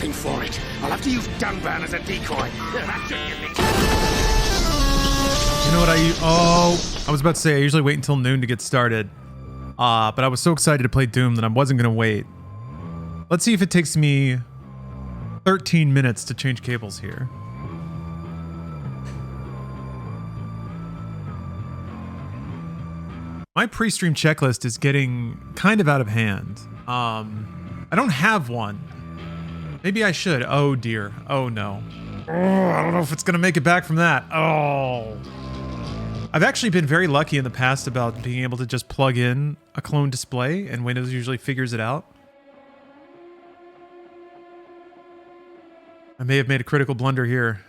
looking for it. I'll have to use Dunban as a decoy. That should give me... You know what I was about to say I usually wait until noon to get started. But I was so excited to play Doom that I wasn't going to wait. Let's see if it takes me 13 minutes to change cables here. My pre-stream checklist is getting kind of out of hand. I don't have one. Maybe I should. Oh dear. Oh no. Oh, I don't know if it's gonna make it back from that. Oh. I've actually been very lucky in the past about being able to just plug in a clone display, and Windows usually figures it out. I may have made a critical blunder here.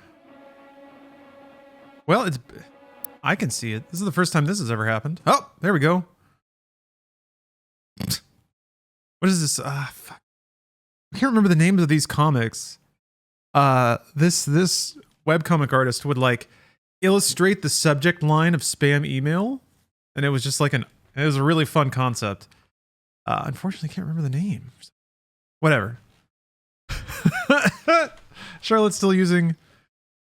Well, I can see it. This is the first time this has ever happened. Oh, there we go. What is this? Fuck. I can't remember the names of these comics. This webcomic artist would like illustrate the subject line of spam email, and it was just like it was a really fun concept. Unfortunately, I can't remember the name. Whatever. Charlotte's still using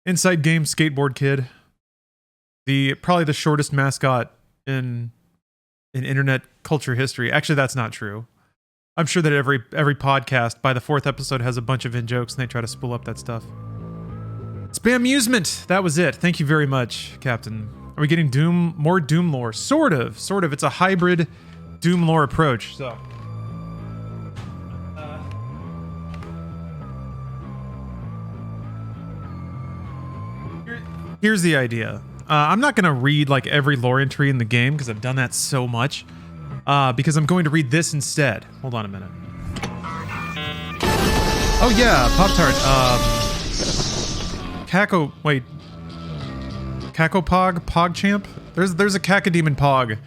Inside Game Skateboard Kid. Probably the shortest mascot in internet culture history. Actually, that's not true. I'm sure that every podcast by the 4th episode has a bunch of in-jokes and they try to spool up that stuff. Spamusement! That was it. Thank you very much, Captain. Are we getting more Doom lore? Sort of. It's a hybrid Doom lore approach, so... Here's the idea. I'm not going to read like every lore entry in the game because I've done that so much. Because I'm going to read this instead. Hold on a minute. Oh yeah, Pop-Tart. PogChamp? There's a Cacodemon Pog.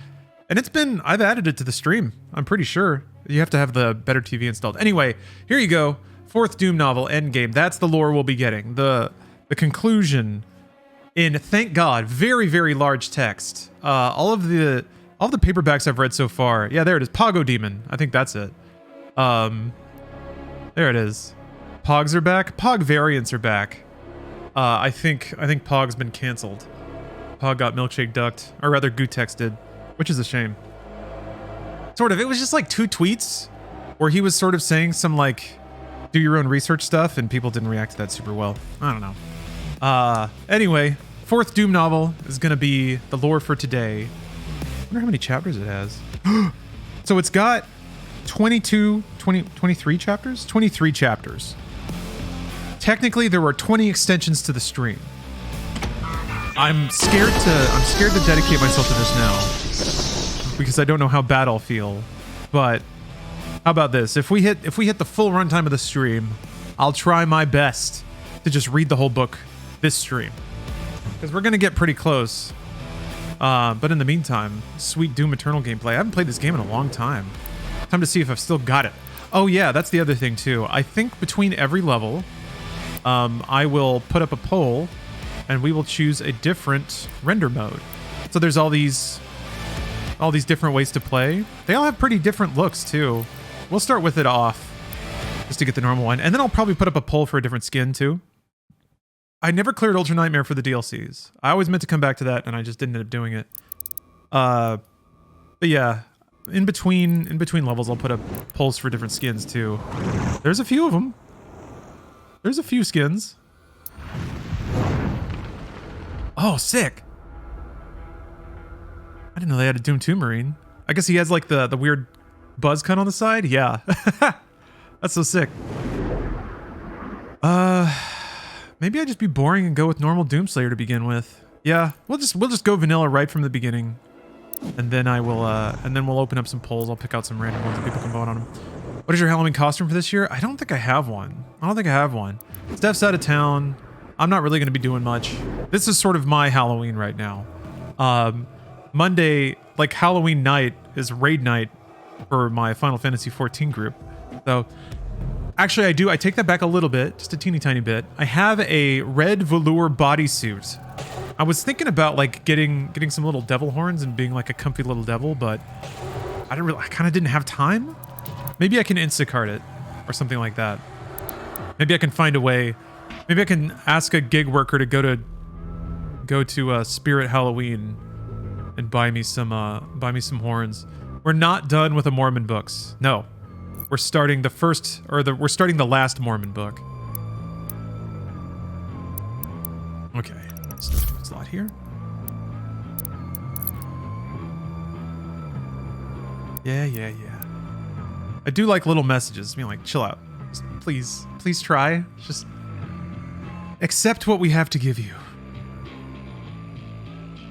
And I've added it to the stream. I'm pretty sure. You have to have the Better TV installed. Anyway, here you go. 4th Doom novel, Endgame. That's the lore we'll be getting. The conclusion in, thank God, very, very large text. All of the paperbacks I've read so far. Yeah, there it is. Pogo Demon. I think that's it. There it is. Pogs are back. Pog variants are back. I think Pog's been canceled. Pog got milkshake ducked, or rather Gutex did, which is a shame. Sort of. It was just like 2 tweets where he was sort of saying some like do your own research stuff, and people didn't react to that super well. I don't know. Anyway, 4th Doom novel is going to be the lore for today. I wonder how many chapters it has. So it's got 23 chapters? 23 chapters. Technically, there were 20 extensions to the stream. I'm scared to dedicate myself to this now because I don't know how bad I'll feel. But how about this? If we hit the full runtime of the stream, I'll try my best to just read the whole book this stream. Because we're going to get pretty close. But in the meantime, sweet Doom Eternal gameplay. I haven't played this game in a long time. Time to see if I've still got it. Oh yeah, that's the other thing too. I think between every level, I will put up a poll and we will choose a different render mode. So there's all these different ways to play. They all have pretty different looks too. We'll start with it off just to get the normal one. And then I'll probably put up a poll for a different skin too. I never cleared Ultra Nightmare for the DLCs. I always meant to come back to that and I just didn't end up doing it. But yeah, in between levels I'll put up polls for different skins too. There's a few of them. There's a few skins. Oh, sick. I didn't know they had a Doom 2 Marine. I guess he has like the weird buzz cut on the side. Yeah. That's so sick. Maybe I'd just be boring and go with normal Doomslayer to begin with. Yeah, we'll just go vanilla right from the beginning. And then we'll open up some polls. I'll pick out some random ones and people can vote on them. What is your Halloween costume for this year? I don't think I have one. Steph's out of town. I'm not really going to be doing much. This is sort of my Halloween right now. Monday, like Halloween night, is raid night for my Final Fantasy XIV group. So, actually I take that back a little bit, just a teeny tiny bit. I have a red velour bodysuit. I was thinking about like getting some little devil horns and being like a comfy little devil, but I kind of didn't have time. Maybe I can Instacart it or something like that. Maybe I can find a way. Maybe I can ask a gig worker to go to Spirit Halloween and buy me some horns. We're not done with the Mormon books. No. We're starting we're starting the last Mormon book. Okay. Slot here. Yeah. I do like little messages. I mean, like, chill out. Just please try. Just accept what we have to give you.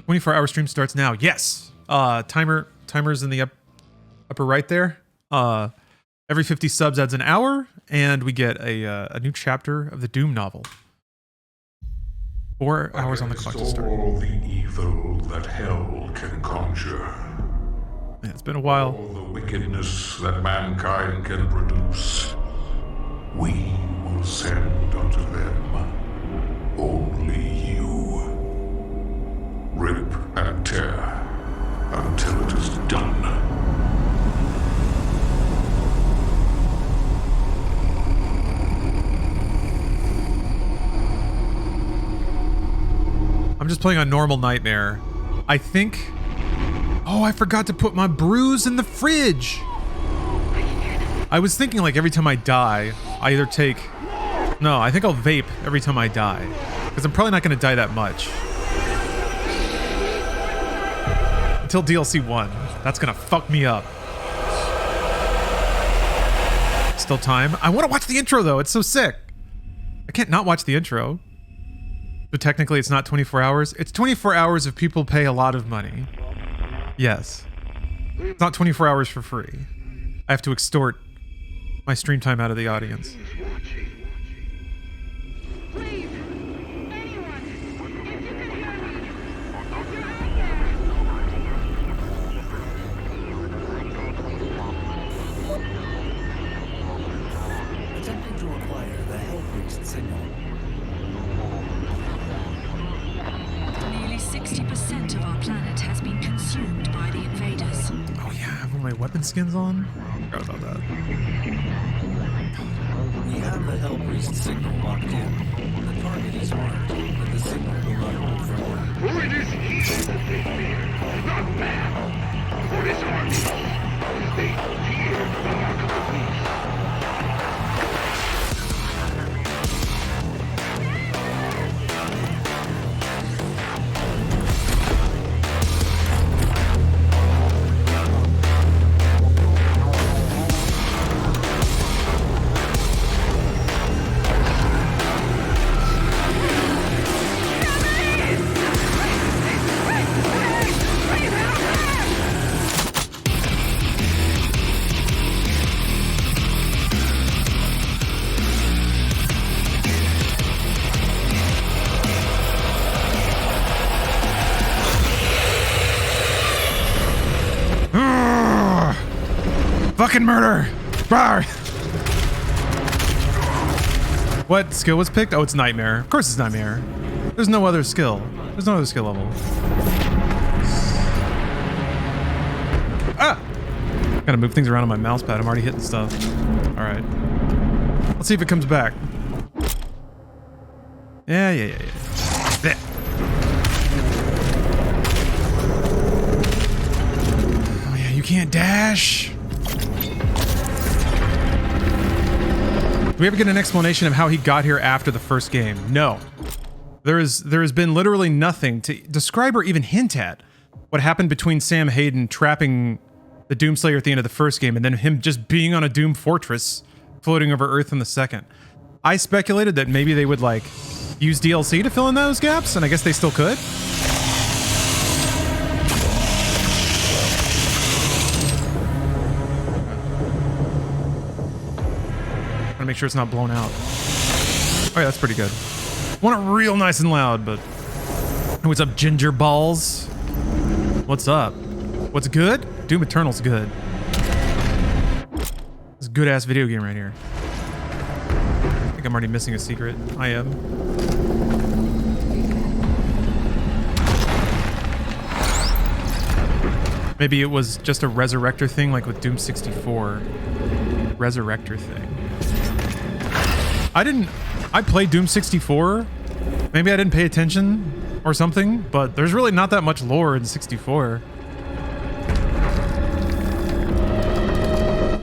24-hour stream starts now. Yes. Timer's in the upper right there. Every 50 subs adds an hour, and we get a new chapter of the Doom novel. 4 hours on the clock to start. All the evil that hell can conjure. Yeah, it's been a while. All the wickedness that mankind can produce. We will send unto them only you. Rip and tear until it is done. I'm just playing on normal Nightmare. I think... Oh, I forgot to put my brews in the fridge! I was thinking, like, every time I die, I either take... No, I think I'll vape every time I die. Because I'm probably not going to die that much. Until DLC 1. That's going to fuck me up. Still time. I want to watch the intro, though. It's so sick. I can't not watch the intro. But technically, it's not 24 hours. It's 24 hours if people pay a lot of money. Yes. It's not 24 hours for free. I have to extort my stream time out of the audience. Attempting to acquire the Hell Priest signal. Nearly 60% of our planet has been consumed by the invaders. Oh yeah, I have all my weapon skins on? I forgot about that. We have the Hell Priest signal locked in. The target is marked, but the signal will not hold for long. Who it is evil that they fear, not bad. For this army, they fear the mark of the beast. Fucking murder! Rawr! What skill was picked? Oh, it's Nightmare. Of course it's Nightmare. There's no other skill. There's no other skill level. Ah! Gotta move things around on my mouse pad. I'm already hitting stuff. Alright. Let's see if it comes back. Yeah. There. Oh yeah, you can't dash. Do we ever get an explanation of how he got here after the first game? No. There has been literally nothing to describe or even hint at what happened between Sam Hayden trapping the Doomslayer at the end of the first game and then him just being on a Doom fortress floating over Earth in the second. I speculated that maybe they would, like, use DLC to fill in those gaps, and I guess they still could. Make sure it's not blown out. Oh yeah, that's pretty good. Want it real nice and loud, but... What's up, Ginger Balls? What's up? What's good? Doom Eternal's good. It's a good-ass video game right here. I think I'm already missing a secret. I am. Maybe it was just a Resurrector thing, like with Doom 64. Resurrector thing. I played Doom 64. Maybe I didn't pay attention or something, but there's really not that much lore in 64.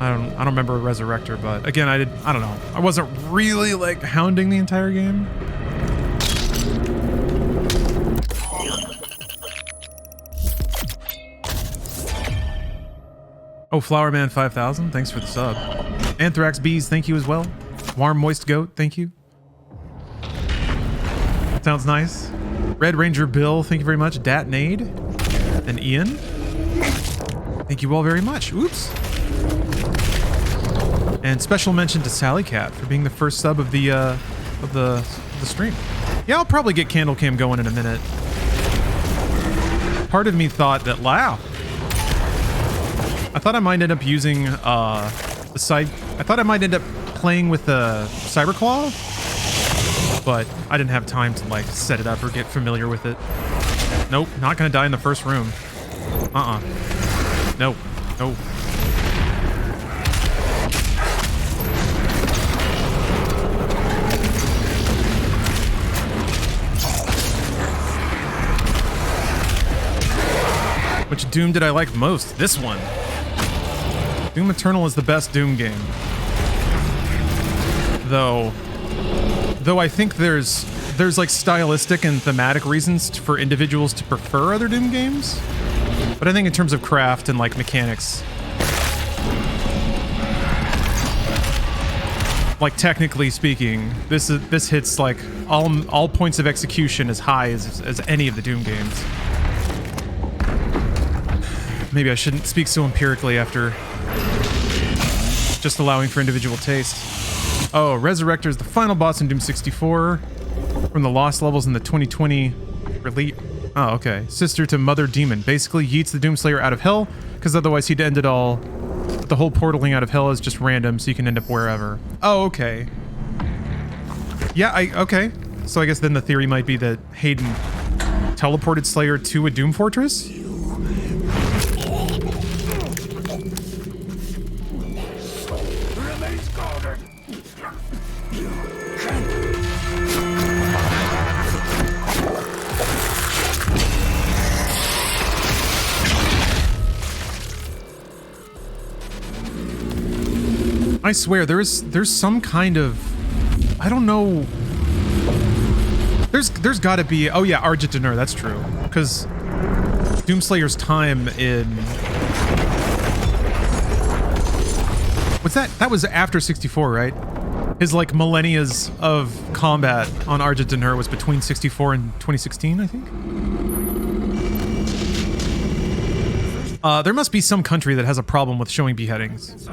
I don't remember Resurrector, but again, I don't know. I wasn't really like hounding the entire game. Oh, Flowerman 5000, thanks for the sub. Anthrax Bees, thank you as well. Warm Moist Goat, thank you. Sounds nice. Red Ranger Bill, thank you very much. Dat Nade and Ian, thank you all very much. Oops. And special mention to Sally Cat for being the first sub of the stream. Yeah, I'll probably get Candle Cam going in a minute. Part of me thought that, wow. I thought I might end up using the side. I thought I might end up playing with the Cyberclaw, but I didn't have time to like set it up or get familiar with it. Nope, not gonna die in the first room. Nope, nope. Which Doom did I like most? This one. Doom Eternal is the best Doom game. Though I think there's like stylistic and thematic reasons for individuals to prefer other Doom games. But I think in terms of craft and like mechanics, like technically speaking, this hits like all points of execution as high as any of the Doom games. Maybe I shouldn't speak so empirically after just allowing for individual taste. Oh, Resurrector is the final boss in Doom 64 from the lost levels in the 2020 release. Oh, okay. Sister to Mother Demon. Basically yeets the Doomslayer out of hell, because otherwise he'd end it all. The whole portaling out of hell is just random, so you can end up wherever. Oh, okay. Yeah, okay. So I guess then the theory might be that Hayden teleported Slayer to a Doom Fortress? I swear, there's some kind of, I don't know. There's got to be. Oh yeah, Argent Denur. That's true. Because Doomslayer's time in what's that? That was after 64, right? His like millennias of combat on Argent Denur was between 64 and 2016, I think. There must be some country that has a problem with showing beheadings.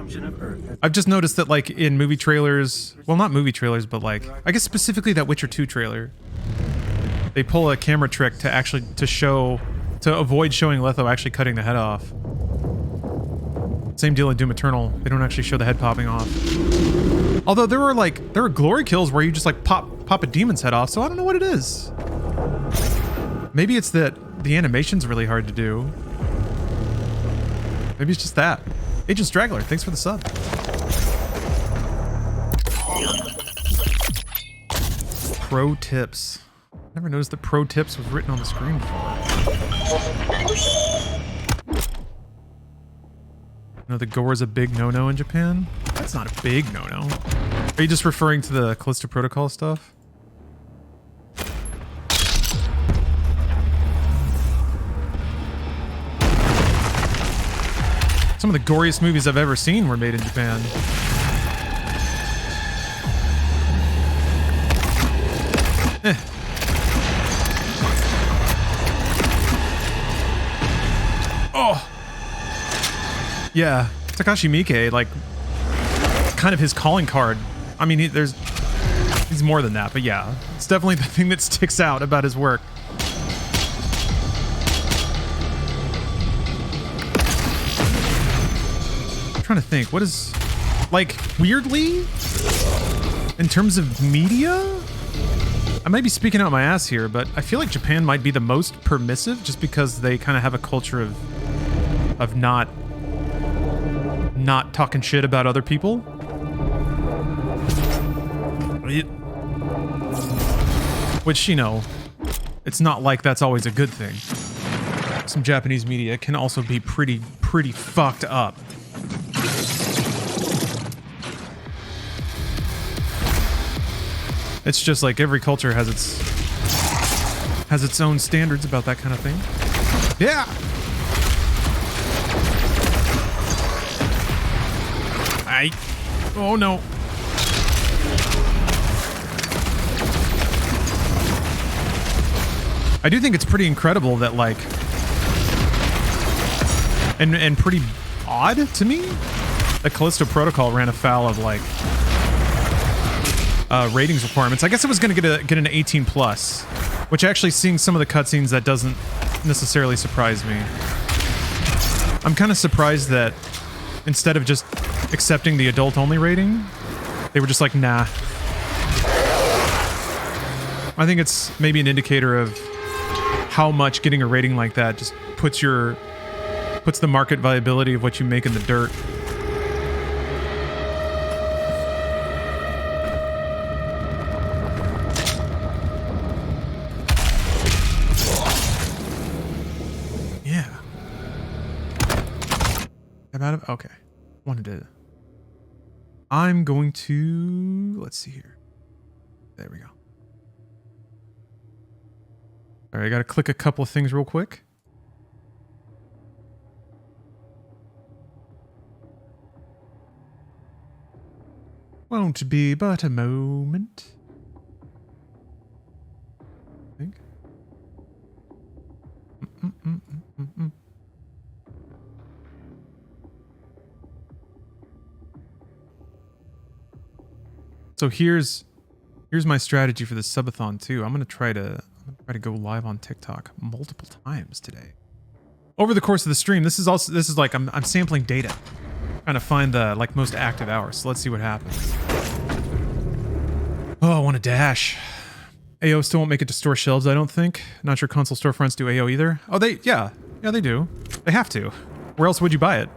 I've just noticed that, like, in movie trailers, well, not movie trailers, but like, I guess specifically that Witcher 2 trailer, they pull a camera trick to avoid showing Letho actually cutting the head off. Same deal in Doom Eternal. They don't actually show the head popping off. Although there are glory kills where you just like pop a demon's head off, so I don't know what it is. Maybe it's that the animation's really hard to do. Maybe it's just that. Agent Straggler, thanks for the sub. Pro tips. Never noticed that pro tips was written on the screen before. No, the gore is a big no-no in Japan? That's not a big no-no. Are you just referring to the Callisto Protocol stuff? Some of the goriest movies I've ever seen were made in Japan. Oh! Yeah, Takashi Miike, like, kind of his calling card. I mean, he's more than that, but yeah. It's definitely the thing that sticks out about his work. Trying to think, what is, like, weirdly, in terms of media, I might be speaking out my ass here, but I feel like Japan might be the most permissive just because they kind of have a culture of not talking shit about other people. Which, you know, it's not like that's always a good thing. Some Japanese media can also be pretty fucked up. It's just like every culture has its own standards about that kind of thing. Yeah. Oh no. I do think it's pretty incredible that, like, and pretty odd to me that Callisto Protocol ran afoul of, like, ratings requirements. I guess it was going to get an 18 plus, which actually, seeing some of the cutscenes, that doesn't necessarily surprise me. I'm kind of surprised that instead of just accepting the adult only rating, they were just like, nah. I think it's maybe an indicator of how much getting a rating like that just puts the market viability of what you make in the dirt. Yeah. I'm out of, okay. I'm going to, let's see here. There we go. All right, I got to click a couple of things real quick. Won't be but a moment. I think. So here's my strategy for the subathon too. I'm gonna try to go live on TikTok multiple times today. Over the course of the stream, this is like I'm sampling data, trying to find the like most active hours. So let's see what happens. Oh, I want to dash. AO still won't make it to store shelves, I don't think. Not sure console storefronts do AO either. Oh, yeah, they do. They have to. Where else would you buy it?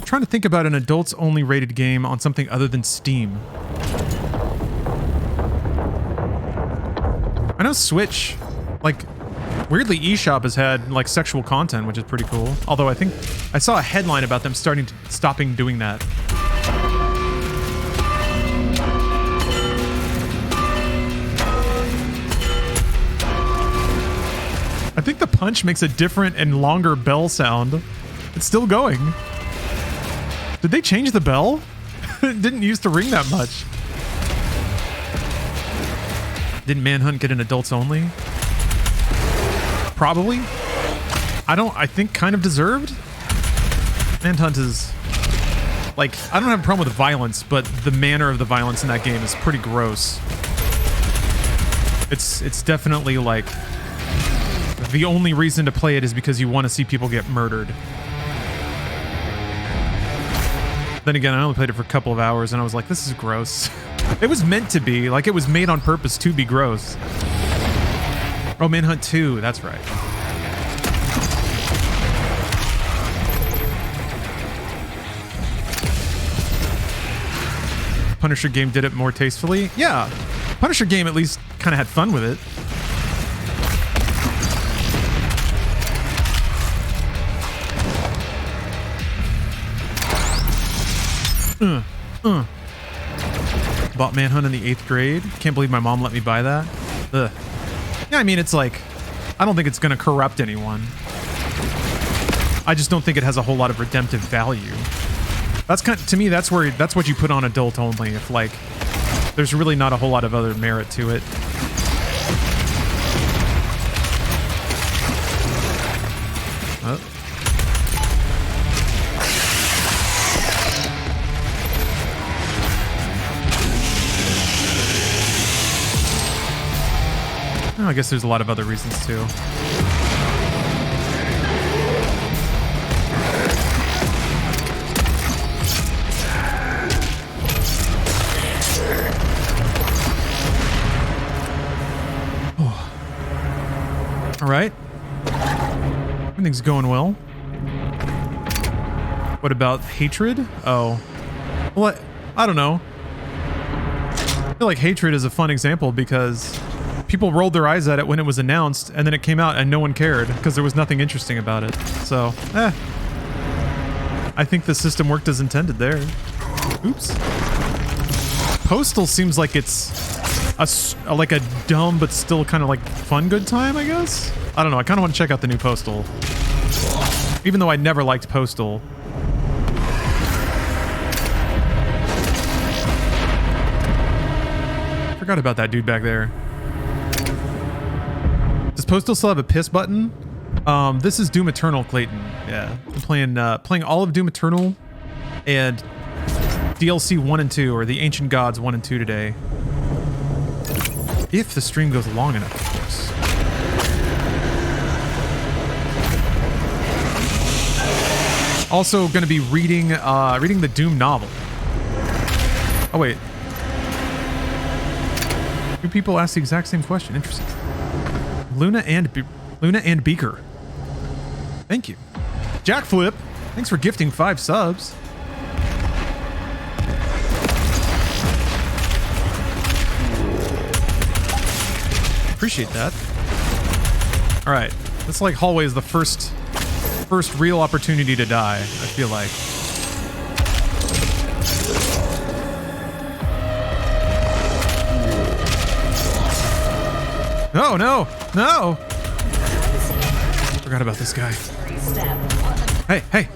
Trying to think about an adults only rated game on something other than Steam. I know Switch, like, weirdly eShop has had like sexual content, which is pretty cool. Although I think I saw a headline about them stopping doing that. I think the punch makes a different and longer bell sound. It's still going. Did they change the bell? It didn't used to ring that much. Didn't Manhunt get an adults only? Probably. I think kind of deserved. Manhunt is like, I don't have a problem with the violence, but the manner of the violence in that game is pretty gross. It's definitely like the only reason to play it is because you want to see people get murdered. Then again, I only played it for a couple of hours and I was like, this is gross. It was meant to be. Like, it was made on purpose to be gross. Oh, Manhunt 2. That's right. Punisher game did it more tastefully. Yeah. Punisher game at least kind of had fun with it. Bought Manhunt in the 8th grade. Can't believe my mom let me buy that. Ugh. Yeah, I mean, it's like, I don't think it's going to corrupt anyone. I just don't think it has a whole lot of redemptive value. That's to me, that's what you put on adult only. If like, there's really not a whole lot of other merit to it. I guess there's a lot of other reasons too. Oh. All right. Everything's going well. What about hatred? Oh. Well, I don't know. I feel like hatred is a fun example because people rolled their eyes at it when it was announced, and then it came out and no one cared because there was nothing interesting about it. So, I think the system worked as intended there. Oops. Postal seems like it's like a dumb but still kind of like fun good time, I guess? I don't know. I kind of want to check out the new Postal. Even though I never liked Postal. Forgot about that dude back there. Does Postal still have a piss button? This is Doom Eternal, Clayton. Yeah, I'm playing all of Doom Eternal and DLC 1 and 2, or the Ancient Gods 1 and 2 today. If the stream goes long enough, of course. Also going to be reading the Doom novel. Oh wait. Two people asked the exact same question. Interesting. Luna and Beaker. Thank you. Jackflip, thanks for gifting 5 subs. Appreciate that. All right, this like hallway is the first real opportunity to die, I feel like. No, no, no! Forgot about this guy. Hey, hey!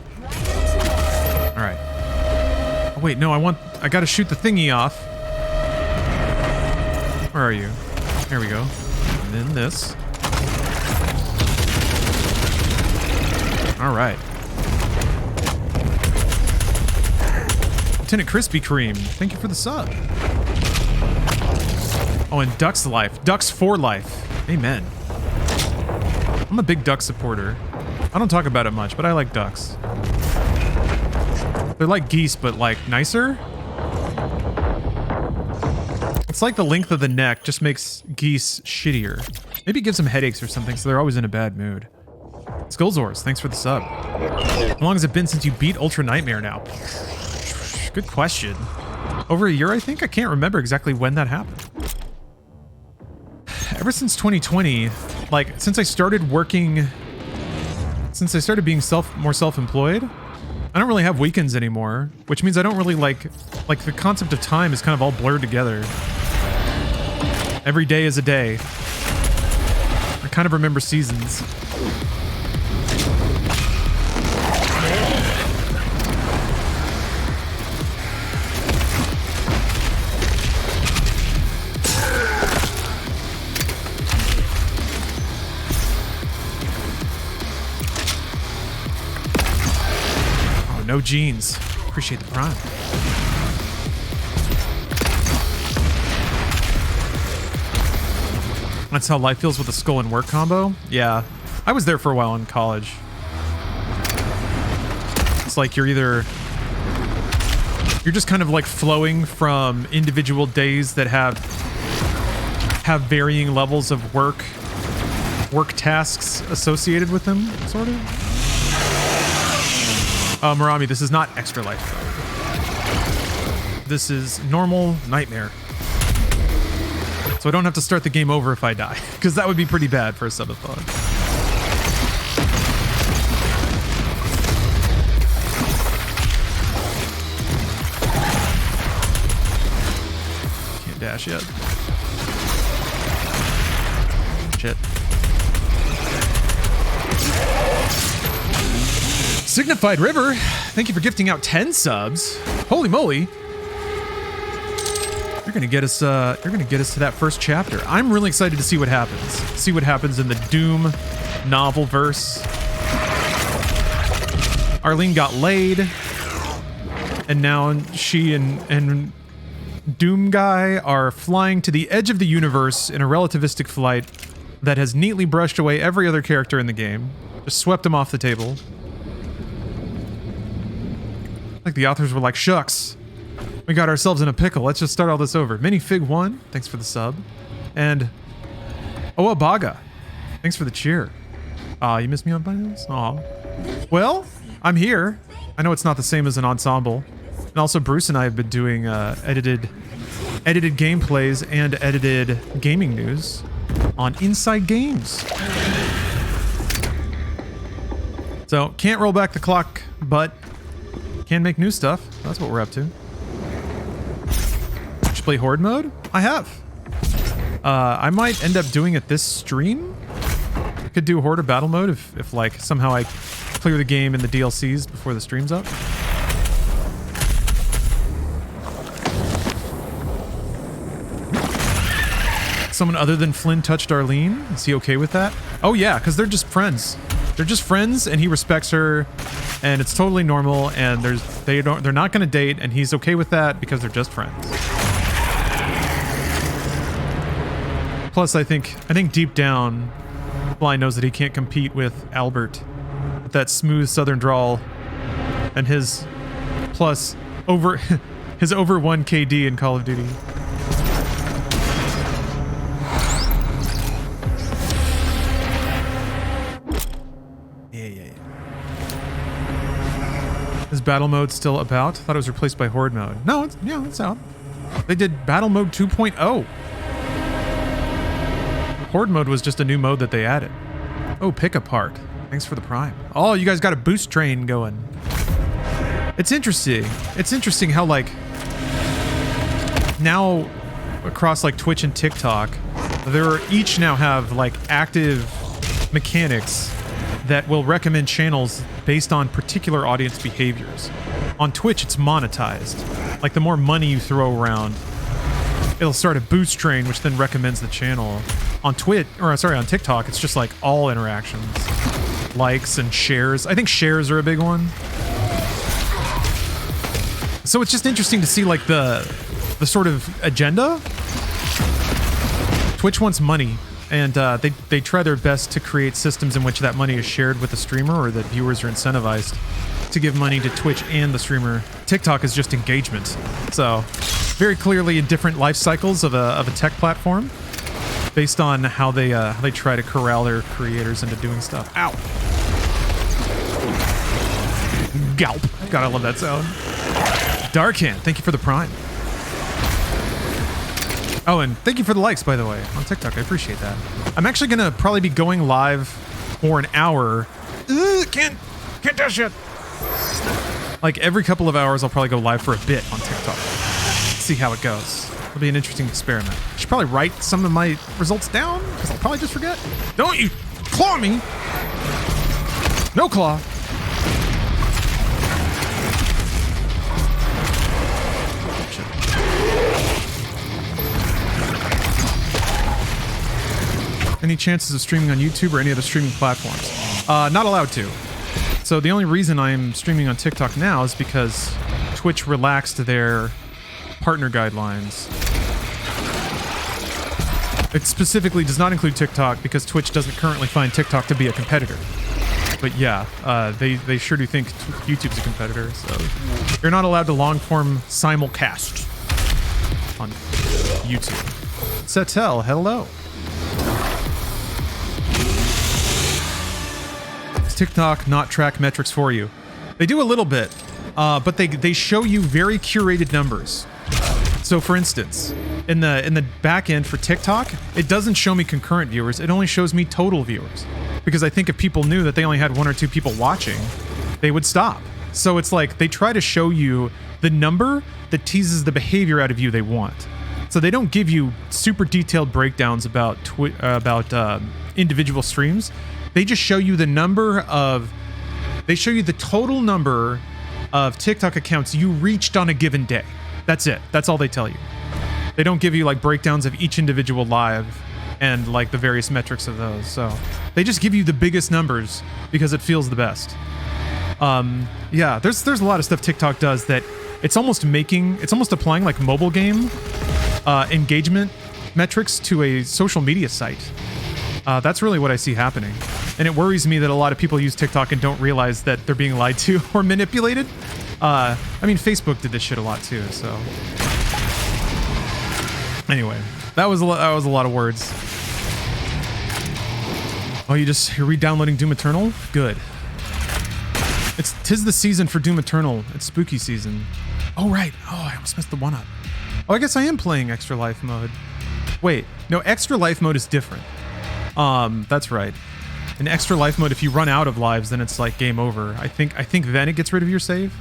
Alright. Oh wait, no, I gotta shoot the thingy off. Where are you? There we go. And then this. Alright. Lieutenant Krispy Kreme, thank you for the sub. Oh, and Duck's life. Ducks for life. Amen. I'm a big duck supporter. I don't talk about it much, but I like ducks. They're like geese, but like nicer. It's like the length of the neck just makes geese shittier. Maybe it gives them headaches or something, so they're always in a bad mood. Skullzors, thanks for the sub. How long has it been since you beat Ultra Nightmare now? Good question. Over a year, I think? I can't remember exactly when that happened. Ever since 2020, like, since I started being more self-employed, I don't really have weekends anymore, which means I don't really like the concept of time is kind of all blurred together. Every day is a day. I kind of remember seasons. No jeans. Appreciate the prime. That's how life feels with the skull and work combo? Yeah. I was there for a while in college. It's like you're just kind of like flowing from individual days that have varying levels of work tasks associated with them, sort of. Marami, this is not extra life. This is normal nightmare. So I don't have to start the game over if I die, because that would be pretty bad for a subathon. Can't dash yet. Shit. Signified River, thank you for gifting out 10 subs. Holy moly. You're gonna get us to that first chapter. I'm really excited to see what happens. See what happens in the Doom novel verse. Arlene got laid, and now she and Doom Guy are flying to the edge of the universe in a relativistic flight that has neatly brushed away every other character in the game. Just swept them off the table. Like the authors were like, shucks, we got ourselves in a pickle. Let's just start all this over. Minifig1, thanks for the sub. And Oabaga, thanks for the cheer. Aw, you missed me on finals? Aw. Well, I'm here. I know it's not the same as an ensemble. And also Bruce and I have been doing edited gameplays and edited gaming news on Inside Games. So, can't roll back the clock, but can make new stuff. That's what we're up to. Did you play Horde mode? I have. I might end up doing it this stream. I could do Horde or Battle mode if like somehow I clear the game and the DLCs before the stream's up. Someone other than Flynn touched Arlene? Is he okay with that? Oh yeah, because they're just friends. They're just friends, and he respects her, and it's totally normal. And they're not going to date, and he's okay with that because they're just friends. Plus, I think deep down, Blind knows that he can't compete with Albert, with that smooth Southern drawl, and his plus over 1 KD in Call of Duty. Is battle mode still about? Thought it was replaced by horde mode. No, it's out. They did battle mode 2.0. Horde mode was just a new mode that they added. Oh, pick apart. Thanks for the prime. Oh, you guys got a boost train going. It's interesting. It's interesting how like now across like Twitch and TikTok, each now have like active mechanics that will recommend channels based on particular audience behaviors. On Twitch, it's monetized. Like the more money you throw around, it'll start a boost train, which then recommends the channel. On on TikTok, it's just like all interactions, likes and shares. I think shares are a big one. So it's just interesting to see like the sort of agenda. Twitch wants money. And they try their best to create systems in which that money is shared with the streamer, or that viewers are incentivized to give money to Twitch and the streamer. TikTok is just engagement. So very clearly in different life cycles of a tech platform based on how they try to corral their creators into doing stuff. Ow. Gulp. God, I love that sound. Darkhand, thank you for the prime. Oh, and thank you for the likes, by the way, on TikTok. I appreciate that. I'm actually going to probably be going live for an hour. Can't do shit. Like every couple of hours, I'll probably go live for a bit on TikTok. See how it goes. It'll be an interesting experiment. I should probably write some of my results down, because I'll probably just forget. Don't you claw me. No claw. Any chances of streaming on YouTube or any other streaming platforms? Not allowed to. So the only reason I'm streaming on TikTok now is because Twitch relaxed their partner guidelines. It specifically does not include TikTok because Twitch doesn't currently find TikTok to be a competitor. But yeah, they sure do think YouTube's a competitor, so you're not allowed to long-form simulcast on YouTube. Setel, hello. TikTok not track metrics for you. They do a little bit, but they show you very curated numbers. So for instance, in the back end for TikTok, it doesn't show me concurrent viewers, it only shows me total viewers. Because I think if people knew that they only had 1 or 2 people watching, they would stop. So it's like they try to show you the number that teases the behavior out of you they want. So they don't give you super detailed breakdowns about individual streams. They just show you the total number of TikTok accounts you reached on a given day. That's it. That's all they tell you. They don't give you like breakdowns of each individual live and like the various metrics of those. So they just give you the biggest numbers because it feels the best. Yeah, there's a lot of stuff TikTok does that it's almost applying like mobile game engagement metrics to a social media site. That's really what I see happening. And it worries me that a lot of people use TikTok and don't realize that they're being lied to or manipulated. I mean, Facebook did this shit a lot too, so. Anyway, that was a lot of words. Oh, you're re-downloading Doom Eternal? Good. Tis the season for Doom Eternal. It's spooky season. Oh, right. Oh, I almost messed the one up. Oh, I guess I am playing Extra Life mode. Wait, no, Extra Life mode is different. That's right. In Extra Life mode, if you run out of lives, then it's like game over. I think then it gets rid of your save.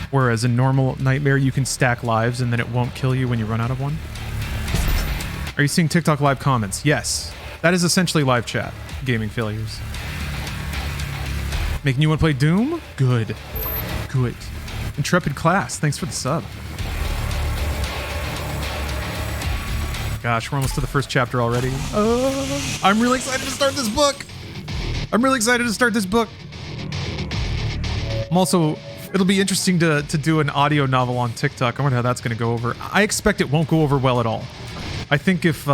Whereas in normal Nightmare, you can stack lives and then it won't kill you when you run out of one. Are you seeing TikTok live comments? Yes. That is essentially live chat. Gaming failures. Making you want to play Doom? Good. Good. Intrepid Class, thanks for the sub. Gosh, we're almost to the first chapter already. I'm really excited to start this book. I'm also, it'll be interesting to do an audio novel on TikTok. I wonder how that's going to go over. I expect it won't go over well at all. I think if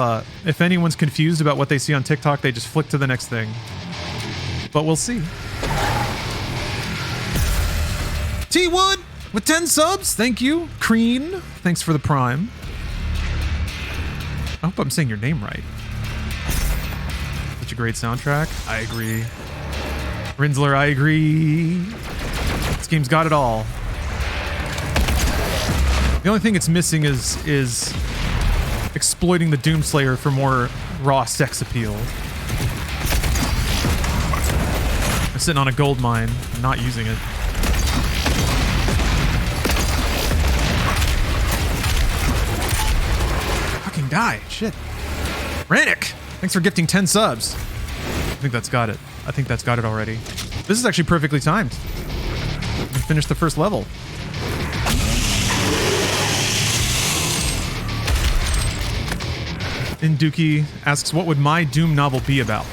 anyone's confused about what they see on TikTok, they just flick to the next thing. But we'll see. T-Wood with 10 subs. Thank you. Crean, thanks for the prime. I hope I'm saying your name right. Such a great soundtrack. I agree. Rinsler, I agree. This game's got it all. The only thing it's missing is exploiting the Doomslayer for more raw sex appeal. I'm sitting on a gold mine, not using it. Fucking die. Shit. Rannick, thanks for gifting 10 subs. I think that's got it. I think that's got it already. This is actually perfectly timed. We finished the first level. Induki asks, what would my Doom novel be about?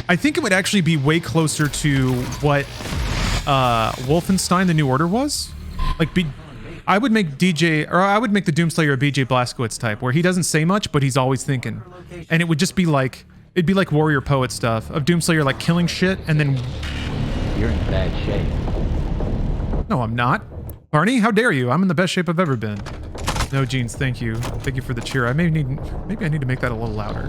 I think it would actually be way closer to what Wolfenstein The New Order was. Like, I would make the Doomslayer a BJ Blazkowicz type, where he doesn't say much, but he's always thinking. And it would just be like, it'd be like Warrior Poet stuff, of Doomslayer like killing shit, and then... You're in bad shape. No, I'm not. Barney, how dare you? I'm in the best shape I've ever been. No, Jeans, thank you. Thank you for the cheer. Maybe I need to make that a little louder.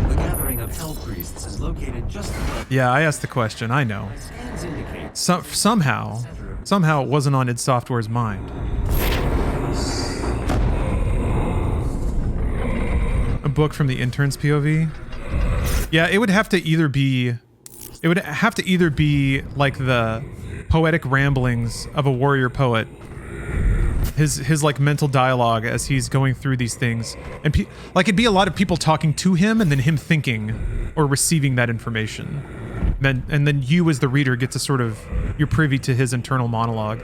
The gathering of Hell Priests is located just above. Yeah, I asked the question. I know. Scans indicate Somehow it wasn't on id Software's mind. A book from the intern's POV? Yeah, it would have to either be like the poetic ramblings of a warrior poet. His like mental dialogue as he's going through these things. And like it'd be a lot of people talking to him and then him thinking or receiving that information. And then you as the reader get to sort of, you're privy to his internal monologue.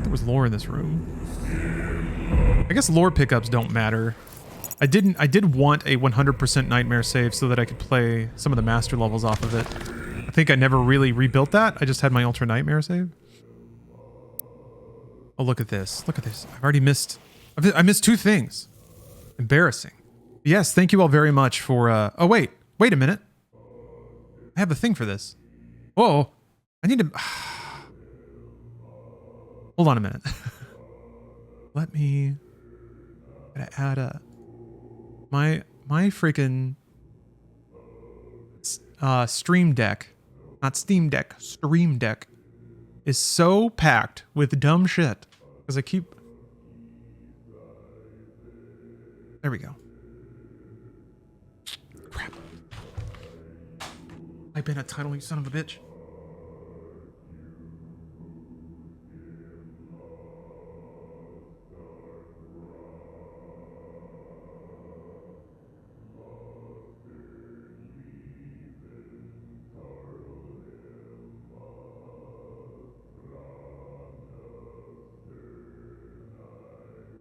There was lore in this room. I guess lore pickups don't matter. I did want a 100% Nightmare save so that I could play some of the master levels off of it. I think I never really rebuilt that. I just had my Ultra Nightmare save. Oh, look at this. Look at this. I've already missed... I missed 2 things. Embarrassing. Yes, thank you all very much for... Oh, wait. Wait a minute. I have a thing for this. Whoa. I need to... Hold on a minute. Let me... Gotta add a... My freaking... Stream Deck. Not Steam Deck. Stream Deck. Is so packed with dumb shit. Because I keep... There we go. Crap. I've been a title, you son of a bitch.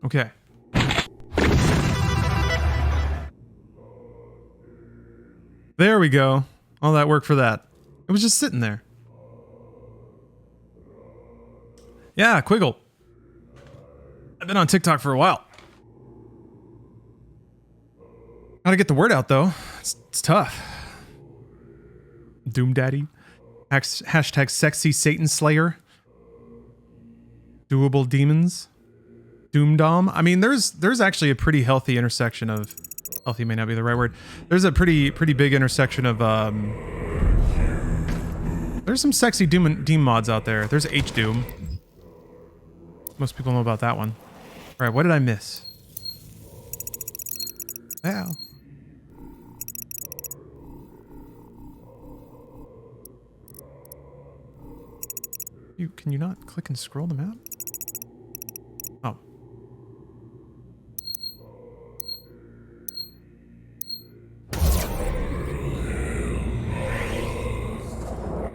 Okay. There we go. All that work for that. It was just sitting there. Yeah, Quiggle. I've been on TikTok for a while. Gotta get the word out, though. It's tough. Doom Daddy. Hashtag sexy Satan Slayer. Doable demons. Doom Dom. I mean, there's actually a pretty healthy intersection of healthy may not be the right word. There's a pretty big intersection of there's some sexy Doom mods out there. There's H Doom. Most people know about that one. All right, what did I miss? Ow. Can you not click and scroll them out? Oh.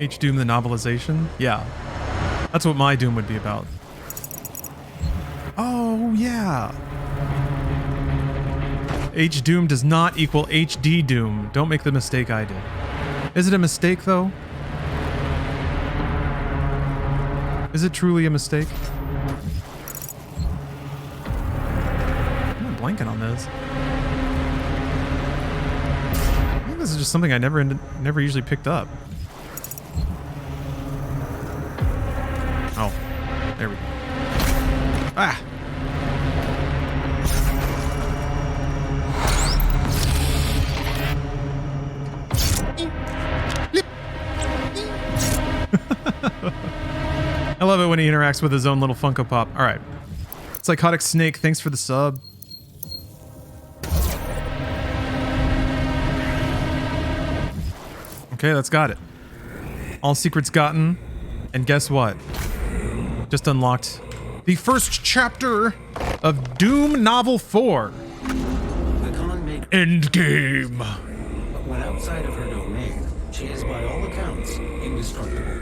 H Doom the novelization? Yeah. That's what my Doom would be about. Oh, yeah. H Doom does not equal HD Doom. Don't make the mistake I did. Is it a mistake, though? Is it truly a mistake? I'm not blanking on this. I think this is just something I never usually picked up. Oh, there we go. Ah! I love it when he interacts with his own little Funko Pop. All right. Psychotic Snake, thanks for the sub. Okay, that's got it. All secrets gotten. And guess what? Just unlocked the first chapter of Doom Novel 4. The con maker, Endgame. but when outside of her domain, she is by all accounts indestructible.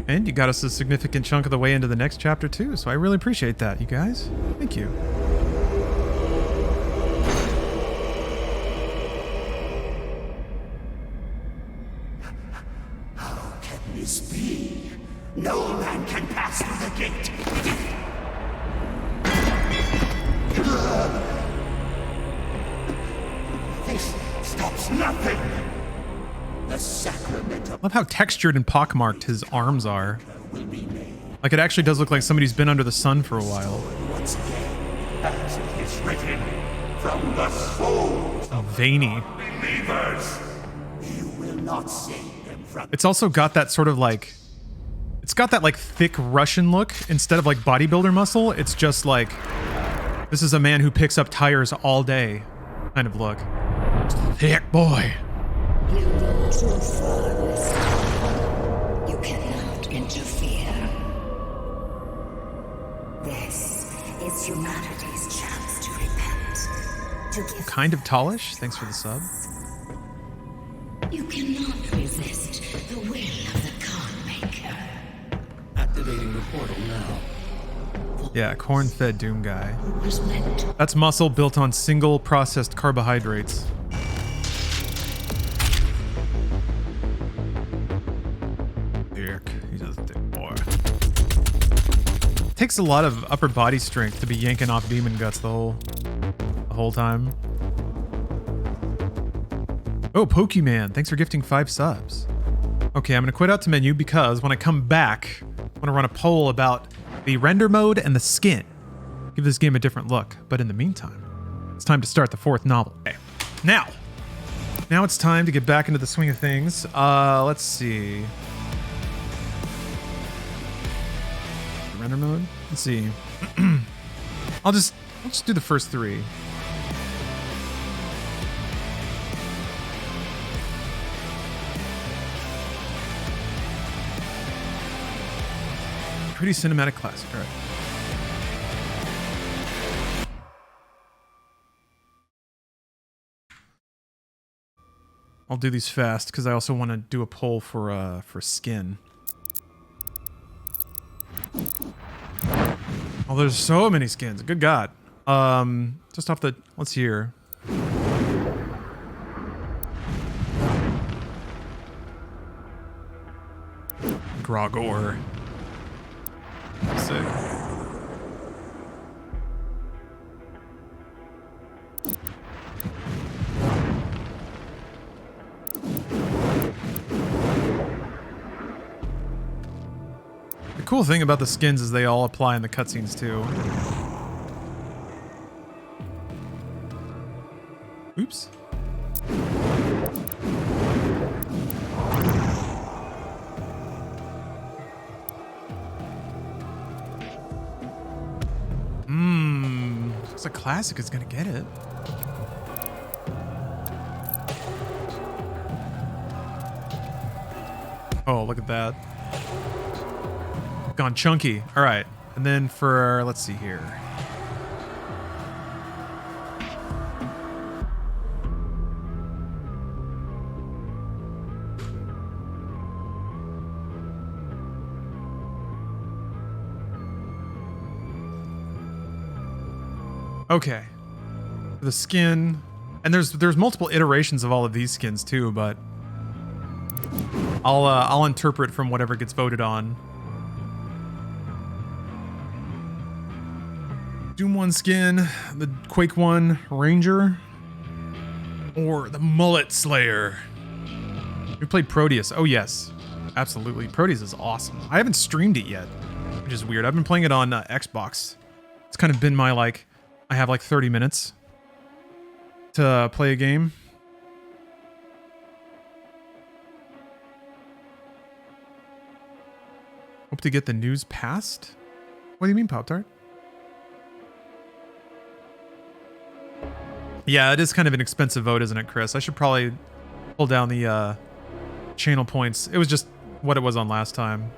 And you got us a significant chunk of the way into the next chapter too, so I really appreciate that, you guys. Thank you. How can this be? No man can pass through the gate. This stops nothing. The sacrament of Love how textured and pockmarked his arms are. will be made Like it actually does look like somebody's been under the sun for a while. once again, as it is written, from the souls of Veiny. believers. You will not save them from It's also got that sort of like, it's got that like thick Russian look. Instead of like bodybuilder muscle, it's just like, this is a man who picks up tires all day kind of look. Thick boy. You go too far this time. You cannot interfere. This is humanity's chance to repent. To give Kind of tallish. Thanks for the sub. You cannot resist the will of the con maker. Activating the portal now. Yeah, corn-fed Doom guy. Was meant to That's muscle built on single processed carbohydrates. Thick. He's a thick boy. Takes a lot of upper body strength to be yanking off demon guts the whole time. Oh, Pokemon, thanks for gifting 5 subs. Okay, I'm gonna quit out to menu because when I come back, I wanna run a poll about the render mode and the skin. Give this game a different look. But in the meantime, it's time to start the 4th novel. Okay. Now it's time to get back into the swing of things. Let's see. Render mode? Let's see. I'll just do the first 3. Pretty cinematic classic, all right. I'll do these fast because I also want to do a poll for skin. Oh, there's so many skins. Good God. Just off the, let's see here. Grogor. Sick. cool thing about the skins is they all apply in the cutscenes too. Oops. Looks like Classic is gonna get it. Oh, look at that. Gone chunky. All right. And then for, let's see here. Okay. The skin, and there's multiple iterations of all of these skins too, but I'll interpret from whatever gets voted on. Doom 1 skin, the Quake 1 Ranger, or the Mullet Slayer. We played Proteus. Oh yes, absolutely. Proteus is awesome. I haven't streamed it yet, which is weird. I've been playing it on Xbox. It's kind of been my like, I have like 30 minutes to play a game. Hope to get the news passed? What do you mean, Pop-Tart? Yeah, it is kind of an expensive vote, isn't it, Chris? I should probably pull down the channel points. It was just what it was on last time.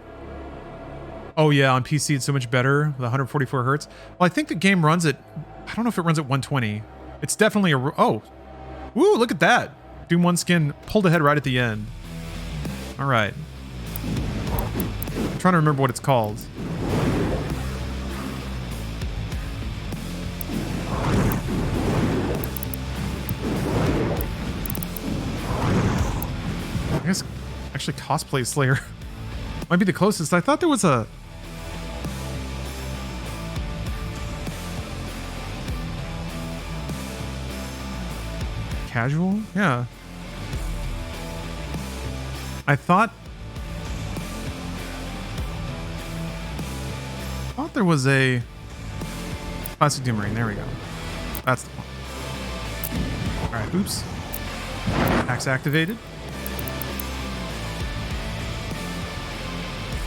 Oh yeah, on PC it's so much better with 144 hertz. Well, I think the game runs at, I don't know if it runs at 120. It's definitely a, oh. Woo, look at that. Doom 1 skin pulled ahead right at the end. All right. I'm trying to remember what it's called. I guess actually Cosplay Slayer might be the closest. I thought there was a... Casual? Yeah. I thought there was a Classic Doom Marine. There we go. That's the one. Alright, oops. Axe activated.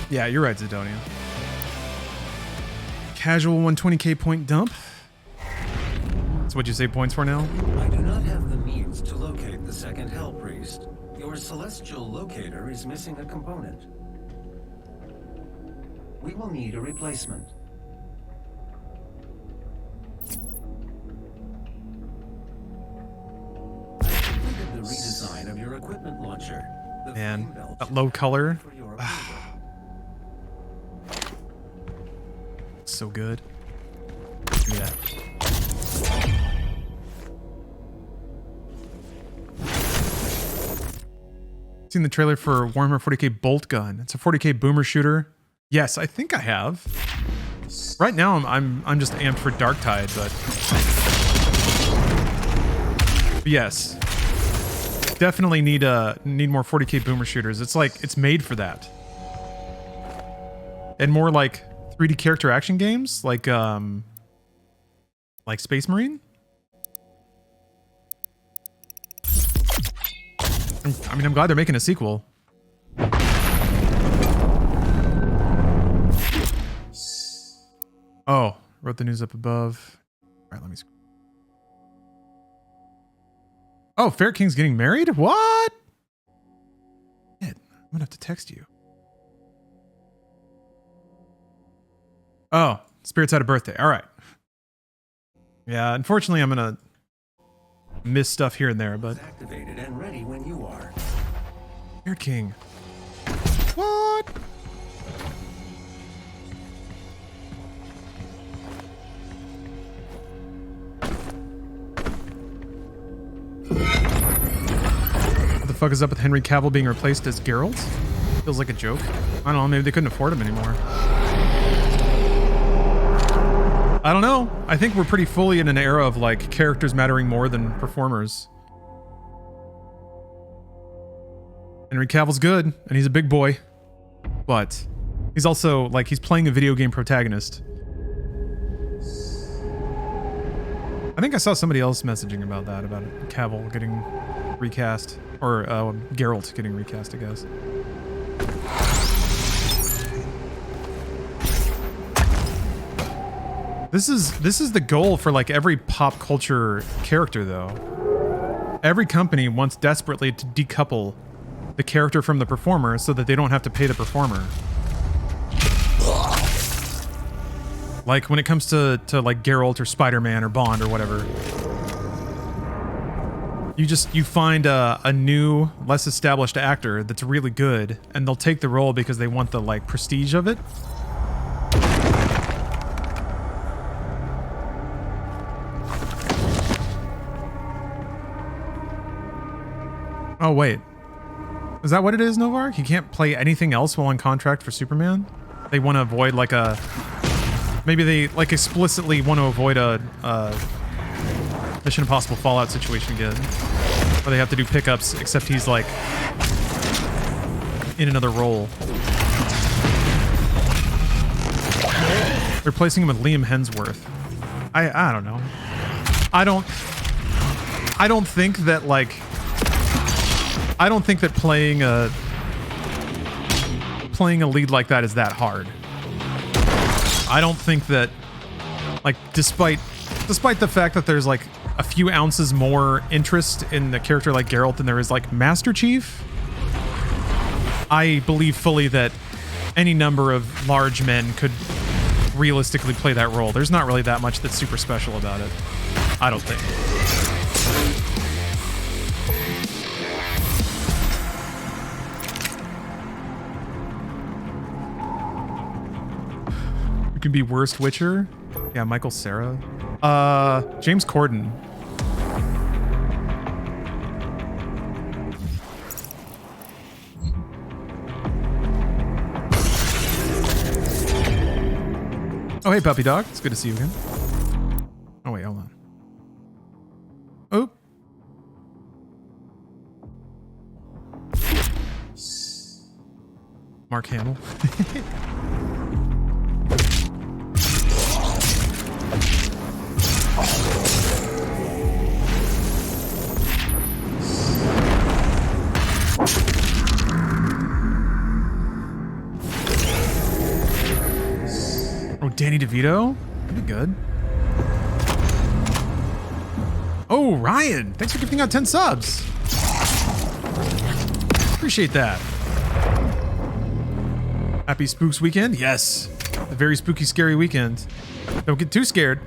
Yeah, you're right, Zidonia. Casual 120k point dump. That's what you say points for now? I do not have the means to locate the second Hell Priest. Your celestial locator is missing a component. We will need a replacement. I completed the redesign of your equipment launcher. The Man, flame belt that low color. for your approval. So good. Yeah. Seen the trailer for Warhammer 40k Bolt Gun. It's a 40k boomer shooter. Yes, I think I have. Right now I'm just amped for Darktide, but yes. Definitely need more 40k boomer shooters. It's like it's made for that. And more like 3D character action games like Space Marine. I mean, I'm glad they're making a sequel. Oh, wrote the news up above. All right, let me. Oh, Fair King's getting married? What? Shit, I'm gonna have to text you. Oh, Spirit's had a birthday. All right. Yeah, unfortunately, I'm gonna miss stuff here and there, but Activated and ready when you are. Fair King. What? What the fuck is up with Henry Cavill being replaced as Geralt? Feels like a joke. I don't know, maybe they couldn't afford him anymore. I don't know. I think we're pretty fully in an era of like characters mattering more than performers. Henry Cavill's good, and he's a big boy. But He's also like he's playing a video game protagonist. I think I saw somebody else messaging about that, about Cavill getting recast, or Geralt getting recast, I guess. This is the goal for like every pop culture character, though. Every company wants desperately to decouple the character from the performer so that they don't have to pay the performer. Like when it comes to like Geralt or Spider-Man or Bond or whatever, you find a new, less established actor that's really good, and they'll take the role because they want the like prestige of it. Oh wait, is that what it is, Novark? He can't play anything else while on contract for Superman? They want to avoid like a... Maybe they like explicitly want to avoid a Mission Impossible Fallout situation again, where they have to do pickups, except he's like in another role. They're replacing him with Liam Hemsworth. I don't know. I don't think that like... I don't think that playing a lead like that is that hard. I don't think that, like, despite the fact that there's like a few ounces more interest in the character like Geralt than there is like Master Chief, I believe fully that any number of large men could realistically play that role. There's not really that much that's super special about it. I don't think. Can be worst Witcher. Yeah, Michael Cera. James Corden. Oh, hey, puppy dog. It's good to see you again. Oh, wait, hold on. Oh. Mark Hamill. Oh, Danny DeVito? That'd be good. Oh, Ryan! Thanks for giving out 10 subs. Appreciate that. Happy Spooks weekend? Yes. A very spooky, scary weekend. Don't get too scared.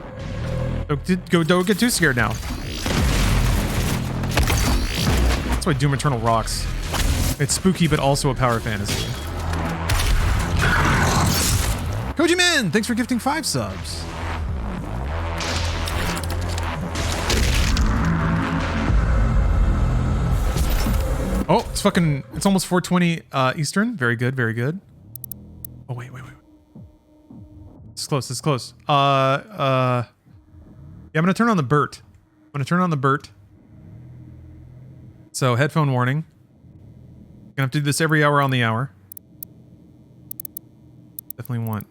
Don't get too scared now. That's why Doom Eternal rocks. It's spooky, but also a power fantasy. Koji Man, thanks for gifting 5 subs. Oh, it's almost 4:20 Eastern. Very good, very good. Oh, wait. It's close, Yeah, I'm gonna turn on the BERT. So, headphone warning. Gonna have to do this every hour on the hour. Definitely want...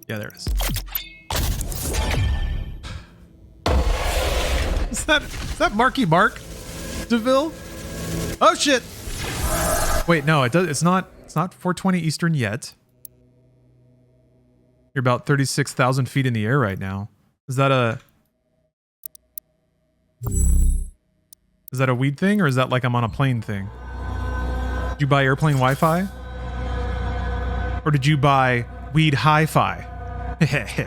Yeah, there it is. Is that Marky Mark DeVille? Oh shit! Wait, no, it's not 4:20 Eastern yet. You're about 36,000 feet in the air right now. Is that a weed thing, or is that like I'm on a plane thing? Did you buy airplane Wi-Fi? Or did you buy weed hi-fi? Yeah.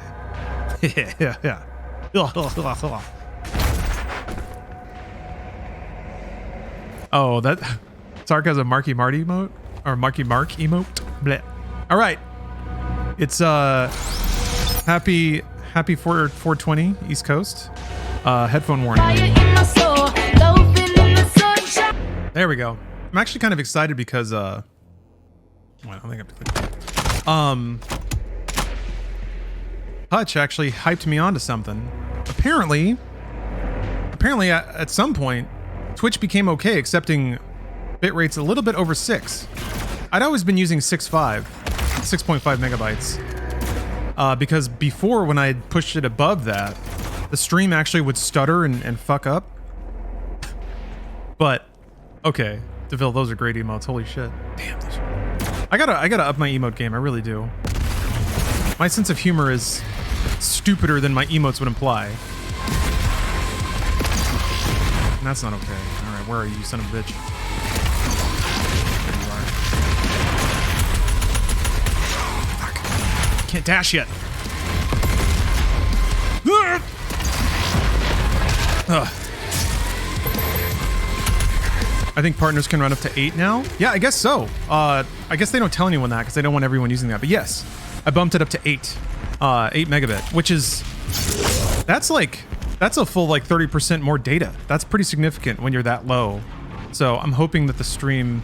Oh, that Sark has a Marky Marty emote? Or Marky Mark emote? Bleh. Alright. It's happy 420 East Coast. Headphone warning. There we go. I'm actually kind of excited because well, I don't think I have to click that. Hutch actually hyped me onto something. Apparently at some point, Twitch became okay accepting bit rates a little bit over 6. I'd always been using 6.5 megabytes. Because before, when I pushed it above that, the stream actually would stutter and fuck up. But, okay. DeVille, those are great emotes. Holy shit. Damn. I gotta up my emote game. I really do. My sense of humor is stupider than my emotes would imply. And that's not okay. Alright, where are you, son of a bitch? There you are. Fuck. Can't dash yet. Ugh. I think partners can run up to 8 now. Yeah, I guess so. I guess they don't tell anyone that because they don't want everyone using that. But yes, I bumped it up to 8 megabit, which is that's a full like 30% more data. That's pretty significant when you're that low. So I'm hoping that the stream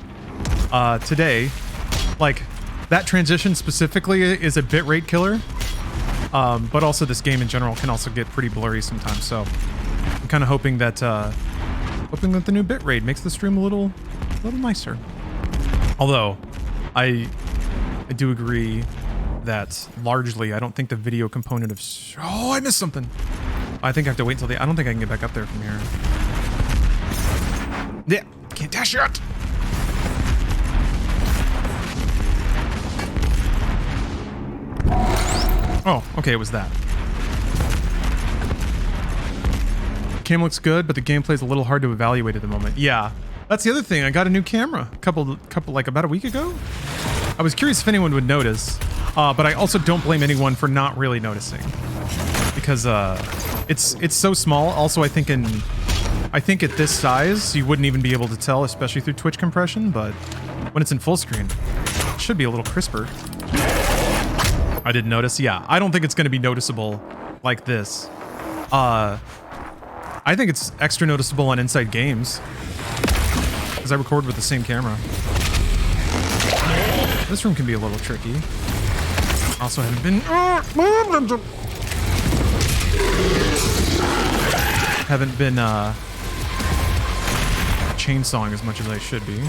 today, like that transition specifically, is a bitrate killer. But also this game in general can also get pretty blurry sometimes. So I'm kind of hoping that the new bitrate makes the stream a little nicer. Although I do agree that largely I don't think the video component of oh, I missed something. I think I have to wait until I don't think I can get back up there from here. Yeah, can't dash yet. Oh, okay, it was that. Cam looks good, but the gameplay's a little hard to evaluate at the moment. Yeah, that's the other thing. I got a new camera couple like about a week ago. I was curious if anyone would notice, but I also don't blame anyone for not really noticing because it's so small. Also, I think at this size you wouldn't even be able to tell, especially through Twitch compression. But when it's in full screen, it should be a little crisper. I didn't notice. Yeah, I don't think it's going to be noticeable like this. I think it's extra noticeable on Inside Games because I record with the same camera. This room can be a little tricky. Also haven't been chainsawing as much as I should be.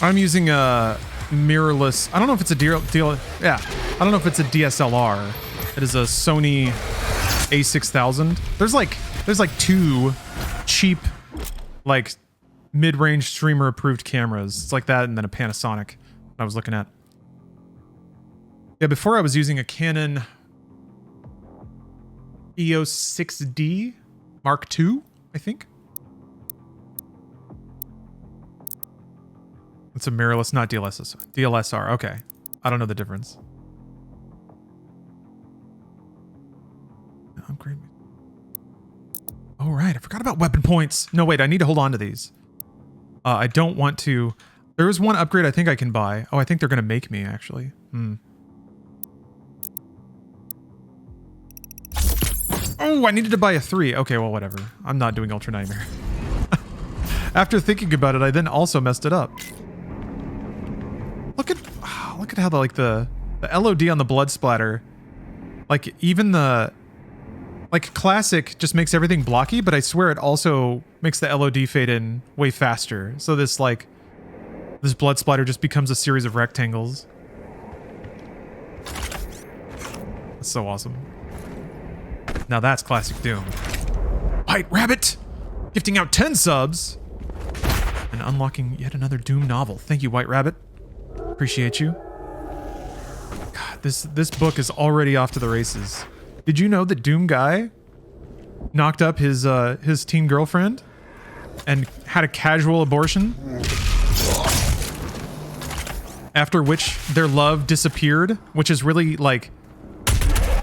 I'm using a mirrorless. I don't know if it's a yeah. I don't know if it's a DSLR. It is a Sony A6000. There's like two cheap, like mid-range streamer approved cameras. It's like that, and then a Panasonic I was looking at. Yeah, before I was using a Canon EOS 6D Mark II, I think. It's a mirrorless, not DLSR. Okay. I don't know the difference. Upgrade. Oh, right. I forgot about weapon points. No, wait. I need to hold on to these. I don't want to... There is one upgrade I think I can buy. Oh, I think they're going to make me, actually. Oh, I needed to buy a 3. Okay, well, whatever. I'm not doing Ultra Nightmare. After thinking about it, I then also messed it up. Look at how the LOD on the blood splatter, like even the classic just makes everything blocky, but I swear it also makes the LOD fade in way faster. So this blood splatter just becomes a series of rectangles. That's so awesome. Now that's classic Doom. White Rabbit gifting out 10 subs and unlocking yet another Doom novel. Thank you, White Rabbit. Appreciate you. God, this book is already off to the races. Did you know that Doom Guy knocked up his teen girlfriend and had a casual abortion? After which their love disappeared, which is really like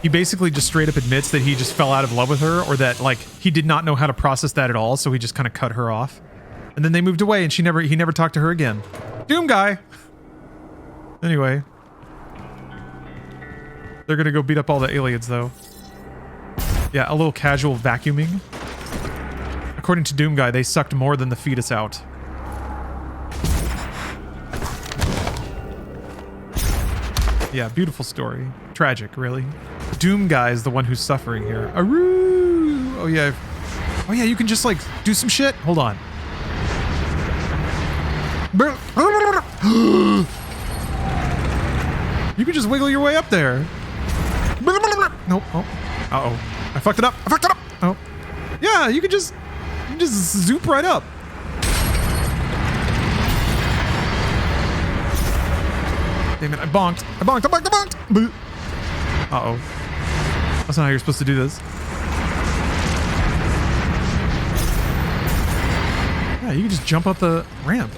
he basically just straight up admits that he just fell out of love with her, or that like he did not know how to process that at all, so he just kind of cut her off. And then they moved away and he never talked to her again. Doom Guy. Anyway, they're gonna go beat up all the aliens, though. Yeah, a little casual vacuuming. According to Doom Guy, they sucked more than the fetus out. Yeah, beautiful story. Tragic, really. Doom guy is the one who's suffering here. Aroo! Oh yeah. Oh yeah, you can just like do some shit. Hold on. You can just wiggle your way up there. Nope. Oh. Uh-oh. I fucked it up. Oh. Yeah, you can just zoop right up. Damn it, I bonked. Uh-oh. That's not how you're supposed to do this. Yeah, you can just jump up the ramp.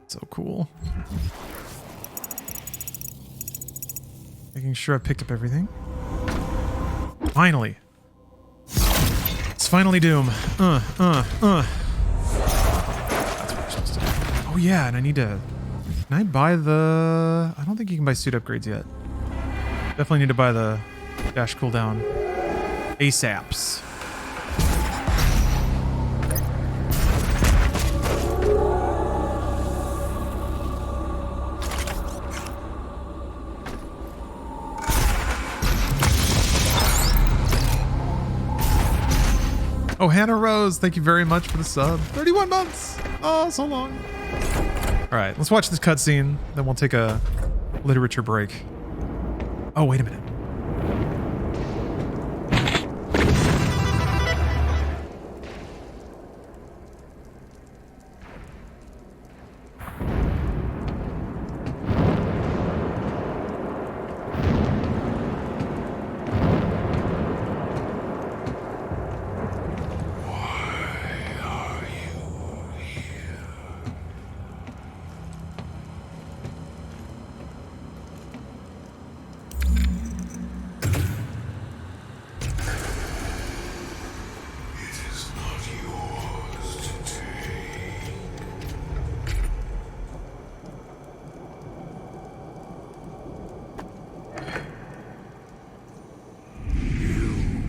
So cool. Making sure I picked up everything. Finally. It's finally Doom. That's what we're supposed to do. Oh yeah, and I need to... Can I buy the... I don't think you can buy suit upgrades yet. Definitely need to buy the dash cooldown ASAPs. Oh, Hannah Rose, thank you very much for the sub. 31 months. Oh, so long. All right, let's watch this cutscene. Then we'll take a literature break. Oh, wait a minute.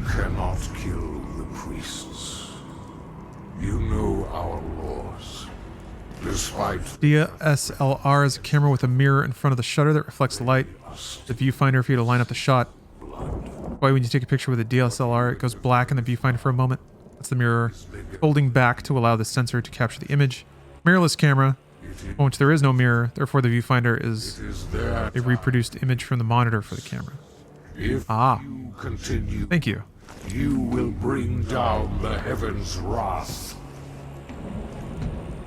Cannot kill the priests. You know our laws. Despite DSLR is a camera with a mirror in front of the shutter that reflects the light. The viewfinder for you to line up the shot. Why when you take a picture with a DSLR, it goes black in the viewfinder for a moment. That's the mirror folding back to allow the sensor to capture the image. Mirrorless camera, on which there is no mirror, therefore the viewfinder is a reproduced image from the monitor for the camera. if Ah. you continue, Thank you. you will bring down the heavens' wrath.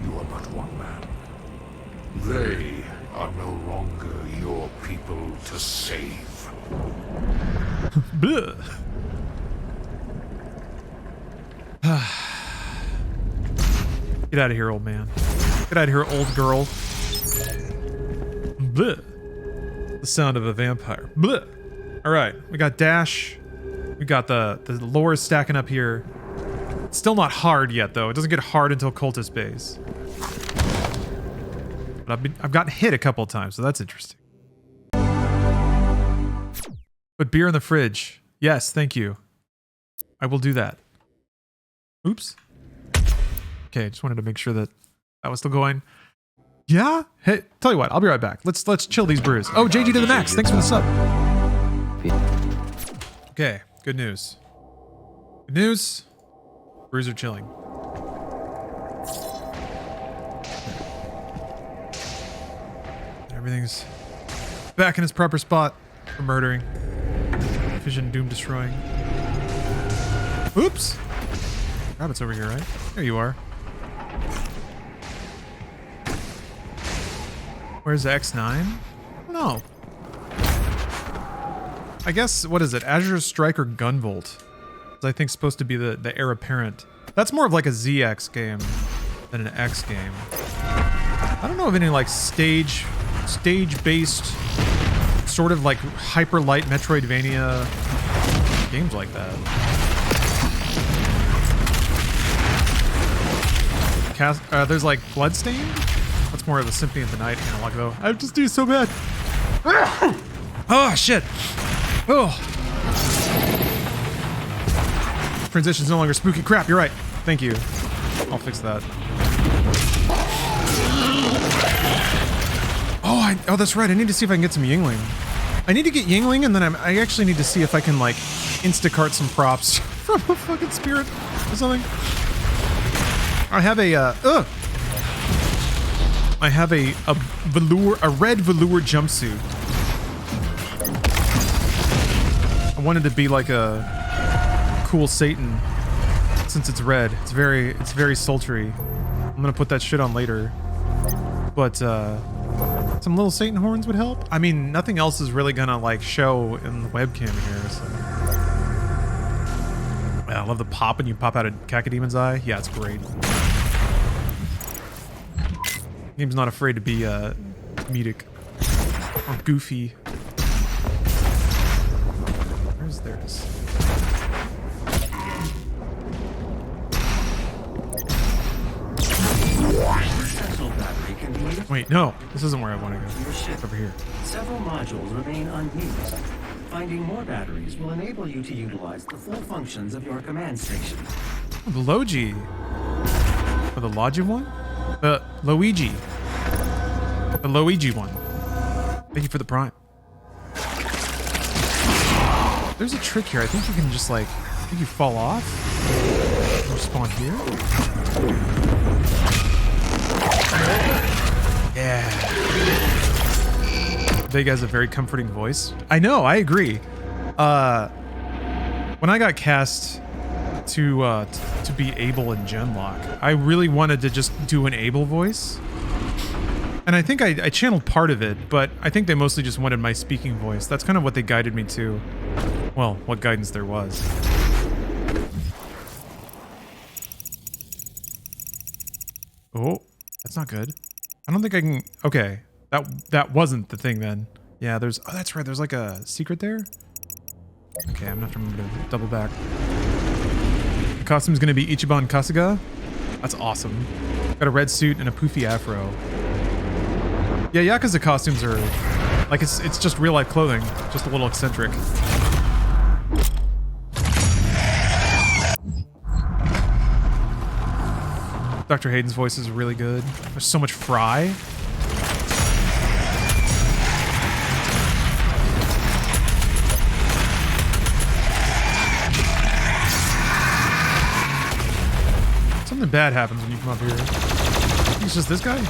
You are but one man. They are no longer your people to save. Bleh. Get out of here, old man. Get out of here, old girl. Bleh. The sound of a vampire. Bleh. All right, we got dash. We got the lore is stacking up here. It's still not hard yet, though. It doesn't get hard until Cultist Base. But I've gotten hit a couple of times, so that's interesting. Put beer in the fridge. Yes, thank you. I will do that. Oops. Okay, just wanted to make sure that that was still going. Yeah? Hey, tell you what, I'll be right back. Let's chill these brews. Oh, JG to the max. Thanks for the sub. Okay, good news. Good news. Brews are chilling. Everything's back in its proper spot for murdering. Vision doom destroying. Oops. Rabbit's over here, right? There you are. Where's X9? No. I guess, what is it? Azure Strike or Gunvolt? It's, I think, supposed to be the heir apparent. That's more of like a ZX game than an X game. I don't know of any like stage-based sort of like hyper light Metroidvania games like that. There's like Bloodstained. That's more of a Symphony of the Night analog though. I just do so bad. Oh shit. Oh. Transition's no longer spooky crap. You're right. Thank you. I'll fix that. Oh, that's right. I need to see if I can get some Yingling. I need to get Yingling, and then I actually need to see if I can, like, Instacart some props from a fucking spirit or something. I have a, I have a red velour jumpsuit. I wanted to be like a cool Satan since it's red. It's very sultry. I'm gonna put that shit on later. But, some little Satan horns would help. I mean, nothing else is really gonna, like, show in the webcam here, so. Yeah, I love the pop when you pop out a Cacademon's eye. Yeah, it's great. Game's not afraid to be, comedic. Or goofy. Where's theirs? Wait, no. This isn't where I want to go. It's over here. Several modules remain unused. Finding more batteries will enable you to utilize the full functions of your command station. Oh, the Logi. Or the Logi one? Luigi. The Luigi one. Thank you for the prime. There's a trick here. I think you can just, like, I think you fall off. Or spawn here. Yeah. Big has a very comforting voice. I know, I agree. When I got cast to be Abel in Genlock, I really wanted to just do an Abel voice. And I think I channeled part of it, but I think they mostly just wanted my speaking voice. That's kind of what they guided me to. Well, what guidance there was. Oh, that's not good. I don't think I can... Okay, that wasn't the thing then. Yeah, there's... Oh, that's right. There's like a secret there. Okay, I'm gonna have to remember to double back. The costume's gonna be Ichiban Kasuga. That's awesome. Got a red suit and a poofy afro. Yeah, Yakuza costumes are... Like, it's just real-life clothing. Just a little eccentric. Dr. Hayden's voice is really good. There's so much Fry. Something bad happens when you come up here. It's just this guy?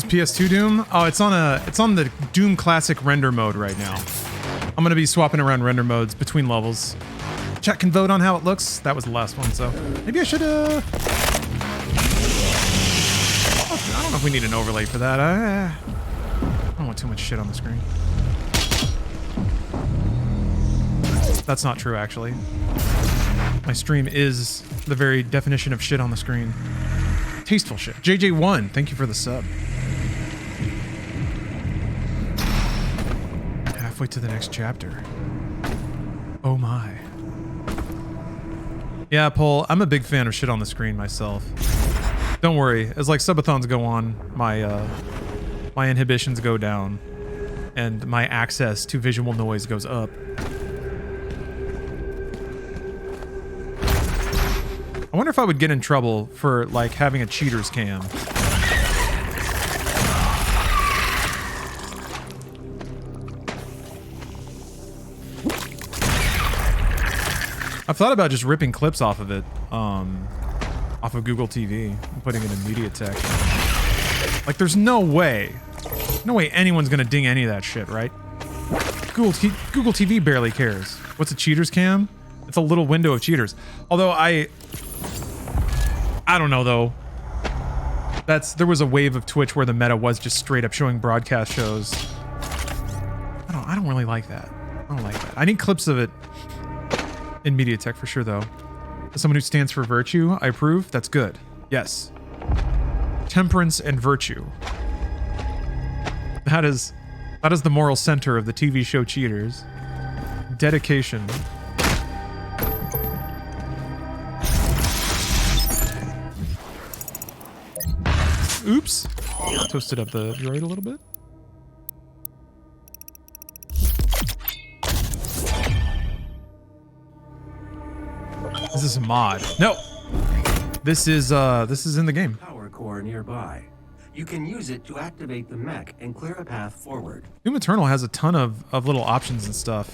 PS2 Doom? Oh, it's on the Doom Classic render mode right now. I'm gonna be swapping around render modes between levels. Chat can vote on how it looks. That was the last one, so maybe I should I don't know if we need an overlay for that. I don't want too much shit on the screen. That's not true, actually. My stream is the very definition of shit on the screen. Tasteful shit. JJ1, thank you for the sub. Halfway to the next chapter. Oh my. Yeah, Paul, I'm a big fan of shit on the screen myself. Don't worry, as like subathons go on, my my inhibitions go down and my access to visual noise goes up. I wonder if I would get in trouble for like having a cheater's cam. I've thought about just ripping clips off of it, off of Google TV and putting it in MediaTek. Like, there's no way anyone's gonna ding any of that shit, right? Google TV barely cares. What's a cheater's cam? It's a little window of cheaters. Although I don't know though. There was a wave of Twitch where the meta was just straight up showing broadcast shows. I don't really like that. I don't like that. I need clips of it in MediaTek for sure though. As someone who stands for virtue, I approve. That's good. Yes. Temperance and virtue. That is the moral center of the TV show Cheaters. Dedication. Oops. Toasted up the droid a little bit. Is this a mod? No. This is in the game. Power core nearby. You can use it to activate the mech and clear a path forward. Doom Eternal has a ton of little options and stuff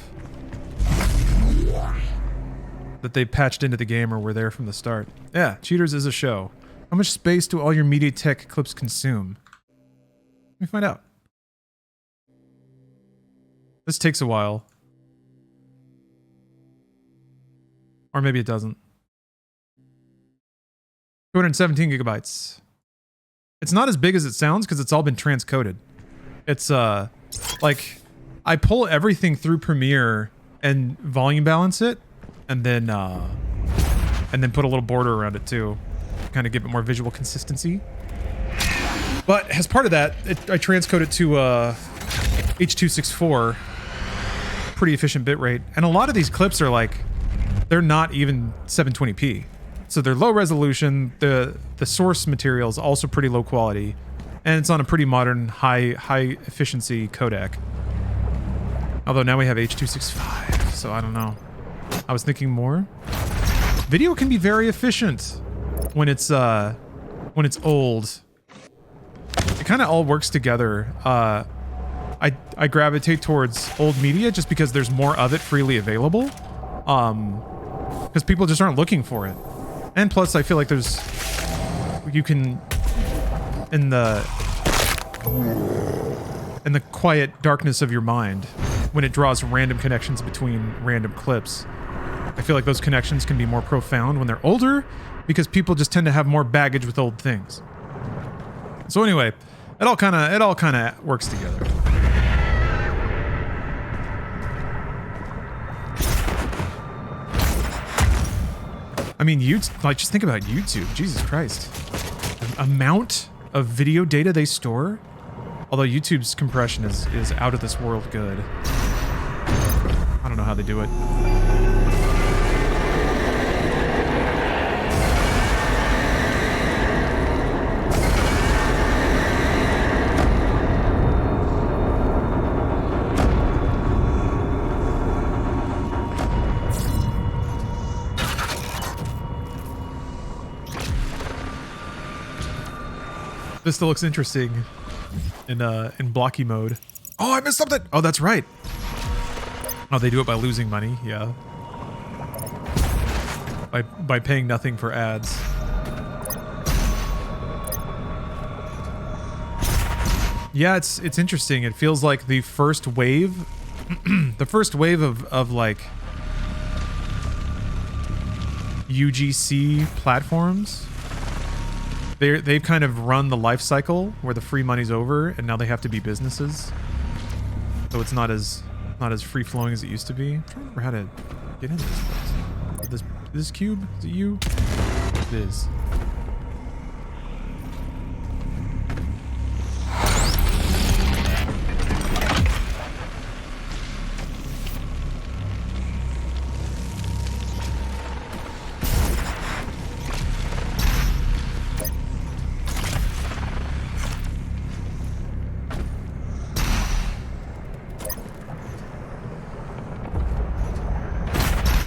that they patched into the game or were there from the start. Yeah, Cheaters is a show. How much space do all your MediaTek clips consume? Let me find out. This takes a while. Or maybe it doesn't. 217 gigabytes. It's not as big as it sounds because it's all been transcoded. It's like I pull everything through Premiere and volume balance it, and then put a little border around it too, kind of give it more visual consistency. But as part of that, I transcode it to H.264, pretty efficient bitrate, and a lot of these clips are like they're not even 720p. So they're low resolution, the source material is also pretty low quality, and it's on a pretty modern, high efficiency codec. Although now we have H.265, so I don't know. I was thinking more. Video can be very efficient when it's old. It kind of all works together. I gravitate towards old media just because there's more of it freely available. Because people just aren't looking for it. And plus, I feel like you can, in the quiet darkness of your mind, when it draws random connections between random clips, I feel like those connections can be more profound when they're older, because people just tend to have more baggage with old things. So anyway, it all kind of works together. I mean, just think about YouTube. Jesus Christ. The amount of video data they store. Although YouTube's compression is out of this world good. I don't know how they do it. This still looks interesting in blocky mode. Oh, I missed something. Oh, that's right. Oh, they do it by losing money. Yeah. By paying nothing for ads. Yeah, it's interesting. It feels like the first wave, of like UGC platforms. They've kind of run the life cycle where the free money's over, and now they have to be businesses. So it's not as free flowing as it used to be. I'm trying to remember how to get into this place. This cube? Is it you? It is.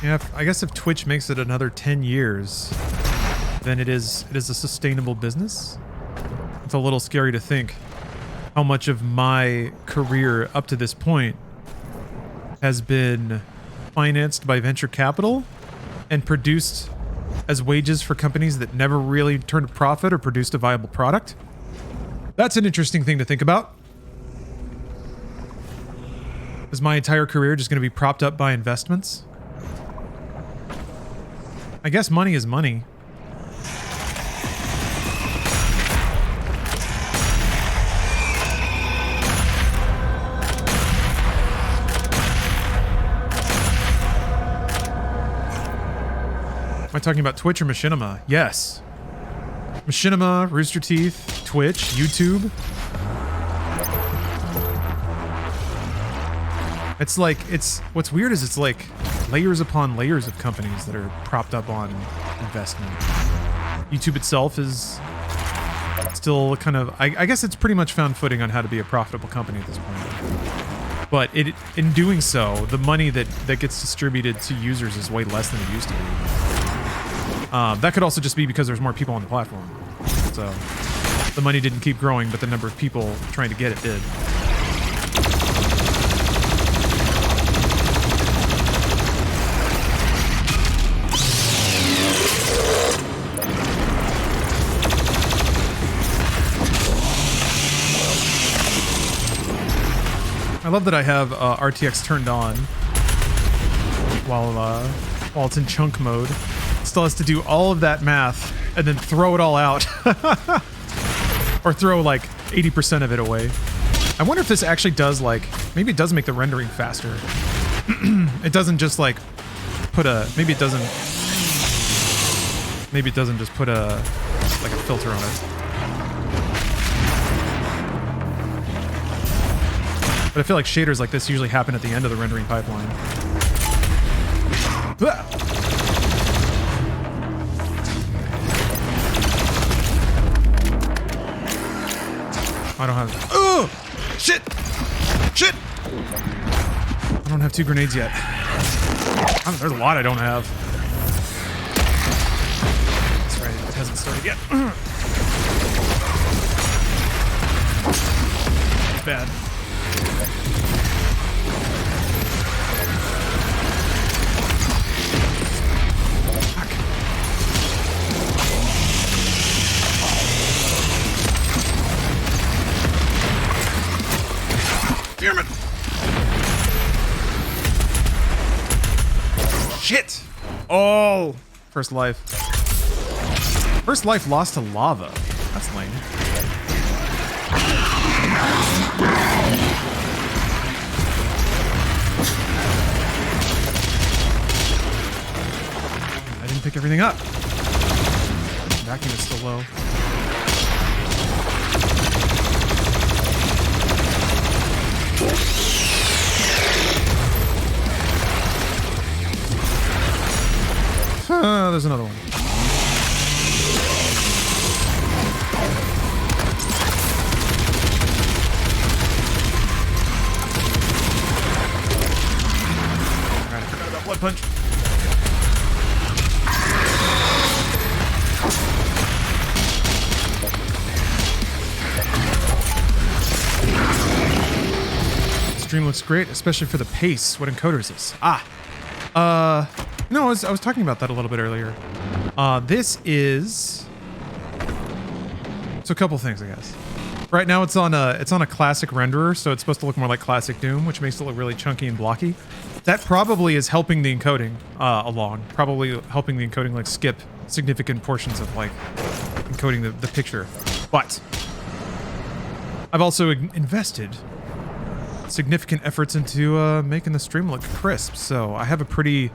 Yeah, I guess if Twitch makes it another 10 years, then it is a sustainable business. It's a little scary to think how much of my career up to this point has been financed by venture capital and produced as wages for companies that never really turned a profit or produced a viable product. That's an interesting thing to think about. Is my entire career just going to be propped up by investments? I guess money is money. Am I talking about Twitch or Machinima? Yes. Machinima, Rooster Teeth, Twitch, YouTube. It's like, what's weird is it's like layers upon layers of companies that are propped up on investment. YouTube itself is still kind of, I guess it's pretty much found footing on how to be a profitable company at this point. But in doing so, the money that gets distributed to users is way less than it used to be. That could also just be because there's more people on the platform. So the money didn't keep growing, but the number of people trying to get it did. I love that I have RTX turned on while it's in chunk mode. It still has to do all of that math and then throw it all out. Or throw like 80% of it away. I wonder if this actually does like, maybe it does make the rendering faster. It doesn't just like put a, maybe it doesn't just put a, like a filter on it. But I feel like shaders like this usually happen at the end of the rendering pipeline. I don't have... Oh! Shit! Shit! I don't have 2 grenades yet. There's a lot I don't have. That's right, it hasn't started yet. It's bad. Damn it! Shit! Oh! First life. First life lost to lava. That's lame. I didn't pick everything up. Vacuum is still low. There's another one. Alright, I forgot about Blood Punch. Stream looks great, especially for the pace. What encoder is this? No, I was talking about that a little bit earlier. This is... So a couple things, I guess. Right now it's on a classic renderer, so it's supposed to look more like classic Doom, which makes it look really chunky and blocky. That probably is helping the encoding along. Probably helping the encoding like skip significant portions of like encoding the picture. But I've also invested significant efforts into making the stream look crisp. So I have a pretty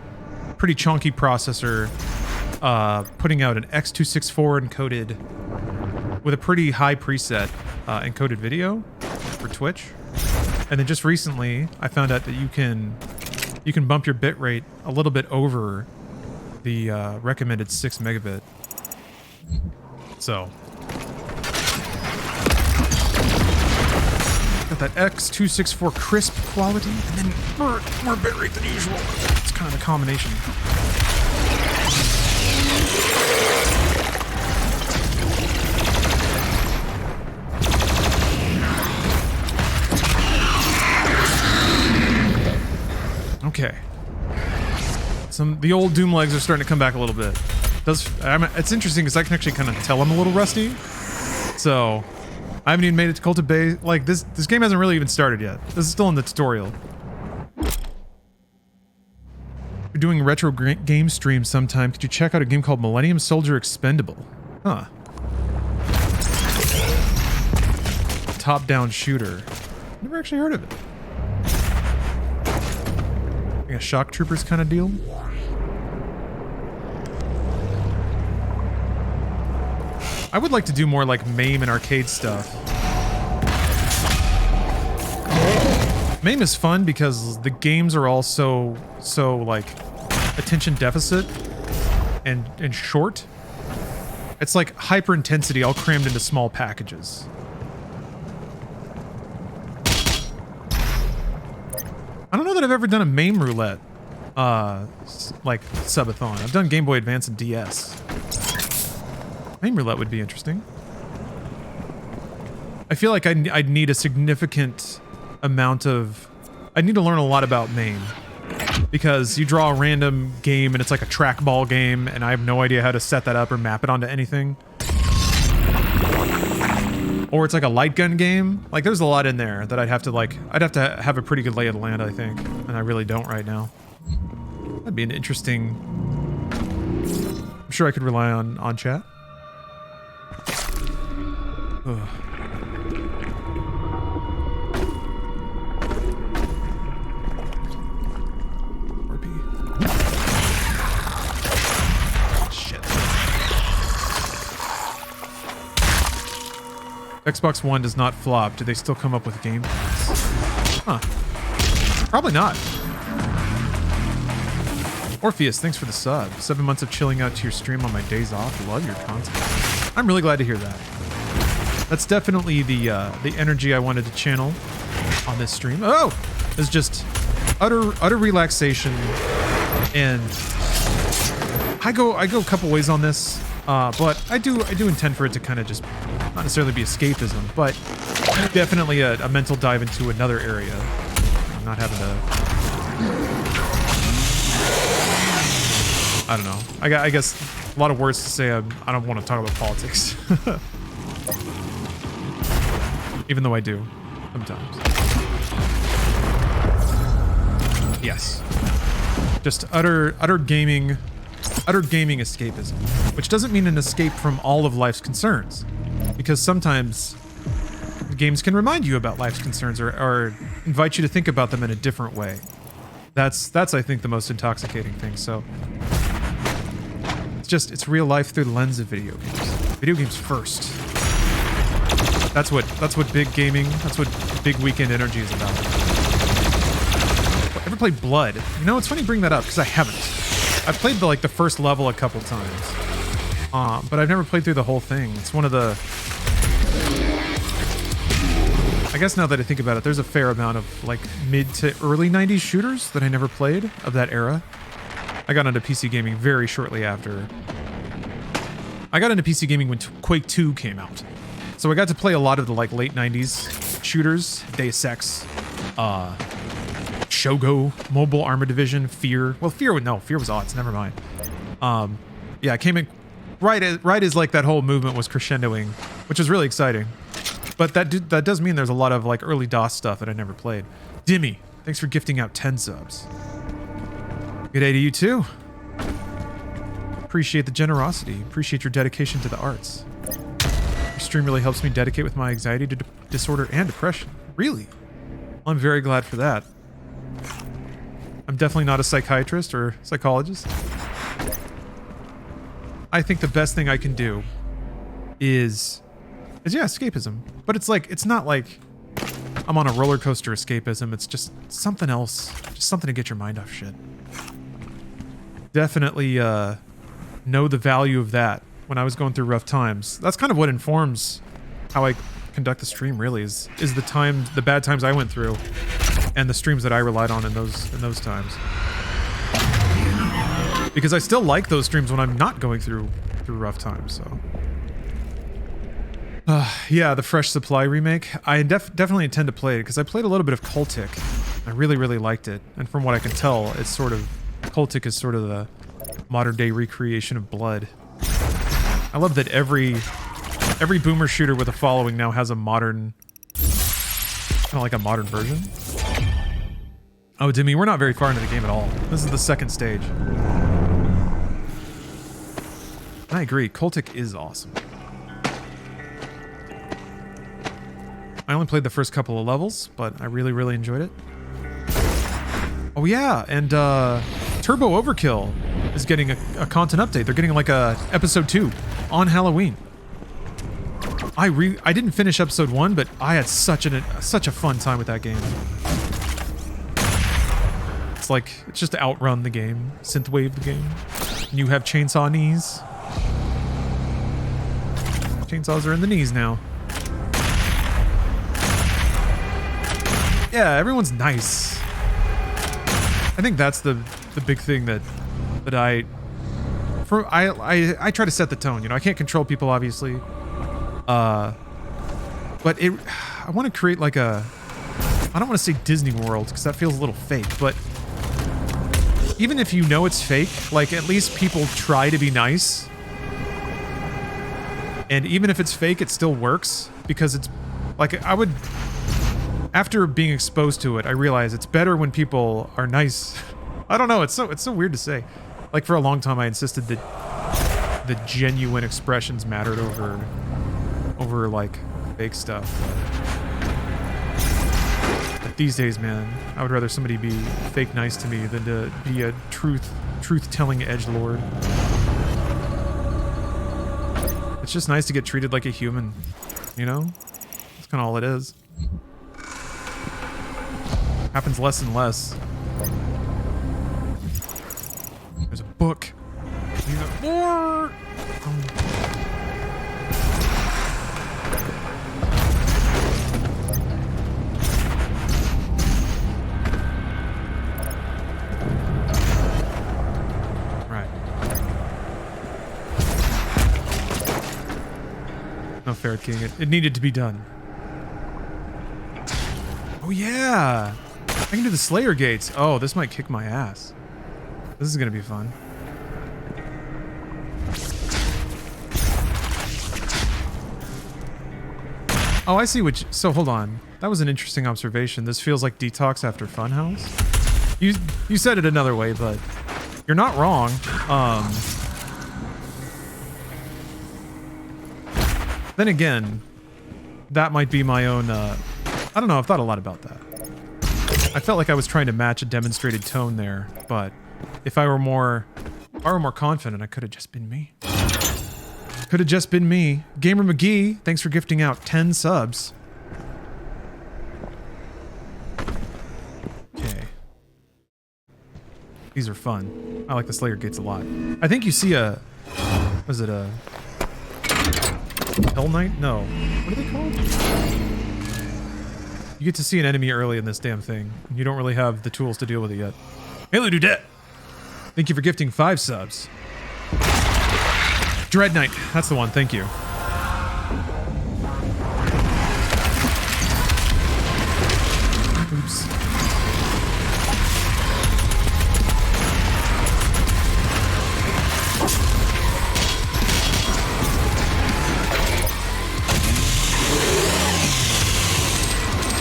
chunky processor putting out an X264 encoded with a pretty high preset encoded video for Twitch. And then just recently I found out that you can bump your bitrate a little bit over the recommended 6 megabit. So got that X264 crisp quality and then more bitrate than usual. It's kind of the combination. Okay. The old Doom legs are starting to come back a little bit. It's interesting because I can actually kind of tell I'm a little rusty. So I haven't even made it to Cult of Bay. Like this game hasn't really even started yet. This is still in the tutorial. We're doing retro game streams sometime. Could you check out a game called Millennium Soldier Expendable? Huh. Top-down shooter. Never actually heard of it. Like a Shock Troopers kind of deal? I would like to do more like MAME and arcade stuff. MAME is fun because the games are all so like attention deficit and short. It's like hyper intensity all crammed into small packages. I don't know that I've ever done a MAME roulette like subathon. I've done Game Boy Advance and DS. MAME roulette would be interesting. I feel like I'd need a significant amount of... I need to learn a lot about MAME. Because you draw a random game and it's like a trackball game and I have no idea how to set that up or map it onto anything. Or it's like a light gun game. Like there's a lot in there that I'd have to have a pretty good lay of the land, I think. And I really don't right now. That'd be an interesting... I'm sure I could rely on chat. Ugh. Xbox One does not flop. Do they still come up with Game Pass? Huh. Probably not. Orpheus, thanks for the sub. 7 months of chilling out to your stream on my days off. Love your content. I'm really glad to hear that. That's definitely the energy I wanted to channel on this stream. Oh! It's just utter relaxation, and I go a couple ways on this, but I do intend for it to kind of just not necessarily be escapism, but definitely a mental dive into another area. I'm not having to... I don't know. I guess a lot of words to say. I don't want to talk about politics. Even though I do, sometimes. Yes. Just utter gaming escapism. Which doesn't mean an escape from all of life's concerns. Because sometimes games can remind you about life's concerns or invite you to think about them in a different way. That's I think the most intoxicating thing. So it's real life through the lens of video games. Video games first. That's what big gaming, that's what big weekend energy is about. Ever played Blood? You know, it's funny you bring that up because I haven't. I've played the first level a couple times, but I've never played through the whole thing. It's one of the... I guess now that I think about it, there's a fair amount of like mid to early 90s shooters that I never played of that era. I got into PC gaming very shortly after. I got into PC gaming when Quake 2 came out. So I got to play a lot of the like late 90s shooters, Deus Ex, Shogo, Mobile Armor Division, Fear. Well, Fear was odds, never mind. Yeah, I came in right as like that whole movement was crescendoing, which is really exciting. But that does mean there's a lot of like early DOS stuff that I never played. Dimmy, thanks for gifting out 10 subs. Good day to you too. Appreciate the generosity. Appreciate your dedication to the arts. Your stream really helps me dedicate with my anxiety to disorder and depression. Really? Well, I'm very glad for that. I'm definitely not a psychiatrist or psychologist. I think the best thing I can do is yeah, escapism. But it's not like I'm on a roller coaster escapism. It's just something else. Just something to get your mind off shit. Definitely know the value of that when I was going through rough times. That's kind of what informs how I conduct the stream, really, is the bad times I went through and the streams that I relied on in those times. Because I still like those streams when I'm not going through rough times, so. Yeah, the Fresh Supply remake. I definitely intend to play it because I played a little bit of Cultic. I really, really liked it. And from what I can tell, it's sort of... Cultic is sort of the modern day recreation of Blood. I love that every boomer shooter with a following now has a modern... kind of like a modern version. Oh, Demi, we're not very far into the game at all. This is the second stage. I agree. Cultic is awesome. I only played the first couple of levels, but I really, really enjoyed it. Oh yeah, and Turbo Overkill is getting a content update. They're getting like a episode 2 on Halloween. I didn't finish episode 1, but I had such a fun time with that game. it's like, it's just to outrun the game, synthwave the game. And you have chainsaw knees. Chainsaws are in the knees now. Yeah, everyone's nice. I think that's the big thing that I try to set the tone. You know, I can't control people, obviously. But I want to create like a, I don't want to say Disney World because that feels a little fake, but even if you know it's fake, like at least people try to be nice. And even if it's fake, it still works because it's like, I would, after being exposed to it, I realize it's better when people are nice. I don't know. It's so weird to say. Like for a long time, I insisted that the genuine expressions mattered over like fake stuff. But these days, man, I would rather somebody be fake nice to me than to be a truth-telling edgelord. It's just nice to get treated like a human, you know? That's kind of all it is. Happens less and less. There's a book. Need more. Right. No, Ferret King. It needed to be done. Oh yeah! I can do the Slayer gates. Oh, this might kick my ass. This is gonna be fun. Oh, I see what so hold on. That was an interesting observation. This feels like Detox after Funhouse. You said it another way, but you're not wrong. Then again, that might be my own I don't know, I've thought a lot about that. I felt like I was trying to match a demonstrated tone there, but if I were more confident, I could have just been me. Could have just been me. Gamer McGee, thanks for gifting out 10 subs. Okay. These are fun. I like the Slayer gates a lot. I think you see a, was it a Hell Knight? No. What are they called? You get to see an enemy early in this damn thing. You don't really have the tools to deal with it yet. Halo Dudette! Thank you for gifting 5 subs. Dread Knight, that's the one, thank you. Oops.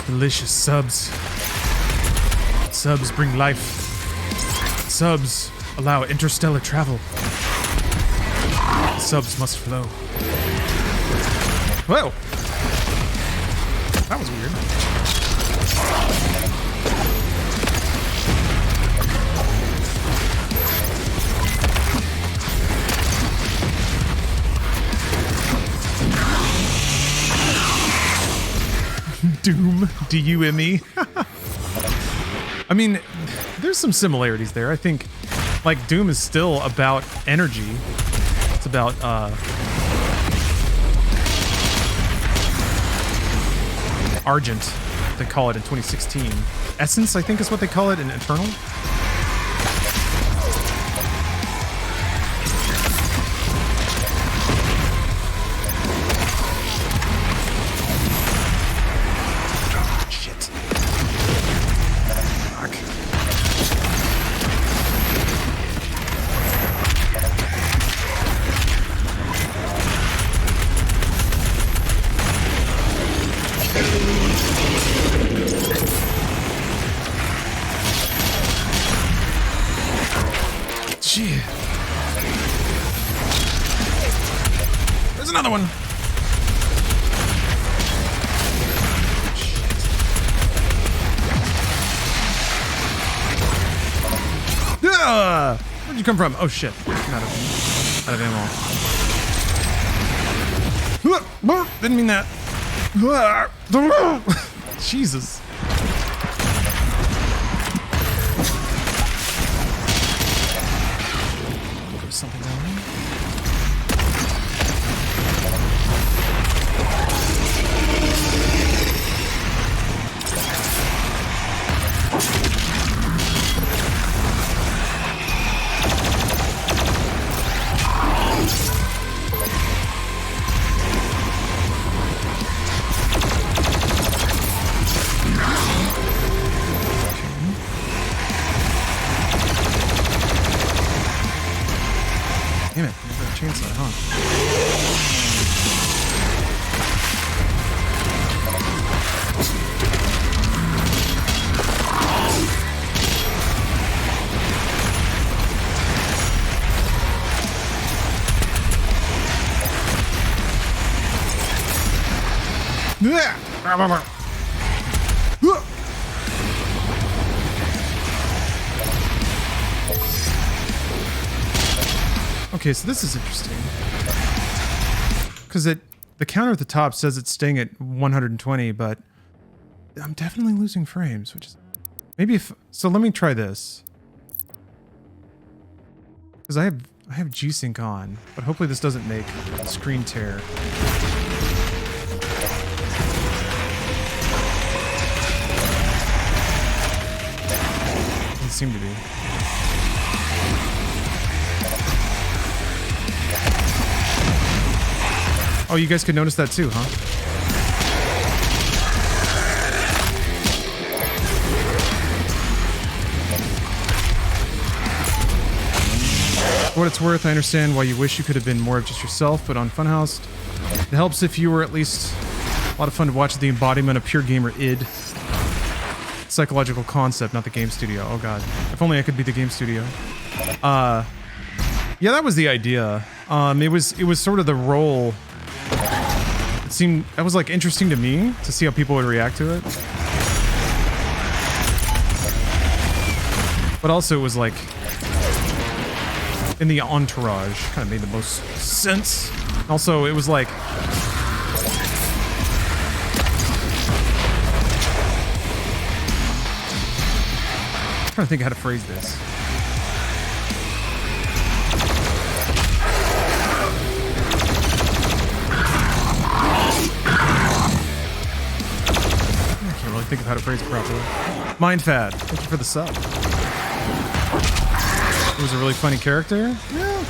Delicious subs. Subs bring life. Subs allow interstellar travel. Subs must flow. Whoa! That was weird. Doom. D-U-M-E. I mean, there's some similarities there. I think, like, Doom is still about energy. It's about, Argent, they call it in 2016. Essence, I think is what they call it in Eternal. Another one. Where'd you come from? Oh shit. Out of ammo. Didn't mean that. Jesus. inside, huh? Okay, so this is interesting. Because the counter at the top says it's staying at 120, but I'm definitely losing frames, which is... Maybe if... So let me try this. Because I have G-Sync on, but hopefully this doesn't make screen tear. Doesn't seem to be. Oh, you guys could notice that too, huh? For what it's worth, I understand why you wish you could have been more of just yourself, but on Funhouse, it helps if you were at least a lot of fun to watch the embodiment of pure gamer id. Psychological concept, not the game studio. Oh god. If only I could be the game studio. Yeah, that was the idea. It was sort of the role. It seemed that was like interesting to me to see how people would react to it. But also it was like in the entourage kind of made the most sense. Also, it was like I'm trying to think how to phrase this. Think of how to phrase it properly. Mindfad, thank you for the sub. It was a really funny character. Yeah.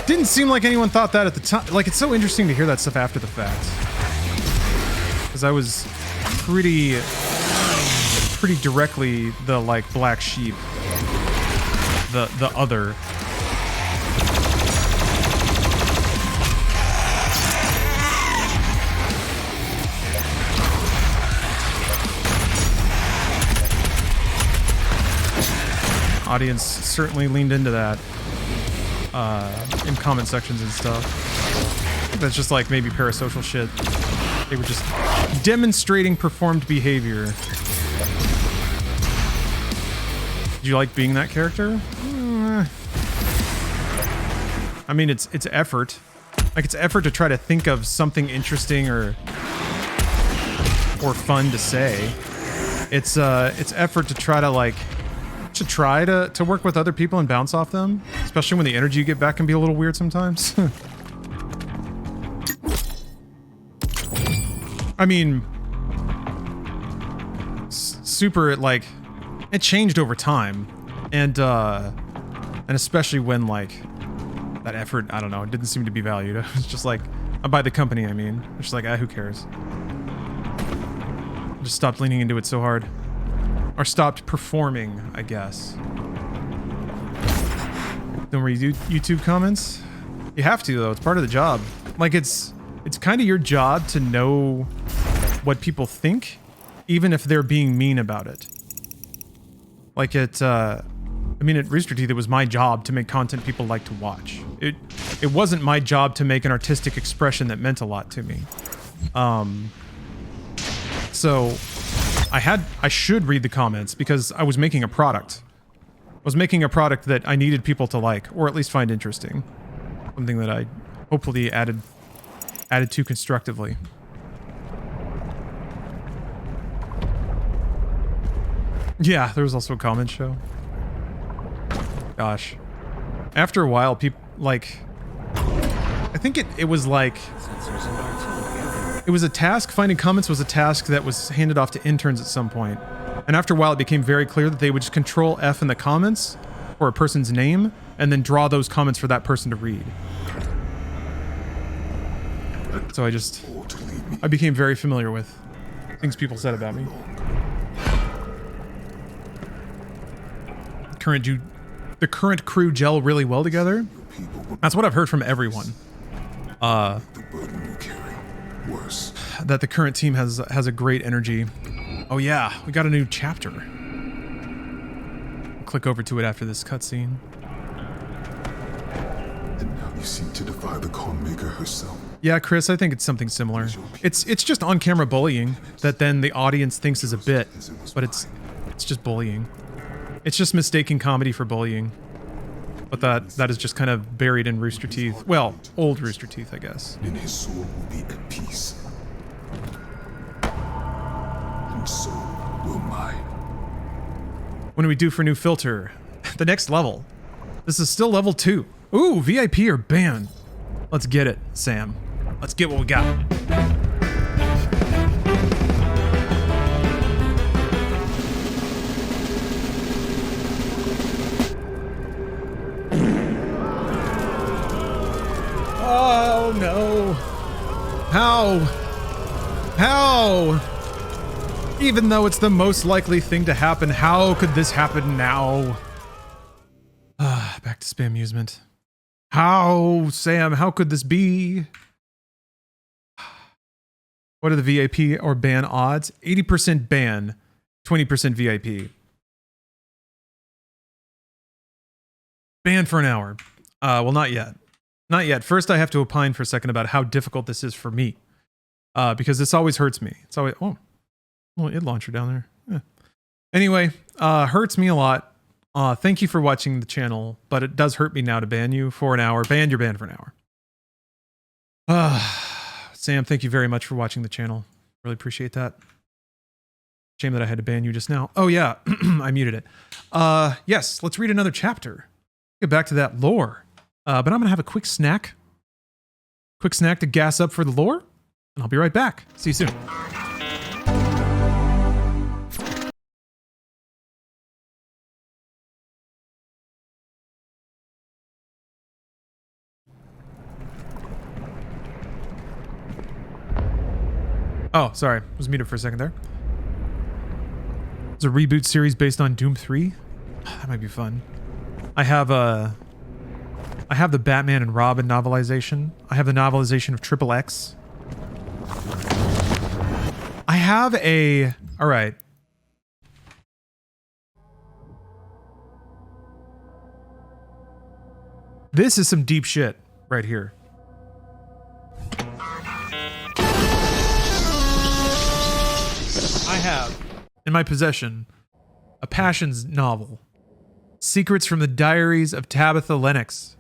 Didn't seem like anyone thought that at the time. Like, it's so interesting to hear that stuff after the fact. Because I was pretty directly the, like, black sheep. The other. Audience certainly leaned into that in comment sections and stuff. That's just like maybe parasocial shit. They were just demonstrating performed behavior. Did you like being that character? I mean, it's effort. Like, it's effort to try to think of something interesting or fun to say. It's effort to try to like to work with other people and bounce off them, especially when the energy you get back can be a little weird sometimes. I mean, super, like, it changed over time, and especially when, like, that effort, I don't know, it didn't seem to be valued. It's just like, by the company, I mean. It's just like, who cares? I just stopped leaning into it so hard. Or stopped performing, I guess. Don't read YouTube comments? You have to, though. It's part of the job. Like, it's kind of your job to know what people think, even if they're being mean about it. Like, I mean, at Rooster Teeth, it was my job to make content people like to watch. It wasn't my job to make an artistic expression that meant a lot to me. So I should read the comments because I was making a product. I was making a product that I needed people to like, or at least find interesting. Something that I hopefully added to constructively. Yeah, there was also a comment show. Gosh. After a while, people, like... I think it was like... It was a task, finding comments was a task that was handed off to interns at some point. And after a while, it became very clear that they would just Control F in the comments for a person's name, and then draw those comments for that person to read. So I became very familiar with things people said about me. Current the current crew gel really well together. That's what I've heard from everyone. The burden you carry. Worse. That the current team has a great energy. Oh yeah, we got a new chapter. I'll click over to it after this cutscene. And now you seek to defy the Con Maker herself. Yeah, Chris, I think it's something similar. It's just on-camera bullying that then the audience thinks is a bit, but it's just bullying. It's just mistaking comedy for bullying. But that is just kind of buried in Rooster Teeth. Well, old Rooster Teeth, I guess. And his soul will be at peace. And so will mine. What do we do for new filter? The next level. This is still level 2. Ooh, VIP or ban. Let's get it, Sam. Let's get what we got. Oh no. How? How? Even though it's the most likely thing to happen, how could this happen now? Back to spam amusement. How, Sam? How could this be? What are the VIP or ban odds? 80% ban, 20% VIP. Ban for an hour. Well, not yet. Not yet. First, I have to opine for a second about how difficult this is for me. Because this always hurts me. It's always... Oh, little id launcher down there. Yeah. Anyway, hurts me a lot. Thank you for watching the channel, but it does hurt me now to ban you for an hour. You're banned for an hour. Sam, thank you very much for watching the channel. Really appreciate that. Shame that I had to ban you just now. Oh yeah, I muted it. Yes, let's read another chapter. Get back to that lore. But I'm gonna have a quick snack. Quick snack to gas up for the lore, and I'll be right back. See you soon. Oh, sorry. I was muted for a second there. It's a reboot series based on Doom 3. That might be fun. I have the Batman and Robin novelization. I have the novelization of Triple X. I have a... All right. This is some deep shit right here. I have in my possession a Passions novel, Secrets from the Diaries of Tabitha Lennox.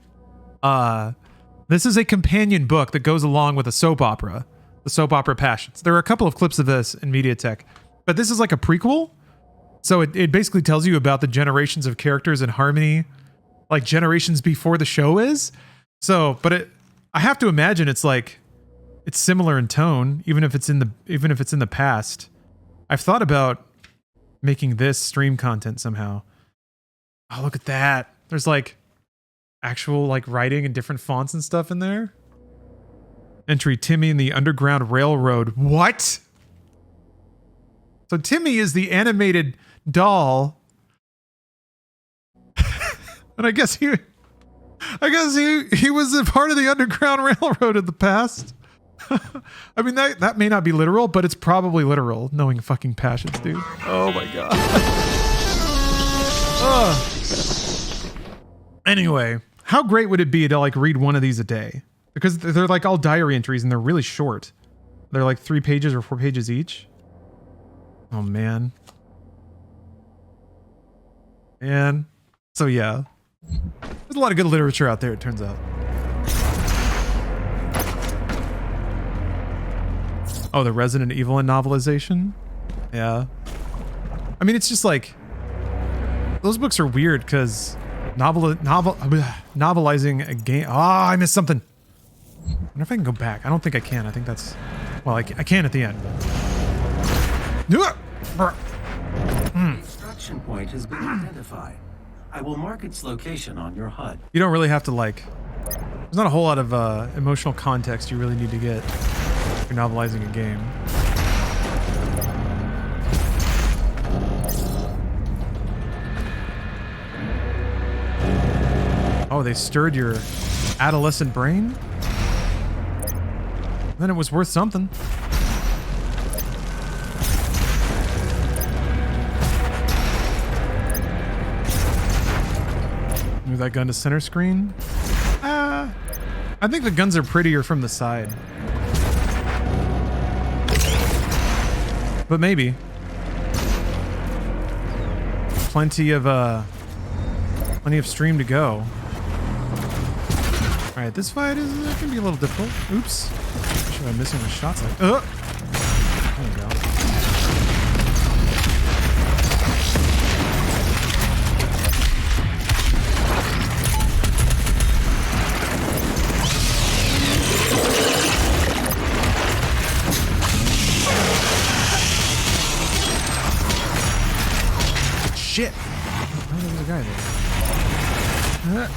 This is a companion book that goes along with a soap opera, the soap opera Passions. There are a couple of clips of this in MediaTek, but this is like a prequel. So it basically tells you about the generations of characters in Harmony, like generations before the show is. So, but I have to imagine it's similar in tone, even if it's in the past. I've thought about making this stream content somehow. Oh, look at that. There's like actual like writing and different fonts and stuff in there. Entry, Timmy and the Underground Railroad. What? So Timmy is the animated doll. And I guess he was a part of the Underground Railroad in the past. I mean, that may not be literal, but it's probably literal, knowing fucking Passions, dude. Oh my god. Anyway, how great would it be to like read one of these a day? Because they're like all diary entries and they're really short. They're like 3 pages or 4 pages each. Oh man. And so yeah. There's a lot of good literature out there, it turns out. Oh, the Resident Evil novelization? Yeah. I mean, it's just like... Those books are weird because novelizing a game... Oh, I missed something. I wonder if I can go back. I don't think I can. I think that's... Well, I can at the end. The extraction point has been identified. I will mark its location on your HUD. You don't really have to like... There's not a whole lot of emotional context you really need to get if you're novelizing a game. Oh, they stirred your adolescent brain? Then it was worth something. Move that gun to center screen. I think the guns are prettier from the side. But maybe. Plenty of stream to go. All right, this fight is gonna be a little difficult. Oops. Should I missing the shots like? There we go. Shit! Oh, there was a guy there. Alright.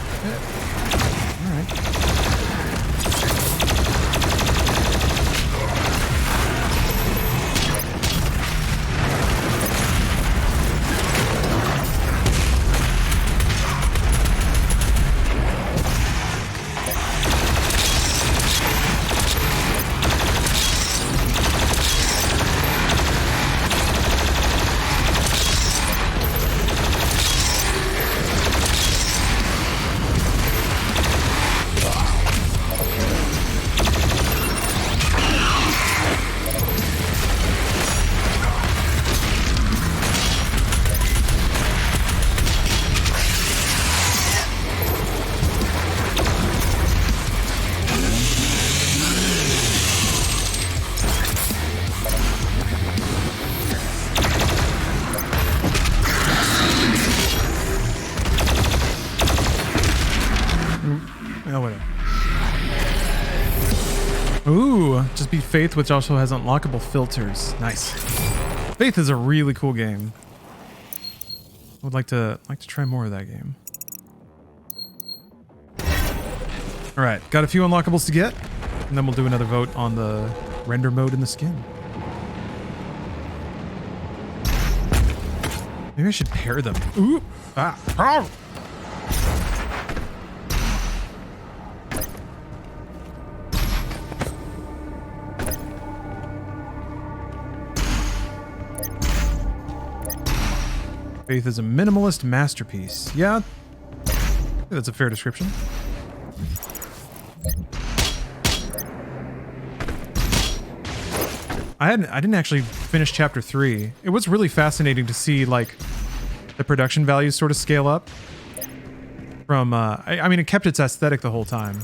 Ooh, just beat Faith, which also has unlockable filters. Nice. Faith is a really cool game. Would like to try more of that game. All right, got a few unlockables to get, and then we'll do another vote on the render mode in the skin. Maybe I should pair them. Ooh, oh. Faith is a minimalist masterpiece. Yeah, that's a fair description. I didn't actually finish chapter 3. It was really fascinating to see like the production values sort of scale up from I mean it kept its aesthetic the whole time,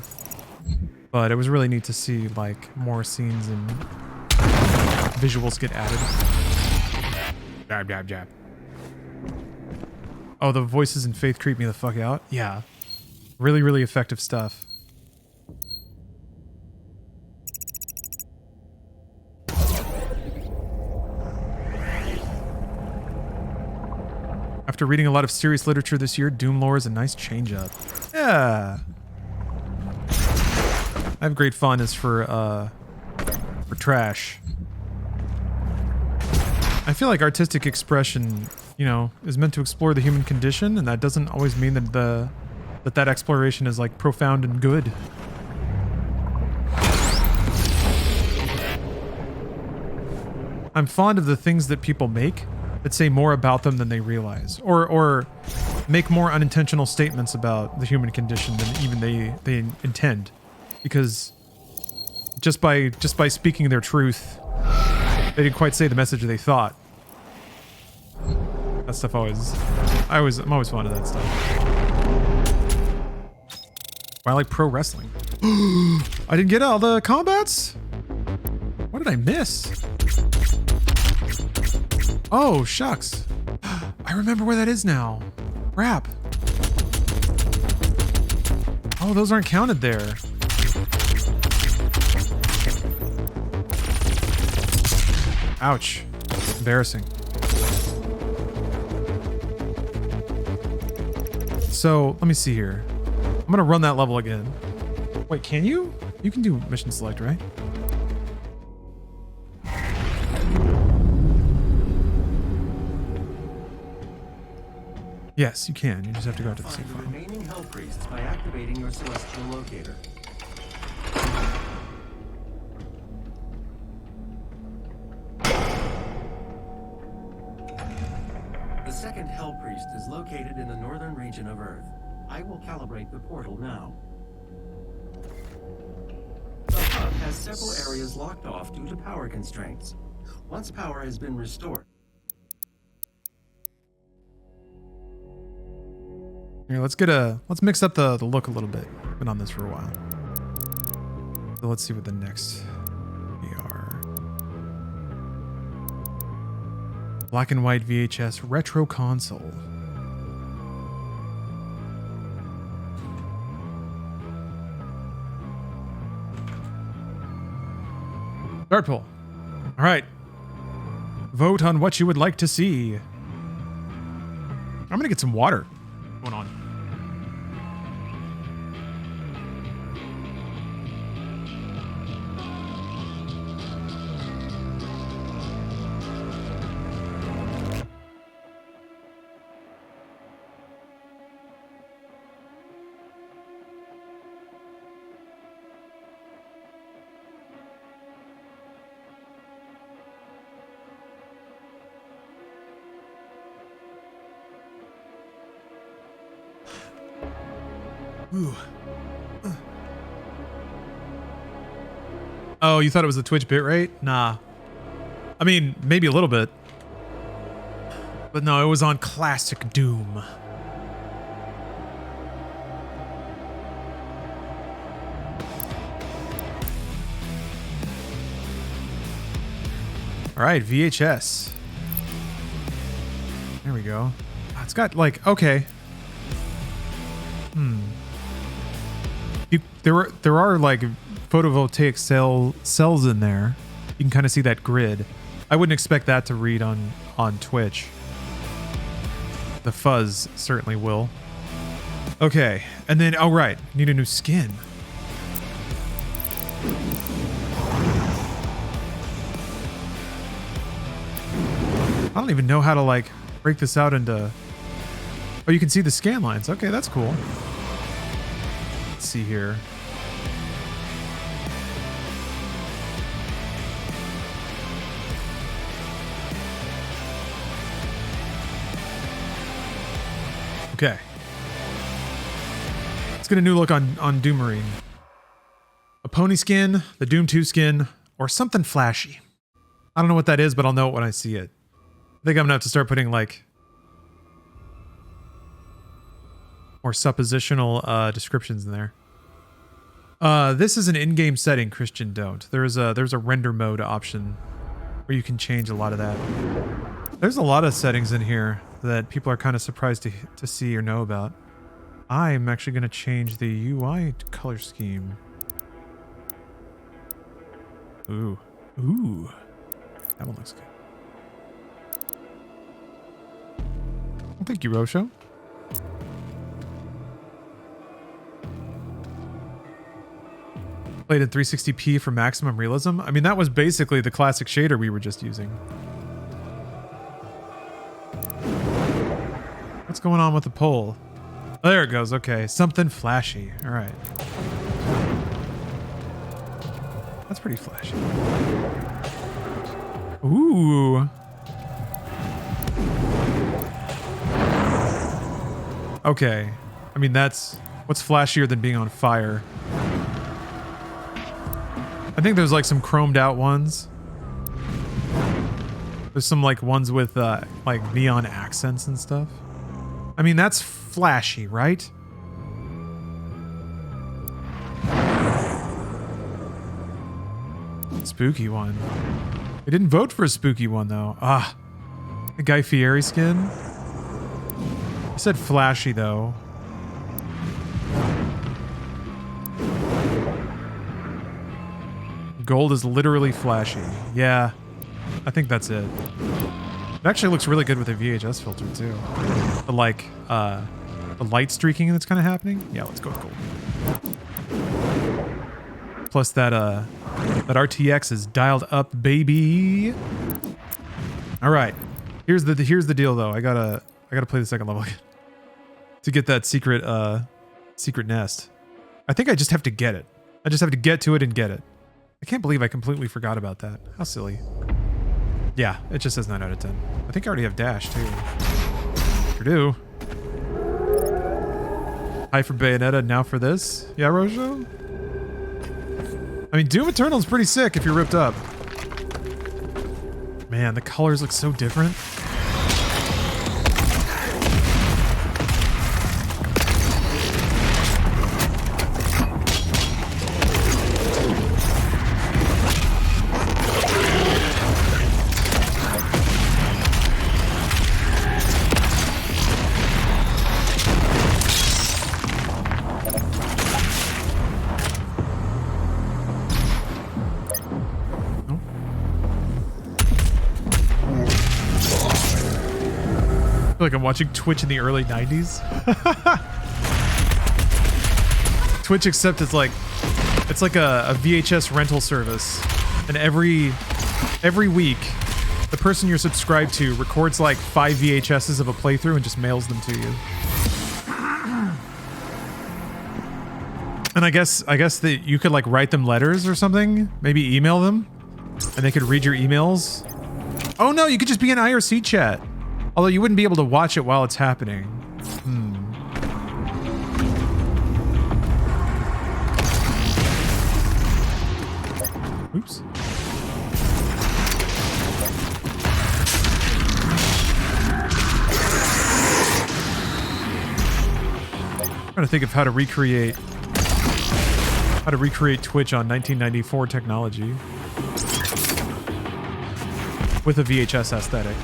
but it was really neat to see like more scenes and visuals get added. Jab, jab, jab. Oh, the voices in Faith creep me the fuck out. Yeah. Really, really effective stuff. After reading a lot of serious literature this year, Doom lore is a nice change-up. Yeah. I have great fondness for trash. I feel like artistic expression, you know, is meant to explore the human condition, and that doesn't always mean that that exploration is like profound and good. I'm fond of the things that people make that say more about them than they realize, or make more unintentional statements about the human condition than even they intend, because just by speaking their truth, they didn't quite say the message they thought. That stuff I'm always fond of that stuff. I like pro wrestling. I didn't get all the combats? What did I miss? Oh, shucks. I remember where that is now. Crap. Oh, those aren't counted there. Ouch. Embarrassing. So, let me see here. I'm gonna run that level again. Wait, can you? You can do mission select, right? Yes, you can. You just have to go out to the Find save the file. remaining Hell Priests by activating your celestial locator. The second Hell Priest is located in the northern region of Earth. I will calibrate the portal now. The hub has several areas locked off due to power constraints. Once power has been restored, Here, let's mix up the look a little bit. Been on this for a while. So let's see what the next VR. Black and white VHS retro console. Start poll. All right. Vote on what you would like to see. I'm gonna get some water going on. Ooh. Oh, you thought it was the Twitch bitrate? Nah. I mean, maybe a little bit. But no, it was on classic Doom. All right, VHS. There we go. It's got like, okay. There are like photovoltaic cells in there. You can kind of see that grid. I wouldn't expect that to read on Twitch. The fuzz certainly will. Okay, and then oh right, need a new skin. I don't even know how to like break this out into. Oh, you can see the scan lines. Okay, that's cool. Let's see here. Okay. Let's get a new look on Doomarine. A pony skin, the Doom 2 skin, or something flashy. I don't know what that is, but I'll know it when I see it. I think I'm gonna have to start putting like more suppositional descriptions in there. This is an in-game setting, Christian don't. There's a render mode option where you can change a lot of that. There's a lot of settings in here that people are kind of surprised to see or know about. I'm actually going to change the UI color scheme. Ooh. Ooh. That one looks good. Well, thank you, Rosho. Played in 360p for maximum realism. I mean, that was basically the classic shader we were just using. What's going on with the poll? Oh, there it goes. Okay, something flashy. All right. That's pretty flashy. Ooh. Okay. I mean, what's flashier than being on fire? I think there's like some chromed out ones. There's some like ones with like neon accents and stuff. I mean, that's flashy, right? Spooky one. I didn't vote for a spooky one though. Ah, the Guy Fieri skin. I said flashy though. Gold is literally flashy. Yeah, I think that's it. It actually looks really good with a VHS filter too. The like, the light streaking that's kind of happening. Yeah, let's go with gold. Plus that RTX is dialed up, baby. All right, here's the deal though. I gotta play the second level again. to get that secret nest. I think I just have to get it. I just have to get to it and get it. I can't believe I completely forgot about that. How silly. Yeah, it just says 9 out of 10. I think I already have dash too. Sure do. Hi for Bayonetta, now for this. Yeah, Rojo? I mean, Doom Eternal is pretty sick if you're ripped up. Man, the colors look so different. I feel like I'm watching Twitch in the early 90s. Twitch, except it's like a VHS rental service, and every week the person you're subscribed to records like 5 VHSs of a playthrough and just mails them to you. And I guess that you could like write them letters or something, maybe email them, and they could read your emails. Oh no, you could just be in IRC chat. Although you wouldn't be able to watch it while it's happening. Oops. I'm trying to think of how to recreate Twitch on 1994 technology with a VHS aesthetic.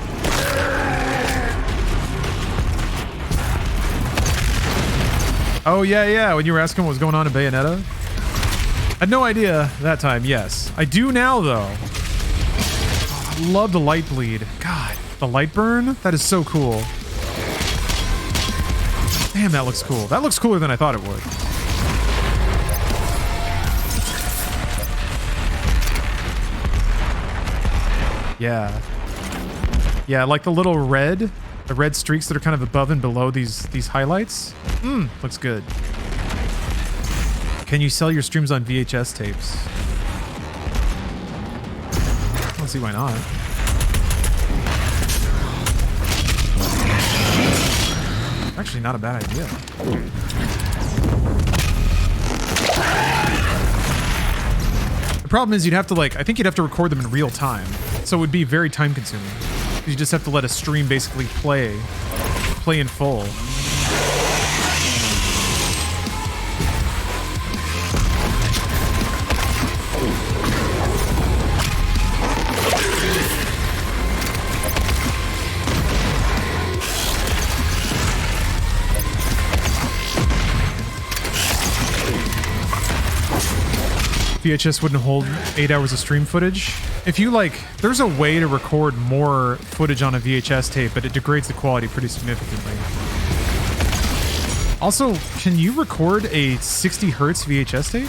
Oh, yeah, when you were asking what was going on in Bayonetta? I had no idea that time, yes. I do now, though. Oh, I love the light bleed. God, the light burn? That is so cool. Damn, that looks cool. That looks cooler than I thought it would. Yeah. Yeah, like the little red streaks that are kind of above and below these highlights. Looks good. Can you sell your streams on VHS tapes? I don't see why not. Actually, not a bad idea. The problem is you'd have to I think you'd have to record them in real time. So it would be very time consuming. You just have to let a stream basically play in full. VHS wouldn't hold 8 hours of stream footage. If you there's a way to record more footage on a VHS tape, but it degrades the quality pretty significantly. Also, can you record a 60 hertz VHS tape?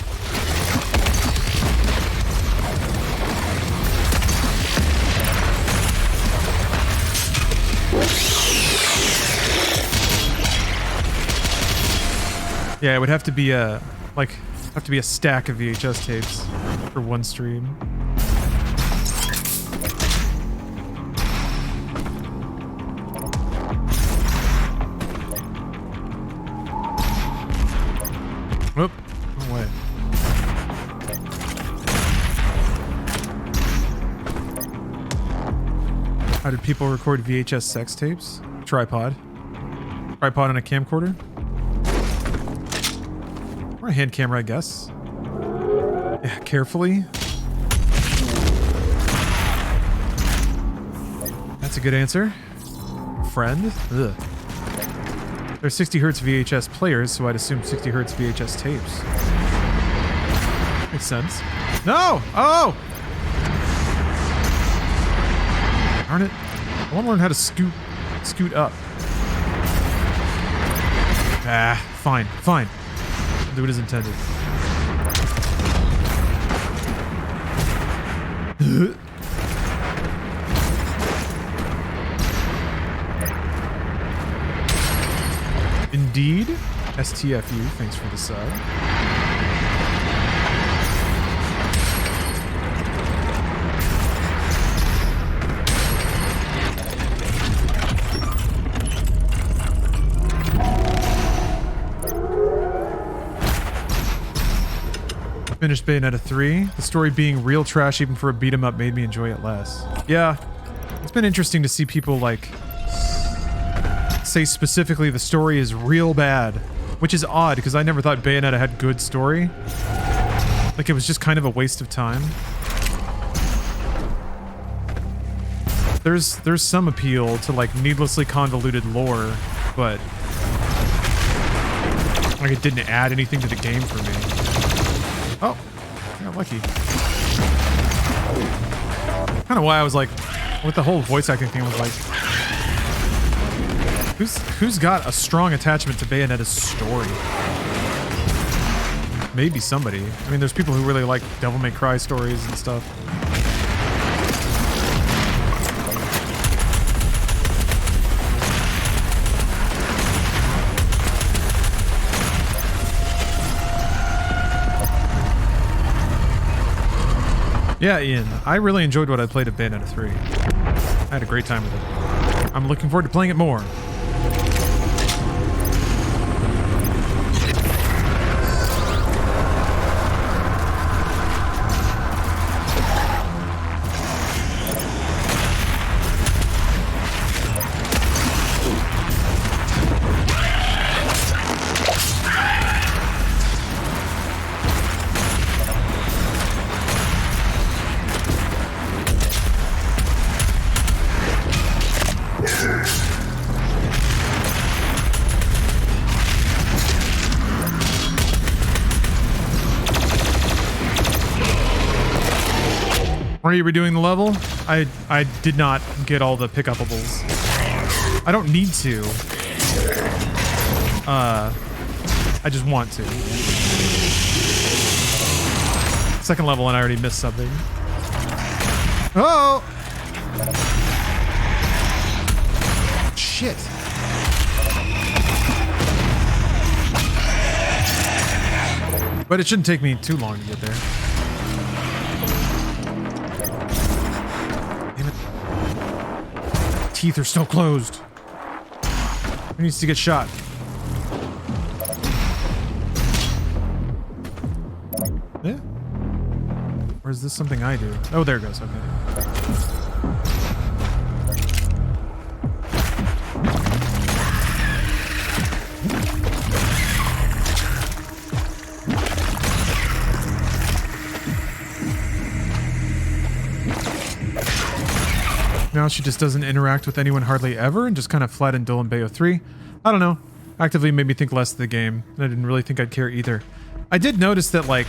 Yeah, it would have to be a stack of VHS tapes for one stream. Whoop, no way. How did people record VHS sex tapes? Tripod on a camcorder? Or a hand camera, I guess. Yeah, carefully. That's a good answer. Friend? Ugh. They're 60 hertz VHS players, so I'd assume 60 hertz VHS tapes. Makes sense. No! Oh! Darn it. I want to learn how to scoot up. Ah, fine. I'll do it as intended. Indeed. STFU, thanks for the sub. Finished Bayonetta 3. The story being real trash even for a beat 'em up made me enjoy it less. Yeah, it's been interesting to see people like say specifically the story is real bad, which is odd because I never thought Bayonetta had good story. Like it was just kind of a waste of time. There's some appeal to like needlessly convoluted lore, but like it didn't add anything to the game for me. Oh, I got lucky. Kind of why I was like, with the whole voice acting thing, I was like, who's got a strong attachment to Bayonetta's story? Maybe somebody. I mean, there's people who really like Devil May Cry stories and stuff. Yeah, Ian, I really enjoyed what I played at Bayonetta 3. I had a great time with it. I'm looking forward to playing it more. Are you redoing the level? I did not get all the pick-upables. I don't need to. I just want to. Second level and I already missed something. Oh! Shit. But it shouldn't take me too long to get there. Teeth are still closed. Who needs to get shot? Yeah? Or is this something I do? Oh, there it goes. Okay. Now she just doesn't interact with anyone hardly ever and just kind of flat and dull in Bayo 3. I don't know. Actively made me think less of the game. And I didn't really think I'd care either. I did notice that, like,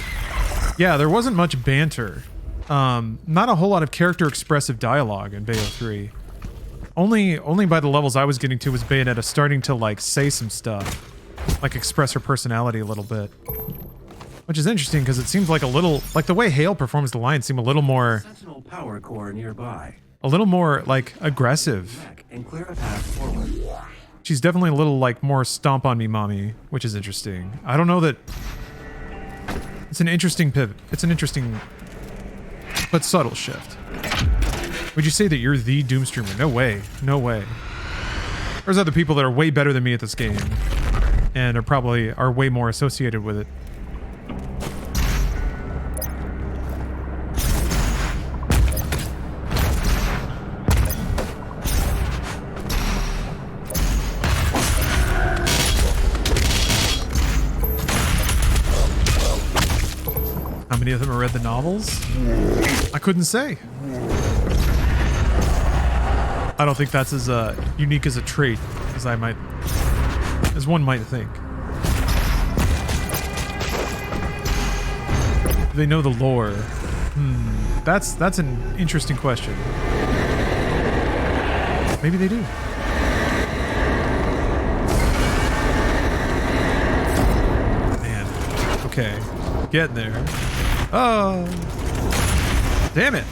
yeah, there wasn't much banter. Not a whole lot of character expressive dialogue in Bayo 3. Only by the levels I was getting to was Bayonetta starting to, like, say some stuff. Like, express her personality a little bit. Which is interesting because it seems like a little... Like, the way Hale performs the lines seem a little more... Sentinel power core nearby. A little more, like, aggressive. And clear a path forward. She's definitely a little, like, more stomp on me, mommy, which is interesting. I don't know that... It's an interesting pivot. It's an interesting, but subtle shift. Would you say that you're the Doom streamer? No way. No way. There's other people that are way better than me at this game and are way more associated with it. How many of them have read the novels? I couldn't say. I don't think that's as unique as a trait as one might think. Do they know the lore? That's an interesting question. Maybe they do. Man. Okay. Getting there. Oh. Damn it.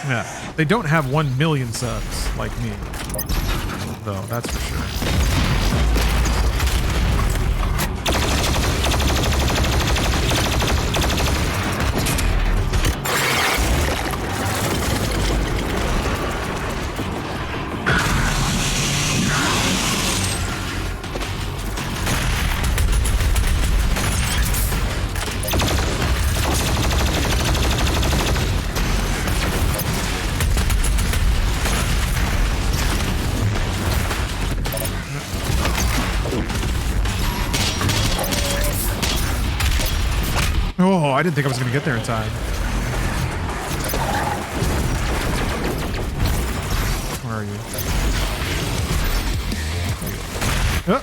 Yeah, They don't have 1 million subs like me, though, that's for sure. Oh, I didn't think I was going to get there in time. Where are you? Oh.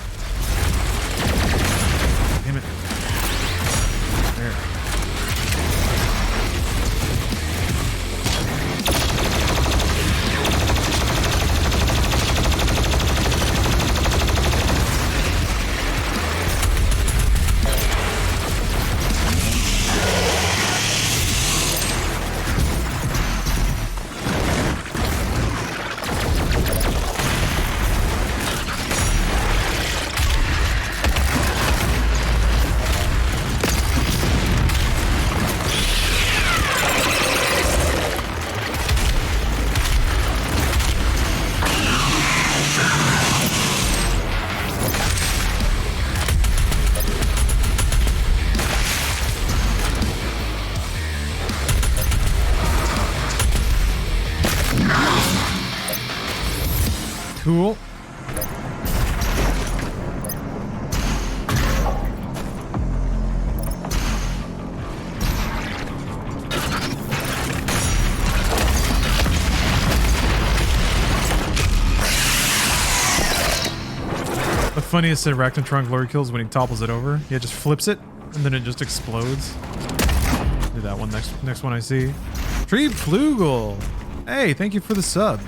Damn it. There. Cool. The funniest Arachnotron glory kills when he topples it over. Yeah, just flips it and then it just explodes. Do that one next one I see. Tree Flugel. Hey, thank you for the sub.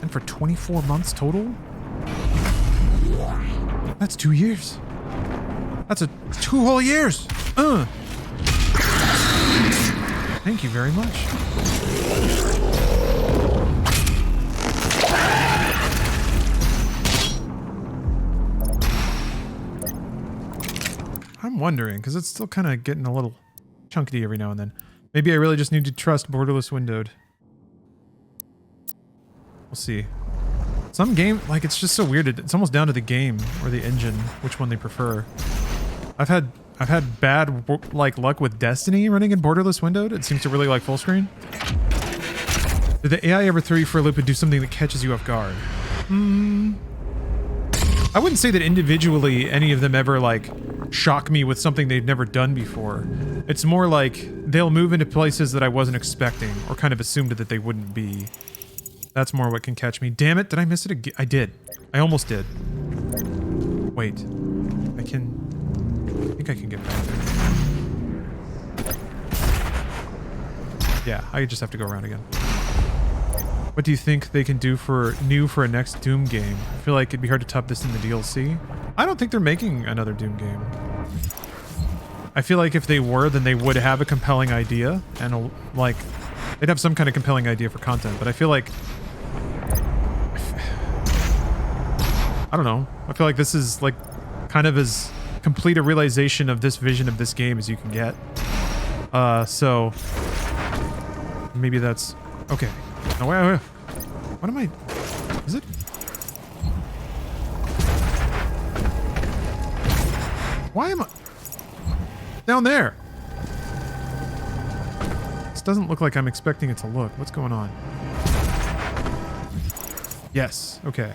And for 24 months total? That's 2 years. That's 2 whole years. Thank you very much. I'm wondering, because it's still kind of getting a little chunky every now and then. Maybe I really just need to trust borderless windowed. We'll see. Some game, like, it's just so weird. It's almost down to the game or the engine, which one they prefer. I've had bad like luck with Destiny running in borderless windowed. It seems to really like full screen. Did the AI ever throw you for a loop and do something that catches you off guard? I wouldn't say that individually any of them ever like shock me with something they've never done before. It's more like they'll move into places that I wasn't expecting or kind of assumed that they wouldn't be. That's more what can catch me. Damn it, did I miss it again? I did. I almost did. Wait. I think I can get back there. Yeah, I just have to go around again. What do you think they can do for a next Doom game? I feel like it'd be hard to top this in the DLC. I don't think they're making another Doom game. I feel like if they were, then they would have a compelling idea and like they'd have some kind of compelling idea for content, but I feel like I don't know. I feel like this is like kind of as complete a realization of this vision of this game as you can get. So maybe that's okay. No, wait. What am I? Is it? Why am I down there? This doesn't look like I'm expecting it to look. What's going on? Yes. Okay.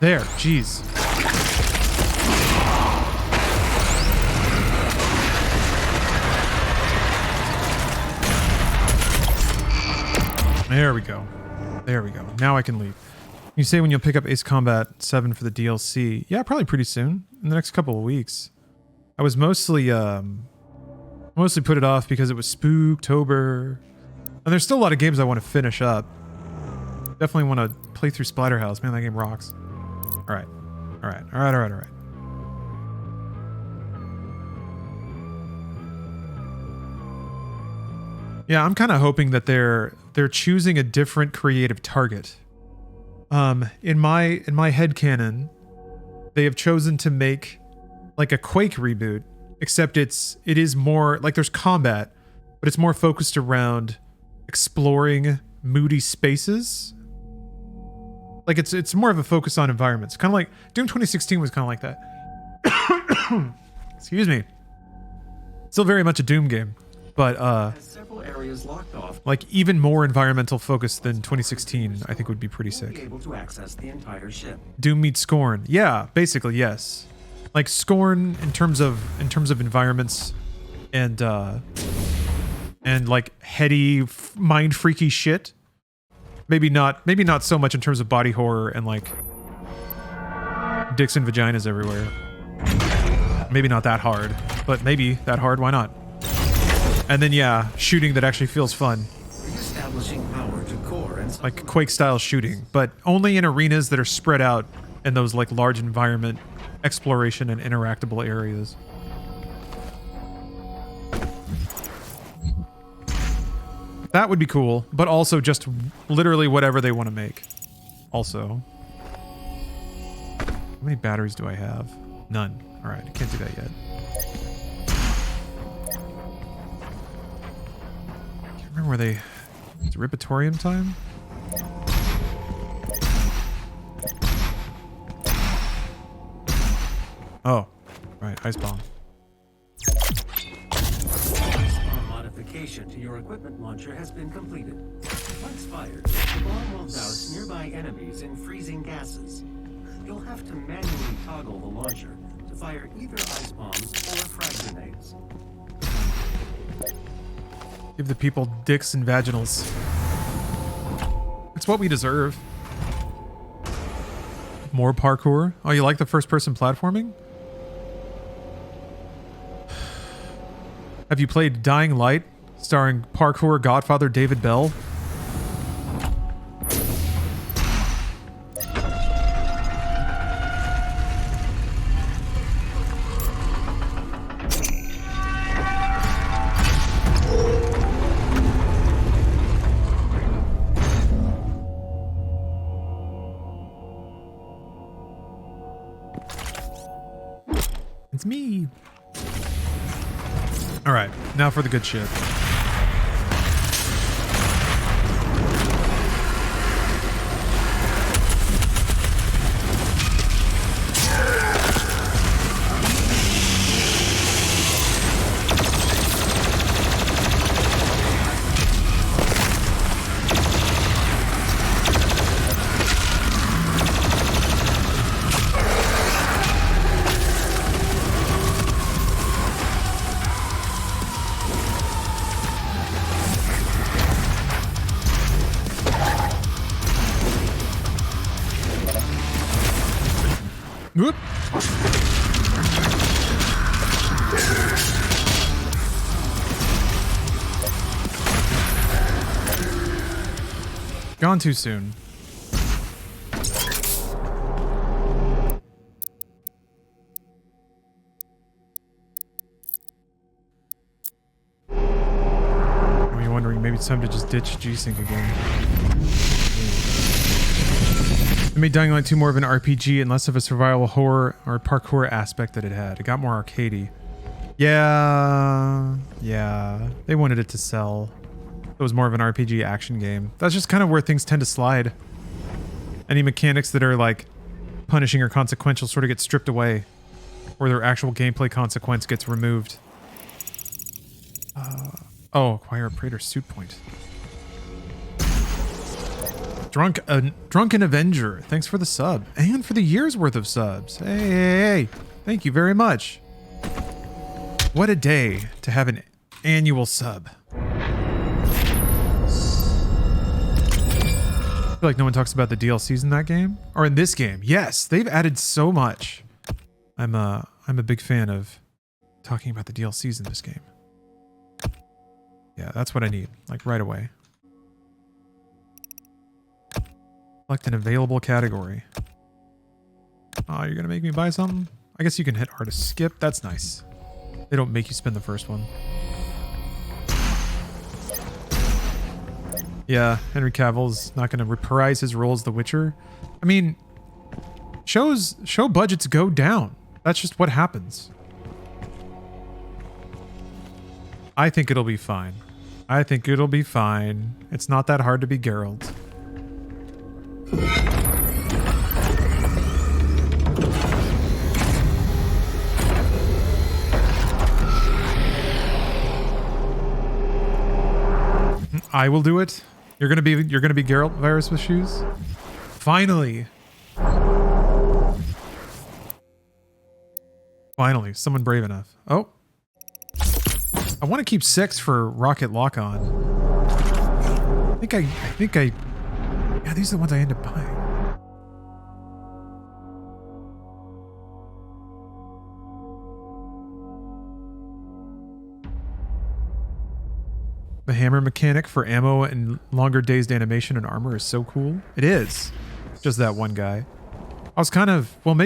There. Jeez. There we go. There we go. Now I can leave. You say when you'll pick up Ace Combat 7 for the DLC. Yeah, probably pretty soon. In the next couple of weeks. I was mostly put it off because it was Spooktober. And there's still a lot of games I want to finish up. Definitely want to play through Splatterhouse. Man, that game rocks. Alright. Yeah, I'm kind of hoping that they're choosing a different creative target. In my headcanon, they have chosen to make like a Quake reboot, except it is more like there's combat, but it's more focused around exploring moody spaces. Like it's more of a focus on environments. Kind of like Doom 2016 was kind of like that. Excuse me. Still very much a Doom game, but Has several areas locked off. like even more environmental focus than 2016, I think would be pretty You'll be sick. able to access the entire ship. Doom meets Scorn. Yeah, basically, yes. Like Scorn in terms of environments and like heady mind freaky shit. Maybe not so much in terms of body horror and like dicks and vaginas everywhere. Maybe not that hard, but maybe that hard, why not? And then yeah, shooting that actually feels fun. Reestablishing power to core and Like Quake style shooting, but only in arenas that are spread out in those like large environment exploration and interactable areas. That would be cool, but also just literally whatever they want to make. Also, how many batteries do I have? None. All right, I can't do that yet. Can't remember where they. Is it Ripatorium time? Oh, right, ice bomb. modification to your equipment launcher has been completed. Once fired, the bomb will douse nearby enemies in freezing gases. You'll have to manually toggle the launcher to fire either ice bombs or frag grenades. Give the people dicks and vaginals. It's what we deserve. More parkour? Oh, you like the first-person platforming? Have you played Dying Light, starring parkour godfather David Bell? It's me. All right, now for the good shit. Whoop. Gone too soon. Are you wondering maybe it's time to just ditch G-Sync again? It made Dying Light 2 more of an RPG and less of a survival horror or parkour aspect that it had. It got more arcadey. Yeah. They wanted it to sell. It was more of an RPG action game. That's just kind of where things tend to slide. Any mechanics that are like punishing or consequential sort of get stripped away, or their actual gameplay consequence gets removed. Oh, acquire a Praetor suit point. Drunken Avenger, thanks for the sub and for the year's worth of subs. Hey, thank you very much. What a day to have an annual sub. I feel like no one talks about the DLCs in that game or in this game. Yes, they've added so much. I'm a big fan of talking about the DLCs in this game. Yeah, that's what I need, like right away. Select an available category. Oh, you're gonna make me buy something? I guess you can hit R to skip. That's nice. They don't make you spend the first one. Yeah, Henry Cavill's not going to reprise his role as The Witcher. I mean, show budgets go down. That's just what happens. I think it'll be fine. I think it'll be fine. It's not that hard to be Geralt. I will do it. You're gonna be Geralt Virus with shoes? Finally. Finally, someone brave enough. Oh. I want to keep 6 for Rocket Lock-On. I think I... Yeah, these are the ones I end up buying. The hammer mechanic for ammo and longer dazed animation and armor is so cool. It is. Just that one guy. I was kind of... Well,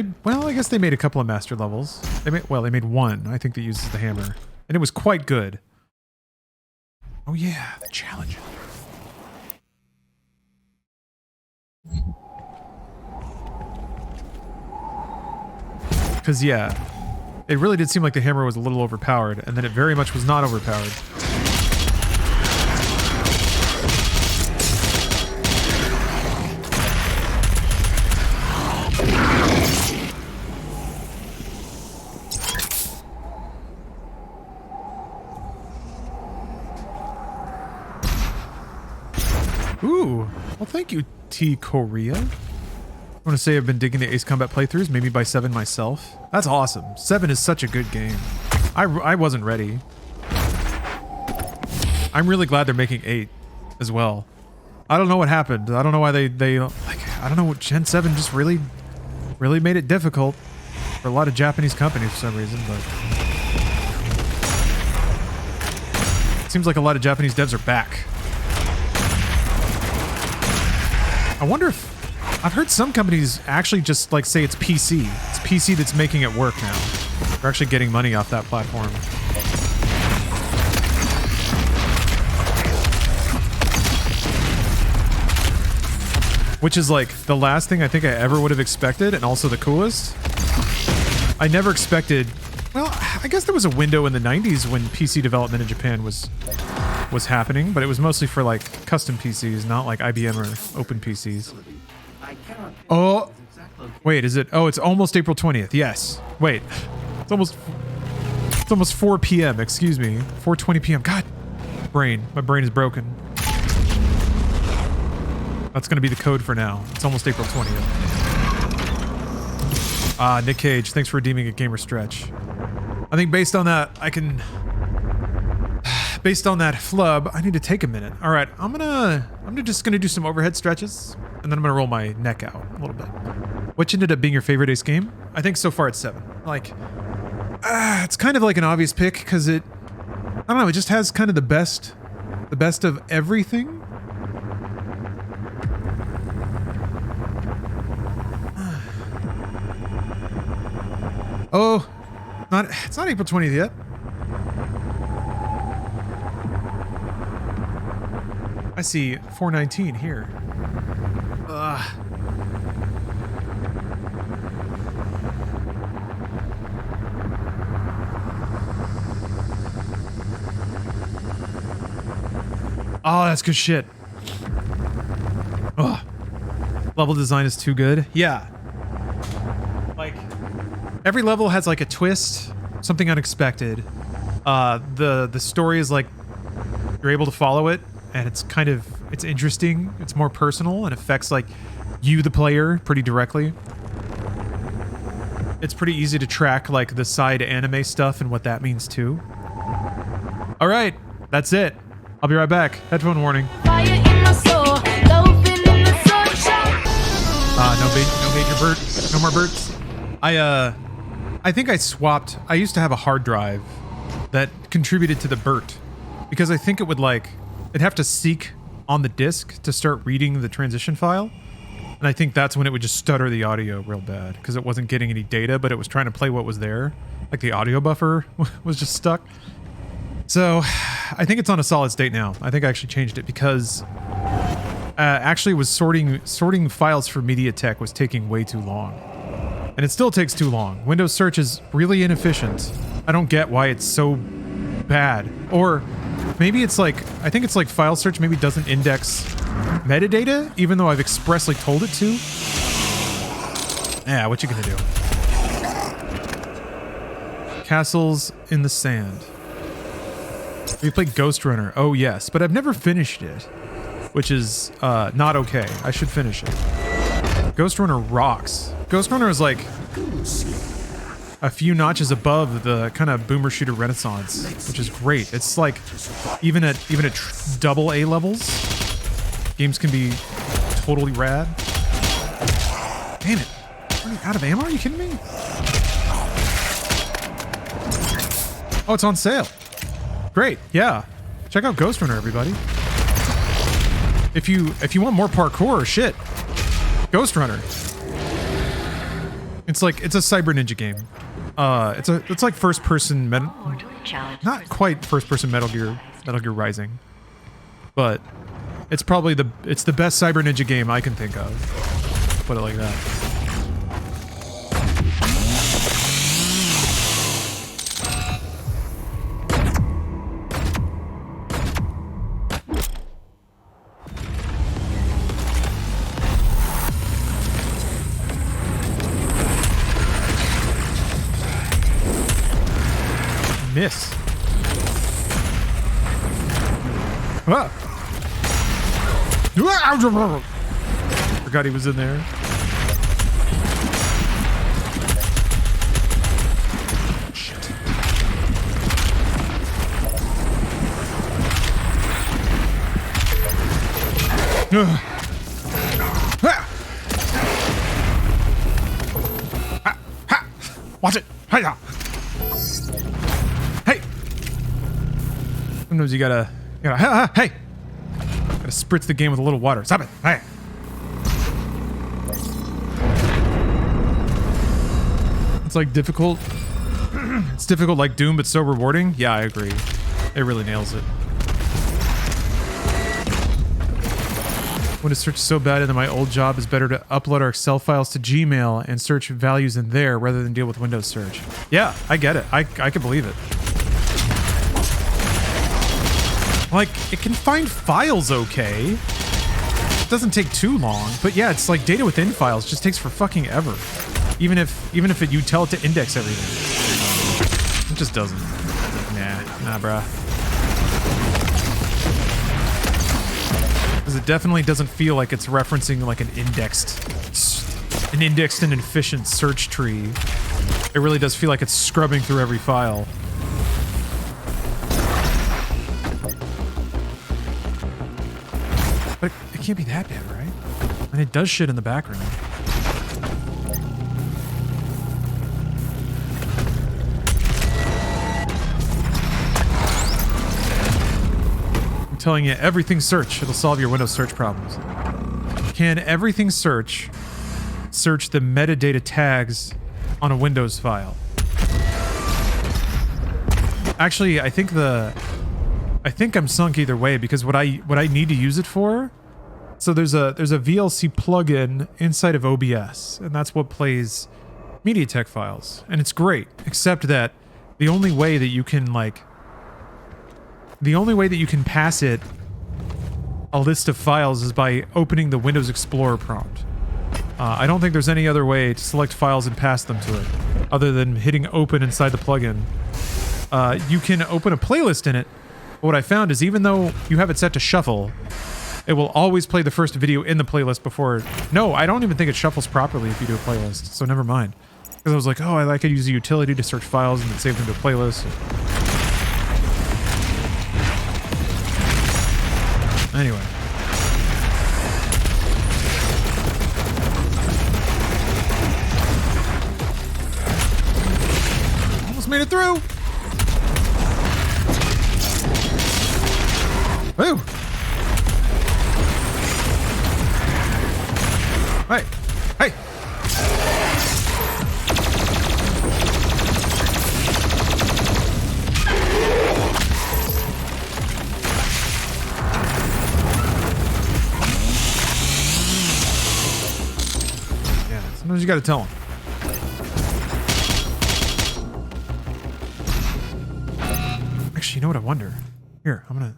I guess they made a couple of master levels. They made one, I think, that uses the hammer. And it was quite good. Oh yeah, the challenge. Because, yeah, it really did seem like the hammer was a little overpowered, and then it very much was not overpowered. Ooh, well, thank you, T. Korea. I want to say I've been digging the Ace Combat playthroughs, maybe by 7 myself. That's awesome. 7 is such a good game. I wasn't ready. I'm really glad they're making 8 as well. I don't know what happened. I don't know why they like, I don't know, Gen 7 just really made it difficult for a lot of Japanese companies for some reason, but it seems like a lot of Japanese devs are back. I wonder if... I've heard some companies actually just like say it's PC. It's PC that's making it work now. They're actually getting money off that platform. Which is like the last thing I think I ever would have expected, and also the coolest. I never expected... Well, I guess there was a window in the 90s when PC development in Japan was happening, but it was mostly for like custom PCs, not like IBM or open PCs. Oh, wait, is it? Oh, it's almost April 20th. Yes. Wait, it's almost 4 p.m. Excuse me, 4:20 p.m. God, my brain is broken. That's gonna be the code for now. It's almost April 20th. Ah, Nick Cage, thanks for redeeming a gamer stretch. I think based on that, based on that flub, I need to take a minute. All right, I'm just gonna do some overhead stretches, and then I'm gonna roll my neck out a little bit. Which ended up being your favorite Ace game? I think so far it's 7. Like, it's kind of like an obvious pick because I don't know, it just has kind of the best of everything. Oh, it's not April 20th yet. I see 419 here. Ugh. Oh, that's good shit. Ugh. Level design is too good. Yeah. Like, every level has like a twist, something unexpected. The story is like, you're able to follow it, and it's interesting. It's more personal and affects like you, the player, pretty directly. It's pretty easy to track like the side anime stuff and what that means too. All right, that's it. I'll be right back. Headphone warning. No major Bert. No more Berts. I think I swapped. I used to have a hard drive that contributed to the Bert because I think it would like, it'd have to seek on the disk to start reading the transition file. And I think that's when it would just stutter the audio real bad because it wasn't getting any data, but it was trying to play what was there. Like the audio buffer was just stuck. So I think it's on a solid state now. I think I actually changed it because actually was sorting files for MediaTek was taking way too long. And it still takes too long. Windows search is really inefficient. I don't get why it's so bad. Or maybe it's like, I think it's like file search maybe doesn't index metadata, even though I've expressly told it to. Yeah, what you gonna do? Castles in the Sand. We played Ghost Runner. Oh yes, but I've never finished it, which is not okay. I should finish it. Ghost Runner rocks. Ghost Runner is like a few notches above the kind of boomer shooter renaissance, which is great. It's like even at double A levels, games can be totally rad. Damn it! Are you out of ammo? Are you kidding me? Oh, it's on sale. Great, yeah. Check out Ghost Runner, everybody. If you want more parkour, shit. Ghost Runner. It's a Cyber Ninja game. It's like first person not quite first person Metal Gear Rising. But it's probably the best Cyber Ninja game I can think of. Put it like that. Miss. Ah. Forgot he was in there. Shit. Ah. Ha. Watch it. Hiya. Sometimes you gotta, hey! Gotta spritz the game with a little water. Stop it! Hey! It's like difficult. It's difficult like Doom, but so rewarding. Yeah, I agree. It really nails it. Windows search is so bad that my old job is better to upload our Excel files to Gmail and search values in there rather than deal with Windows search. Yeah, I get it. I can believe it. Like, it can find files okay. It doesn't take too long, but yeah, it's like data within files just takes for fucking ever. Even if you tell it to index everything. It just doesn't. Nah, bruh. Because it definitely doesn't feel like it's referencing like an indexed and efficient search tree. It really does feel like it's scrubbing through every file. But it can't be that bad, right? And it does shit in the background. I'm telling you, everything search. It'll solve your Windows search problems. Can everything search the metadata tags on a Windows file? Actually, I think I'm sunk either way, because what I need to use it for, so there's a VLC plugin inside of OBS, and that's what plays MediaTek files, and it's great, except that the only way that you can pass it a list of files is by opening the Windows Explorer prompt. I don't think there's any other way to select files and pass them to it, other than hitting open inside the plugin. You can open a playlist in it. What I found is even though you have it set to shuffle, it will always play the first video in the playlist before... No, I don't even think it shuffles properly if you do a playlist, so never mind. Because I was like, oh, I could use a utility to search files and then save them to a playlist. Anyway. Almost made it through! Woo! Hey! Hey! got to tell him? Actually, you know what I wonder? Here, I'm gonna...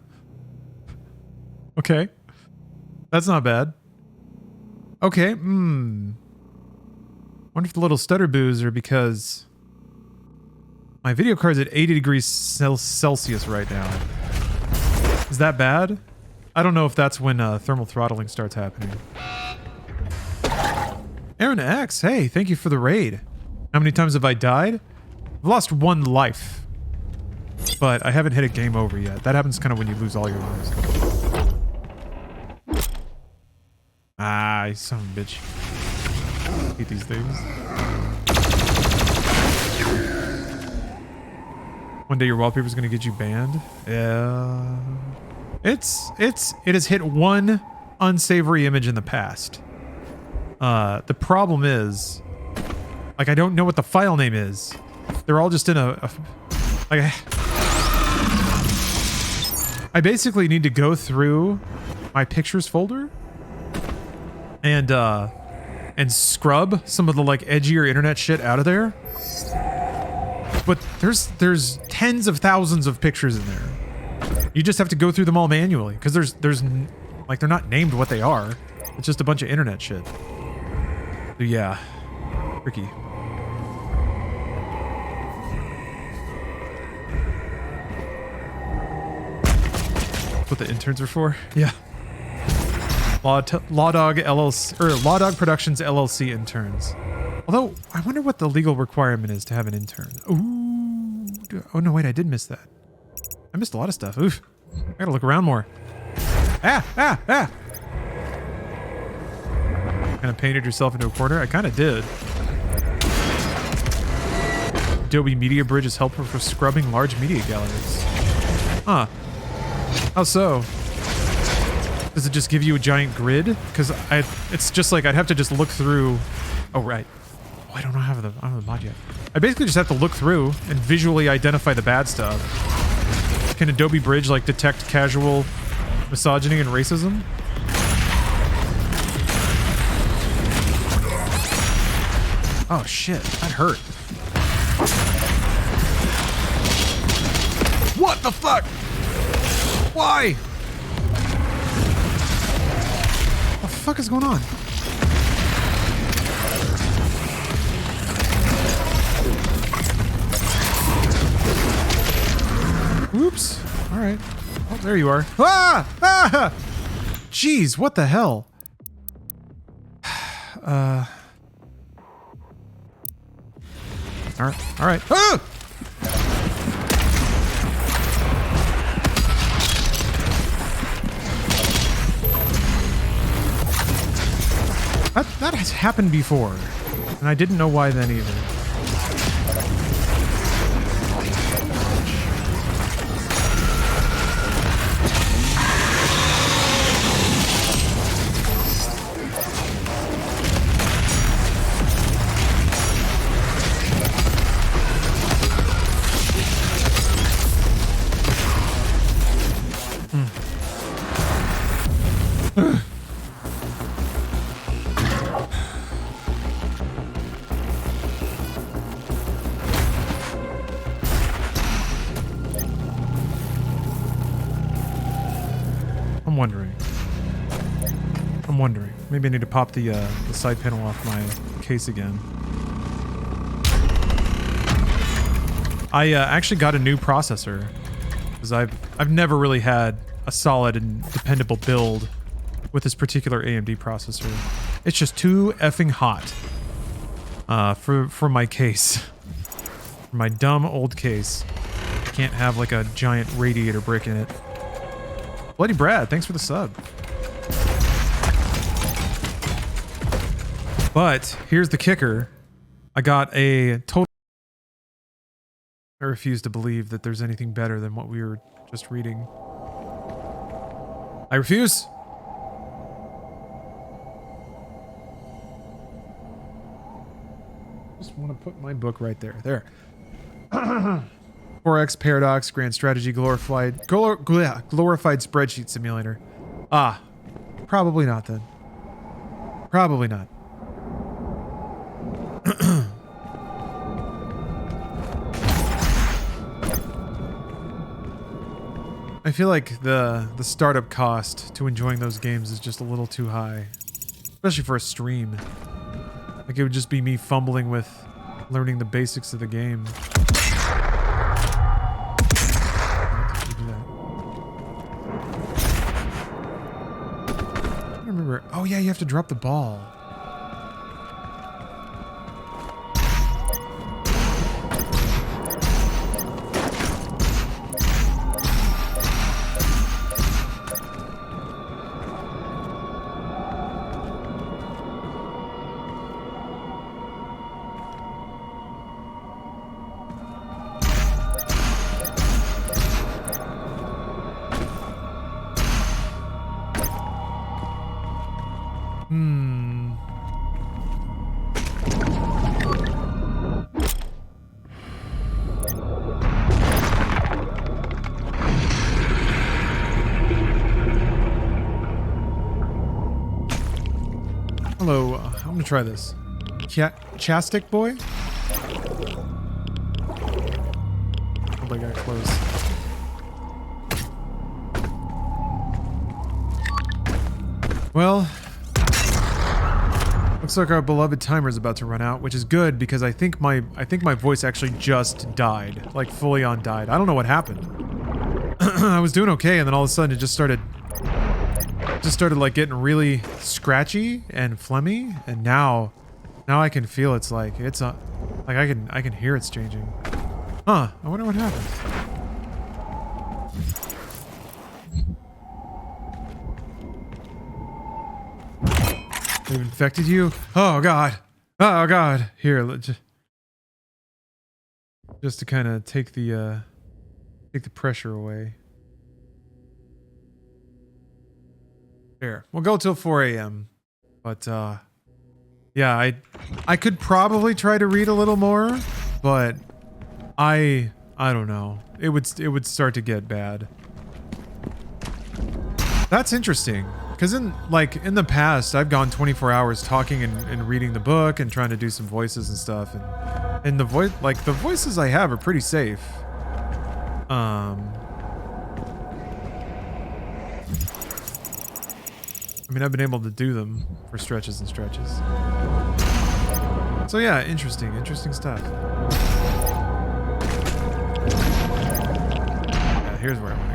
Okay. That's not bad. Okay, wonder if the little stutter boos are because my video card's at 80 degrees Celsius right now. Is that bad? I don't know if that's when thermal throttling starts happening. Aaron X, hey, thank you for the raid. How many times have I died? I've lost 1 life. But I haven't hit a game over yet. That happens kind of when you lose all your lives. Ah, you son of a bitch. I hate these things. One day your wallpaper's gonna get you banned. Yeah. It has hit 1 unsavory image in the past. The problem is, like, I don't know what the file name is. They're all just in like, I basically need to go through my pictures folder and scrub some of the like edgier internet shit out of there. But there's tens of thousands of pictures in there. You just have to go through them all manually because there's like they're not named what they are. It's just a bunch of internet shit. So yeah, tricky. That's what the interns are for. Yeah. Law Dog LLC or Law Dog Productions LLC interns. Although I wonder what the legal requirement is to have an intern. Ooh. Oh no, wait, I did miss that. I missed a lot of stuff. Oof. I gotta look around more. Ah! Kind of painted yourself into a corner? I kind of did. Adobe Media Bridge is helpful for scrubbing large media galleries. Huh. How so? Does it just give you a giant grid? Because it's just like I'd have to just look through. Oh, right. Oh, I don't have the mod yet. I basically just have to look through and visually identify the bad stuff. Can Adobe Bridge like detect casual misogyny and racism? Oh shit, that hurt. What the fuck? Why? What the fuck is going on? Oops. All right. Oh, there you are. Ah! Ah! Jeez, what the hell? All right. All right. Ah! That has happened before, and I didn't know why then either. I'm wondering. Maybe I need to pop the side panel off my case again. I actually got a new processor because I've never really had a solid and dependable build with this particular AMD processor. It's just too effing hot for my case. For my dumb old case. I can't have like a giant radiator brick in it. Bloody Brad, thanks for the sub. But here's the kicker. I got a total... I refuse to believe that there's anything better than what we were just reading. I refuse. Just want to put my book right there. There. 4X Paradox Grand Strategy glorified spreadsheet simulator. Ah, probably not then. Probably not. I feel like the startup cost to enjoying those games is just a little too high, especially for a stream. Like it would just be me fumbling with learning the basics of the game. I don't remember. Oh yeah, you have to drop the ball. Hello, I'm gonna try this. Chastic boy? Oh, I got close. Well, looks like our beloved timer is about to run out, which is good because I think my voice actually just died, like fully on died. I don't know what happened. I was doing okay, and then all of a sudden it just started like getting really scratchy and phlegmy, and now I can feel it's like like I can hear it's changing. Huh, I wonder what happened. They've infected you? Oh god. Oh god. Here, just to kind of take the pressure away. Here, we'll go till 4 a.m. But yeah, I could probably try to read a little more, but I don't know. It would start to get bad. That's interesting, because in the past I've gone 24 hours talking and reading the book and trying to do some voices and stuff, and the voices I have are pretty safe. I mean, I've been able to do them for stretches and stretches. So yeah, interesting stuff. Yeah, here's where I want to go.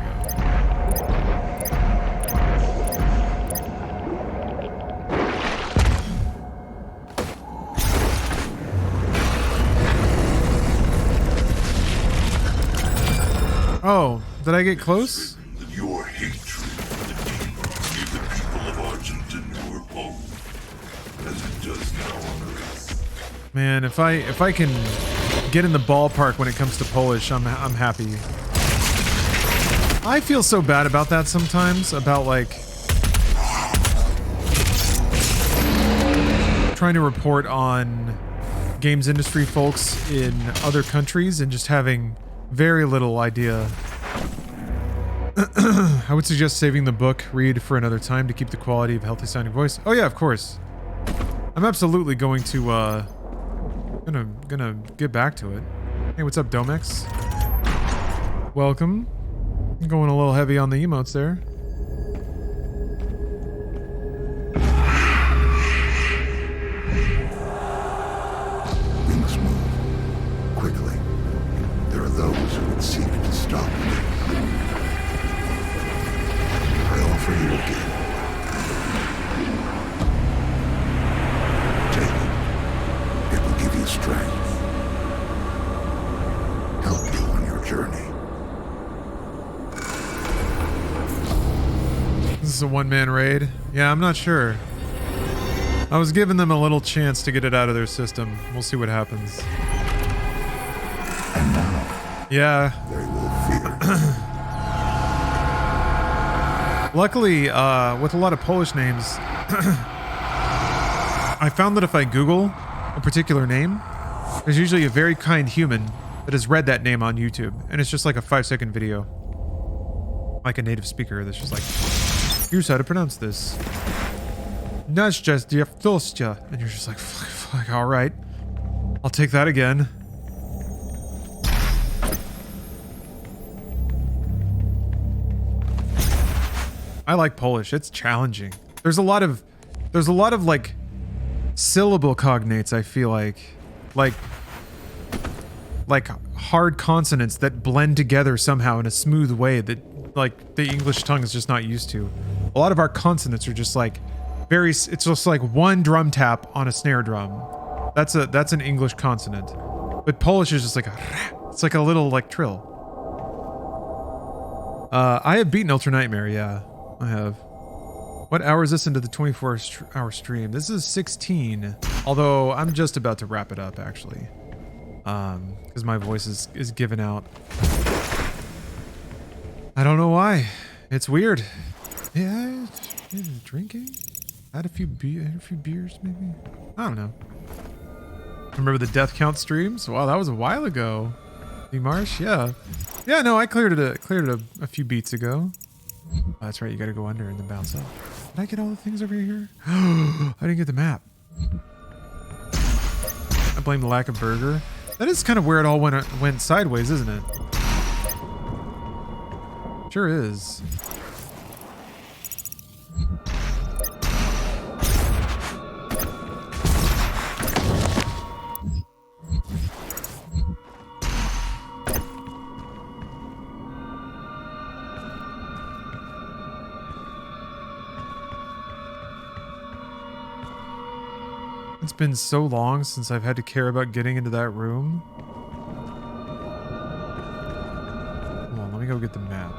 Oh, did I get close? Your hatred gave the people of Argenton your hope, as it does now on Earth. Man, if I can get in the ballpark when it comes to Polish, I'm happy. I feel so bad about that sometimes, about like trying to report on games industry folks in other countries and just having very little idea. I would suggest saving the book read for another time to keep the quality of healthy sounding voice. Oh yeah, of course. I'm absolutely going to gonna get back to it. Hey, what's up, Domex? Welcome. I'm going a little heavy on the emotes there. Things move quickly. There are those who would seek to stop me. I offer you a gift. Take it. It will give you strength. Help you on your journey. This is a one-man raid. Yeah, I'm not sure. I was giving them a little chance to get it out of their system. We'll see what happens. And now Yeah. they will fear. Luckily, with a lot of Polish names, I found that if I Google a particular name, there's usually a very kind human that has read that name on YouTube, and it's just like a 5-second video. Like a native speaker that's just like, here's how to pronounce this. Nashjastya, and you're just like, fuck, all right. I'll take that again. I like Polish. It's challenging. There's a lot of like syllable cognates, I feel like hard consonants that blend together somehow in a smooth way that like the English tongue is just not used to. A lot of our consonants are just like it's just like one drum tap on a snare drum. That's an English consonant. But Polish is just like it's like a little like trill. I have beaten Ultra Nightmare, yeah. I have. What hour is this into the 24-hour stream? This is 16. Although I'm just about to wrap it up, actually. Because my voice is giving out. I don't know why. It's weird. Yeah, drinking? Had a few beers, maybe? I don't know. Remember the death count streams? Wow, that was a while ago. The Marsh? Yeah. Yeah, no, I cleared it a few beats ago. Oh, that's right, you gotta go under and then bounce up. Did I get all the things over here? I didn't get the map. I blame the lack of burger. That is kind of where it all went sideways, isn't it? Sure is. It's been so long since I've had to care about getting into that room. Hold on, let me go get the map.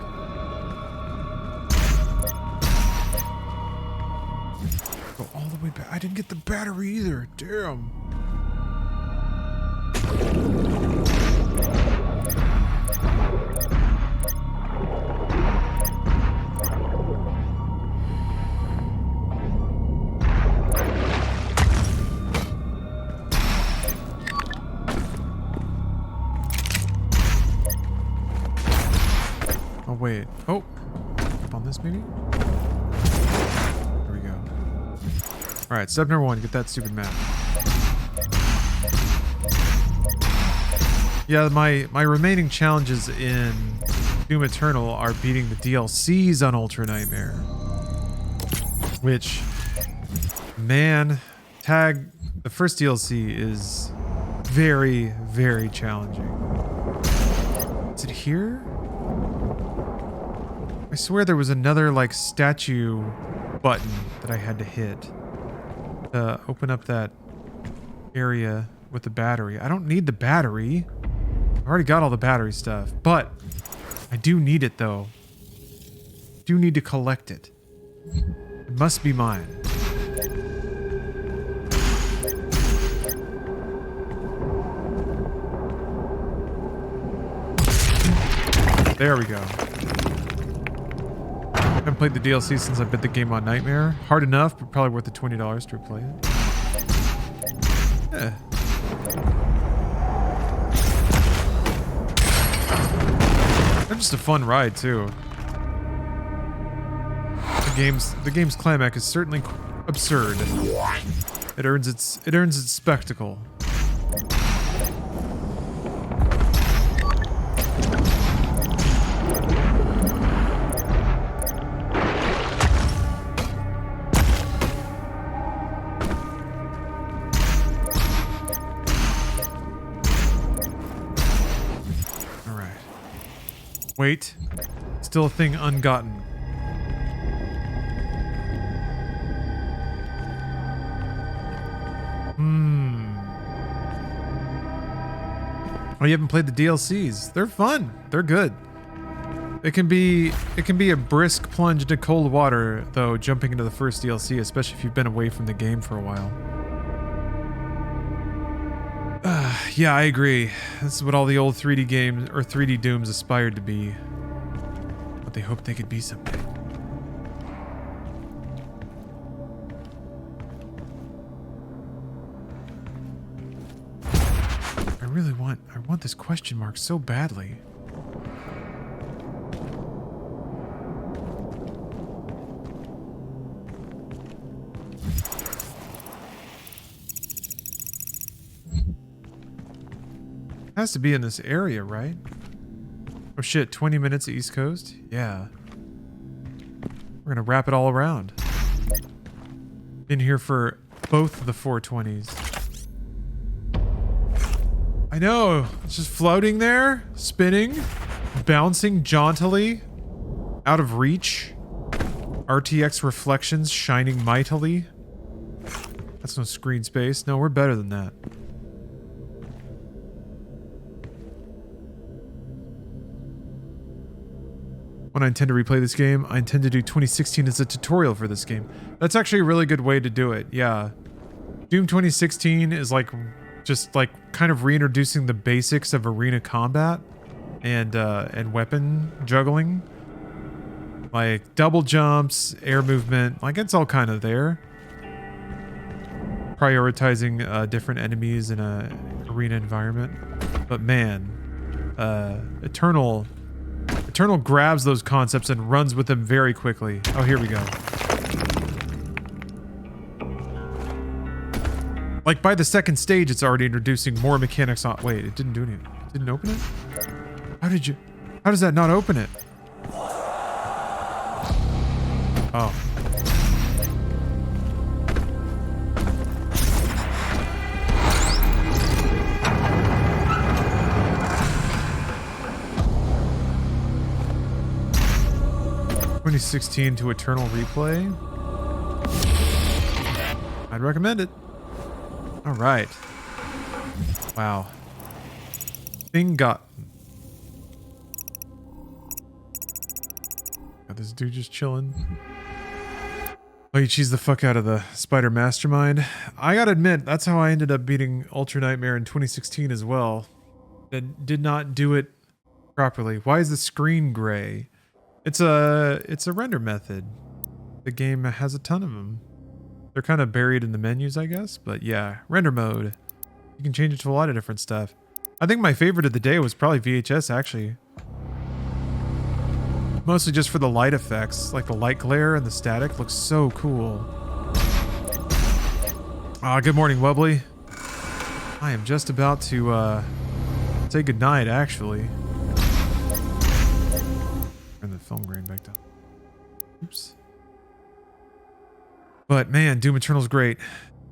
Go all the way back. I didn't get the battery either. Damn. Wait. Oh. Up on this, maybe? There we go. Alright, step number 1. Get that stupid map. Yeah, my remaining challenges in Doom Eternal are beating the DLCs on Ultra Nightmare. Which, man, the first DLC is very, very challenging. Is it here? I swear there was another, like, statue button that I had to hit to open up that area with the battery. I don't need the battery. I've already got all the battery stuff, but I do need it, though. Do need to collect it. It must be mine. There we go. I haven't played the DLC since I bit the game on Nightmare. Hard enough, but probably worth the $20 to replay it. Yeah. They're just a fun ride too. The game's climax is certainly absurd. It earns its spectacle. Wait, still a thing ungotten. Oh, you haven't played the DLCs. They're fun. They're good. It can be a brisk plunge into cold water, though, jumping into the first DLC, especially if you've been away from the game for a while. Yeah, I agree. This is what all the old 3D games or 3D Dooms aspired to be. What they hoped they could be someday. I want this question mark so badly. Has to be in this area, right? Oh shit, 20 minutes East Coast? Yeah. We're gonna wrap it all around. Been here for both of the 420s. I know, it's just floating there, spinning, bouncing jauntily, out of reach. RTX reflections shining mightily. That's no screen space. No, we're better than that. When I intend to replay this game, I intend to do 2016 as a tutorial for this game. That's actually a really good way to do it, yeah. Doom 2016 is like, just like kind of reintroducing the basics of arena combat and weapon juggling. Like double jumps, air movement, like it's all kind of there. Prioritizing different enemies in a arena environment. But man, Eternal grabs those concepts and runs with them very quickly. Oh, here we go. Like by the second stage, it's already introducing more mechanics on. Wait, it didn't do anything. It didn't open it? How does that not open it? Oh. (2016) to Eternal replay. I'd recommend it. All right. Wow. Thing got. Got this dude just chilling. Oh, you cheese the fuck out of the Spider Mastermind. I gotta admit, that's how I ended up beating Ultra Nightmare in 2016 as well. That did not do it properly. Why is the screen gray? It's a render method. The game has a ton of them. They're kind of buried in the menus, I guess. But yeah, render mode. You can change it to a lot of different stuff. I think my favorite of the day was probably VHS, actually. Mostly just for the light effects. Like the light glare and the static looks so cool. Good morning, Wubbly. I am just about to say goodnight, actually. Turn the film grain back down. Oops. But man, Doom Eternal's great.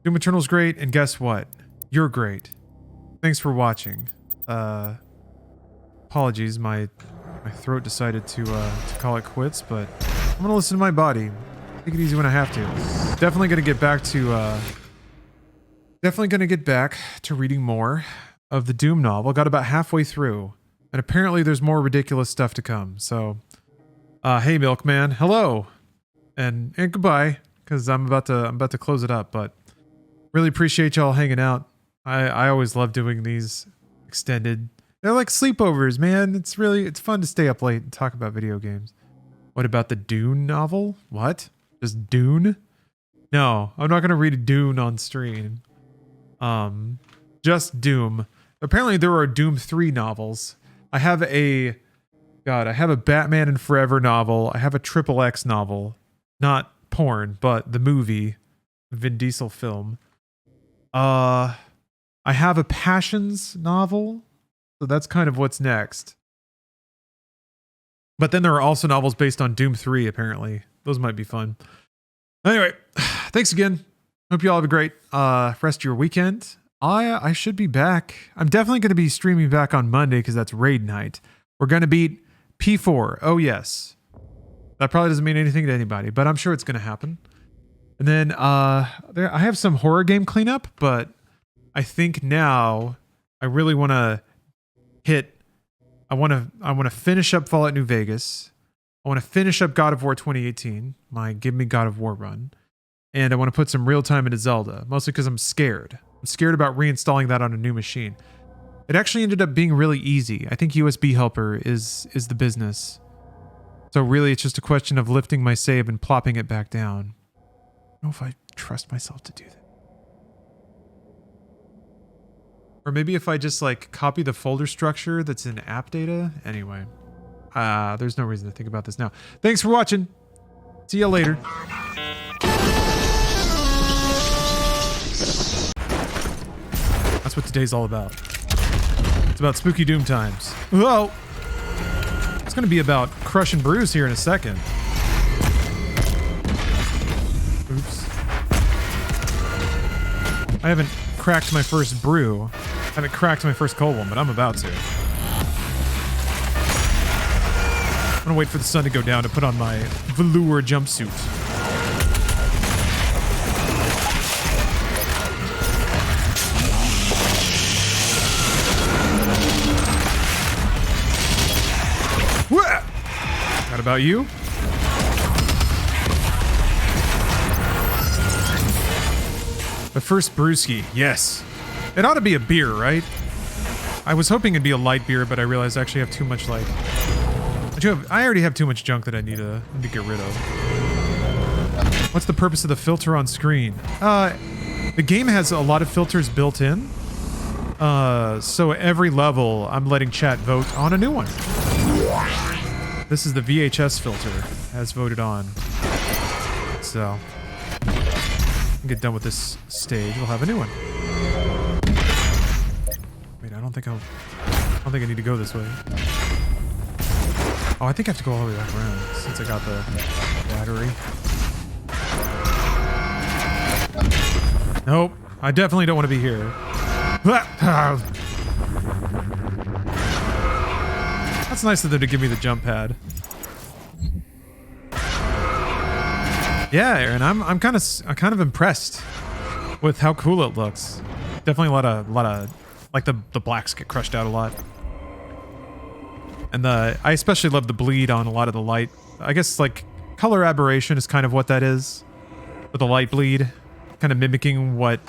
Doom Eternal's great, and guess what? You're great. Thanks for watching. Apologies, my throat decided to call it quits, but I'm gonna listen to my body. Take it easy when I have to. Definitely gonna get back to reading more of the Doom novel. Got about halfway through, and apparently there's more ridiculous stuff to come. So, hey Milkman, hello, and goodbye. Because I'm about to close it up, but really appreciate y'all hanging out. I always love doing these extended. They're like sleepovers, man. It's fun to stay up late and talk about video games. What about the Dune novel? What? Just Dune? No, I'm not gonna read Dune on stream. Just Doom. Apparently there are Doom 3 novels. I have a Batman and Forever novel. I have a XXX novel. Not porn, but the movie, Vin Diesel film. I have a Passions novel, so that's kind of what's next. But then there are also novels based on Doom 3, apparently. Those might be fun. Anyway, thanks again. Hope you all have a great rest of your weekend. I should be back. I'm definitely going to be streaming back on Monday because that's raid night. We're going to beat P4. Oh, yes. That probably doesn't mean anything to anybody, but I'm sure it's going to happen. And then I have some horror game cleanup, but I think now I really want to I want to finish up Fallout New Vegas. I want to finish up God of War 2018, my Give Me God of War run. And I want to put some real time into Zelda, mostly because I'm scared. I'm scared about reinstalling that on a new machine. It actually ended up being really easy. I think USB Helper is the business. So really, it's just a question of lifting my save and plopping it back down. I don't know if I trust myself to do that. Or maybe if I just like copy the folder structure that's in app data. Anyway, there's no reason to think about this now. Thanks for watching. See you later. That's what today's all about. It's about spooky Doom times. Whoa! It's going to be about Crush and Bruise here in a second. I haven't cracked my first brew. I haven't cracked my first cold one, but I'm about to. I'm gonna wait for the sun to go down to put on my velour jumpsuit. What about you? The first brewski, yes. It ought to be a beer, right? I was hoping it'd be a light beer, but I realized I actually have too much, like... I already have too much junk that I need to get rid of. What's the purpose of the filter on screen? The game has a lot of filters built in. So every level, I'm letting chat vote on a new one. This is the VHS filter, as voted on. So... get done with this stage, we'll have a new one. Wait, I don't think I need to go this way. Oh, I think I have to go all the way back around since I got the battery. Nope, I definitely don't want to be here. That's nice of them to give me the jump pad. Yeah, Aaron, I'm kind of impressed with how cool it looks. Definitely a lot of like the blacks get crushed out a lot. And I especially love the bleed on a lot of the light. I guess like color aberration is kind of what that is. With the light bleed, kind of mimicking what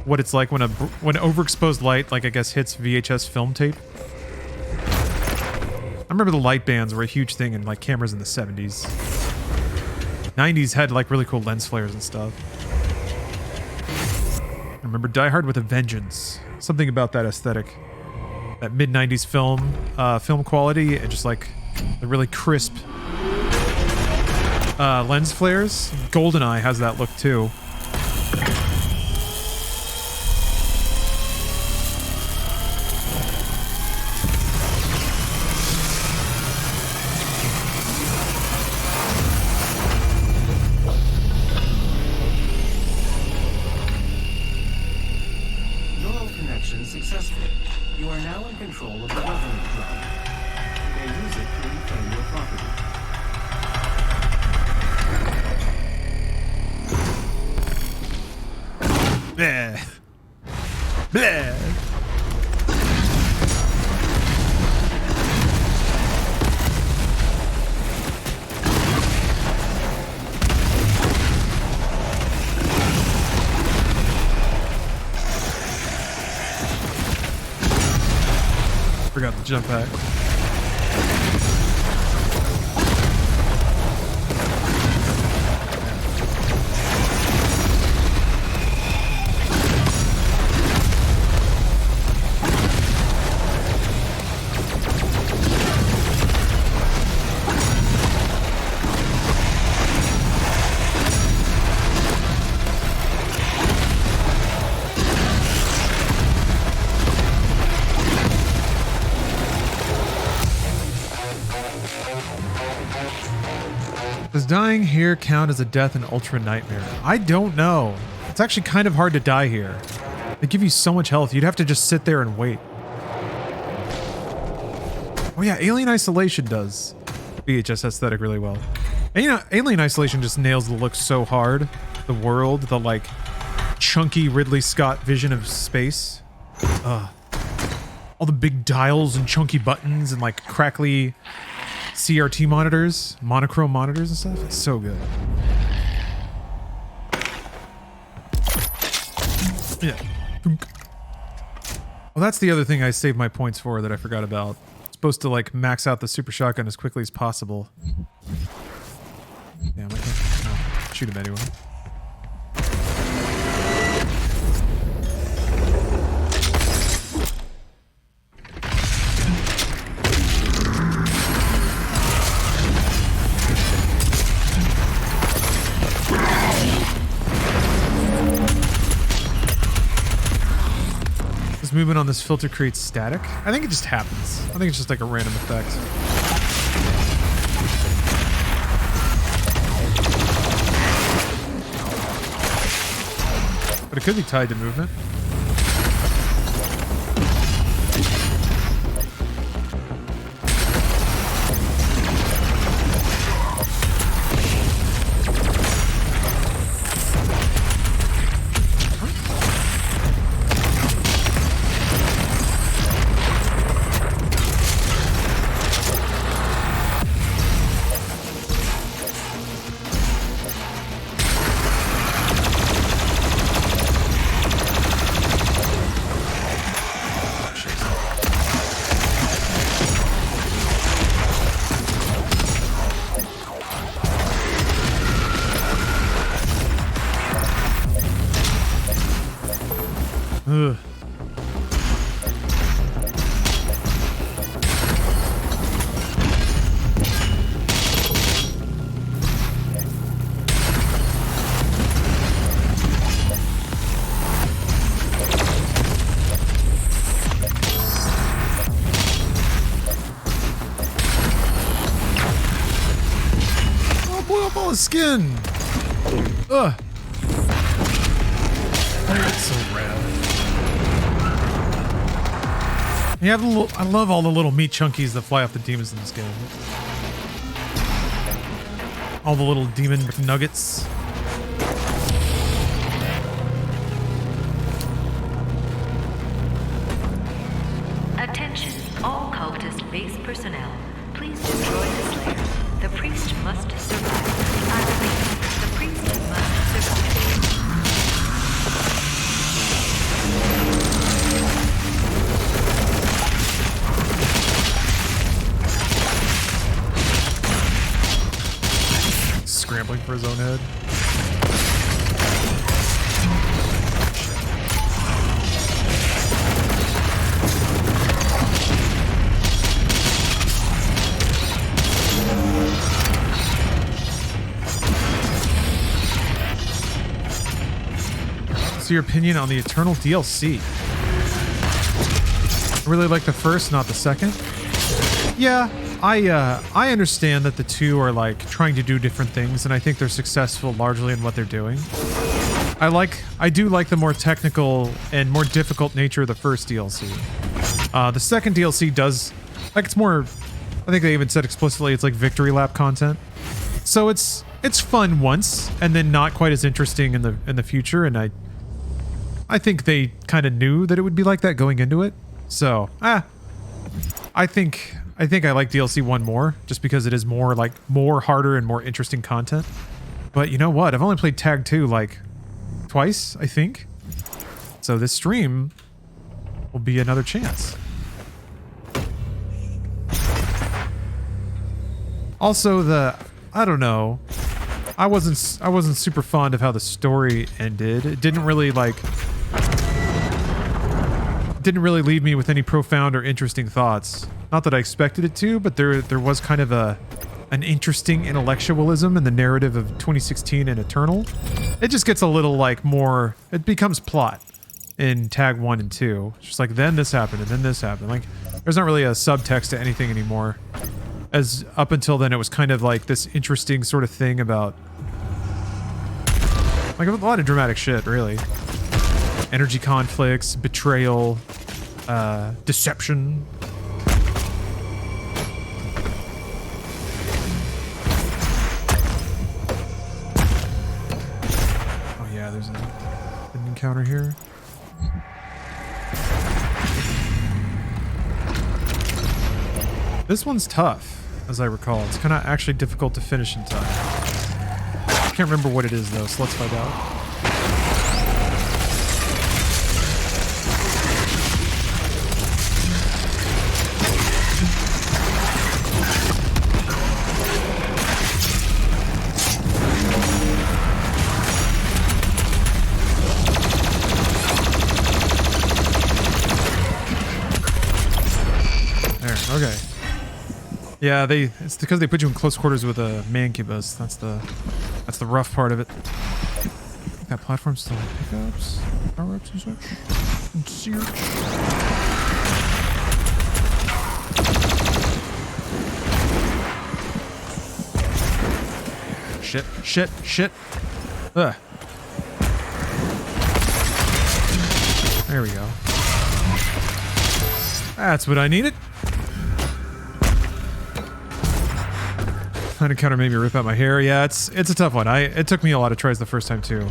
it's like when overexposed light, like I guess, hits VHS film tape. I remember the light bands were a huge thing in like cameras in the 70s. 90s had like really cool lens flares and stuff. I remember Die Hard with a Vengeance. Something about that aesthetic. That mid-90s film quality and just like the really crisp lens flares. GoldenEye has that look too. Forgot the jump pack. Does dying here count as a death in Ultra Nightmare? I don't know. It's actually kind of hard to die here. They give you so much health, you'd have to just sit there and wait. Oh yeah, Alien Isolation does VHS aesthetic really well. And you know, Alien Isolation just nails the look so hard. The world, the like chunky Ridley Scott vision of space. All the big dials and chunky buttons and like crackly CRT monitors, monochrome monitors and stuff. It's so good. Yeah. Well, that's the other thing I saved my points for that I forgot about. I'm supposed to like max out the super shotgun as quickly as possible. Damn, I can't. No, shoot him anyway. Movement on this filter creates static? I think it just happens. I think it's just like a random effect. But But it could be tied to movement. Ugh. Oh, blew up all his skin. Ugh. That's so rad. Yeah, I love all the little meat chunkies that fly off the demons in this game. All the little demon nuggets. Attention, all cultist base personnel. Please destroy the Slayer. The priest must survive. I repeat, the priest must survive. Scrambling for his own head. What's your opinion on the Eternal DLC? I really like the first, not the second. Yeah, I understand that the two are like trying to do different things, and I think they're successful largely in what they're doing. I do like the more technical and more difficult nature of the first DLC. The second DLC does, like, it's more, I think they even said explicitly it's like victory lap content. So it's fun once, and then not quite as interesting in the future, and I think they kind of knew that it would be like that going into it. So, I think I like DLC 1 more, just because it is more harder and more interesting content. But you know what? I've only played Tag 2 like twice, I think. So this stream will be another chance. Also, I don't know. I wasn't super fond of how the story ended. It didn't really leave me with any profound or interesting thoughts. Not that I expected it to, but there was kind of an interesting intellectualism in the narrative of 2016 and Eternal. It just gets a little more, it becomes plot in Tag 1 and 2. It's just like, then this happened and then this happened. Like, there's not really a subtext to anything anymore. As up until then, it was kind of like this interesting sort of thing about, like, a lot of dramatic shit, really. Energy conflicts, betrayal, deception. Oh yeah, there's an encounter here. This one's tough, as I recall. It's kind of actually difficult to finish in time. I can't remember what it is though, so let's find out. Okay. Yeah, it's because they put you in close quarters with a mancubus. That's the rough part of it. That platform's still have pickups, power-ups and such. And search. Shit. Ugh. There we go. That's what I needed. That encounter made me rip out my hair. Yeah, it's a tough one. It took me a lot of tries the first time too.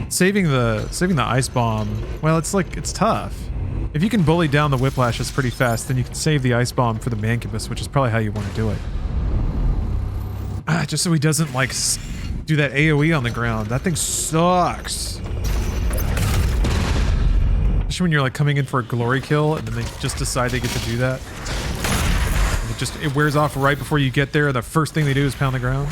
Saving the ice bomb. Well, it's tough. If you can bully down the whiplashes pretty fast, then you can save the ice bomb for the mancubus, which is probably how you want to do it. Just so he doesn't like do that AoE on the ground. That thing sucks. Especially when you're like coming in for a glory kill and then they just decide they get to do that. And it wears off right before you get there. The first thing they do is pound the ground.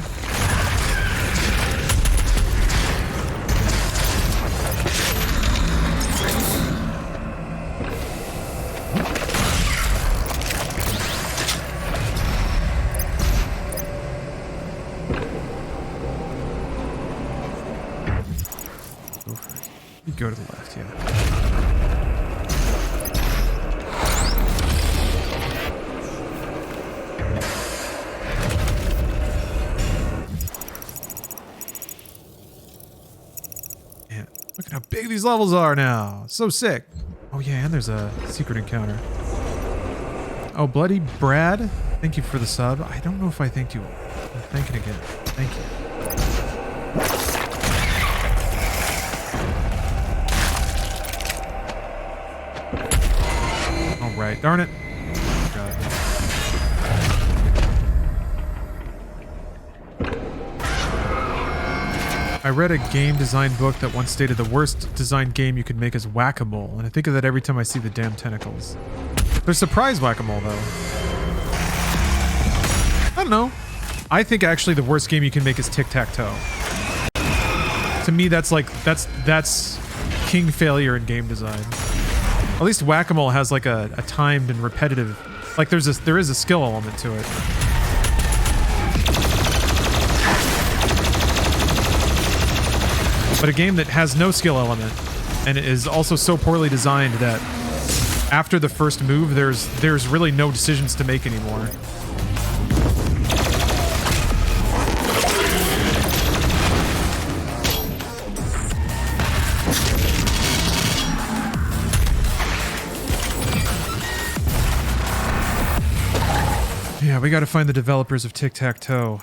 You go to the left, yeah. Look at how big these levels are now. So sick. Oh yeah, and there's a secret encounter. Oh, Bloody Brad, thank you for the sub. I don't know if I thanked you. I'm thanking again. Thank you. All right, darn it. I read a game design book that once stated the worst designed game you could make is whack-a-mole, and I think of that every time I see the damn tentacles. There's surprise whack-a-mole, though. I don't know. I think actually the worst game you can make is tic-tac-toe. To me, that's king failure in game design. At least whack-a-mole has like a timed and repetitive, like there is a skill element to it. But a game that has no skill element and is also so poorly designed that after the first move, there's really no decisions to make anymore. Yeah, we gotta find the developers of Tic-Tac-Toe.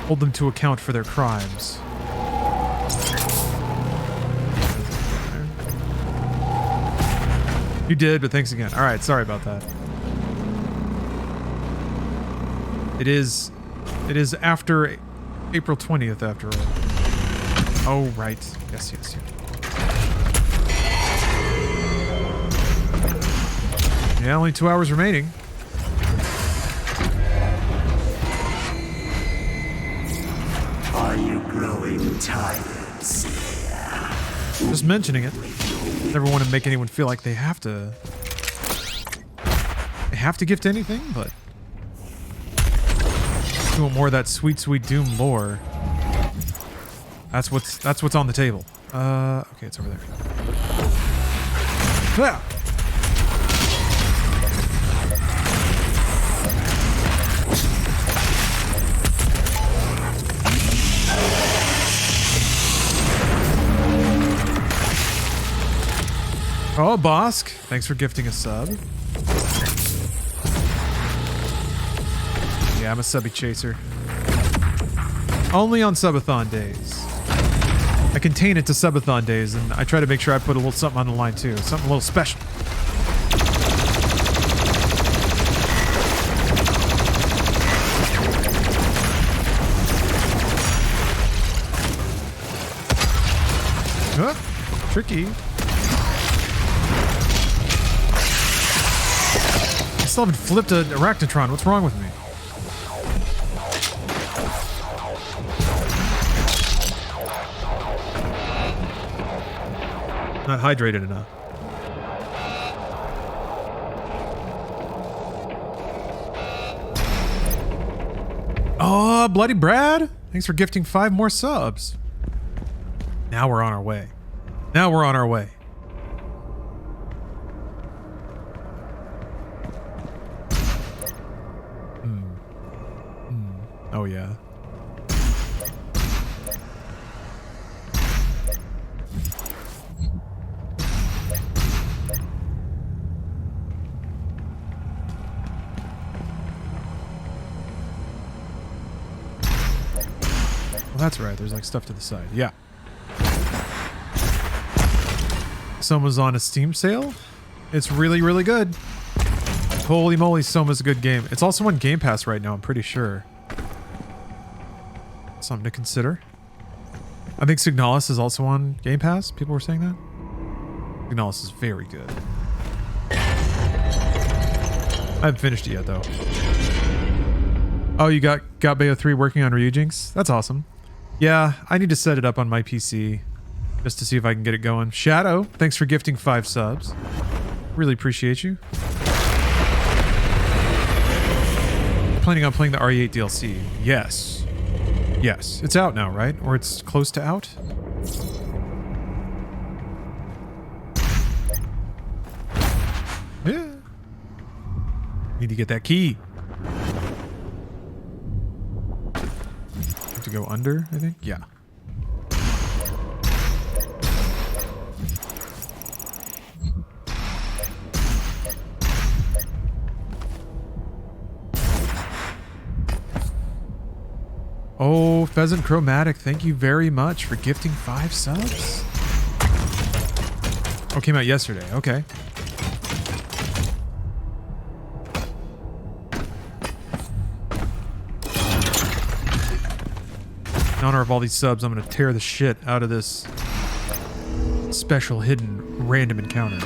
Hold them to account for their crimes. You did, but thanks again. Alright, sorry about that. It is after April 20th, after all. Oh, right. Yes. Yeah, only 2 hours remaining. Are you growing tired, Slayer? Just mentioning it. Never want to make anyone feel like they have to gift anything, but if you want more of that sweet Doom lore, that's what's on the table. Okay, it's over there. Yeah. Oh, Bosk, thanks for gifting a sub. Yeah, I'm a subby chaser. Only on subathon days. I contain it to subathon days, and I try to make sure I put a little something on the line too. Something a little special. Tricky. I still haven't flipped an Arachnotron. What's wrong with me? Not hydrated enough. Oh, Bloody Brad! Thanks for gifting 5 more subs. Now we're on our way. Now we're on our way. Oh yeah. that's right. There's like stuff to the side. Yeah. Soma's on a Steam sale. It's really, really good. Holy moly, Soma's a good game. It's also on Game Pass right now, I'm pretty sure. Something to consider. I think Signalis is also on Game Pass. People were saying that. Signalis is very good. I haven't finished it yet, though. Oh, you got Bayo 3 working on Ryujinx? That's awesome. Yeah, I need to set it up on my PC just to see if I can get it going. Shadow, thanks for gifting 5 subs. Really appreciate you. Planning on playing the RE8 DLC? Yes. Yes. It's out now, right? Or it's close to out? Yeah. Need to get that key. Have to go under, I think? Yeah. Oh, Pheasant Chromatic, thank you very much for gifting 5 subs. Oh, came out yesterday. Okay. In honor of all these subs, I'm going to tear the shit out of this special hidden random encounter.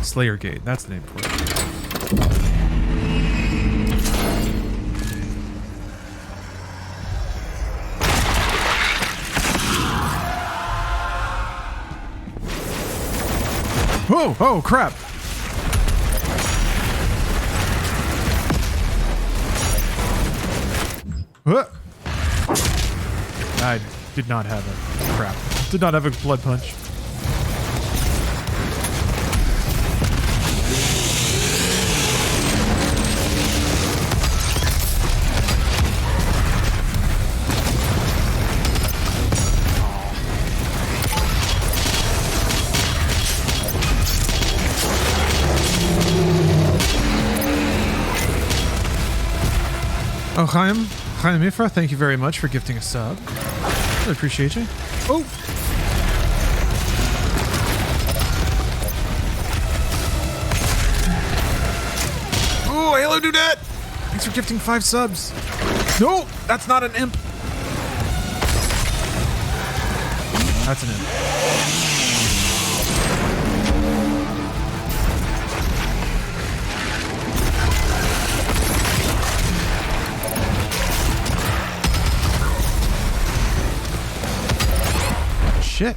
Slayer Gate, that's the name for it. Whoa, oh crap. I did not have it. Crap. Did not have a blood punch. Oh, Chaim Ifra, thank you very much for gifting a sub. I appreciate you. Oh! Oh, Halo Dudette! Thanks for gifting 5 subs. No, that's not an imp. That's an imp. Shit.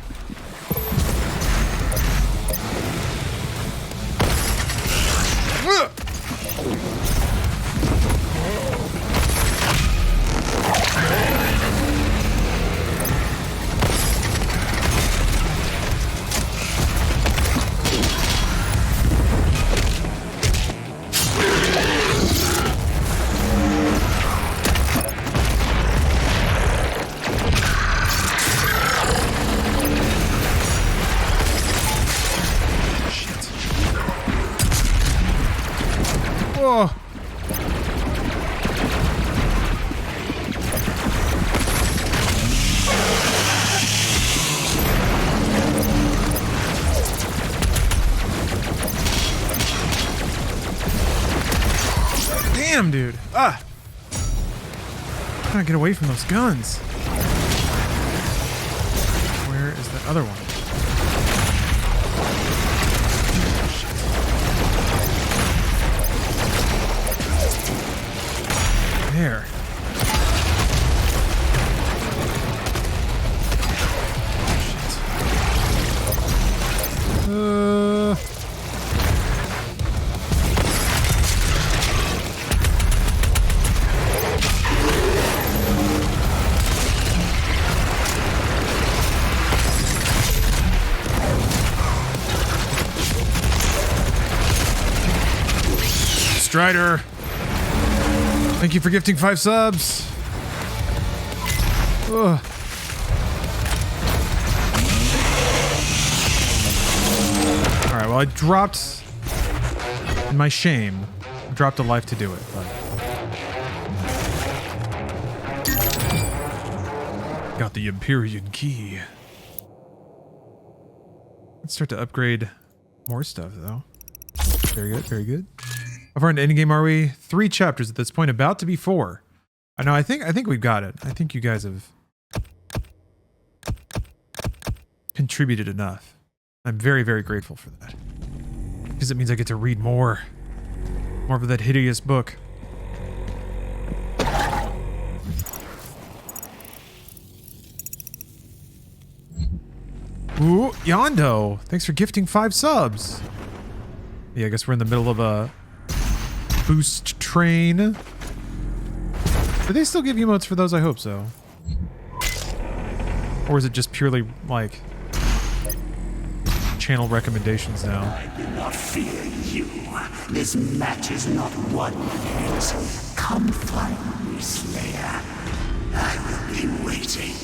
Damn, dude. Ah! I'm trying to get away from those guns. Where is the other one? There. Strider. Thank you for gifting 5 subs. Ugh. Alright, well I dropped, in my shame, I dropped a life to do it, but got the Empyrean key. Let's start to upgrade more stuff, though. Very good, very good. How far into endgame are we? 3 chapters at this point, about to be 4. I know, I think we've got it. I think you guys have contributed enough. I'm very, very grateful for that. Because it means I get to read more. More of that hideous book. Ooh, Yondo! Thanks for gifting 5 subs. Yeah, I guess we're in the middle of a boost train. Do they still give emotes for those? I hope so. Or is it just purely, like, channel recommendations now? I do not fear you. This match is not won yet. Come find me, Slayer. I will be waiting.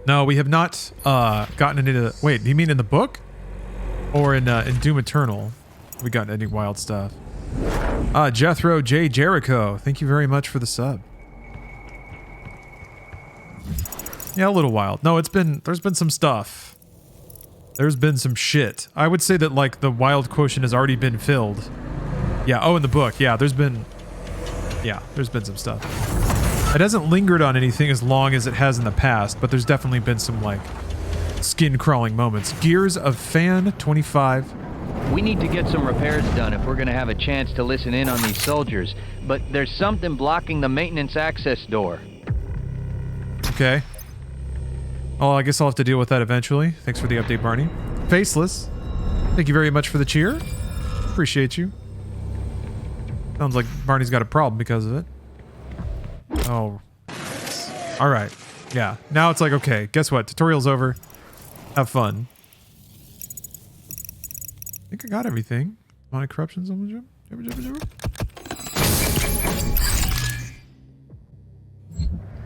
No, we have not gotten into... Wait, do you mean in the book? Or in Doom Eternal? We gotten any wild stuff. Jethro J. Jericho, thank you very much for the sub. Yeah, a little wild. No, there's been some stuff. There's been some shit. I would say that, like, the wild quotient has already been filled. Yeah, oh, in the book. Yeah, there's been some stuff. It hasn't lingered on anything as long as it has in the past, but there's definitely been some, like, skin-crawling moments. Gears of Fan 25. We need to get some repairs done if we're going to have a chance to listen in on these soldiers, but there's something blocking the maintenance access door. Okay. Oh, I guess I'll have to deal with that eventually. Thanks for the update, Barney. Faceless, thank you very much for the cheer. Appreciate you. Sounds like Barney's got a problem because of it. Oh. Alright. Yeah. Now it's like, okay, guess what? Tutorial's over. Have fun. I think I got everything. Money corruption, someone jump.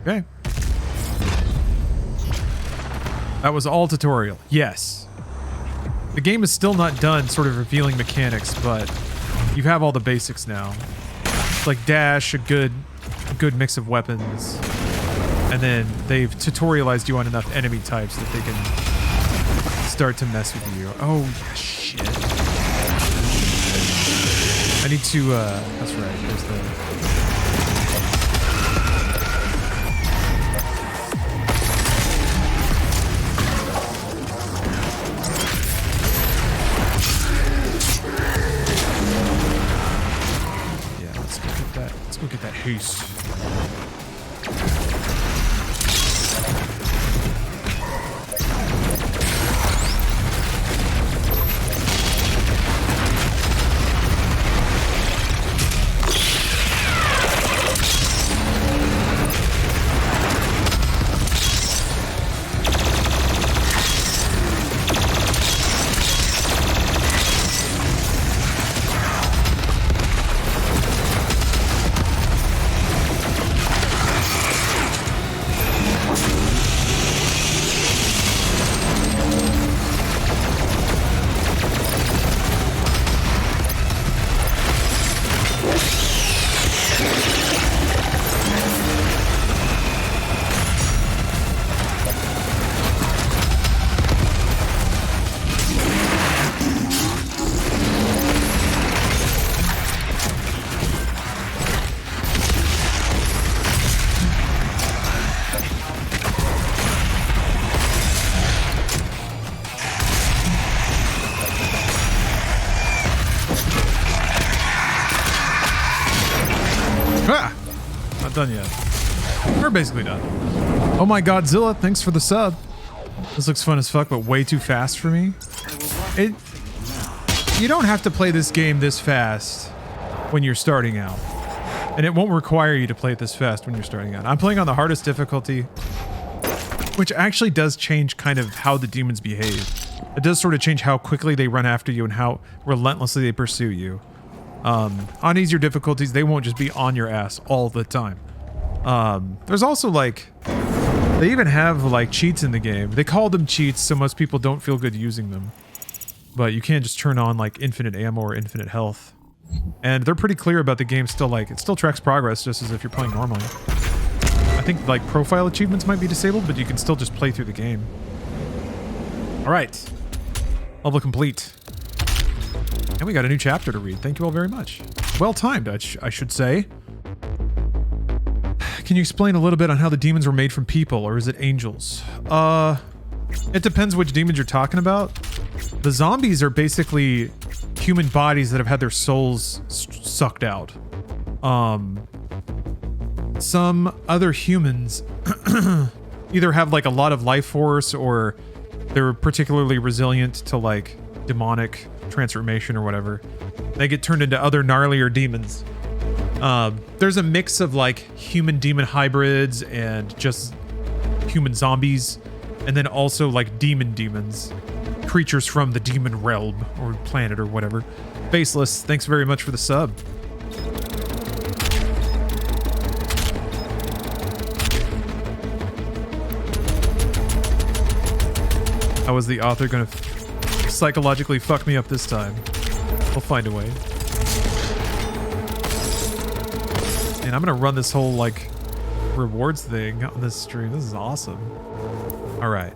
Okay. That was all tutorial. Yes. The game is still not done sort of revealing mechanics, but you have all the basics now. Like dash, a good mix of weapons, and then they've tutorialized you on enough enemy types that they can start to mess with you. Oh, shit. I need to, that's right, there's the... Let's go get that haste. Done yet. We're basically done. Oh my Godzilla, thanks for the sub. This looks fun as fuck, but way too fast for me. You don't have to play this game this fast when you're starting out. And it won't require you to play it this fast when you're starting out. I'm playing on the hardest difficulty, which actually does change kind of how the demons behave. It does sort of change how quickly they run after you and how relentlessly they pursue you. On easier difficulties, they won't just be on your ass all the time. There's also, like, they even have, like, cheats in the game. They call them cheats, so most people don't feel good using them. But you can't just turn on, like, infinite ammo or infinite health. And they're pretty clear about the game still, like, it still tracks progress just as if you're playing normally. I think like profile achievements might be disabled, but you can still just play through the game. All right. Level complete. And we got a new chapter to read. Thank you all very much. Well timed, I should say. Can you explain a little bit on how the demons were made from people, or is it angels? It depends which demons you're talking about. The zombies are basically human bodies that have had their souls sucked out. Some other humans either have like a lot of life force, or they're particularly resilient to like demonic transformation or whatever. They get turned into other gnarlier demons. There's a mix of like human demon hybrids and just human zombies, and then also like demons, creatures from the demon realm or planet or whatever. Faceless, thanks very much for the sub. How is the author gonna psychologically fuck me up this time? We'll find a way. And I'm gonna run this whole like rewards thing on this stream. This is awesome. All right,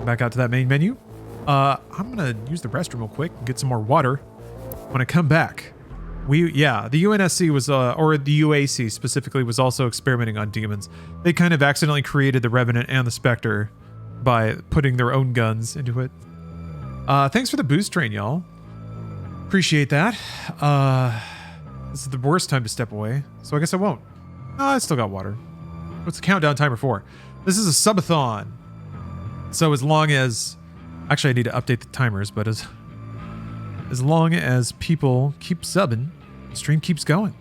back out to that main menu. I'm gonna use the restroom real quick and get some more water. When I come back, the UNSC was, or the UAC specifically, was also experimenting on demons. They kind of accidentally created the Revenant and the Spectre by putting their own guns into it. Thanks for the boost train, y'all. Appreciate that. This is the worst time to step away, so I guess I won't. I still got water. What's the countdown timer for? This is a subathon. So as long as... Actually, I need to update the timers, but as long as people keep subbing, the stream keeps going.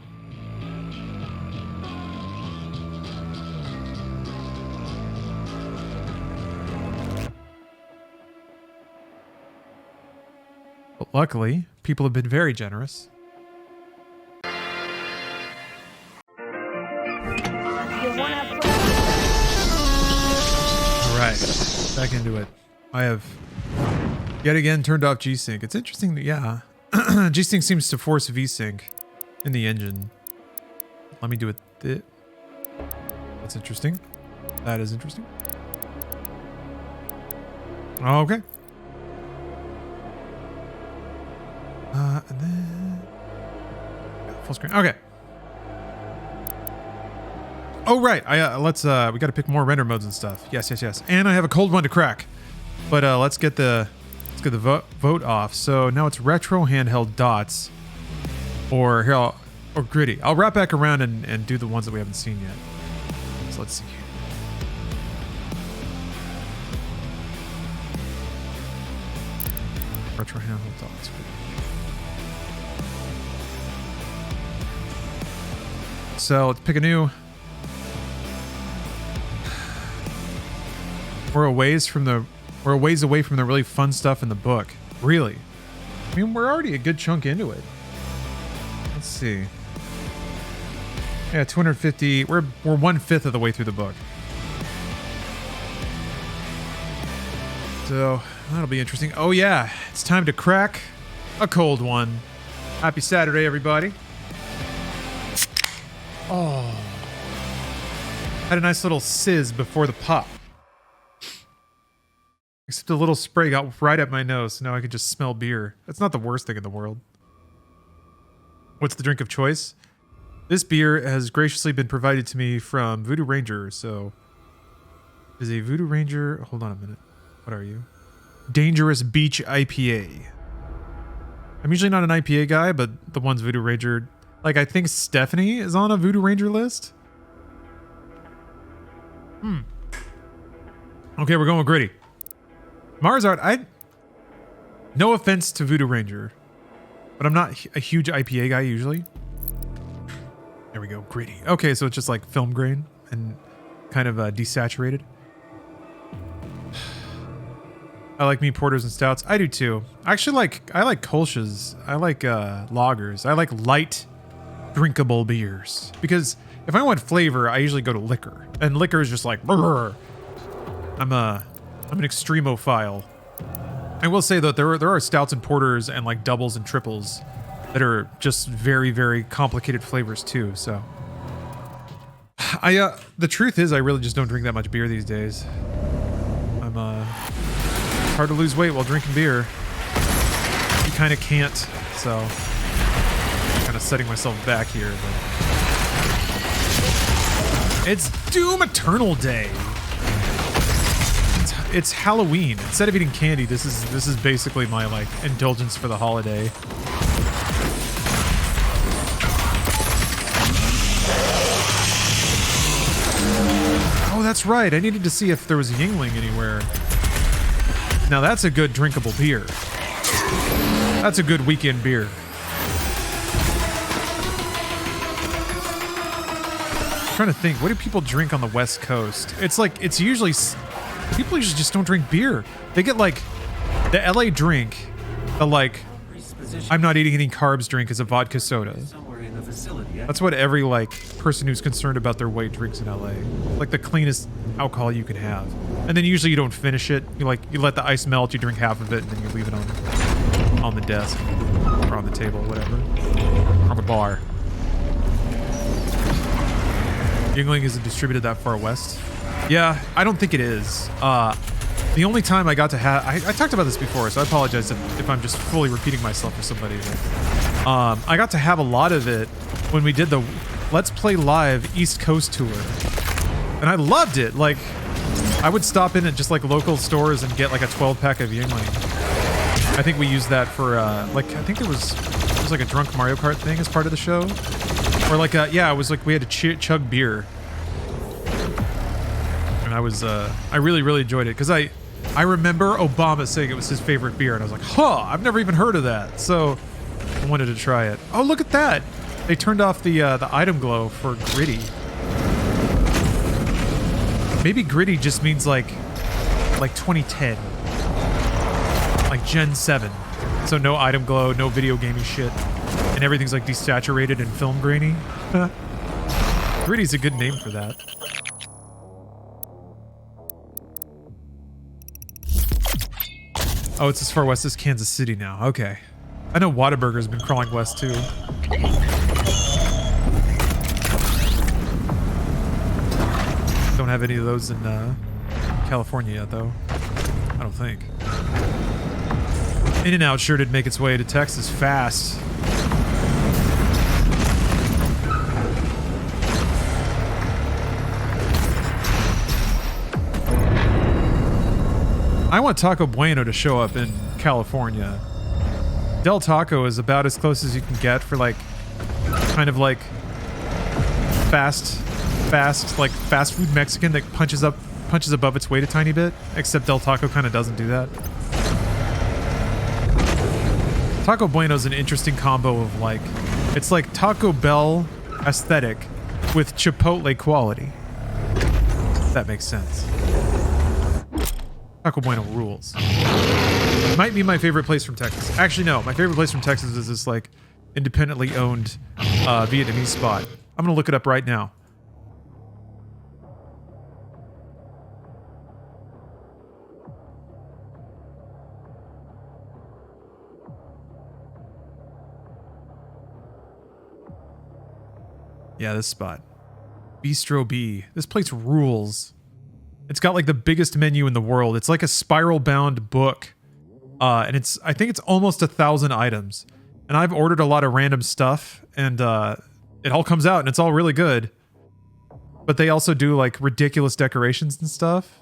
But luckily, people have been very generous. Alright, back into it. I have yet again turned off G-Sync. It's interesting that, yeah, G-Sync seems to force V-Sync in the engine. Let me do it. That's interesting. That is interesting. Okay. And then full screen. Okay. Oh right. We got to pick more render modes and stuff. Yes. And I have a cold one to crack. But let's get the vote off. So now it's retro handheld dots, or here or gritty. I'll wrap back around and do the ones that we haven't seen yet. So let's see. Retro handheld dots. So let's pick a new. We're a ways away from the really fun stuff in the book. Really? I mean, we're already a good chunk into it. Let's see. Yeah, 250. We're 1/5 of the way through the book. So that'll be interesting. Oh yeah, it's time to crack a cold one. Happy Saturday, everybody. Oh. Had a nice little sizz before the pop. Except a little spray got right up my nose, so now I can just smell beer. That's not the worst thing in the world. What's the drink of choice? This beer has graciously been provided to me from Voodoo Ranger, so... Is a Voodoo Ranger... Hold on a minute. What are you? Dangerous Beach IPA. I'm usually not an IPA guy, but the ones Voodoo Ranger... Like, I think Stephanie is on a Voodoo Ranger list. Okay, we're going with gritty. Mars Art, no offense to Voodoo Ranger, but I'm not a huge IPA guy usually. There we go, gritty. Okay, so it's just like film grain and kind of desaturated. I like meat porters and stouts. I do too. I like Kolsch's. I like lagers. I like light, drinkable beers because if I want flavor, I usually go to liquor, and liquor is just like. Brr. I'm an extremophile. I will say that there are stouts and porters and like doubles and triples that are just very, very complicated flavors too. So The truth is I really just don't drink that much beer these days. I'm hard to lose weight while drinking beer. You kind of can't, so I'm kind of setting myself back here. But it's Doom Eternal Day. It's Halloween. Instead of eating candy, this is basically my like indulgence for the holiday. Oh, that's right. I needed to see if there was a Yingling anywhere. Now that's a good drinkable beer. That's a good weekend beer. I'm trying to think, what do people drink on the West Coast? It's like, it's usually, people usually just don't drink beer. They get like, the LA drink, the like, I'm not eating any carbs drink is a vodka soda. That's what every like person who's concerned about their weight drinks in LA. Like the cleanest alcohol you can have. And then usually you don't finish it. You let the ice melt, you drink half of it, and then you leave it on the desk or on the table, whatever. On the bar. Yingling isn't distributed that far west. Yeah, I don't think it is. The only time I got to have... I talked about this before, so I apologize if I'm just fully repeating myself for somebody. I got to have a lot of it when we did the Let's Play Live East Coast tour. And I loved it. Like, I would stop in at just like local stores and get like a 12-pack of Yingling. I think we used that for, like, I think there was like a drunk Mario Kart thing as part of the show. Or like, yeah, it was like we had to chug beer. And I was, I really, really enjoyed it because I remember Obama saying it was his favorite beer, and I was like, huh, I've never even heard of that. So I wanted to try it. Oh, look at that. They turned off the item glow for Gritty. Maybe Gritty just means like 2010. Like Gen 7. So no item glow, no video gaming shit. And everything's like desaturated and film grainy. Gritty's a good name for that. Oh, it's as far west as Kansas City now. Okay. I know Whataburger's been crawling west too. Don't have any of those in California yet, though. I don't think. In-N-Out sure did make its way to Texas fast. I want Taco Bueno to show up in California. Del Taco is about as close as you can get for like, kind of like fast food Mexican that punches above its weight a tiny bit. Except Del Taco kind of doesn't do that. Taco Bueno is an interesting combo of like, it's like Taco Bell aesthetic with Chipotle quality. If that makes sense. Taco Bueno rules. It might be my favorite place from Texas. Actually, no. My favorite place from Texas is this, like, independently owned Vietnamese spot. I'm gonna look it up right now. Yeah, this spot. Bistro B. This place rules. It's got like the biggest menu in the world. It's like a spiral-bound book. And I think it's almost 1,000 items. And I've ordered a lot of random stuff, and it all comes out, and it's all really good. But they also do like ridiculous decorations and stuff.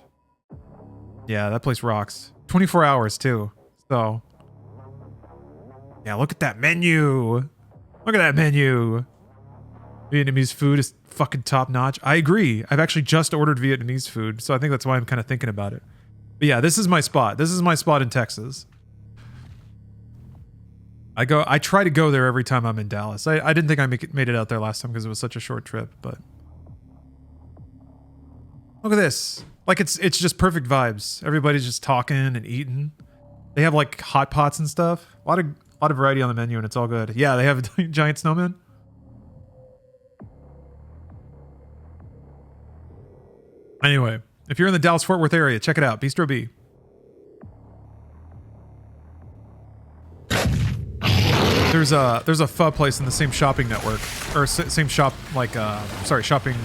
Yeah, that place rocks. 24 hours too. So yeah, look at that menu. Look at that menu. Vietnamese food is fucking top notch. I agree. I've actually just ordered Vietnamese food, so I think that's why I'm kind of thinking about it. But yeah, this is my spot. This is my spot in Texas. I try to go there every time I'm in Dallas. I didn't think I made it out there last time because it was such a short trip, but look at this. Like it's just perfect vibes. Everybody's just talking and eating. They have like hot pots and stuff. A lot of variety on the menu, and it's all good. Yeah, they have a giant snowman. Anyway, if you're in the Dallas-Fort Worth area, check it out. Bistro B. There's a pho place in the same shopping network, or same shop, like shopping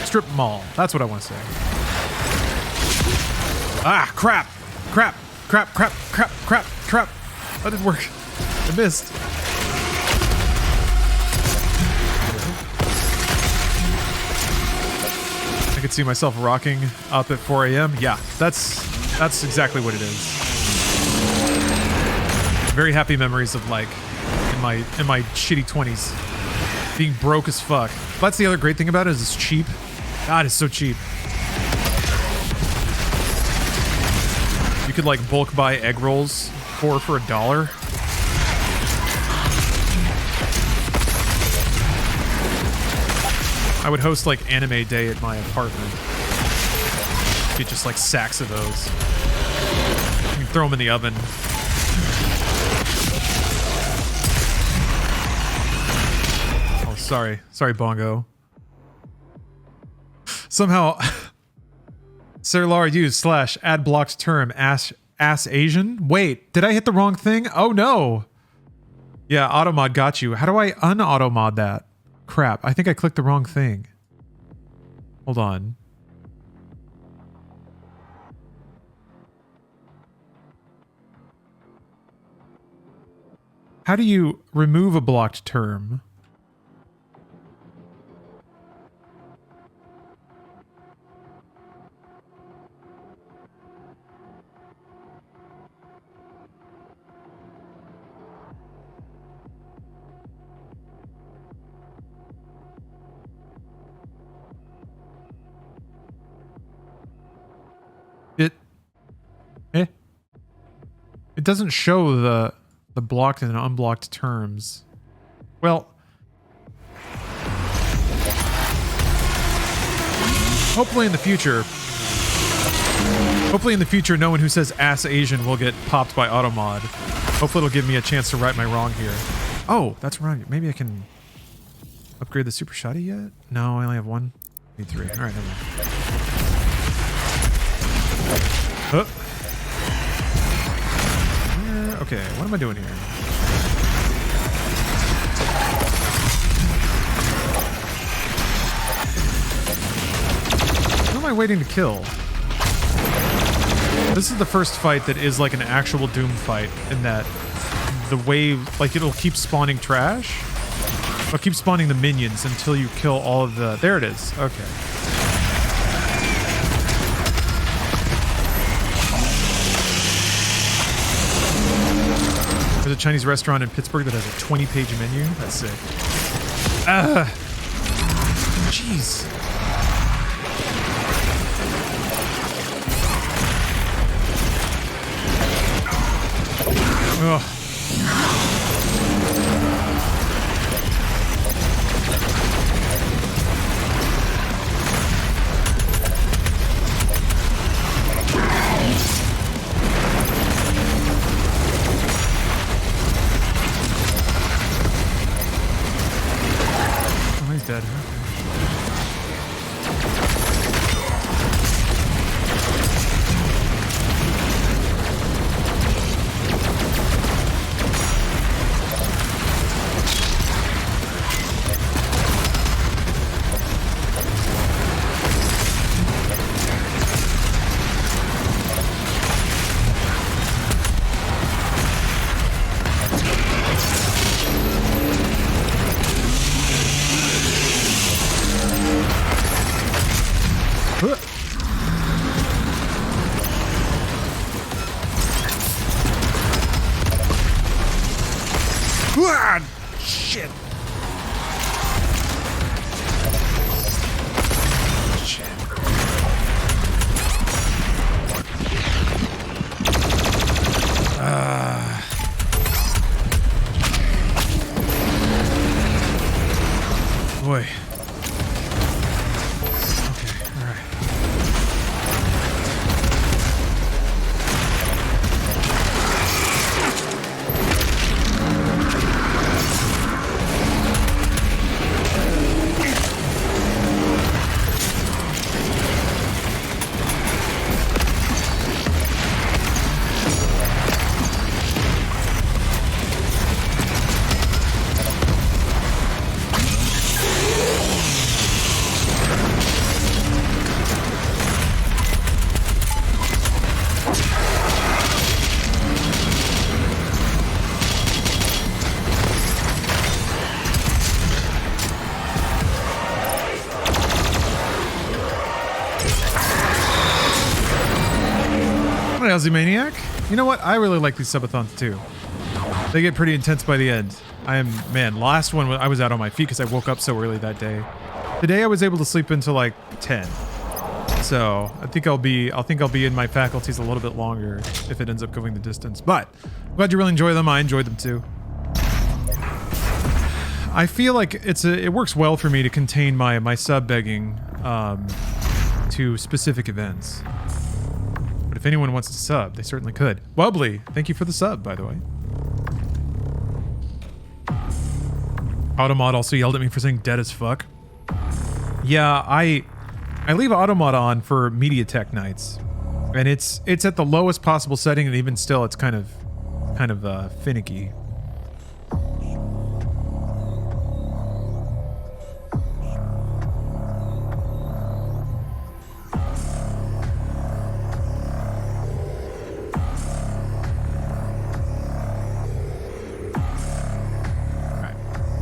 strip mall. That's what I want to say. Ah, crap. That didn't work. I missed. I could see myself rocking up at 4 a.m. Yeah, that's exactly what it is. Very happy memories of like in my shitty 20s being broke as fuck. That's the other great thing about it is it's cheap. God, it's so cheap. You could like bulk buy egg rolls for $1. I would host like anime day at my apartment. Get just like sacks of those. You can throw them in the oven. Oh, sorry, Bongo. Somehow, Sarlar used / add blocked term ass Asian. Wait, did I hit the wrong thing? Oh no. Yeah, automod got you. How do I un-automod that? Crap, I think I clicked the wrong thing. Hold on. How do you remove a blocked term? It doesn't show the blocked and unblocked terms. Well, hopefully in the future, no one who says ass Asian will get popped by automod. Hopefully it'll give me a chance to right my wrong here. Oh, that's wrong. Maybe I can upgrade the super shotty yet? No, I only have one. Need 3. All right, never mind. Okay, what am I doing here? Who am I waiting to kill? This is the first fight that is like an actual Doom fight in that the wave, like it'll keep spawning trash. It'll keep spawning the minions until you kill all of the... There it is. Okay. There's a Chinese restaurant in Pittsburgh that has a 20-page menu. That's sick. Jeez. Ugh. Dead. Shit. Boy. Okay, all right. What else, Maniac? You know what? I really like these subathons too. They get pretty intense by the end. Man, last one I was out on my feet because I woke up so early that day. Today I was able to sleep until like 10. So I think I'll be in my faculties a little bit longer if it ends up going the distance. But I'm glad you really enjoy them. I enjoyed them too. I feel like it works well for me to contain my sub begging to specific events. But if anyone wants to sub, they certainly could. Wubbly, thank you for the sub, by the way. Automod also yelled at me for saying dead as fuck. Yeah, I leave Automod on for MediaTek nights, and it's at the lowest possible setting, and even still, it's kind of finicky.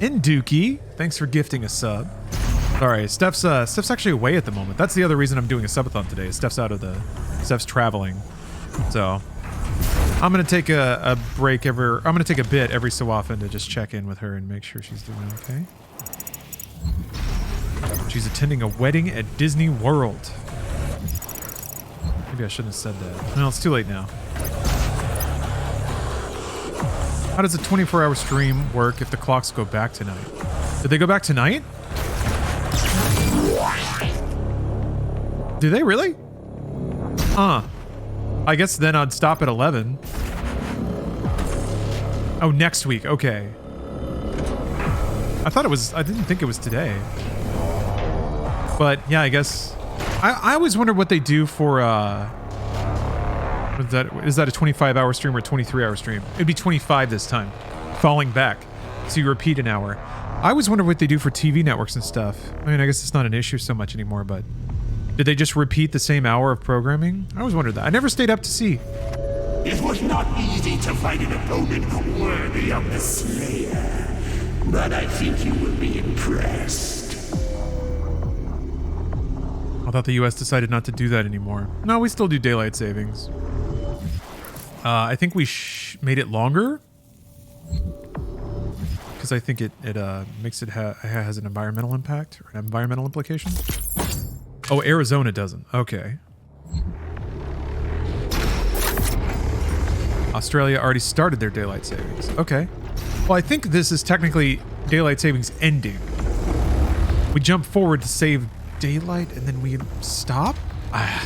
Induki, thanks for gifting a sub. Sorry, Steph's actually away at the moment. That's the other reason I'm doing a subathon today. Steph's traveling, so I'm gonna take a break I'm gonna take a bit every so often to just check in with her and make sure she's doing okay. She's attending a wedding at Disney World. Maybe I shouldn't have said that. No, it's too late now. How does a 24-hour stream work if the clocks go back tonight? Did they go back tonight? Do they really? I guess then I'd stop at 11. Oh, next week. Okay. I didn't think it was today. But yeah, I guess. I always wonder what they do for, is that a 25-hour stream or a 23-hour stream? It'd be 25 this time, falling back. So you repeat an hour. I always wonder what they do for TV networks and stuff. I mean, I guess it's not an issue so much anymore, but did they just repeat the same hour of programming? I always wondered that. I never stayed up to see. It was not easy to find an opponent worthy of the Slayer, but I think you will be impressed. I thought the US decided not to do that anymore. No, we still do daylight savings. I think we made it longer because I think it makes it has an environmental impact or an environmental implication. Oh, Arizona doesn't. Okay. Australia already started their daylight savings. Okay. Well, I think this is technically daylight savings ending. We jump forward to save daylight and then we stop? I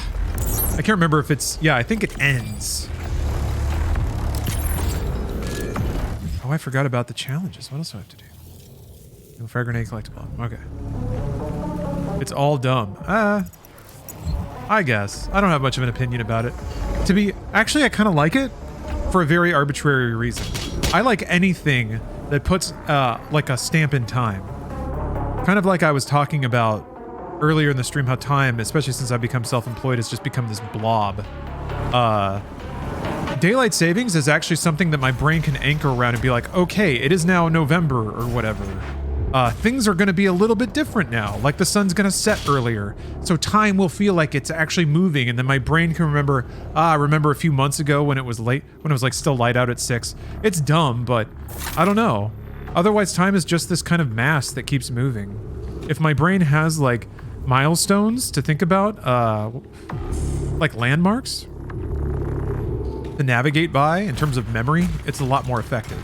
can't remember if it's... Yeah, I think it ends. Oh, I forgot about the challenges. What else do I have to do? No fire grenade collectible. Okay. It's all dumb. I guess. I don't have much of an opinion about it. Actually, I kind of like it for a very arbitrary reason. I like anything that puts like a stamp in time. Kind of like I was talking about earlier in the stream, how time, especially since I've become self-employed, has just become this blob. Daylight savings is actually something that my brain can anchor around and be like, okay, it is now November or whatever. Things are going to be a little bit different now. Like the sun's going to set earlier. So time will feel like it's actually moving. And then my brain can remember, remember a few months ago when it was late, when it was like still light out at 6. It's dumb, but I don't know. Otherwise, time is just this kind of mass that keeps moving. If my brain has like milestones to think about, like landmarks to navigate by in terms of memory, it's a lot more effective.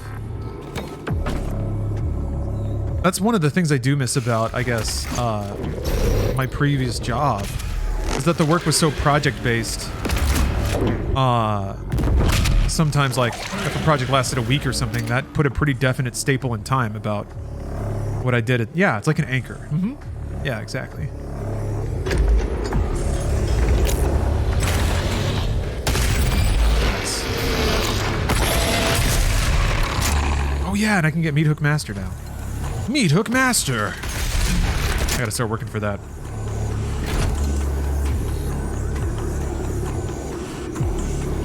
That's one of the things I do miss about, I guess, my previous job, is that the work was so project-based. Sometimes, like, if a project lasted a week or something, that put a pretty definite staple in time about what I did. Yeah, it's like an anchor. Mm-hmm. Yeah, exactly. Oh yeah, and I can get Meat Hook Master now. Meat Hook Master! I gotta start working for that.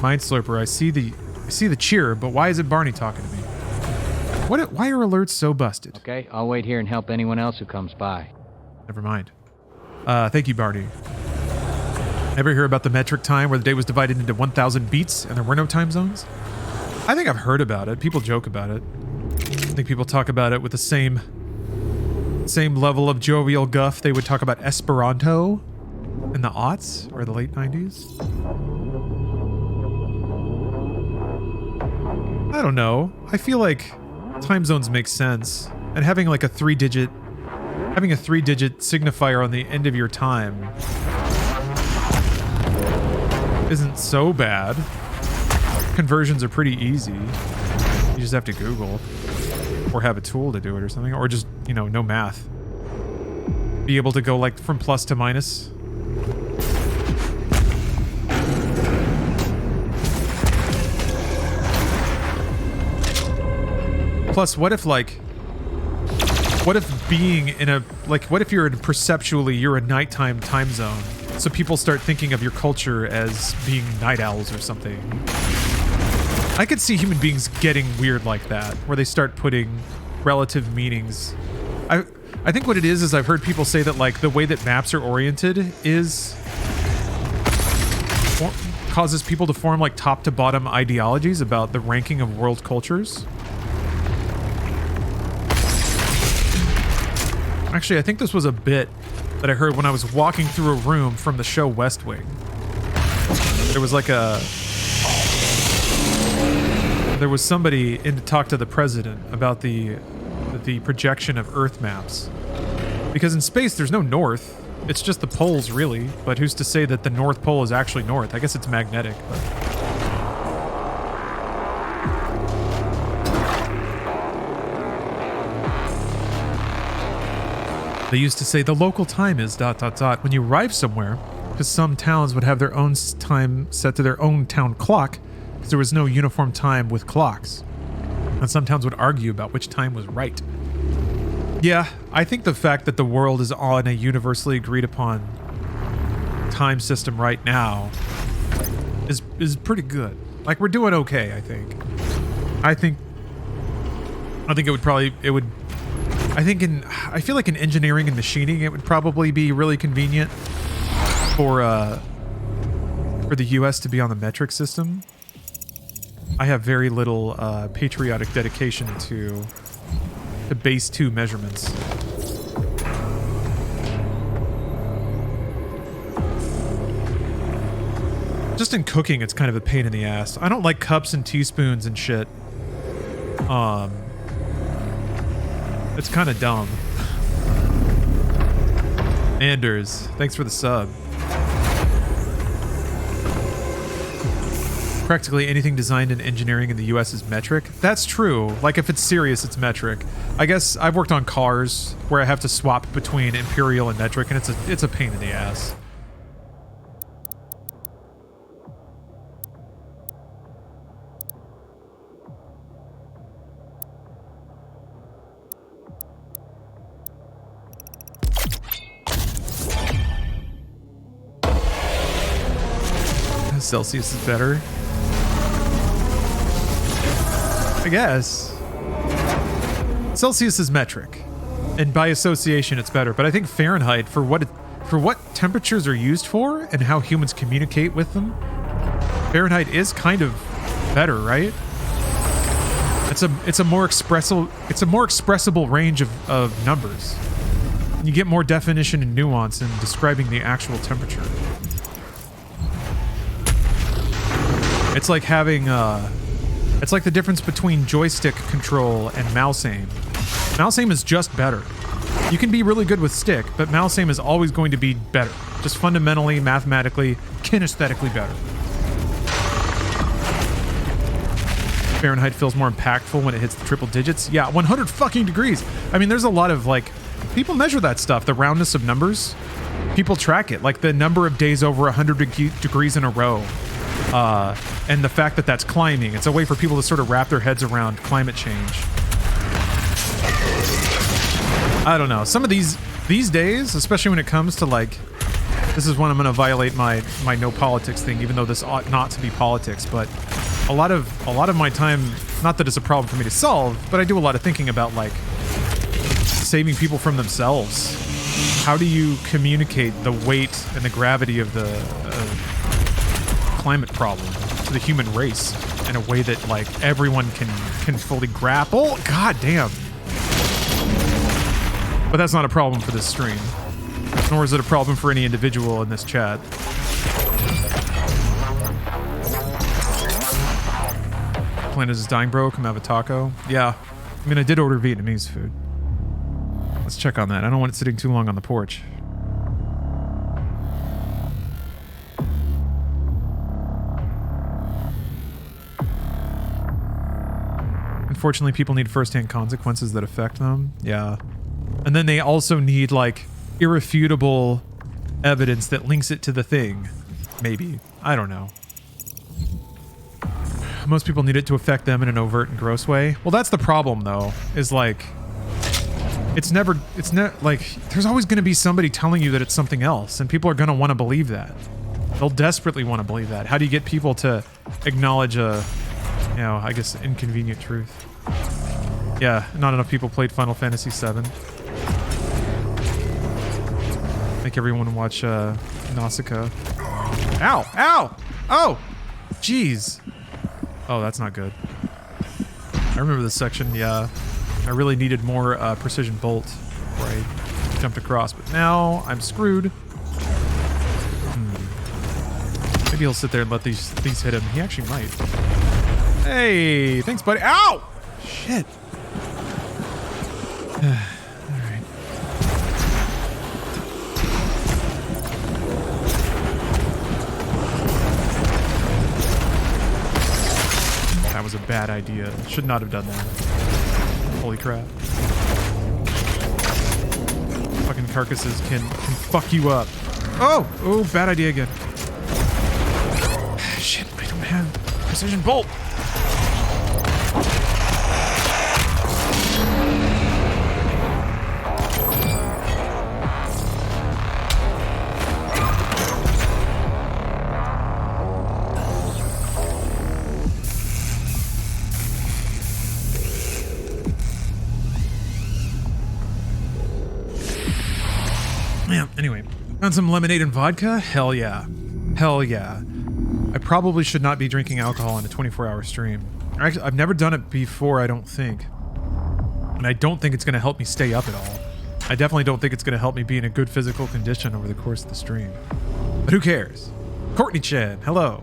Mind Slurper, I see the cheer, but why is it Barney talking to me? Why are alerts so busted? Okay, I'll wait here and help anyone else who comes by. Never mind. Thank you, Barney. Ever hear about the metric time where the day was divided into 1,000 beats and there were no time zones? I think I've heard about it. People joke about it. I think people talk about it with the same level of jovial guff they would talk about Esperanto in the aughts or the late 90s. I don't know. I feel like time zones make sense, and having like a three-digit signifier on the end of your time isn't so bad. Conversions are pretty easy. You just have to Google or have a tool to do it or something, or just, you know math. Be able to go like from plus to minus. Plus, what if being in a, what if you're perceptually, you're a nighttime time zone, so people start thinking of your culture as being night owls or something. I could see human beings getting weird like that, where they start putting relative meanings. I think what it is I've heard people say that like the way that maps are oriented causes people to form like top to bottom ideologies about the ranking of world cultures. Actually, I think this was a bit that I heard when I was walking through a room from the show West Wing. There was somebody in to talk to the president about the projection of Earth maps. Because in space, there's no north. It's just the poles, really. But who's to say that the North Pole is actually north? I guess it's magnetic, but... They used to say the local time is ... when you arrive somewhere, because some towns would have their own time set to their own town clock, because there was no uniform time with clocks. And some towns would argue about which time was right. Yeah, I think the fact that the world is on a universally agreed upon time system right now is pretty good. Like, we're doing okay, I think. I feel like in engineering and machining, it would probably be really convenient for the US to be on the metric system. I have very little patriotic dedication to the base 2 measurements. Just in cooking, it's kind of a pain in the ass. I don't like cups and teaspoons and shit. It's kind of dumb. Anders, thanks for the sub. Practically anything designed in engineering in the US is metric. That's true. Like, if it's serious, it's metric. I guess I've worked on cars where I have to swap between imperial and metric, and it's a pain in the ass. Celsius is better. I guess. Celsius is metric, and by association it's better, but I think Fahrenheit, for what temperatures are used for and how humans communicate with them, Fahrenheit is kind of better, right? It's a more expressible range of numbers. You get more definition and nuance in describing the actual temperature. It's like having, it's like the difference between joystick control and mouse aim. Mouse aim is just better. You can be really good with stick, but mouse aim is always going to be better. Just fundamentally, mathematically, kinesthetically better. Fahrenheit feels more impactful when it hits the triple digits. Yeah, 100 fucking degrees. I mean, there's a lot of, like, people measure that stuff, the roundness of numbers. People track it, like the number of days over 100 degrees in a row. And the fact that that's climbing. It's a way for people to sort of wrap their heads around climate change. I don't know. Some of these days, especially when it comes to, like, this is when I'm going to violate my no politics thing, even though this ought not to be politics, but a lot of my time, not that it's a problem for me to solve, but I do a lot of thinking about, like, saving people from themselves how do you communicate the weight and the gravity of the climate problem to the human race in a way that like everyone can fully grapple? God damn. But that's not a problem for this stream, nor is it a problem for any individual in this chat. Planet is dying, bro. Come have a taco. Yeah. I mean, I did order Vietnamese food. Let's check on that. I don't want it sitting too long on the porch. Unfortunately, people need first-hand consequences that affect them. Yeah. And then they also need, like, irrefutable evidence that links it to the thing. Maybe. I don't know. Most people need it to affect them in an overt and gross way. Well, that's the problem, though, is like, it's never, like, there's always going to be somebody telling you that it's something else, and people are going to want to believe that. They'll desperately want to believe that. How do you get people to acknowledge a, you know, I guess, inconvenient truth? Yeah, not enough people played Final Fantasy VII. Make everyone watch, Nausicaa. Ow! Ow! Oh! Jeez. Oh, that's not good. I remember this section, yeah. I really needed more precision bolt before I jumped across, but now I'm screwed. Maybe he'll sit there and let these hit him. He actually might. Hey, thanks, buddy. Ow! Shit. Alright. That was a bad idea. Should not have done that. Holy crap. Fucking carcasses can fuck you up. Oh! Oh, bad idea again. Shit, I don't have precision bolt. Yeah, anyway. Found some lemonade and vodka? Hell yeah. Hell yeah. I probably should not be drinking alcohol in a 24-hour stream. Actually, I've never done it before, I don't think. And I don't think it's going to help me stay up at all. I definitely don't think it's going to help me be in a good physical condition over the course of the stream. But who cares? Courtney Chen, hello.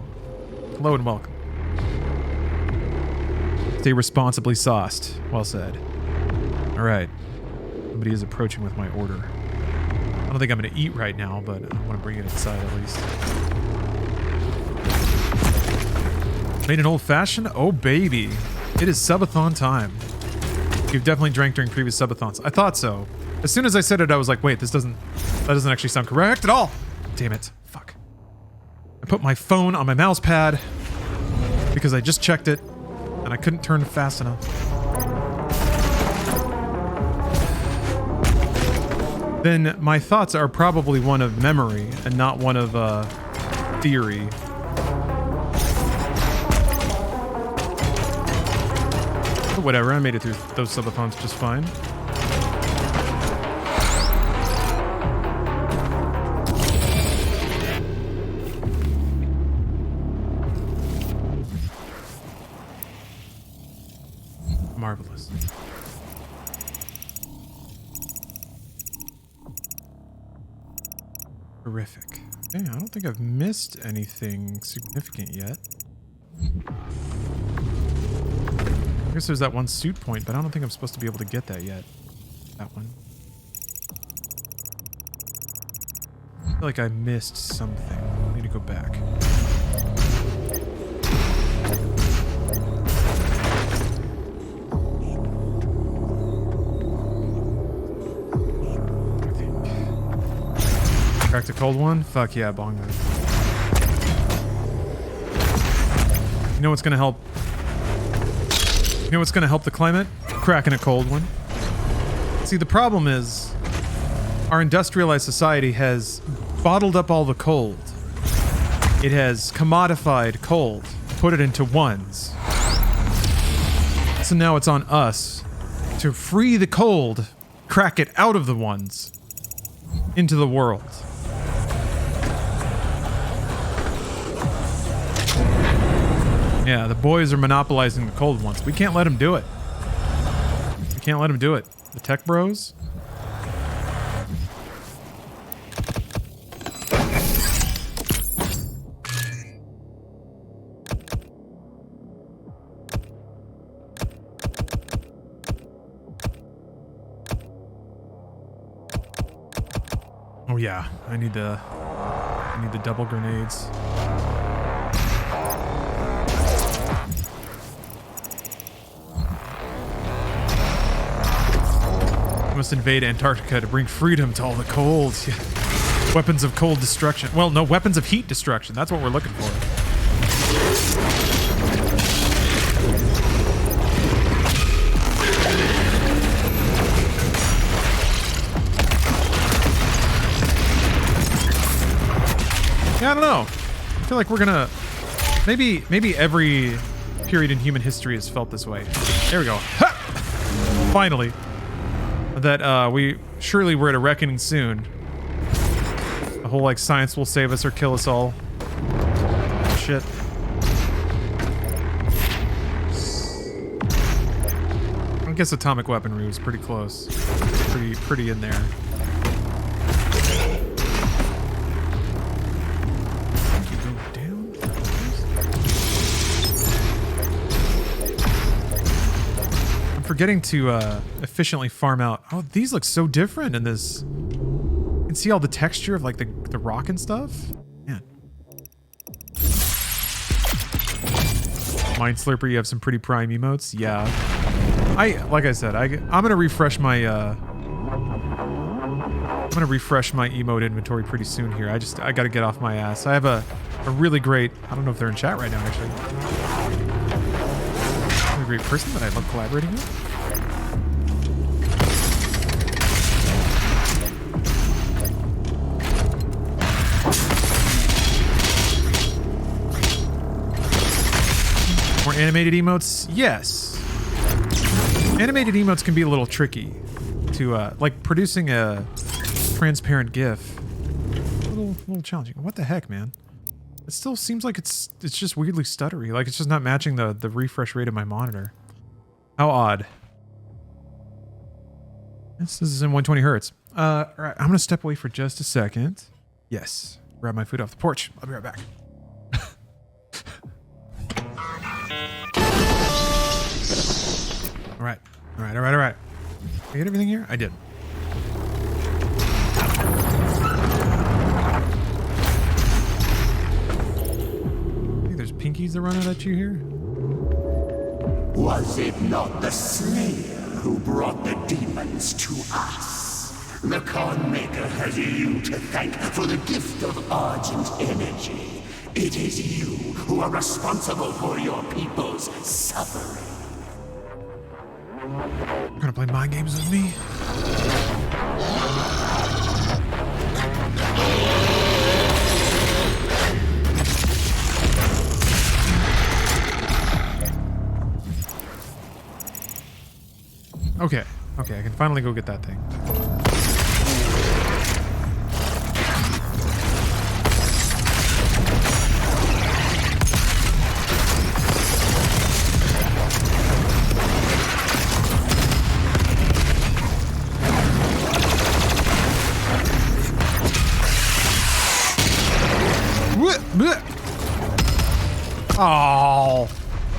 Hello and welcome. Stay responsibly sauced. Well said. Alright. Somebody is approaching with my order. I don't think I'm going to eat right now, but I want to bring it inside at least. Made an old-fashioned? Oh, baby. It is subathon time. You've definitely drank during previous subathons. I thought so. As soon as I said it, I was like, wait, that doesn't actually sound correct at all. Damn it. Fuck. I put my phone on my mouse pad because I just checked it and I couldn't turn fast enough. Then my thoughts are probably one of memory and not one of theory. But whatever, I made it through those subathons just fine. Marvelous. Terrific. Okay, I don't think I've missed anything significant yet. I guess there's that one suit point, but I don't think I'm supposed to be able to get that yet. That one. I feel like I missed something. I need to go back. Cracked a cold one? Fuck yeah, bong that. You know what's gonna help? You know what's gonna help the climate? Cracking a cold one. See, the problem is our industrialized society has bottled up all the cold. It has commodified cold, put it into ones. So now it's on us to free the cold, crack it out of the ones. into the world. Yeah, the boys are monopolizing the cold ones. We can't let them do it. We can't let them do it. The tech bros. Oh yeah, I need the double grenades. We must invade Antarctica to bring freedom to all the cold. Weapons of cold destruction. Well, no, weapons of heat destruction. That's what we're looking for. Yeah, I don't know. I feel like we're gonna... Maybe every period in human history has felt this way. There we go. Ha! Finally. That we surely we're at a reckoning soon. The whole like science will save us or kill us all. Shit. I guess atomic weaponry was pretty close. Pretty in there. Forgetting to efficiently farm out. Oh, these look so different in this. You can see all the texture of like the rock and stuff. Man. Mind Slurper, you have some pretty prime emotes. Yeah. Like I said, I'm gonna refresh my emote inventory pretty soon here. I gotta get off my ass. I have a really great, I don't know if they're in chat right now actually. A great person that I love collaborating with. More animated emotes? Yes. Animated emotes can be a little tricky to like producing a transparent GIF. A little challenging. What the heck, man? It still seems like it's just weirdly stuttery. Like it's just not matching the refresh rate of my monitor. How odd. This is in 120 hertz. All right, I'm gonna step away for just a second. Yes, grab my food off the porch. I'll be right back. All right. Did I get everything here? I did. Pinkies that run out at you here? Was it not the Slayer who brought the demons to us? The Con Maker has you to thank for the gift of Argent energy. It is you who are responsible for your people's suffering. You're gonna play mind games with me? Okay, I can finally go get that thing.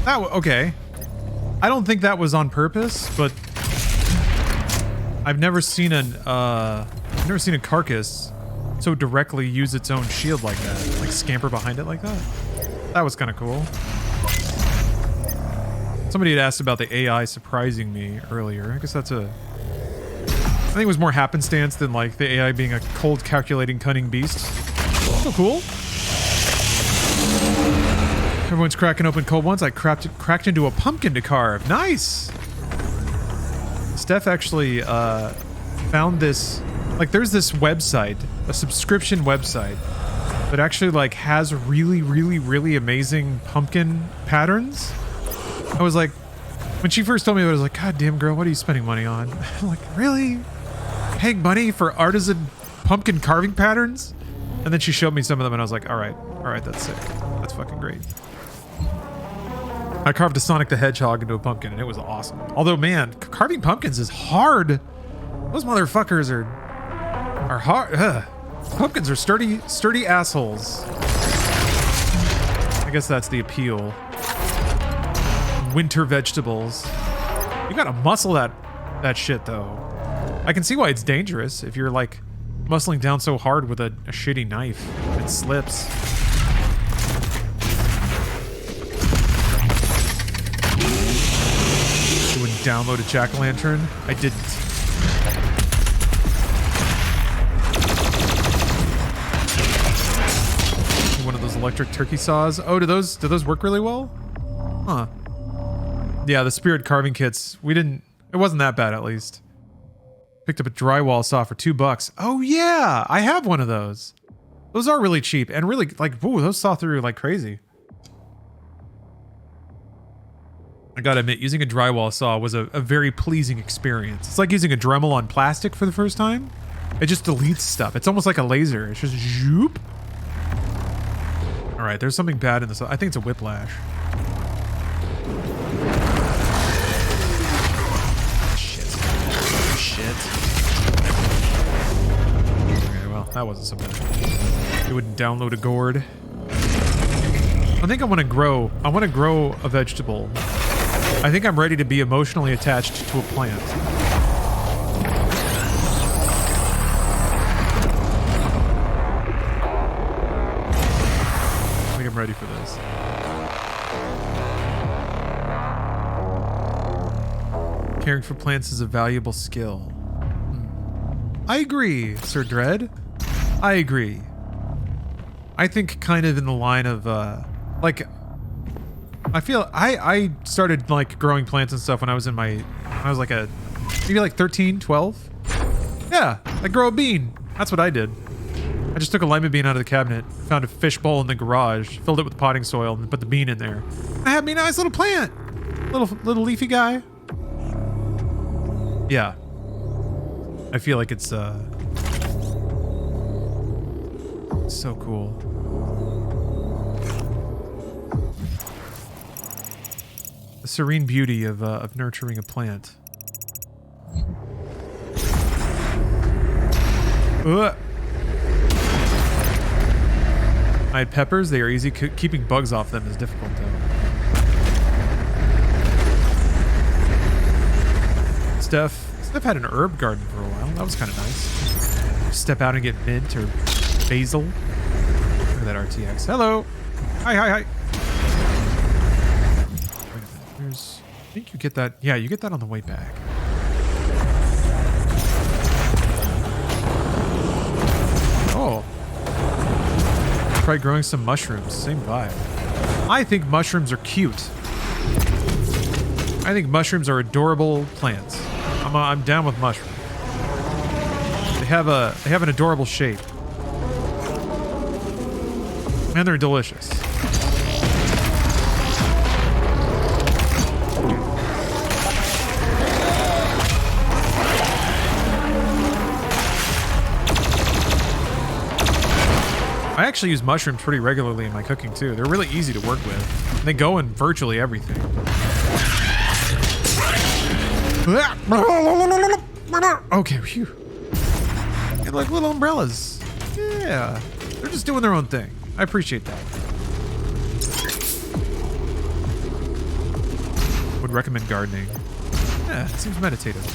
Oh, okay. I don't think that was on purpose, but I've never seen a carcass so directly use its own shield like that, like scamper behind it like that. That was kind of cool. Somebody had asked about the AI surprising me earlier. I guess that's I think it was more happenstance than like the AI being a cold, calculating, cunning beast. So cool. Everyone's cracking open cold ones. I cracked into a pumpkin to carve. Nice. Steph actually found this, like there's this website, a subscription website that actually like has really amazing pumpkin patterns. I was like, when she first told me that, I was like, God damn girl, what are you spending money on? I'm like, really? Paying money for artisan pumpkin carving patterns. And then she showed me some of them and I was like, all right, that's sick. That's fucking great. I carved a Sonic the Hedgehog into a pumpkin and it was awesome. Although, man, carving pumpkins is hard. Those motherfuckers are hard. Ugh. Pumpkins are sturdy assholes. I guess that's the appeal. Winter vegetables. You gotta muscle that shit though. I can see why it's dangerous if you're like muscling down so hard with a shitty knife. It slips. You wouldn't download a jack-o'-lantern? I didn't. One of those electric turkey saws. Oh, do those work really well? Huh. Yeah, the spirit carving kits. It wasn't that bad at least. Picked up a drywall saw for $2. Oh yeah, I have one of those. Those are really cheap and really like, whoa, those saw through like crazy. I gotta admit, using a drywall saw was a very pleasing experience. It's like using a Dremel on plastic for the first time. It just deletes stuff. It's almost like a laser. It's just zoop. All right, there's something bad in this. I think it's a whiplash. Shit. Okay, well, that wasn't so bad. It would download a gourd. I think I want to grow a vegetable. I think I'm ready to be emotionally attached to a plant. I think I'm ready for this. Caring for plants is a valuable skill. I agree, Sir Dread. I agree. I think kind of in the line of, like, I feel I started like growing plants and stuff when I was maybe like 13, 12. Yeah, I grow a bean. That's what I did. I just took a lima bean out of the cabinet, found a fish bowl in the garage, filled it with potting soil, and put the bean in there. I had me a nice little plant. Little leafy guy. Yeah. I feel like it's so cool. The serene beauty of nurturing a plant. Ugh. I had peppers. They are easy. Keeping bugs off them is difficult though. Steph had an herb garden for a while. That was kind of nice. Step out and get mint or basil. Look at that RTX. Hello. Hi. Wait a minute. I think you get that. Yeah, you get that on the way back. Oh. Try growing some mushrooms. Same vibe. I think mushrooms are cute. I think mushrooms are adorable plants. I'm down with mushrooms. They have an adorable shape. And they're delicious. I actually use mushrooms pretty regularly in my cooking too. They're really easy to work with. They go in virtually everything. Okay, phew. They're like little umbrellas. Yeah. They're just doing their own thing. I appreciate that. Would recommend gardening. Yeah, it seems meditative.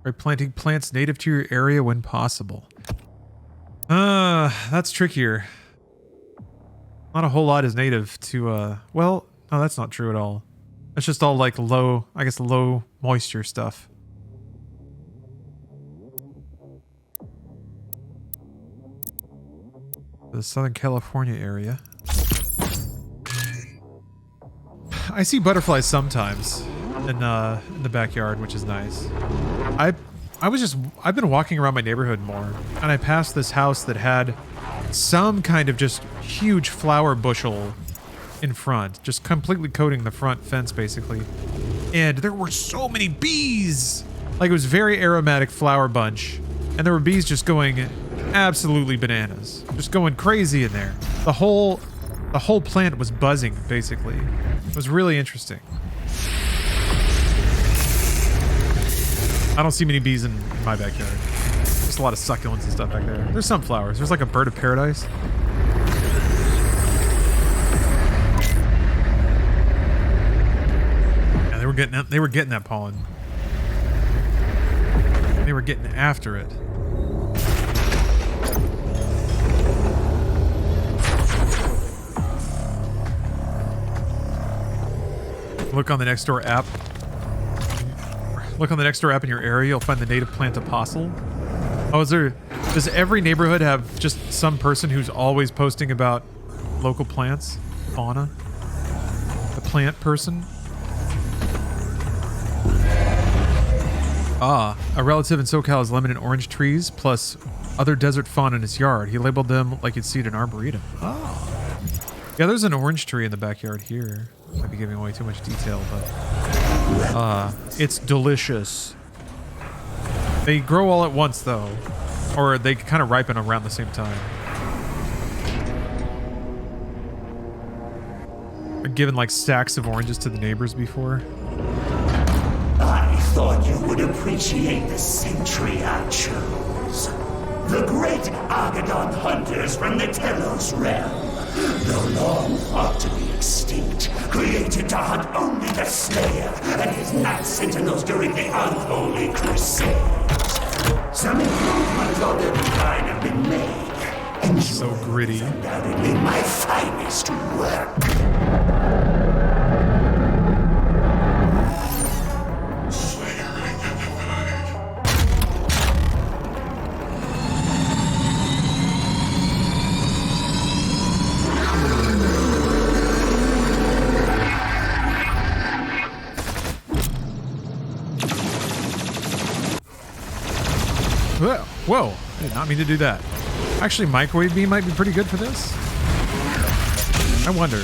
By planting plants native to your area when possible. That's trickier. Not a whole lot is native to, well, no, that's not true at all. It's just all like low moisture stuff. The Southern California area. I see butterflies sometimes in the backyard, which is nice. I've been walking around my neighborhood more, and I passed this house that had some kind of just huge flower bushel in front, just completely coating the front fence basically. And there were so many bees. Like, it was very aromatic flower bunch, and there were bees just going absolutely bananas, just going crazy in there. The whole plant was buzzing basically. It was really interesting. I don't see many bees in my backyard. Just a lot of succulents and stuff back there. There's some flowers. There's like a bird of paradise. Yeah, they were getting that pollen. They were getting after it. Look on the Nextdoor app. Look on the Nextdoor app in your area. You'll find the native plant apostle. Oh, does every neighborhood have just some person who's always posting about local plants, fauna? The plant person? Ah, a relative in SoCal has lemon and orange trees plus other desert fauna in his yard. He labeled them like you'd see at an arboretum. Oh. Yeah, there's an orange tree in the backyard here. Might be giving away too much detail, but it's delicious. They grow all at once though, or they kind of ripen around the same time. I've given like stacks of oranges to the neighbors before. I thought you would appreciate the century I chose. The great Argadon hunters from the Telos realm, though long thought to be extinct, created to hunt only the Slayer and his Night Sentinels during the Unholy Crusades. Some improvements on their design have been made, and so gritty. Undoubtedly my finest work. Whoa, I did not mean to do that. Actually, microwave beam might be pretty good for this. I wonder.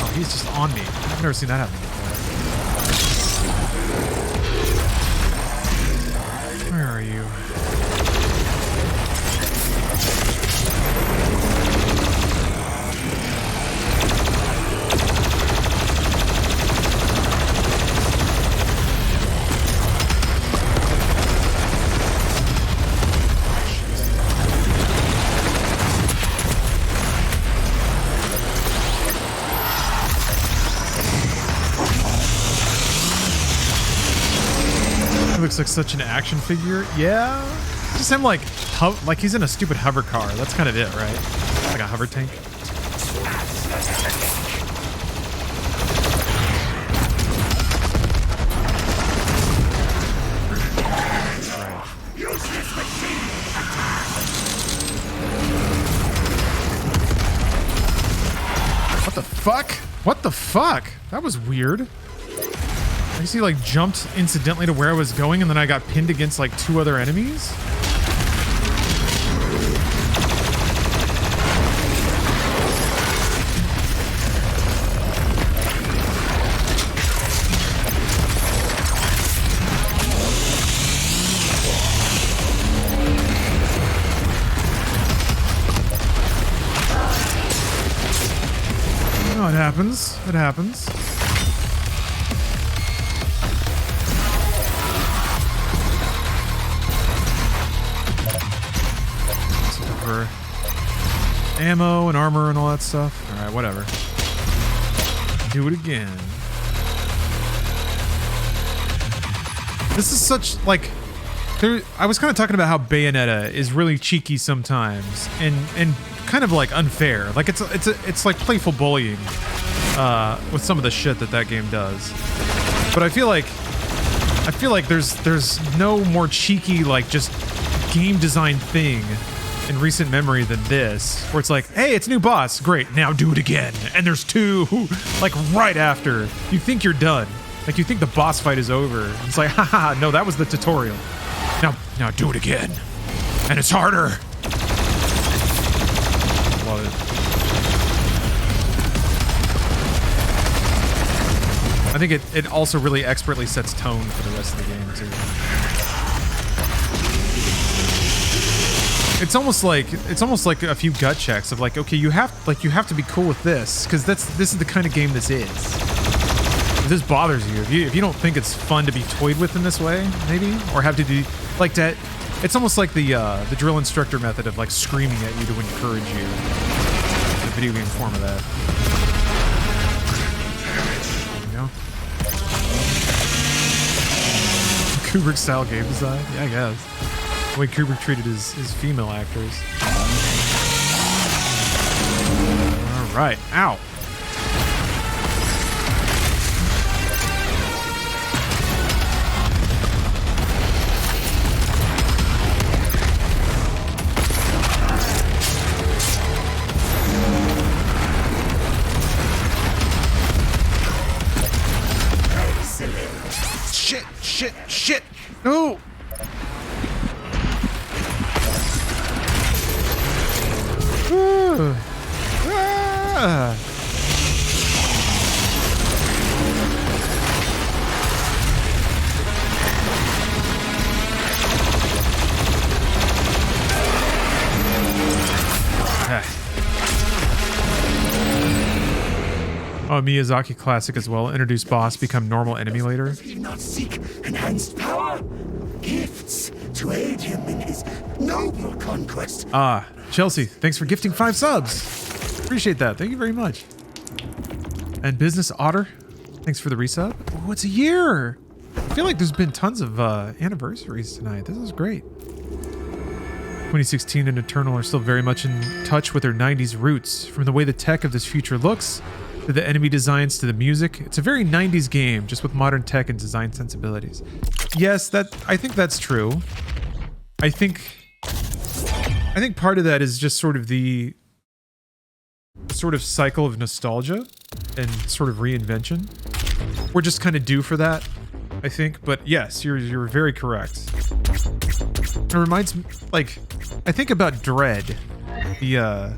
Oh, he's just on me. I've never seen that happen before. Where are you? Looks like such an action figure. Yeah, just him like he's in a stupid hover car. That's kind of it, right? Like a hover tank. What the fuck? What the fuck? That was weird. I guess he like jumped incidentally to where I was going and then I got pinned against like two other enemies. Oh, it happens. It happens. Ammo and armor and all that stuff. All right, whatever. Do it again. This is such like I was kind of talking about how Bayonetta is really cheeky sometimes and kind of like unfair. Like it's like playful bullying with some of the shit that game does. But I feel like there's no more cheeky like just game design thing in recent memory than this, where it's like, hey, it's a new boss. Great, now do it again. And there's two, like right after. You think you're done. Like you think the boss fight is over. It's like, haha, no, that was the tutorial. Now do it again. And it's harder. Love it. I think it also really expertly sets tone for the rest of the game too. It's almost like a few gut checks of like, okay, you have to be cool with this because this is the kind of game this is. If this bothers you, if you don't think it's fun to be toyed with in this way, maybe, or have to do like that, it's almost like the drill instructor method of like screaming at you to encourage you. The video game form of that. You know? Kubrick style game design? Yeah, I guess. The way Kubrick treated his female actors. All right. Ow. Shit. No. Oh, Miyazaki classic as well. Introduce boss, become normal enemy later. Did he not seek enhanced power? Gifts to aid him in his noble conquest. Chelsea, thanks for gifting 5 subs. Appreciate that. Thank you very much. And Business Otter, thanks for the resub. Oh, it's a year. I feel like there's been tons of anniversaries tonight. This is great. 2016 and Eternal are still very much in touch with their 90s roots. From the way the tech of this future looks, to the enemy designs, to the music. It's a very 90s game, just with modern tech and design sensibilities. Yes, I think that's true. I think part of that is just sort of the cycle of nostalgia and sort of reinvention. We're just kind of due for that, I think. But yes, you're very correct. It reminds me, like, I think about Dread. The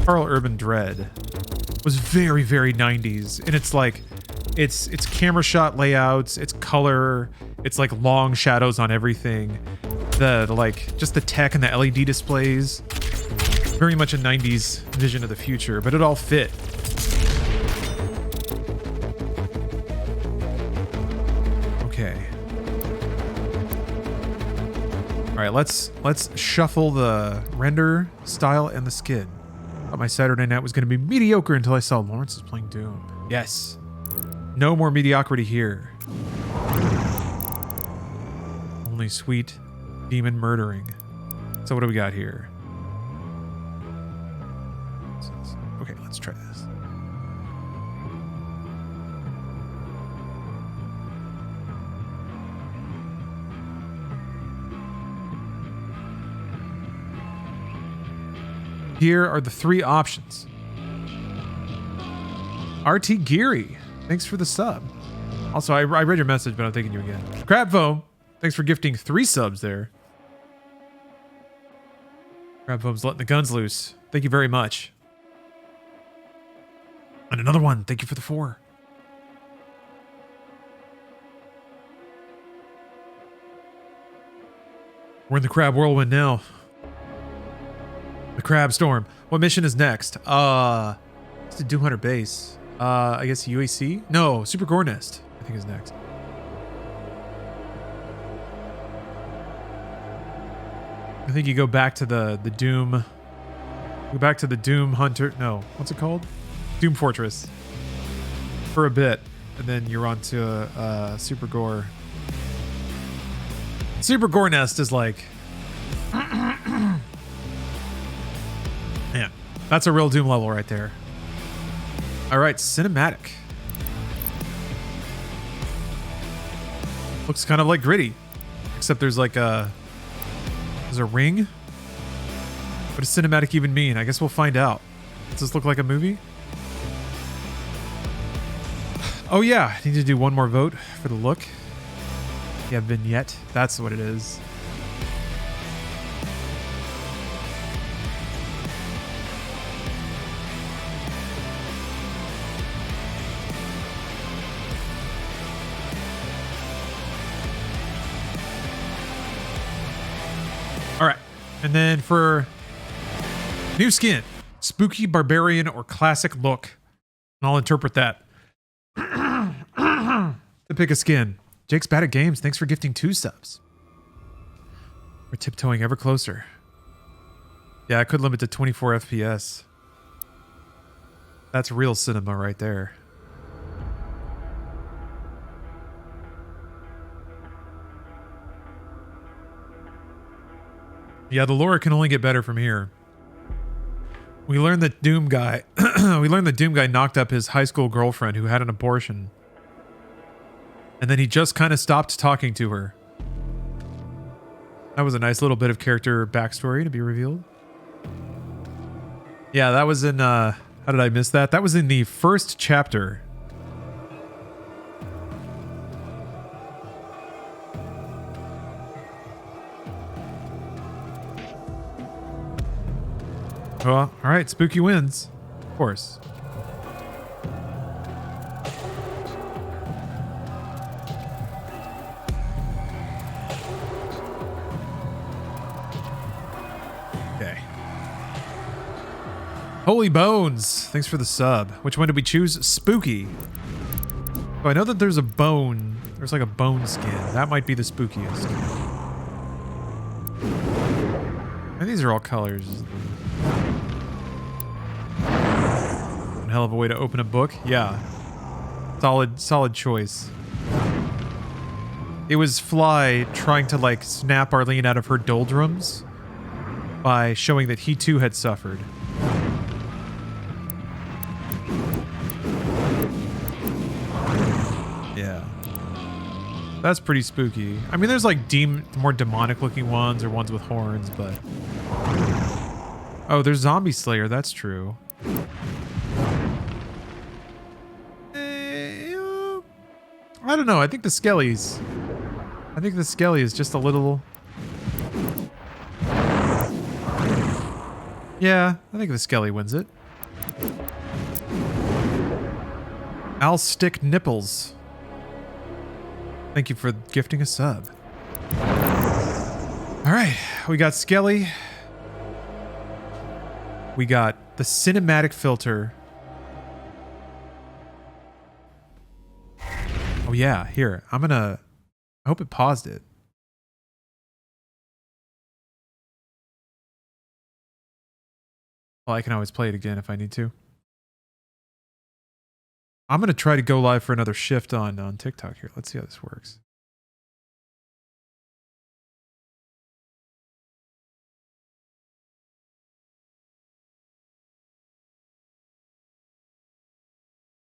Carl Urban Dread was very, very 90s, and it's like it's camera shot layouts, it's color, it's like long shadows on everything, the like just the tech and the LED displays, very much a 90s vision of the future, but it all fit. Okay, all right, let's shuffle the render style and the skin. Thought my Saturday night was going to be mediocre until I saw Lawrence is playing Doom. Yes. No more mediocrity here. Only sweet demon murdering. So what do we got here? Okay, let's try this. Here are the 3 options. RT Geary, thanks for the sub. Also, I read your message, but I'm thanking you again. Crab Foam, thanks for gifting 3 subs there. Crab Foam's letting the guns loose. Thank you very much. And another one, thank you for the 4. We're in the Crab Whirlwind now. The Crab Storm. What mission is next? It's the Doom Hunter base. I guess UAC? No, Super Gore Nest, I think is next. I think you go back to the Doom. Go back to the Doom Hunter. No, what's it called? Doom Fortress. For a bit, and then you're on to Super Gore. Super Gore Nest is like. Man, that's a real Doom level right there. All right, cinematic. Looks kind of like Gritty, except there's like there's a ring What does cinematic even mean? I guess we'll find out. Does this look like a movie? Oh yeah, I need to do one more vote for the look. Yeah, vignette. That's what it is. All right. And then for new skin, spooky, barbarian, or classic look. And I'll interpret that. To pick a skin. Jake's bad at games. Thanks for gifting 2 subs. We're tiptoeing ever closer. Yeah, I could limit to 24 FPS. That's real cinema right there. Yeah, the lore can only get better from here. We learned that Doom Guy knocked up his high school girlfriend who had an abortion. And then he just kind of stopped talking to her. That was a nice little bit of character backstory to be revealed. Yeah, that was in how did I miss that? That was in the first chapter. Well, all right, spooky wins, of course. Okay. Holy Bones, thanks for the sub. Which one did we choose? Spooky. Oh, I know that there's a bone. There's like a bone skin. That might be the spookiest. And these are all colors. One hell of a way to open a book. Yeah. Solid choice. It was Fly trying to like snap Arlene out of her doldrums by showing that he too had suffered. Yeah. That's pretty spooky. I mean, there's like more demonic looking ones or ones with horns, but... Oh, there's Zombie Slayer. That's true. I don't know. I think the Skelly's... I think the Skelly is just a little... Yeah, I think the Skelly wins it. I'll stick nipples. Thank you for gifting a sub. All right, we got Skelly. We got the cinematic filter. Oh yeah, here. I hope it paused it. Well, I can always play it again if I need to. I'm going to try to go live for another shift on TikTok here. Let's see how this works.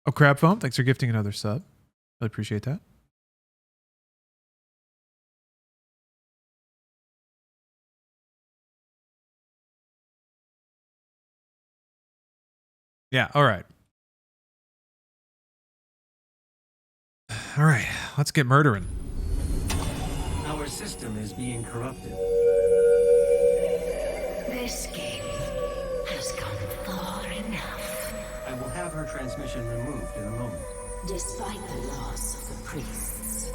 Oh, Crab Foam, thanks for gifting another sub. Really appreciate that. Yeah, all right. All right, let's get murdering. Our system is being corrupted. This game has gone far enough. I will have her transmission removed in a moment. Despite the loss of the priests,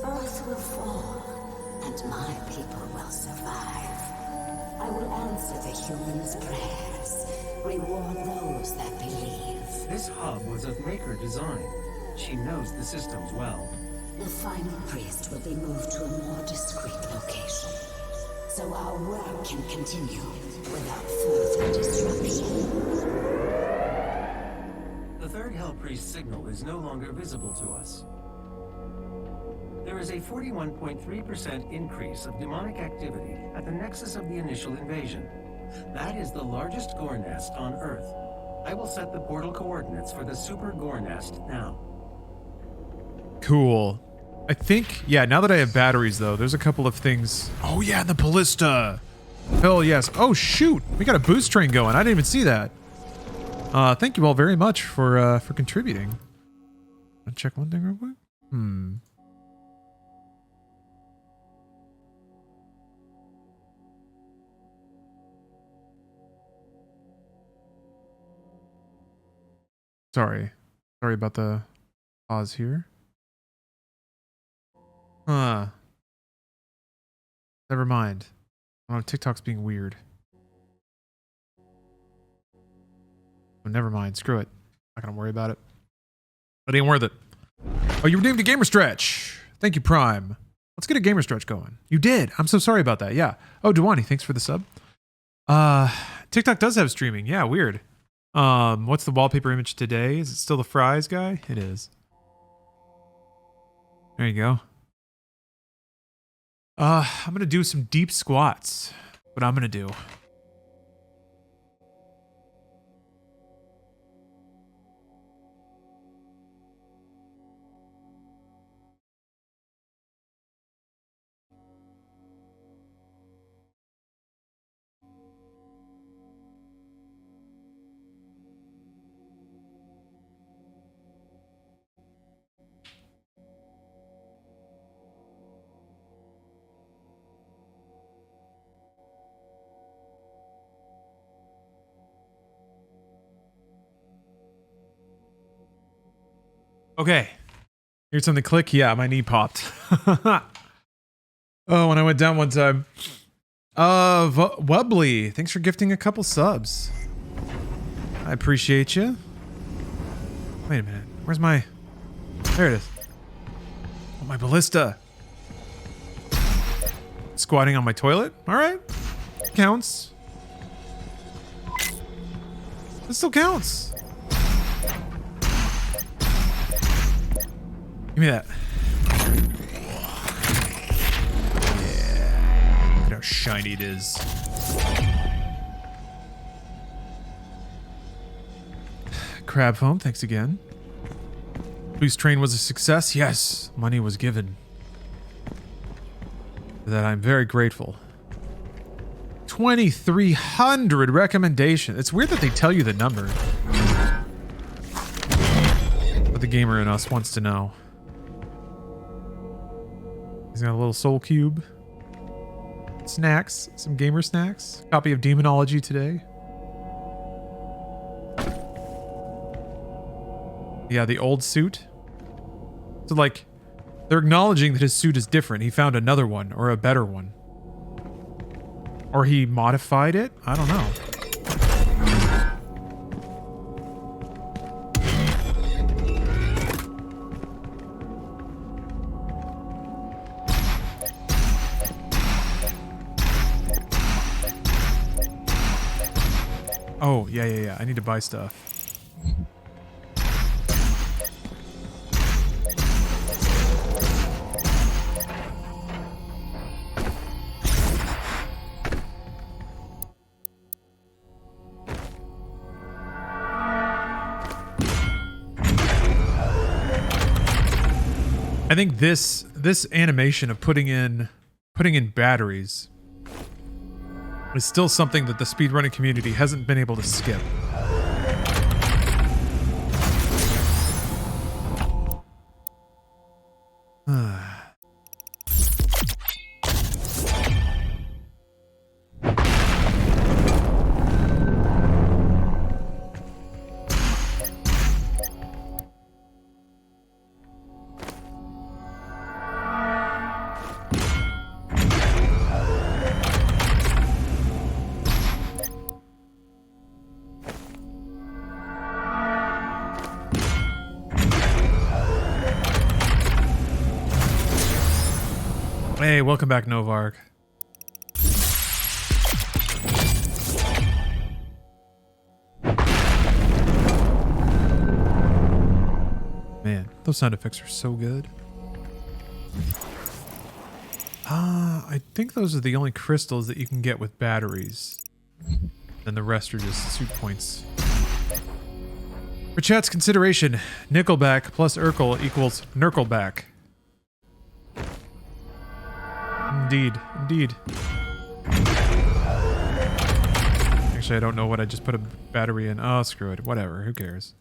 Earth will fall, and my people will survive. I will answer the humans' prayers, reward those that believe. This hub was of Maker design. She knows the systems well. The final priest will be moved to a more discreet location, so our work can continue without further disruption. The third Hell Priest signal is no longer visible to us. There is a 41.3% increase of demonic activity at the nexus of the initial invasion. That is the largest gore nest on Earth. I will set the portal coordinates for the super gore nest now. Cool. I think, yeah, now that I have batteries, though, there's a couple of things. Oh, yeah, the ballista. Hell yes. Oh shoot, we got a boost train going. I didn't even see that. Thank you all very much for contributing. I'll check one thing real quick. Sorry about the pause here. Never mind. Oh, TikTok's being weird. Oh, never mind. Screw it. Not gonna worry about it. It ain't worth it. Oh, you redeemed a gamer stretch. Thank you, Prime. Let's get a gamer stretch going. You did. I'm so sorry about that. Yeah. Oh, Dewani, thanks for the sub. TikTok does have streaming. Yeah, weird. What's the wallpaper image today? Is it still the fries guy? It is. There you go. I'm gonna do some deep squats. What I'm gonna do. Okay. Here's something click. Yeah, my knee popped. Oh, when I went down one time. Wubbly, thanks for gifting a couple subs. I appreciate you. Wait a minute. Where's my... There it is. Oh, my ballista. Squatting on my toilet? Alright. Counts. It still counts. Give me that. Yeah. Look at how shiny it is. Crab foam, thanks again. Boost train was a success. Yes, money was given. For that I'm very grateful. 2,300 recommendations. It's weird that they tell you the number. But the gamer in us wants to know. He's got a little soul cube. Snacks. Some gamer snacks. Copy of Demonology today. Yeah, the old suit. So, like, they're acknowledging that his suit is different. He found another one, or a better one. Or he modified it? I don't know. Oh, yeah. I need to buy stuff. I think this animation of putting in batteries is still something that the speedrunning community hasn't been able to skip. Hey, welcome back, Novarg. Man, those sound effects are so good. I think those are the only crystals that you can get with batteries. And the rest are just suit points. For chat's consideration, Nickelback plus Urkel equals Nurkleback. Indeed. Actually, I don't know what I just put a battery in. Oh, screw it. Whatever. Who cares?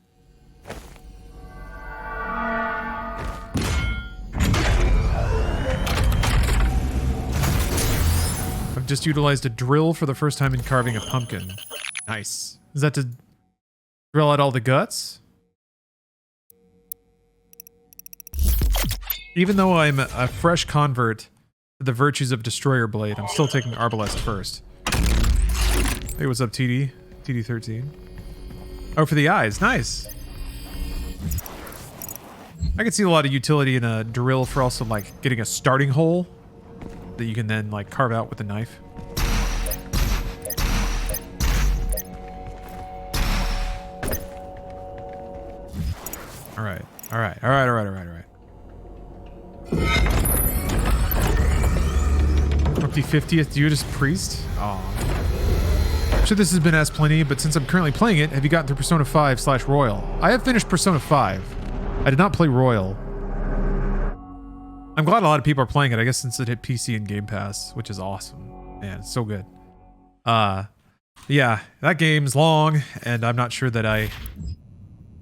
I've just utilized a drill for the first time in carving a pumpkin. Nice. Is that to drill out all the guts? Even though I'm a fresh convert to the virtues of Destroyer Blade, I'm still taking Arbalest first. Hey, what's up, TD? TD13. Oh, for the eyes. Nice. I can see a lot of utility in a drill for also, like, getting a starting hole that you can then, like, carve out with a knife. All right. All right. All right. All right. All right. All right. Up to 50th Judas Priest? Aw. I'm sure this has been asked plenty, but since I'm currently playing it, have you gotten through Persona 5/Royal? I have finished Persona 5. I did not play Royal. I'm glad a lot of people are playing it, I guess, since it hit PC and Game Pass, which is awesome. Man, it's so good. Yeah, that game's long, and I'm not sure that I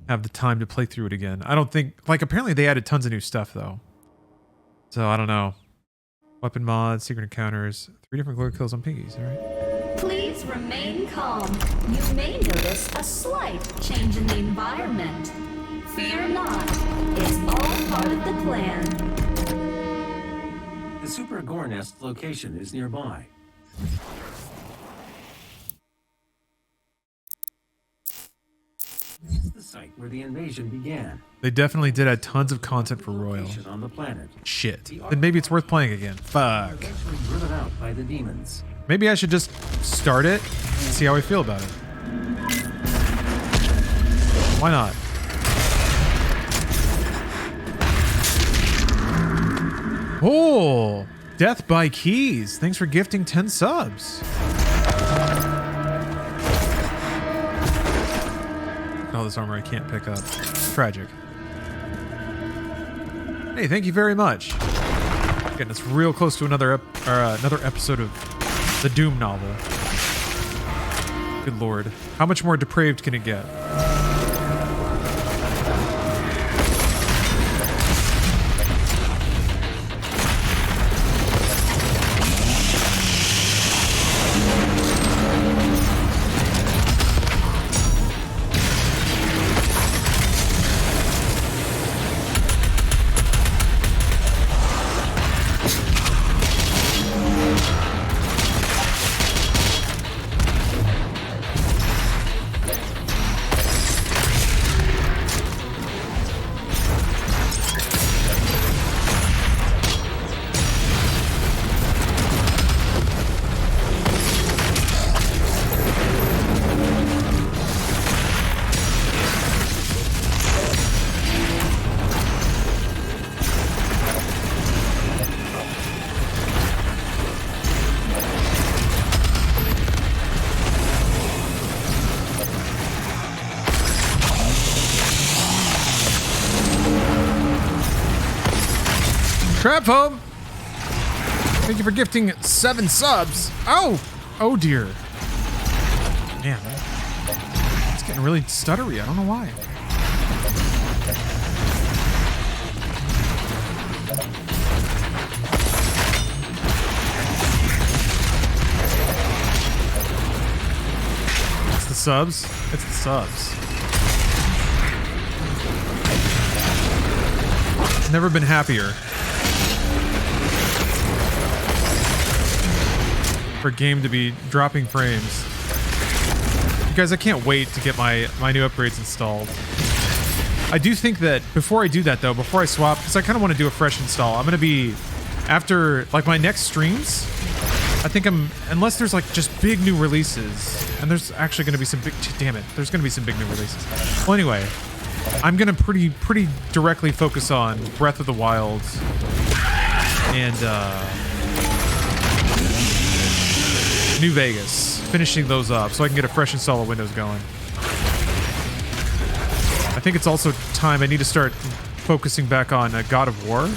have the time to play through it again. I don't think... Like, apparently they added tons of new stuff, though. So, I don't know. Weapon mods, secret encounters, 3 different glory kills on piggies, alright? Please remain calm. You may notice a slight change in the environment. Fear not. It's all part of the plan. The Super Gore Nest location is nearby. This is the site where the invasion began. They definitely did add tons of content for Royal. On the planet. Shit. Then maybe it's worth playing again. Fuck. Eventually driven out by the demons. Maybe I should just start it and see how I feel about it. Why not? Oh, Death by Keys. Thanks for gifting 10 subs. All this armor I can't pick up. Tragic. Hey, thank you very much. Getting us real close to another episode of the Doom novel. Good lord. How much more depraved can it get? Trap home. Thank you for gifting 7 subs. Oh, oh dear. Man, it's getting really stuttery. I don't know why. It's the subs. It's the subs. Never been happier. For a game to be dropping frames. You guys, I can't wait to get my new upgrades installed. I do think that before I do that though, before I swap, because I kind of want to do a fresh install, I'm going to be, after like my next streams, I think unless there's like just big new releases, and there's actually going to be some big, damn it, there's going to be some big new releases. Well, anyway, I'm going to pretty directly focus on Breath of the Wild and New Vegas, finishing those up so I can get a fresh install of Windows going. I think it's also time I need to start focusing back on God of War.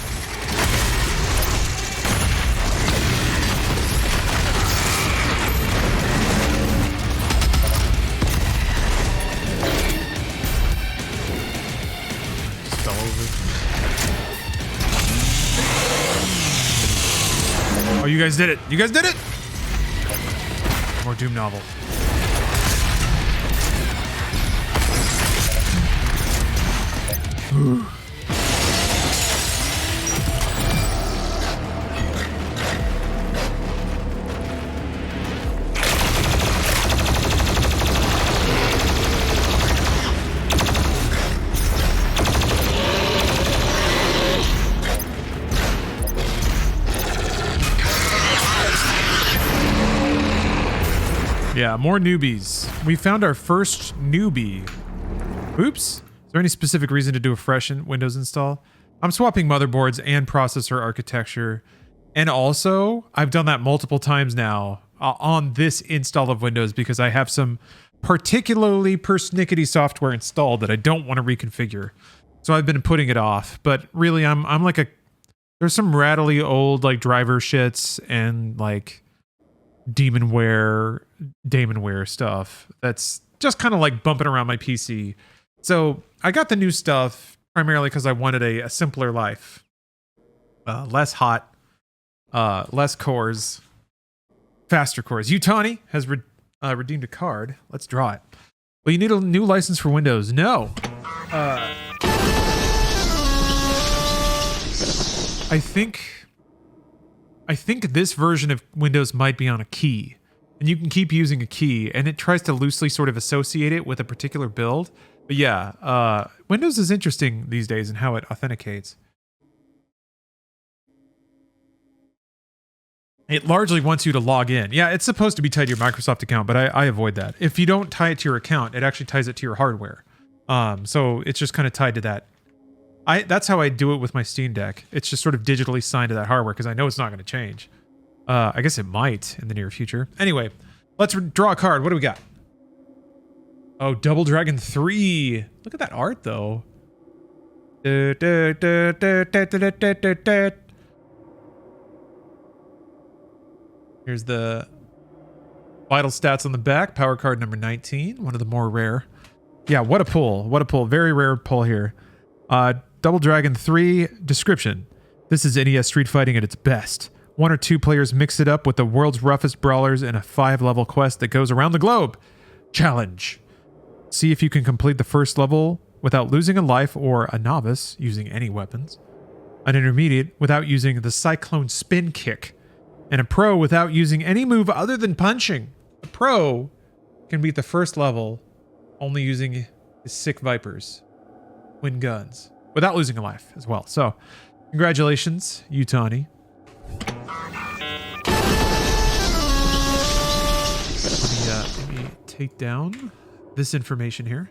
you guys did it. You guys did it. More Doom novel. Yeah, more newbies. We found our first newbie. Oops. Is there any specific reason to do a fresh Windows install? I'm swapping motherboards and processor architecture. And also, I've done that multiple times now on this install of Windows because I have some particularly persnickety software installed that I don't want to reconfigure. So I've been putting it off. But really, I'm like there's some rattly old like driver shits and like Daemonware stuff that's just kind of like bumping around my PC. So I got the new stuff primarily because I wanted a simpler life. Less hot, less cores, faster cores. Utani has redeemed a card. Let's draw it. Well, you need a new license for Windows. No. I think this version of Windows might be on a key, and you can keep using a key, and it tries to loosely sort of associate it with a particular build. But yeah, Windows is interesting these days in how it authenticates. It largely wants you to log in. Yeah, it's supposed to be tied to your Microsoft account, but I avoid that. If you don't tie it to your account, it actually ties it to your hardware. So it's just kind of tied to that. That's how I do it with my Steam Deck. It's just sort of digitally signed to that hardware because I know it's not going to change. I guess it might in the near future. Anyway, let's draw a card. What do we got? Oh, Double Dragon 3. Look at that art, though. Here's the vital stats on the back. Power card number 19. One of the more rare. Yeah, what a pull. What a pull. Very rare pull here. Double Dragon 3 description. This is NES Street Fighting at its best. 1 or 2 players mix it up with the world's roughest brawlers in a 5-level quest that goes around the globe. Challenge. See if you can complete the first level without losing a life, or a novice using any weapons, an intermediate without using the Cyclone Spin Kick, and a pro without using any move other than punching. A pro can beat the first level only using his sick Vipers, twin guns, without losing a life as well. So, congratulations, Utani. Let me take down this information here.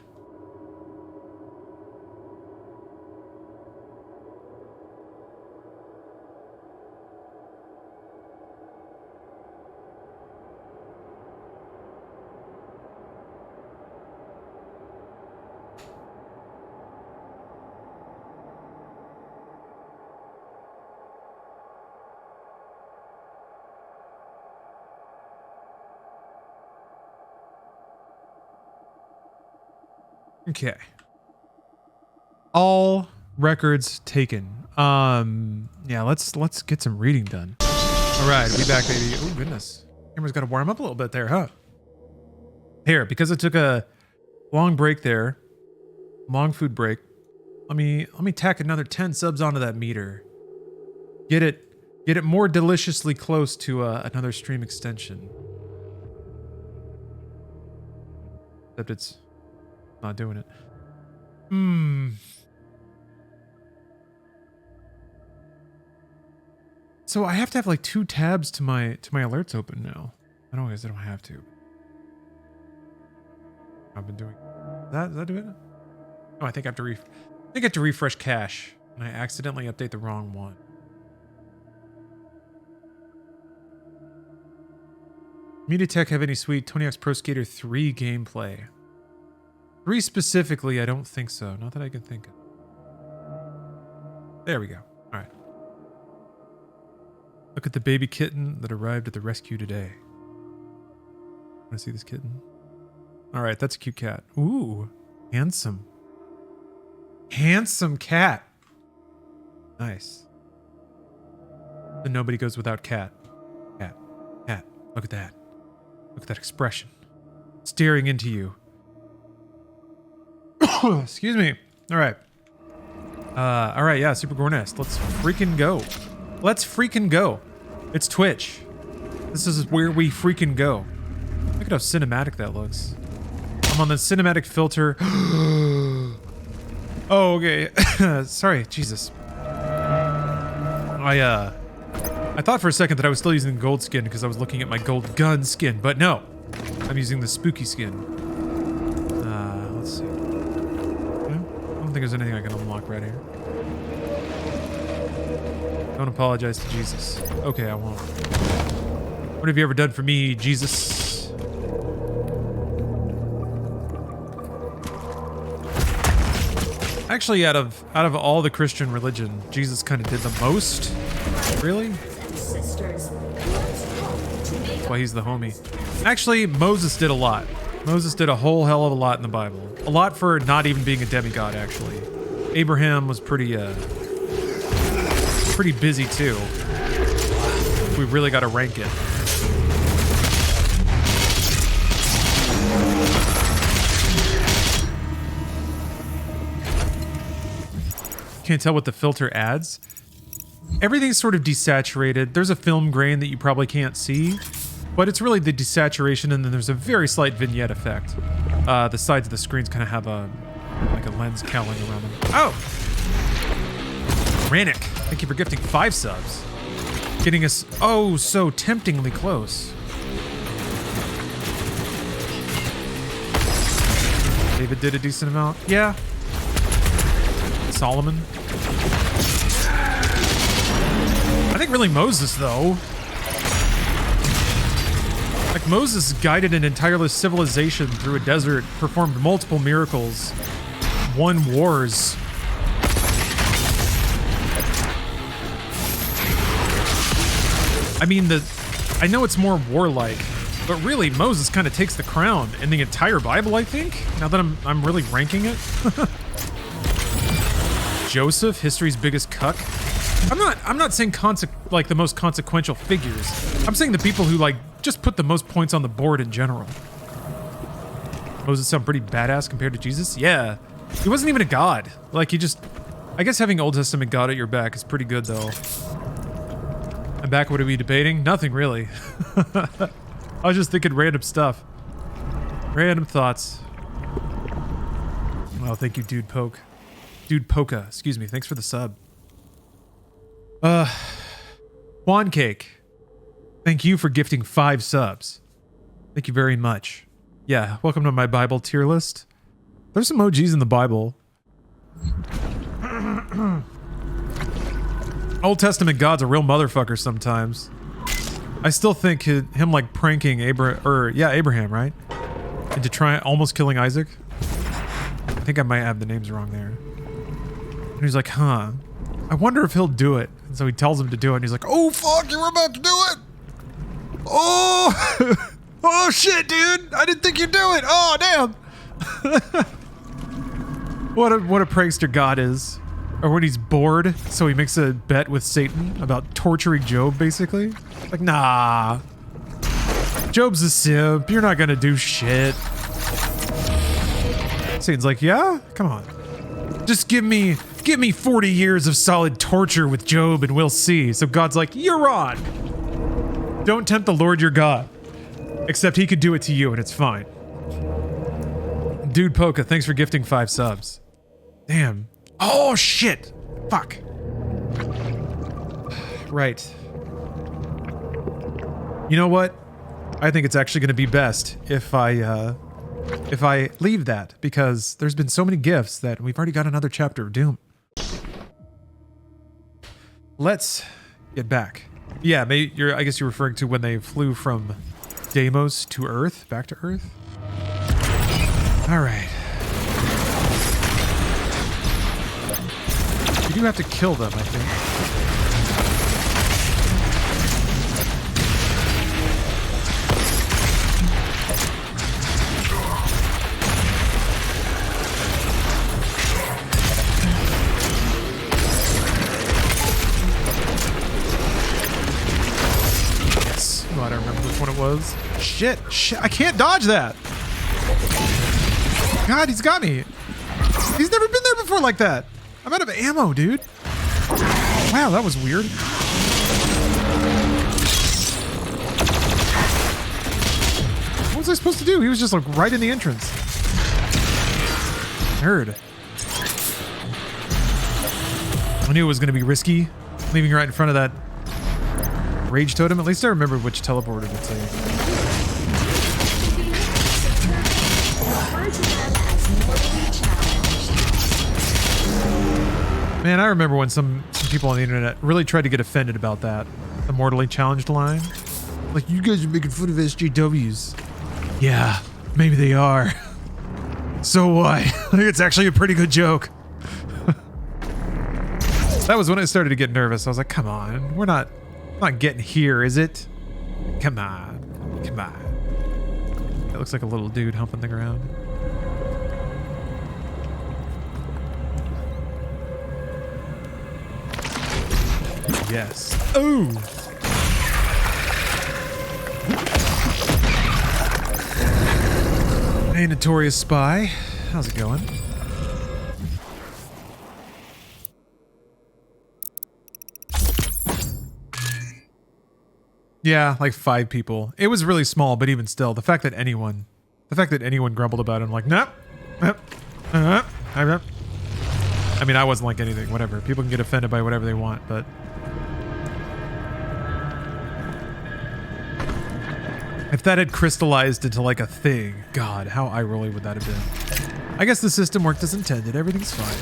Okay. All records taken. Yeah, let's get some reading done. All right, we back, baby. Oh goodness, camera's got to warm up a little bit there, huh? Here, because I took a long break there, long food break. Let me tack another 10 subs onto that meter. Get it more deliciously close to another stream extension. Except it's not doing it. So I have to have like 2 tabs to my alerts open now. I don't have to. I've been doing that. Is that doing it? Oh, I think I have to refresh cache, and I accidentally update the wrong one. MediaTek have any sweet Tony Hawk's Pro Skater 3 gameplay? 3 specifically, I don't think so. Not that I can think of. There we go. All right. Look at the baby kitten that arrived at the rescue today. Want to see this kitten? All right, that's a cute cat. Ooh, handsome. Handsome cat. Nice. And nobody goes without cat. Look at that. Look at that expression. Staring into you. Excuse me. All right. Yeah, Super Gornest. Let's freaking go. Let's freaking go. It's Twitch. This is where we freaking go. Look at how cinematic that looks. I'm on the cinematic filter. Oh, okay. Sorry, Jesus. I thought for a second that I was still using the gold skin because I was looking at my gold gun skin, but no. I'm using the spooky skin. Let's see. I don't think there's anything I can unlock right here. Don't apologize to Jesus. Okay, I won't. What have you ever done for me, Jesus? Actually, out of all the Christian religion, Jesus kind of did the most. Really? That's why he's the homie. Actually, Moses did a lot. Moses did a whole hell of a lot in the Bible. A lot for not even being a demigod, actually. Abraham was pretty busy too. We really got to rank it. Can't tell what the filter adds. Everything's sort of desaturated. There's a film grain that you probably can't see, but it's really the desaturation, and then there's a very slight vignette effect. The sides of the screens kind of have a lens cowling around them. Oh! Ranick, thank you for gifting 5 subs. Getting us, oh, so temptingly close. David did a decent amount. Yeah. Solomon. I think really Moses, though. Like, Moses guided an entire civilization through a desert, performed multiple miracles, won wars. I mean, I know it's more warlike, but really Moses kind of takes the crown in the entire Bible, I think. Now that I'm really ranking it. Joseph, history's biggest cuck. I'm not saying the most consequential figures. I'm saying the people who just put the most points on the board in general. Moses sound pretty badass compared to Jesus? Yeah. He wasn't even a god. Like, he just... I guess having Old Testament God at your back is pretty good, though. I'm back. What are we debating? Nothing, really. I was just thinking random stuff. Random thoughts. Oh, thank you, Dude Poke. Dude Poka, excuse me. Thanks for the sub. Juan Cake. Thank you for gifting 5 subs. Thank you very much. Yeah, welcome to my Bible tier list. There's some OGs in the Bible. Old Testament God's a real motherfucker sometimes. I still think him like pranking Abraham, right? Into almost killing Isaac. I think I might have the names wrong there. And he's like, huh, I wonder if he'll do it. And so he tells him to do it, and he's like, oh fuck, you were about to do it! Oh! Oh shit, dude! I didn't think you'd do it! Oh, damn! What a prankster God is. Or when he's bored, so he makes a bet with Satan about torturing Job, basically. Like, nah. Job's a simp. You're not gonna do shit. Satan's like, yeah? Come on. Just give me 40 years of solid torture with Job and we'll see. So God's like, you're on. Don't tempt the Lord your God. Except he could do it to you and it's fine. Dude Poka, thanks for gifting 5 subs. Damn. Oh, shit. Fuck. Right. You know what? I think it's actually going to be best if I leave that, because there's been so many gifts that we've already got another chapter of Doom. Let's get back. Yeah, maybe I guess you're referring to when they flew from Deimos to Earth, back to Earth. All right. You do have to kill them, I think. Yes. Glad I remember which one it it was. Shit. I can't dodge that. God, he's got me. He's never been there before like that. I'm out of ammo, dude. Wow, that was weird. What was I supposed to do? He was just like right in the entrance. Nerd. I knew it was going to be risky, leaving right in front of that rage totem. At least I remember which teleporter to take. Man, I remember when some people on the internet really tried to get offended about that. The mortally challenged line. Like, you guys are making fun of SJWs. Yeah, maybe they are. So what? I think it's actually a pretty good joke. That was when I started to get nervous. I was like, come on, we're not getting here, is it? Come on. Come on. That looks like a little dude humping the ground. Yes. Ooh. Hey, Notorious Spy. How's it going? Yeah, like 5 people. It was really small, but even still, the fact that anyone grumbled about it, I'm like, nah. I mean, I wasn't like anything, whatever. People can get offended by whatever they want, but if that had crystallized into like a thing, God, how eye-rolly would that have been? I guess the system worked as intended. Everything's fine.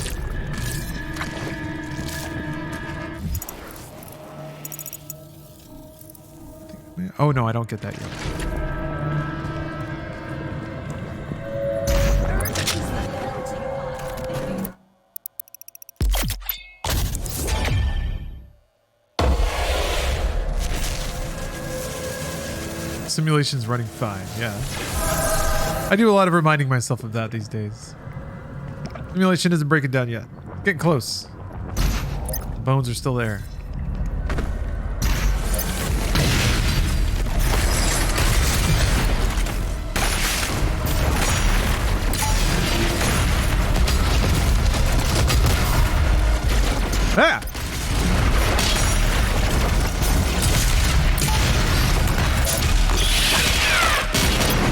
Oh no, I don't get that yet. Simulation's running fine, yeah. I do a lot of reminding myself of that these days. Simulation isn't breaking down yet. Getting close. The bones are still there. Ah!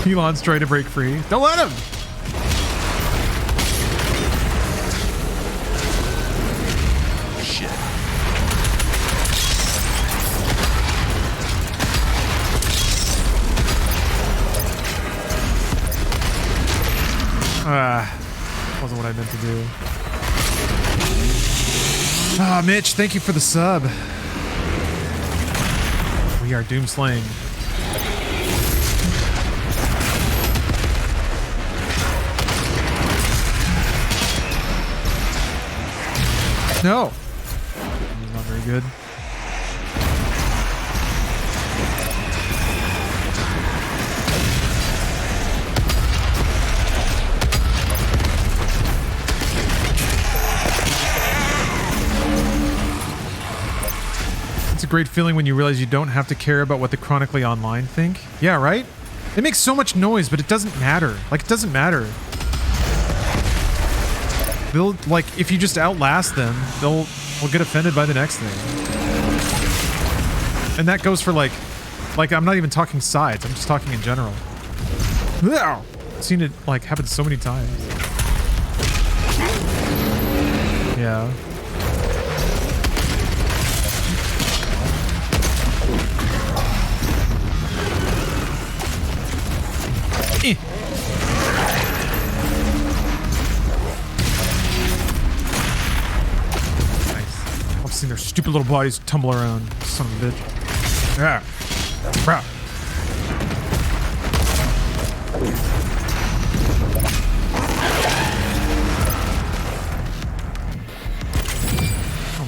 Elon's trying to break free. Don't let him! Shit. Wasn't what I meant to do. Ah, Mitch, thank you for the sub. We are doom slaying. No. That's not very good. It's a great feeling when you realize you don't have to care about what the chronically online think. Yeah, right? It makes so much noise, but it doesn't matter. Like, it doesn't matter. They'll, like, if you just outlast them, they'll get offended by the next thing. And that goes for, like, I'm not even talking sides. I'm just talking in general. I've seen it, like, happen so many times. Yeah. Eh. I've seen their stupid little bodies tumble around. Son of a bitch. Yeah. Bruh.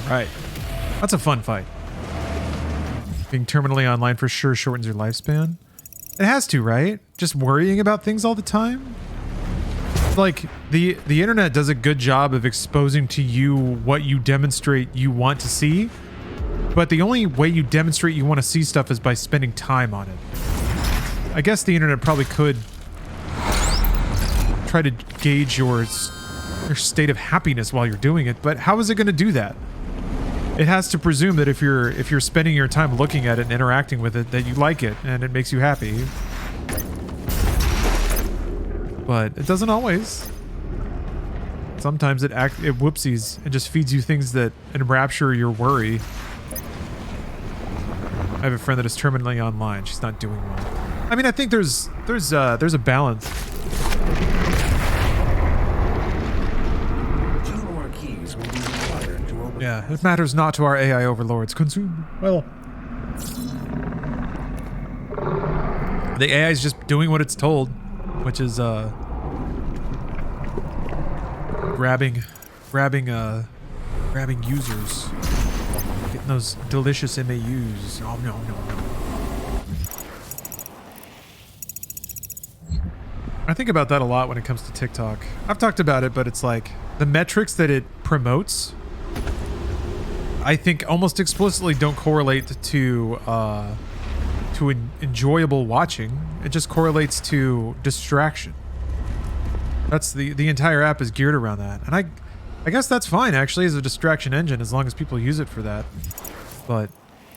Alright. That's a fun fight. Being terminally online for sure shortens your lifespan. It has to, right? Just worrying about things all the time? Like, the internet does a good job of exposing to you what you demonstrate you want to see, but the only way you demonstrate you want to see stuff is by spending time on it. I guess the internet probably could try to gauge your state of happiness while you're doing it, but how is it going to do that? It has to presume that if you're spending your time looking at it and interacting with it, that you like it and it makes you happy. But it doesn't always. Sometimes it whoopsies and just feeds you things that enrapture your worry. I have a friend that is terminally online. She's not doing well. I mean, I think there's a balance. 2 more keys will be required to open. Yeah, it matters not to our AI overlords. Consume. Well, the AI is just doing what it's told, which is grabbing users, getting those delicious MAUs. Oh no. I think about that a lot when it comes to TikTok. I've talked about it, but it's like the metrics that it promotes, I think almost explicitly don't correlate to enjoyable watching. It just correlates to distraction. That's the entire app is geared around that. And I guess that's fine actually as a distraction engine as long as people use it for that. But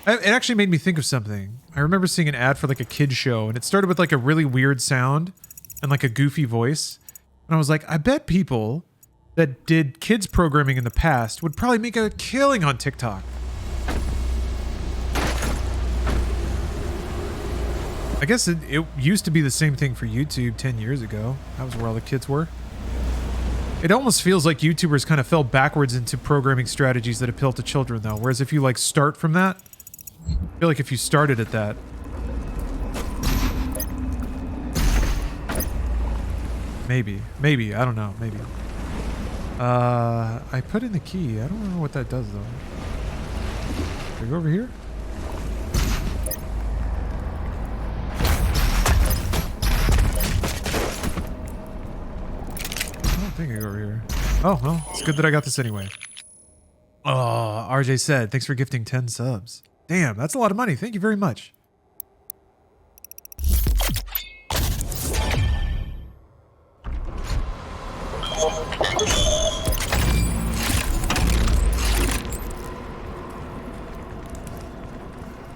it actually made me think of something. I remember seeing an ad for like a kid show and it started with like a really weird sound and like a goofy voice. And I was like, I bet people that did kids programming in the past would probably make a killing on TikTok. I guess it used to be the same thing for YouTube 10 years ago. That was where all the kids were. It almost feels like YouTubers kind of fell backwards into programming strategies that appeal to children though. Whereas if you like start from that, I feel like if you started at that, maybe, I don't know, maybe. I put in the key. I don't know what that does though. Can we go over here? I think I go over here. Oh, well, it's good that I got this anyway. Oh, RJ said, thanks for gifting 10 subs. Damn, that's a lot of money. Thank you very much.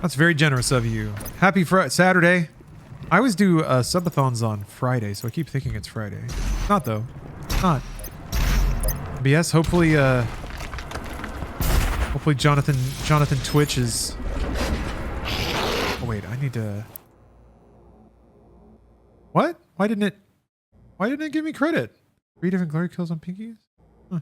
That's very generous of you. Happy Saturday. I always do subathons on Friday, so I keep thinking it's Friday. Not though. Not. But yes, hopefully Jonathan Twitch is... Oh wait, I need to... What? Why didn't it give me credit? 3 different glory kills on pinkies? Huh.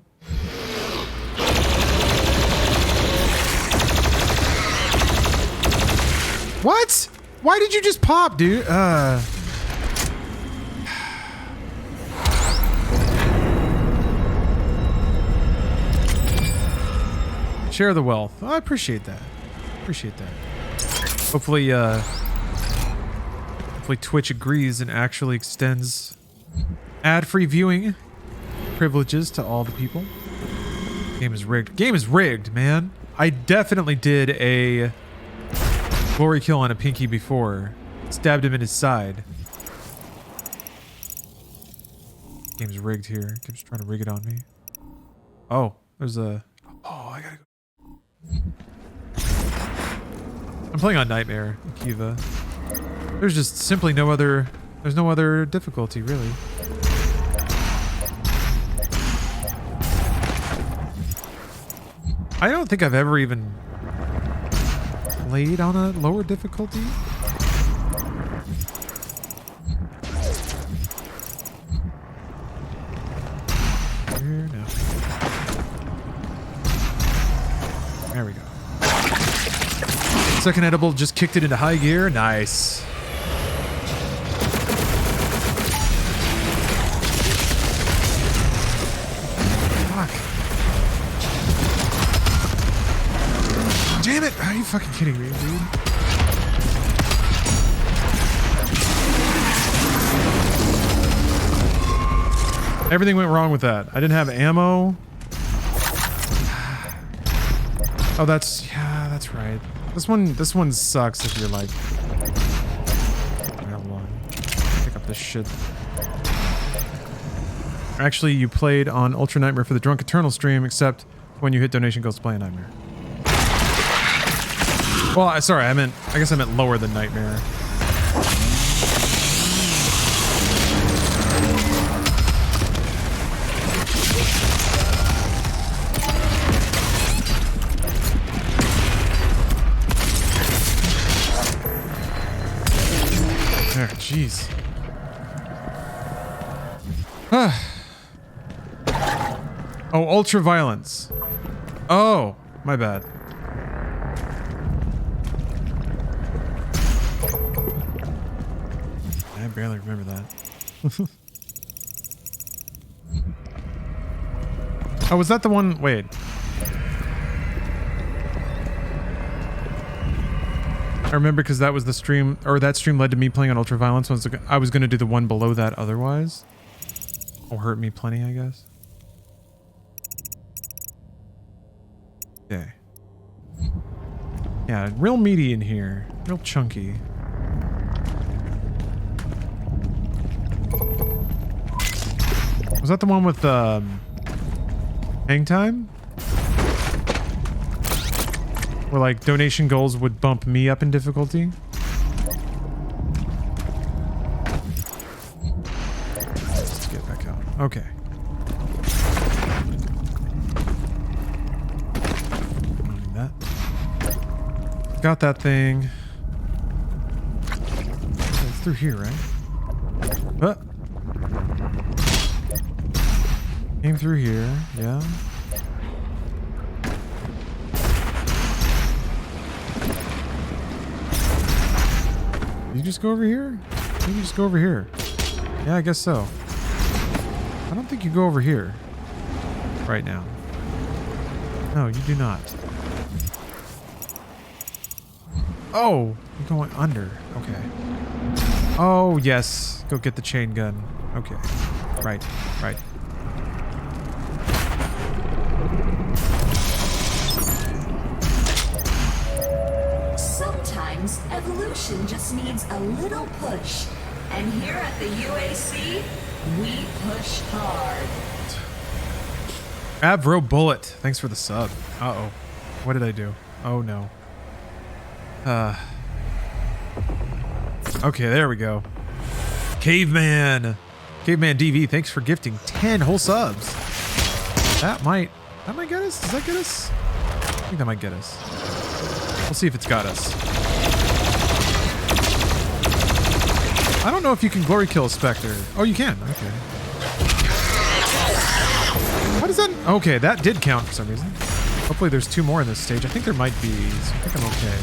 What? Why did you just pop, dude? Share the wealth. Oh, I appreciate that. Hopefully Twitch agrees and actually extends ad-free viewing privileges to all the people. Game is rigged. Game is rigged, man. I definitely did a glory kill on a pinky before. Stabbed him in his side. Game's rigged here. Game's trying to rig it on me. Oh, there's a... Oh, I gotta go. I'm playing on Nightmare, Kiva. There's just simply no other... There's no other difficulty, really. I don't think I've ever even played on a lower difficulty. Here now. There we go. Second edible just kicked it into high gear. Nice. Fuck. Damn it! Are you fucking kidding me, dude? Everything went wrong with that. I didn't have ammo. Oh, that's right. This one sucks if you're like... Hold on. this shit. Actually, you played on Ultra Nightmare for the Drunk Eternal stream, except when you hit donation goes to play a Nightmare. Well, sorry, I guess I meant lower than Nightmare. There, jeez. Oh, ultra violence. Oh, my bad. I barely remember that. Oh, was that the one? Wait. I remember because that was the stream, or that stream led to me playing on ultra violence. I was going to do the one below that otherwise. Will hurt me plenty, I guess. Okay. Yeah, real meaty in here. Real chunky. Was that the one with hang time? Where like donation goals would bump me up in difficulty? Let's get back out. Okay. Got that thing. It's through here, right? Came through here, yeah. Did you just go over here? Maybe you just go over here. Yeah, I guess so. I don't think you go over here right now. No, you do not. Oh, you're going under. Okay. Oh, yes. Go get the chain gun. Okay. Right. Right. Sometimes evolution just needs a little push. And here at the UAC, we push hard. Avro Bullet. Thanks for the sub. Uh-oh. What did I do? Oh, no. Okay, there we go. Caveman DV, thanks for gifting 10 whole subs. That might get us. Does that get us? I think that might get us. We'll see if it's got us. I don't know if you can glory kill a Spectre. Oh, you can. Okay. What is that? Okay, that did count for some reason. Hopefully there's 2 more in this stage. I think there might be, so I think I'm okay.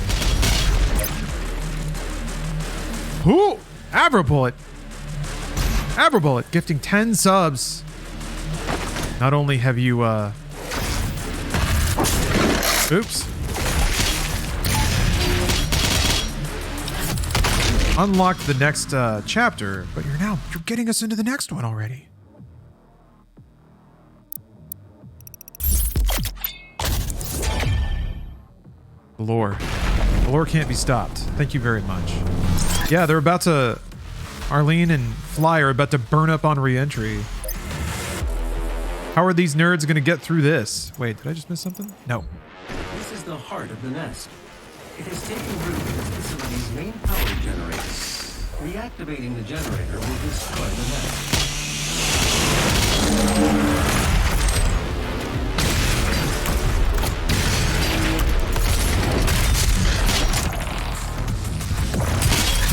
Ooh! Abrabullet! Abrabullet gifting 10 subs. Not only have you, oops. Unlocked the next, chapter, but you're getting us into the next one already. The lore. The lore can't be stopped. Thank you very much. Yeah, they're about to... Arlene and Fly are about to burn up on re-entry. How are these nerds going to get through this? Wait, did I just miss something? No. This is the heart of the nest. It has taken root in this facility's main power generator. Reactivating the generator will destroy the nest.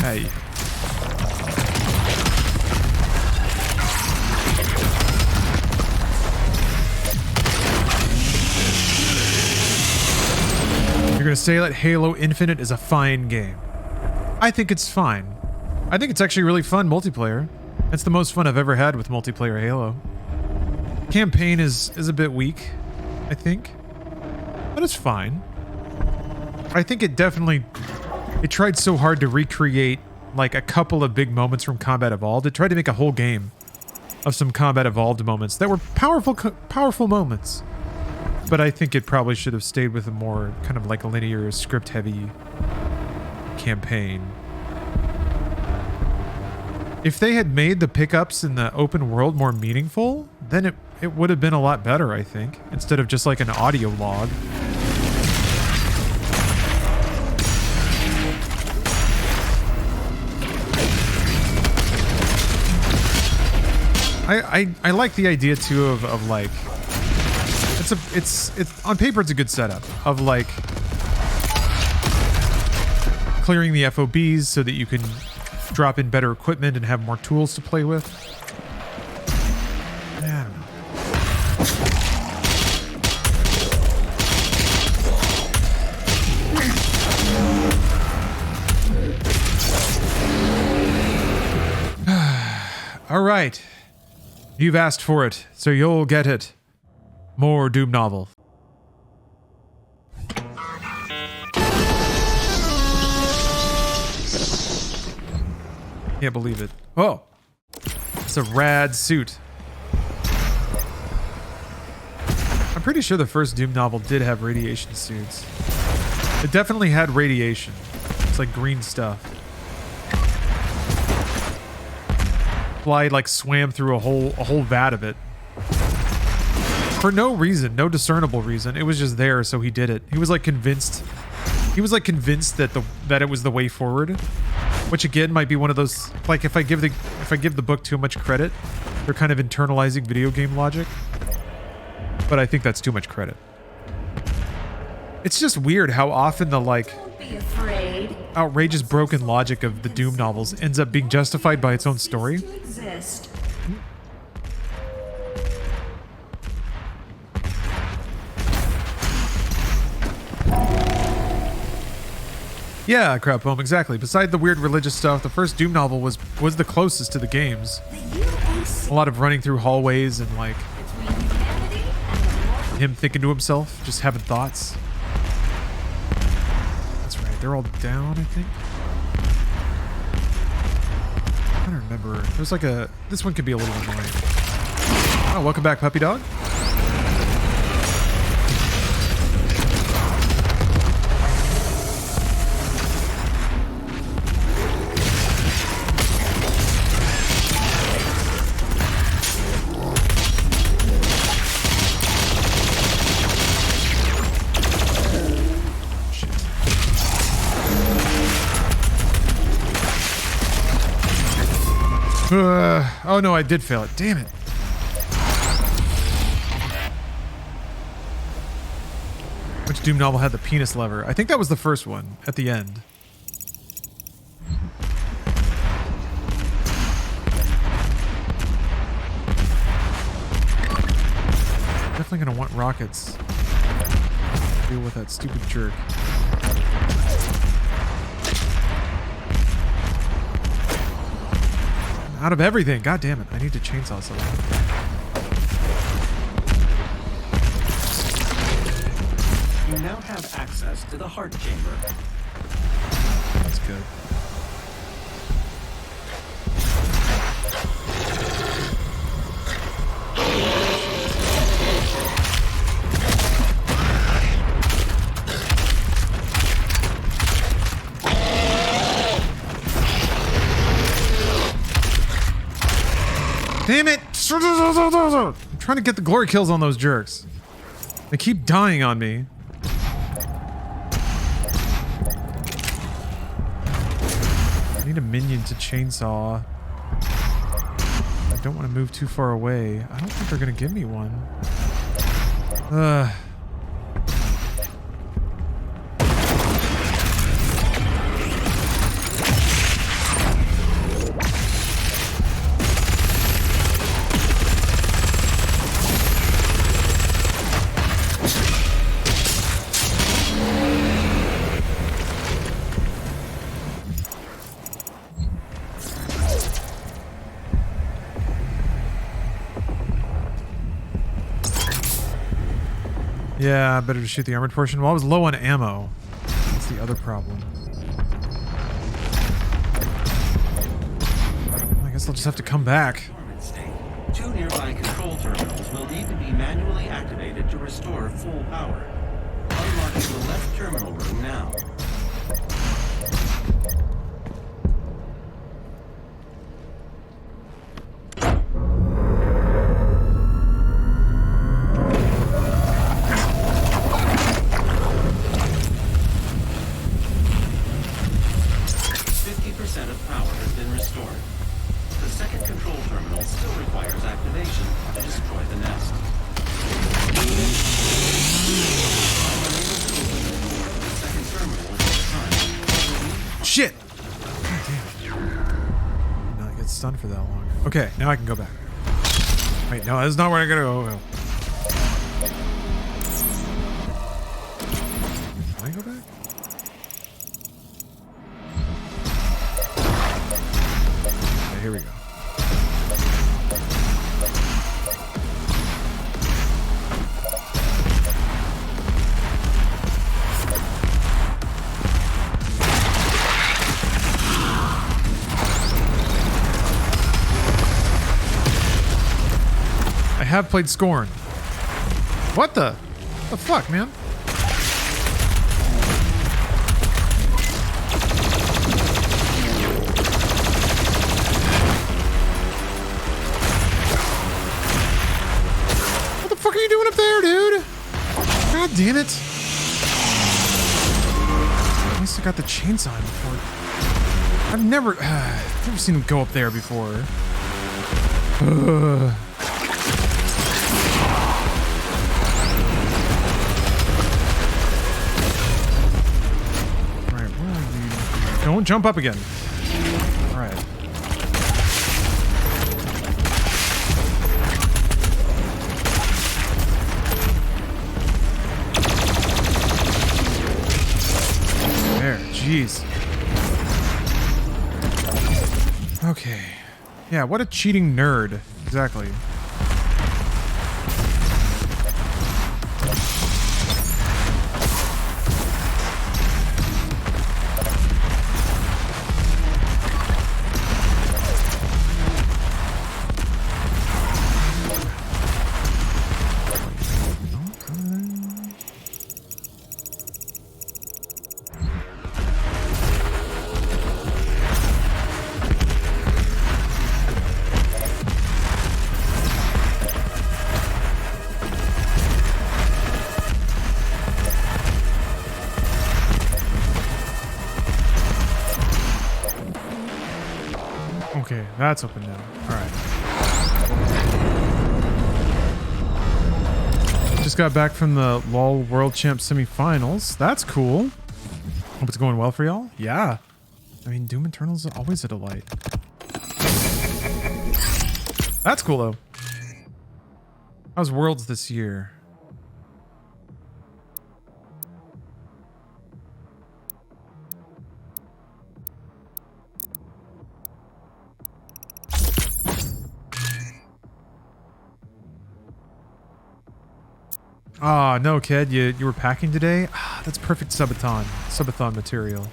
Hey. You're gonna say that Halo Infinite is a fine game. I think it's fine. I think it's actually really fun multiplayer. It's the most fun I've ever had with multiplayer Halo. Campaign is a bit weak, I think. But it's fine. I think it definitely... It tried so hard to recreate like a couple of big moments from Combat Evolved. It tried to make a whole game of some Combat Evolved moments that were powerful moments. But I think it probably should have stayed with a more kind of like linear, script-heavy campaign. If they had made the pickups in the open world more meaningful, then it would have been a lot better, I think, instead of just like an audio log. I like the idea too of like it's on paper it's a good setup of like clearing the FOBs so that you can drop in better equipment and have more tools to play with. Yeah, I don't know. All right. You've asked for it, so you'll get it. More Doom novel. Can't believe it. Oh, it's a rad suit. I'm pretty sure the first Doom novel did have radiation suits. It definitely had radiation. It's like green stuff. Fly like swam through a whole vat of it. For no reason, no discernible reason. It was just there, so he did it. He was like convinced. He was like convinced that it was the way forward. Which again might be one of those, like if I give the book too much credit, they're kind of internalizing video game logic. But I think that's too much credit. It's just weird how often the like outrageous broken logic of the Doom novels ends up being justified by its own story. Yeah, crap poem, exactly. Beside the weird religious stuff, the first Doom novel was the closest to the games. A lot of running through hallways and like him thinking to himself, just having thoughts. That's right, they're all down, I think. I don't remember. There's like this one could be a little annoying. Oh, welcome back, puppy dog. Oh no, I did fail it. Damn it. Which Doom novel had the penis lever? I think that was the first one at the end. Definitely gonna want rockets. Deal with that stupid jerk. Out of everything. God damn it. I need to chainsaw something. You now have access to the heart chamber. That's good. Damn it! I'm trying to get the glory kills on those jerks. They keep dying on me. I need a minion to chainsaw. I don't want to move too far away. I don't think they're going to give me one. Ugh. Yeah, better to shoot the armored portion. Well, I was low on ammo. That's the other problem. I guess I'll just have to come back. Two nearby control terminals will need to be manually activated to restore full power. Unlocking the left terminal room now. second control terminal still requires activation to destroy the nest. The second terminal at this time. Shit! God damn it. Did not get stunned for that long. Okay, now I can go back. Wait, no, that's not where I gotta go. Can I go back? Okay, here we go. I have played Scorn. What the fuck, man? What the fuck are you doing up there, dude? God damn it. At least I got the chainsaw before. I've never seen him go up there before. Don't jump up again. All right. There, jeez. Okay. Yeah, what a cheating nerd. Exactly. Okay, that's open now. Alright. Just got back from the LOL World Champ semifinals. That's cool. Hope it's going well for y'all. Yeah. I mean, Doom Eternal's always a delight. That's cool, though. How's Worlds this year? Ah, no, kid. You were packing today? Ah, that's perfect subathon material.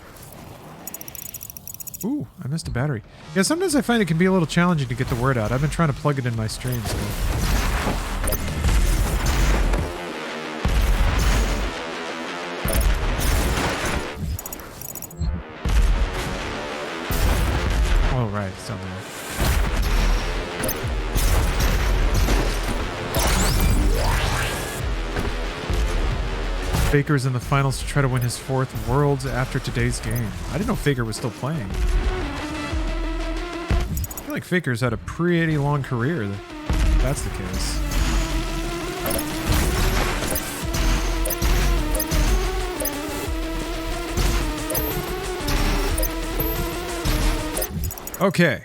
Ooh, I missed a battery. Yeah, sometimes I find it can be a little challenging to get the word out. I've been trying to plug it in my streams. So. Oh, right. It's down there. Faker's in the finals to try to win his 4th Worlds after today's game. I didn't know Faker was still playing. I feel like Faker's had a pretty long career. If that's the case. Okay.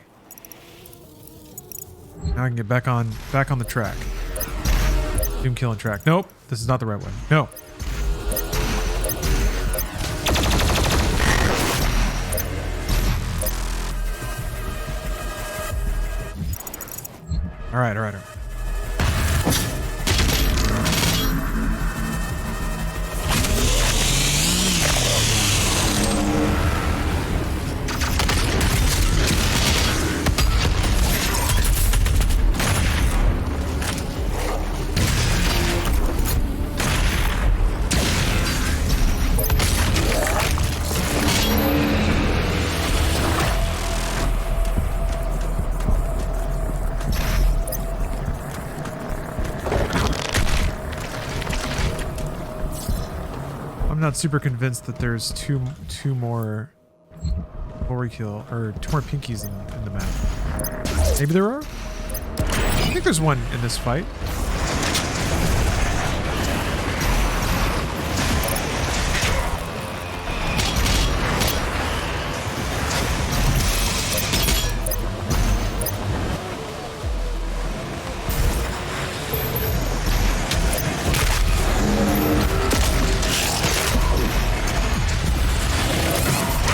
Now I can get back on the track. Doom killing track. Nope, this is not the right one. No. All right. I'm not super convinced that there's two more Before we kill, or 2 more pinkies in the map. Maybe there are? I think there's one in this fight.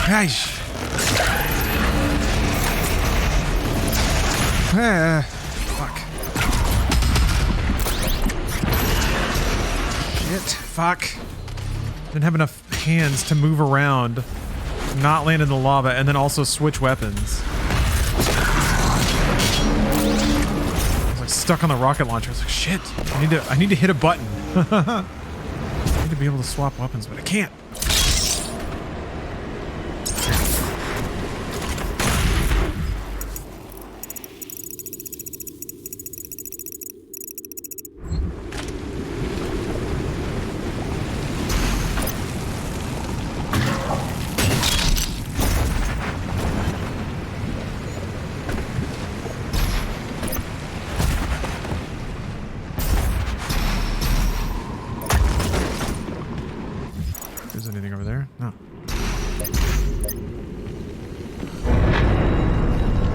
Gosh. Fuck. Shit. Fuck. Didn't have enough hands to move around, not land in the lava, and then also switch weapons. I was like stuck on the rocket launcher. I was like, shit. I need to hit a button. I need to be able to swap weapons, but I can't.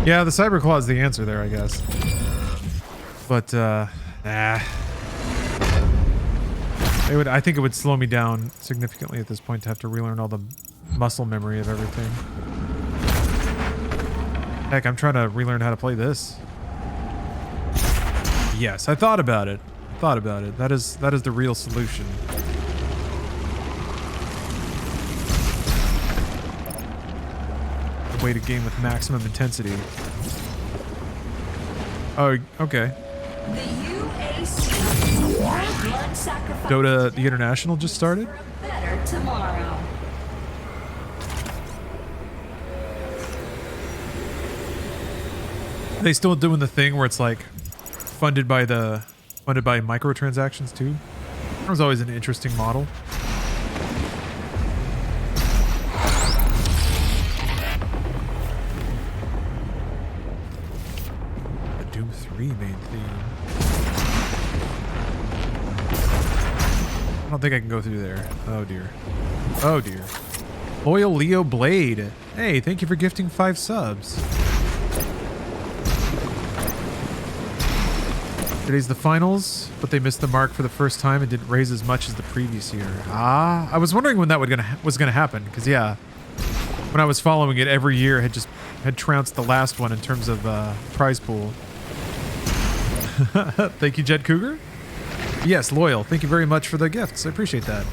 Yeah, the Cyber Claw is the answer there, I guess. But, I think it would slow me down significantly at this point to have to relearn all the muscle memory of everything. Heck, I'm trying to relearn how to play this. Yes, I thought about it. That is the real solution. Way to game with maximum intensity. Oh, okay. The UAC blood sacrifice Dota the International just started? for a better tomorrow. Are they still doing the thing where it's like funded by microtransactions too? That was always an interesting model. Doom 3 main theme. I don't think I can go through there. Oh dear. Oh dear. Loyal Leo Blade. Hey, thank you for gifting 5 subs. Today's the finals, but they missed the mark for the first time and didn't raise as much as the previous year. Ah, I was wondering when that was gonna happen, because yeah, when I was following it, every year had trounced the last one in terms of prize pool. Thank you, Jed Cougar. Yes, Loyal. Thank you very much for the gifts. I appreciate that.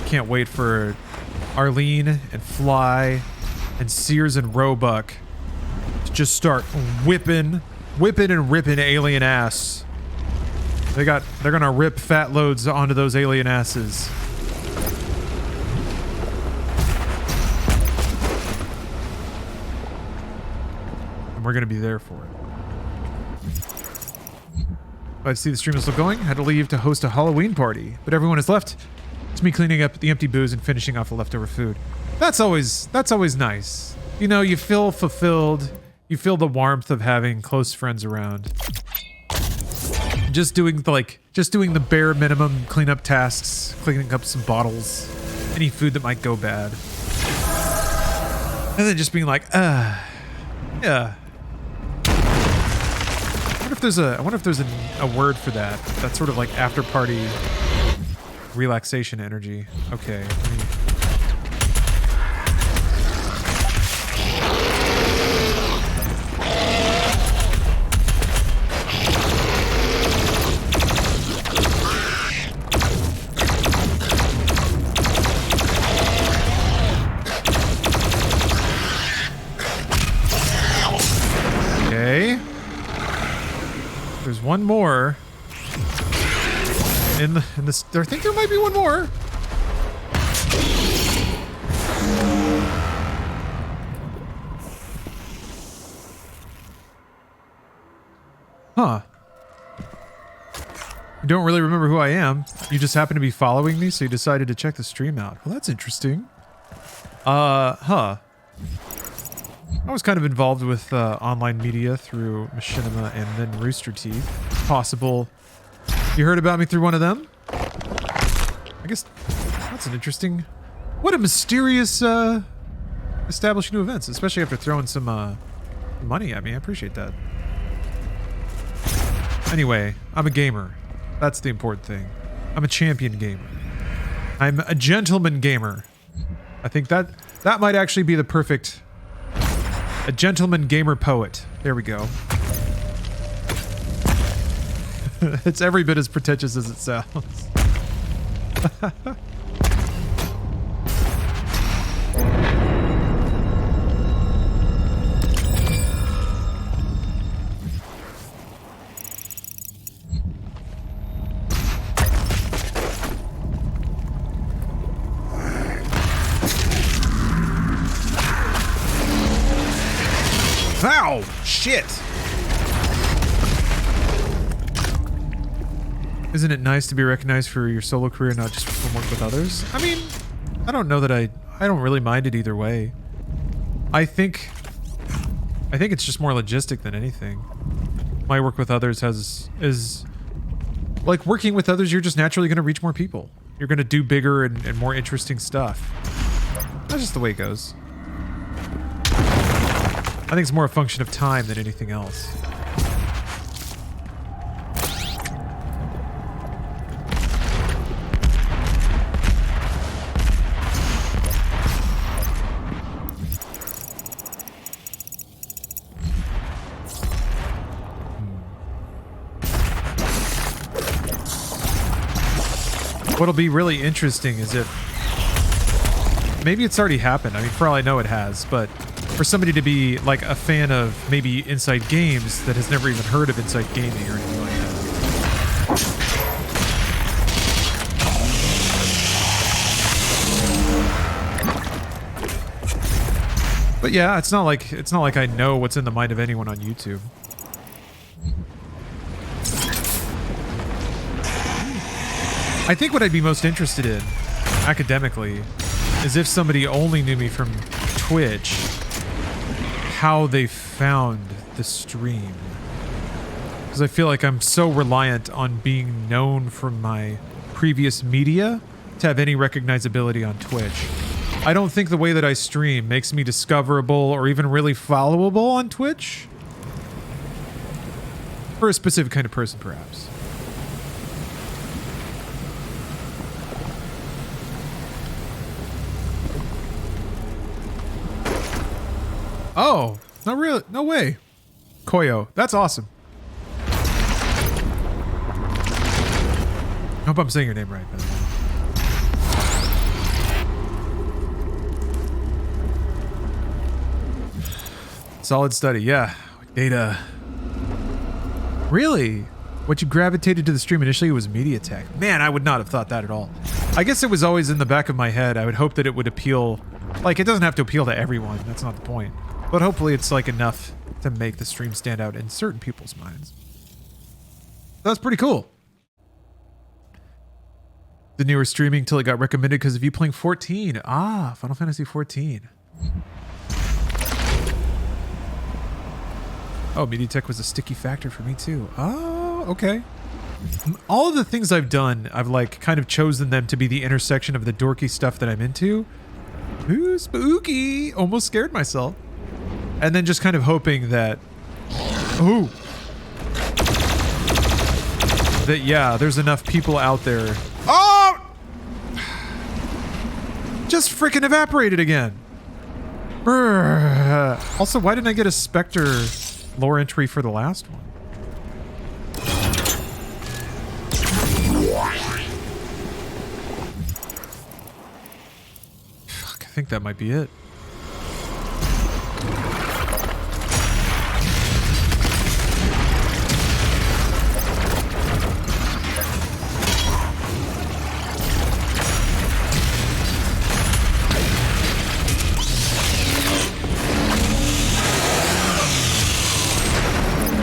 Can't wait for Arlene and Fly and Sears and Roebuck to just start whipping and ripping alien ass. They're gonna rip fat loads onto those alien asses. And we're gonna be there for it. I see the stream is still going. Had to leave to host a Halloween party, but everyone has left. It's me cleaning up the empty booze and finishing off the leftover food. That's always nice. You know, you feel fulfilled. You feel the warmth of having close friends around. Just doing the bare minimum cleanup tasks, cleaning up some bottles, any food that might go bad. And then just being like, yeah. I wonder if there's a word for that. That sort of like after party relaxation energy. Okay. Okay. There's one more. In this, I think there might be one more. Huh. don't really remember who I am. You just happen to be following me, so you decided to check the stream out. Well, that's interesting. Huh. I was kind of involved with online media through Machinima and then Rooster Teeth. Possible you heard about me through one of them? I guess that's an interesting... What a mysterious establishing new events, especially after throwing some money at me. I appreciate that. Anyway, I'm a gamer. That's the important thing. I'm a champion gamer. I'm a gentleman gamer. I think that might actually be the perfect... A gentleman gamer poet. There we go. It's every bit as pretentious as it sounds. Ow! Shit! Isn't it nice to be recognized for your solo career, not just from work with others? I mean, I don't know that I don't really mind it either way. I think it's just more logistic than anything. My work with others is like working with others, you're just naturally going to reach more people. You're going to do bigger and more interesting stuff. That's just the way it goes. I think it's more a function of time than anything else. What'll be really interesting is if... Maybe it's already happened. I mean, for all I know it has, but... For somebody to be like a fan of maybe Inside Games that has never even heard of Inside Gaming or anything like that. But yeah, it's not like I know what's in the mind of anyone on YouTube. I think what I'd be most interested in, academically, is if somebody only knew me from Twitch, how they found the stream. Because I feel like I'm so reliant on being known from my previous media to have any recognizability on Twitch. I don't think the way that I stream makes me discoverable or even really followable on Twitch. For a specific kind of person, perhaps. Oh, not really. No way. Koyo. That's awesome. I hope I'm saying your name right, by the way. Solid study. Yeah. Data. Really? What you gravitated to the stream initially was media tech. Man, I would not have thought that at all. I guess it was always in the back of my head. I would hope that it would appeal. Like, it doesn't have to appeal to everyone. That's not the point. But hopefully it's like enough to make the stream stand out in certain people's minds. That's pretty cool. The newer streaming till it got recommended because of you playing 14. Ah, Final Fantasy 14. Oh, MediaTek was a sticky factor for me too. Oh, okay. All of the things I've done, I've like kind of chosen them to be the intersection of the dorky stuff that I'm into. Ooh, spooky. Almost scared myself. And then just kind of hoping that, that yeah, there's enough people out there. Oh! Just freaking evaporated again. Brr. Also, why didn't I get a Spectre lore entry for the last one? Fuck, I think that might be it.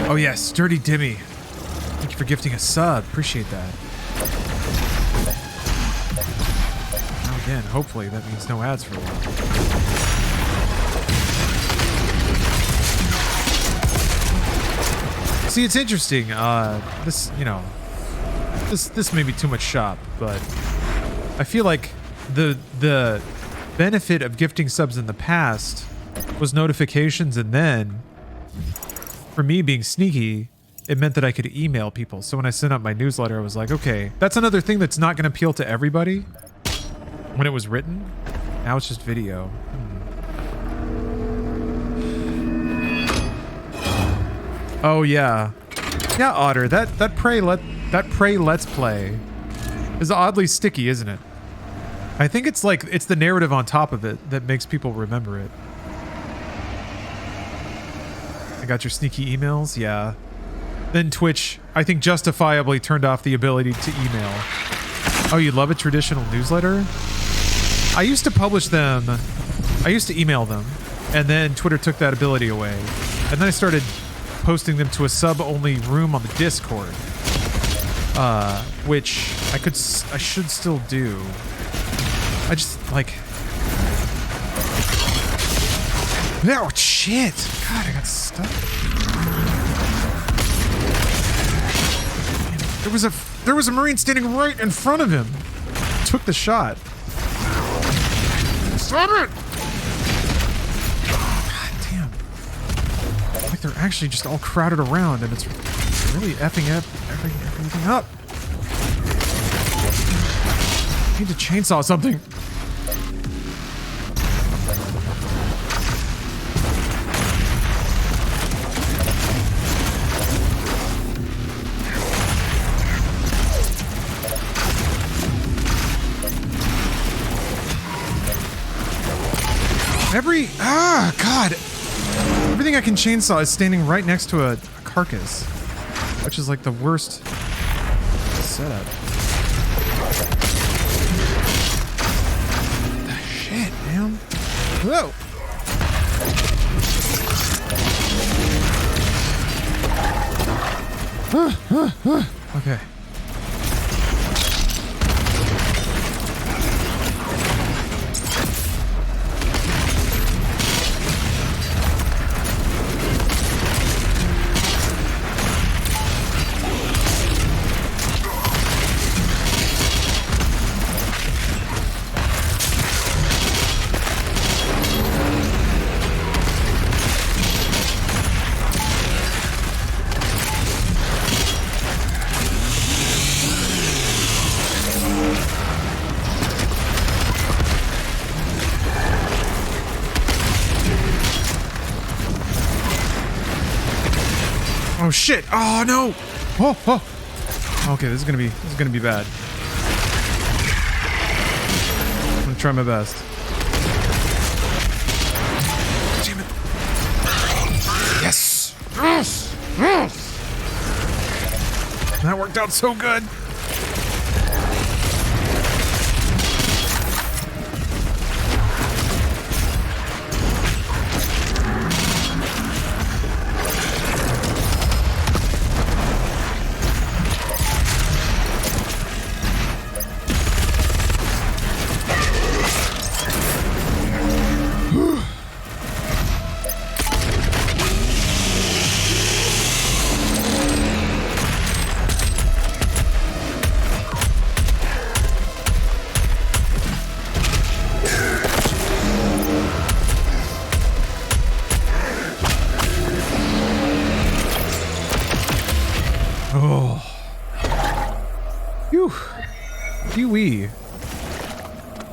Oh yes, Dirty Dimmy. Thank you you for gifting a sub. Appreciate that. Now again, hopefully that means no ads for a while. See, it's interesting. This, you know, this may be too much shop, but I feel like the benefit of gifting subs in the past was notifications, and then for me being sneaky, it meant that I could email people. So when I sent out my newsletter, I was like, okay, that's another thing that's not going to appeal to everybody when it was written. Now it's just video. Oh yeah. Yeah, Otter, that Prey Let's Play is oddly sticky, isn't it? I think it's like, it's the narrative on top of it that makes people remember it. I got your sneaky emails? Yeah. Then Twitch, I think, justifiably turned off the ability to email. Oh, you love a traditional newsletter? I used to publish them. I used to email them. And then Twitter took that ability away. And then I started posting them to a sub-only room on the Discord. Which I should still do. I just, like... Oh, shit! God, I got stuck. There was a Marine standing right in front of him. Took the shot. Stop it! God damn. Like they're actually just all crowded around, and it's really effing everything up. I need to chainsaw something. God. Everything I can chainsaw is standing right next to a carcass, which is like the worst setup. Shit, man. Whoa. Okay. Oh shit! Oh no! Oh! Okay, this is gonna be bad. I'm gonna try my best. Damn it! Yes! Yes! Yes! That worked out so good.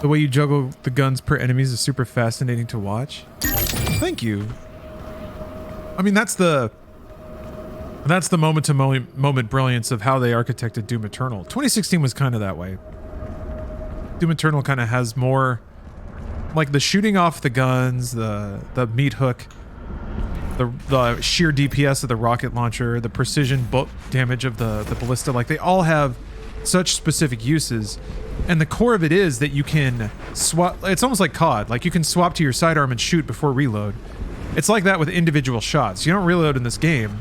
The way you juggle the guns per enemies is super fascinating to watch. Thank you. I mean, that's the moment-to-moment brilliance of how they architected Doom Eternal. 2016 was kind of that way. Doom Eternal kind of has more, like, the shooting off the guns, the meat hook, the sheer DPS of the rocket launcher, the precision bolt damage of the ballista. Like, they all have such specific uses. And the core of it is that you can swap. It's almost like COD. Like, you can swap to your sidearm and shoot before reload. It's like that with individual shots. You don't reload in this game,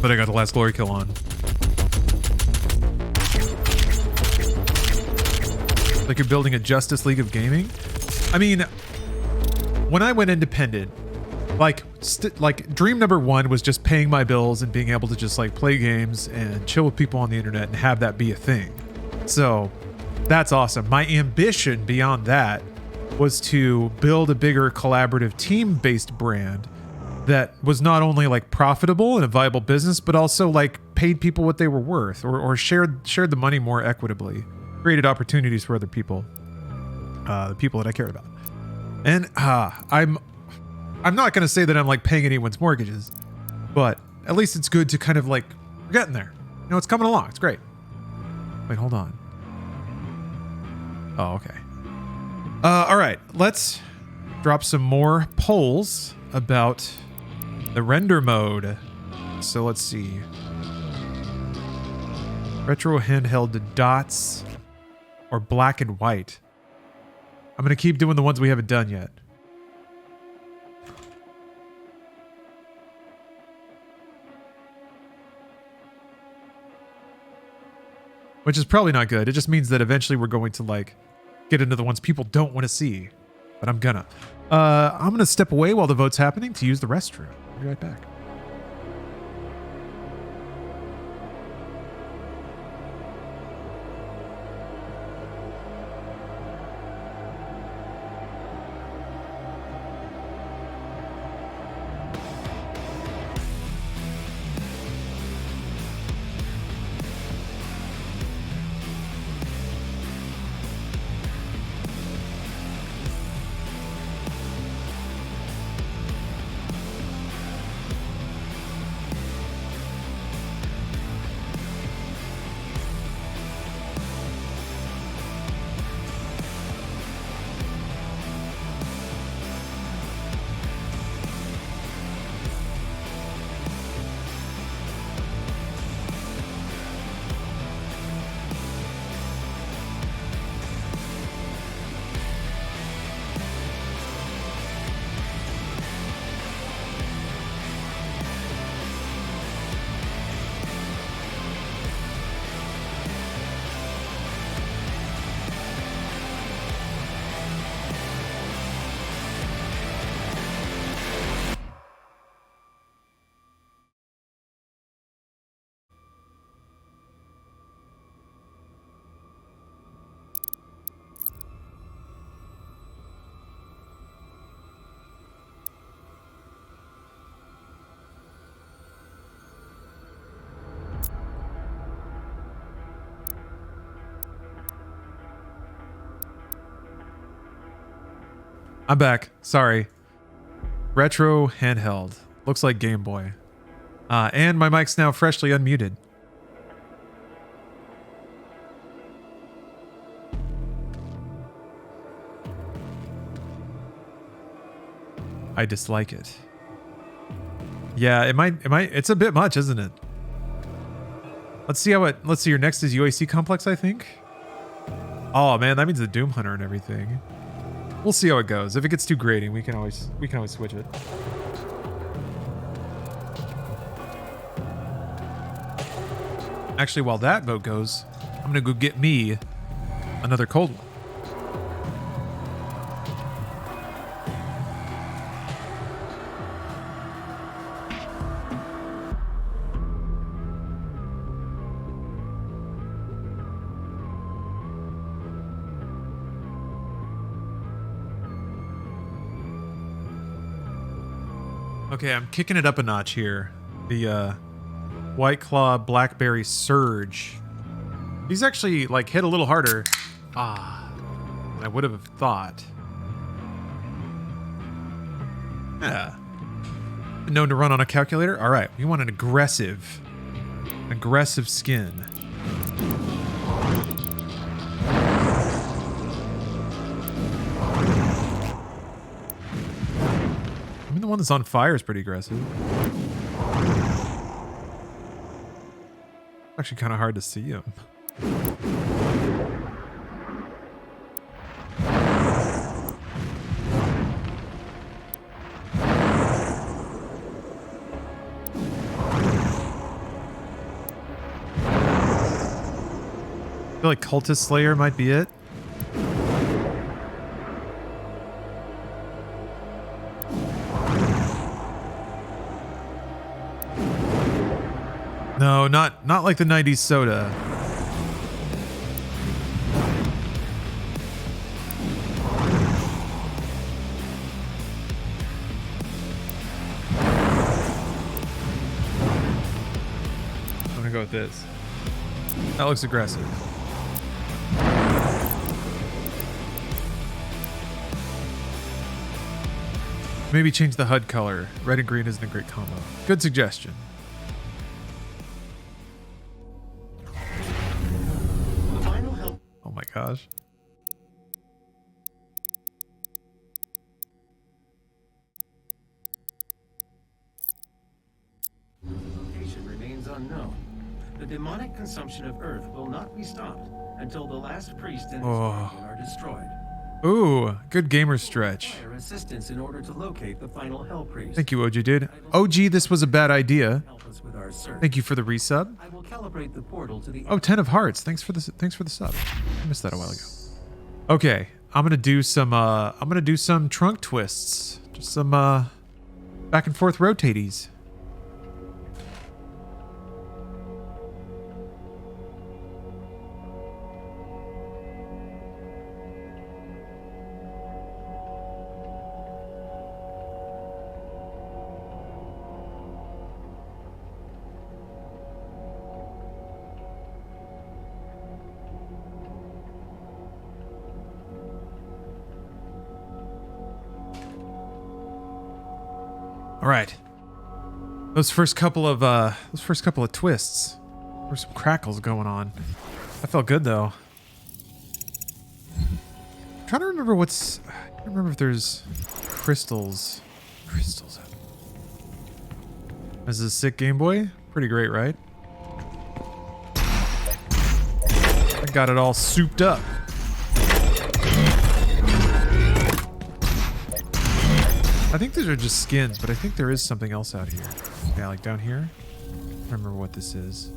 But I got the last glory kill on. Like you're building a Justice League of gaming? I mean, when I went independent, like dream number one was just paying my bills and being able to just like play games and chill with people on the internet and have that be a thing. So that's awesome. My ambition beyond that was to build a bigger collaborative team-based brand that was not only like profitable and a viable business, but also like paid people what they were worth, or shared the money more equitably, created opportunities for other people, the people that I cared about. And I'm not going to say that I'm like paying anyone's mortgages, but at least it's good to kind of like, we're getting there. You know, it's coming along. It's great. Wait, hold on. Oh, okay. All right, let's drop some more polls about the render mode. So let's see. Retro handheld dots or black and white. I'm going to keep doing the ones we haven't done yet. Which is probably not good. It just means that eventually we're going to like get into the ones people don't want to see. But I'm gonna. I'm gonna step away while the vote's happening to use the restroom. I'll be right back. I'm back. Sorry. Retro handheld. Looks like Game Boy. And my mic's now freshly unmuted. I dislike it. Yeah, it's a bit much, isn't it? Let's see your next is UAC complex, I think. Oh man, that means the Doom Hunter and everything. We'll see how it goes. If it gets too grating, we can always switch it. Actually, while that vote goes, I'm gonna go get me another cold one. Okay, I'm kicking it up a notch here. The White Claw Blackberry Surge. These actually like hit a little harder than I would have thought. Yeah. Been known to run on a calculator. All right, we want an aggressive skin. The one that's on fire is pretty aggressive. Actually kind of hard to see him. feel like Cultist Slayer might be it. No, not like the 90s soda. I'm gonna go with this. That looks aggressive. Maybe change the HUD color. Red and green isn't a great combo. Good suggestion. Oh my gosh. Location remains unknown. The demonic consumption of Earth will not be stopped until the last priest and his guardian are destroyed. Ooh, good gamer stretch. Require assistance in order to locate the final Hell Priest. Thank you, OG dude. OG, this was a bad idea. Help us with our search. Thank you for the resub. I will calibrate the portal to the Oh, 10 of hearts. Thanks for the sub. I missed that a while ago. Okay, I'm gonna do some trunk twists. Just some back and forth rotaties. All right. Those first couple of twists. There were some crackles going on. That felt good though. I'm trying to remember I can't remember if there's crystals. Crystals. This is a sick Game Boy. Pretty great, right? I got it all souped up. I think these are just skins, but I think there is something else out here. Yeah, like down here. I don't remember what this is.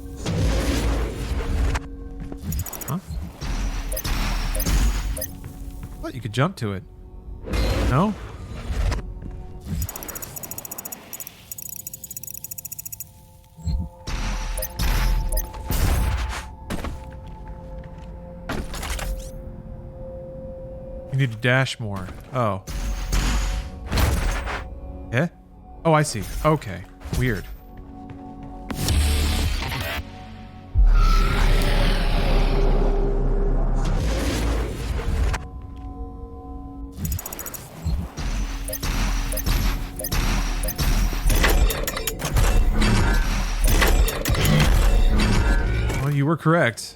Huh? What? You could jump to it. No? You need to dash more. Oh. Yeah? Oh, I see. Okay. Weird. Well, you were correct.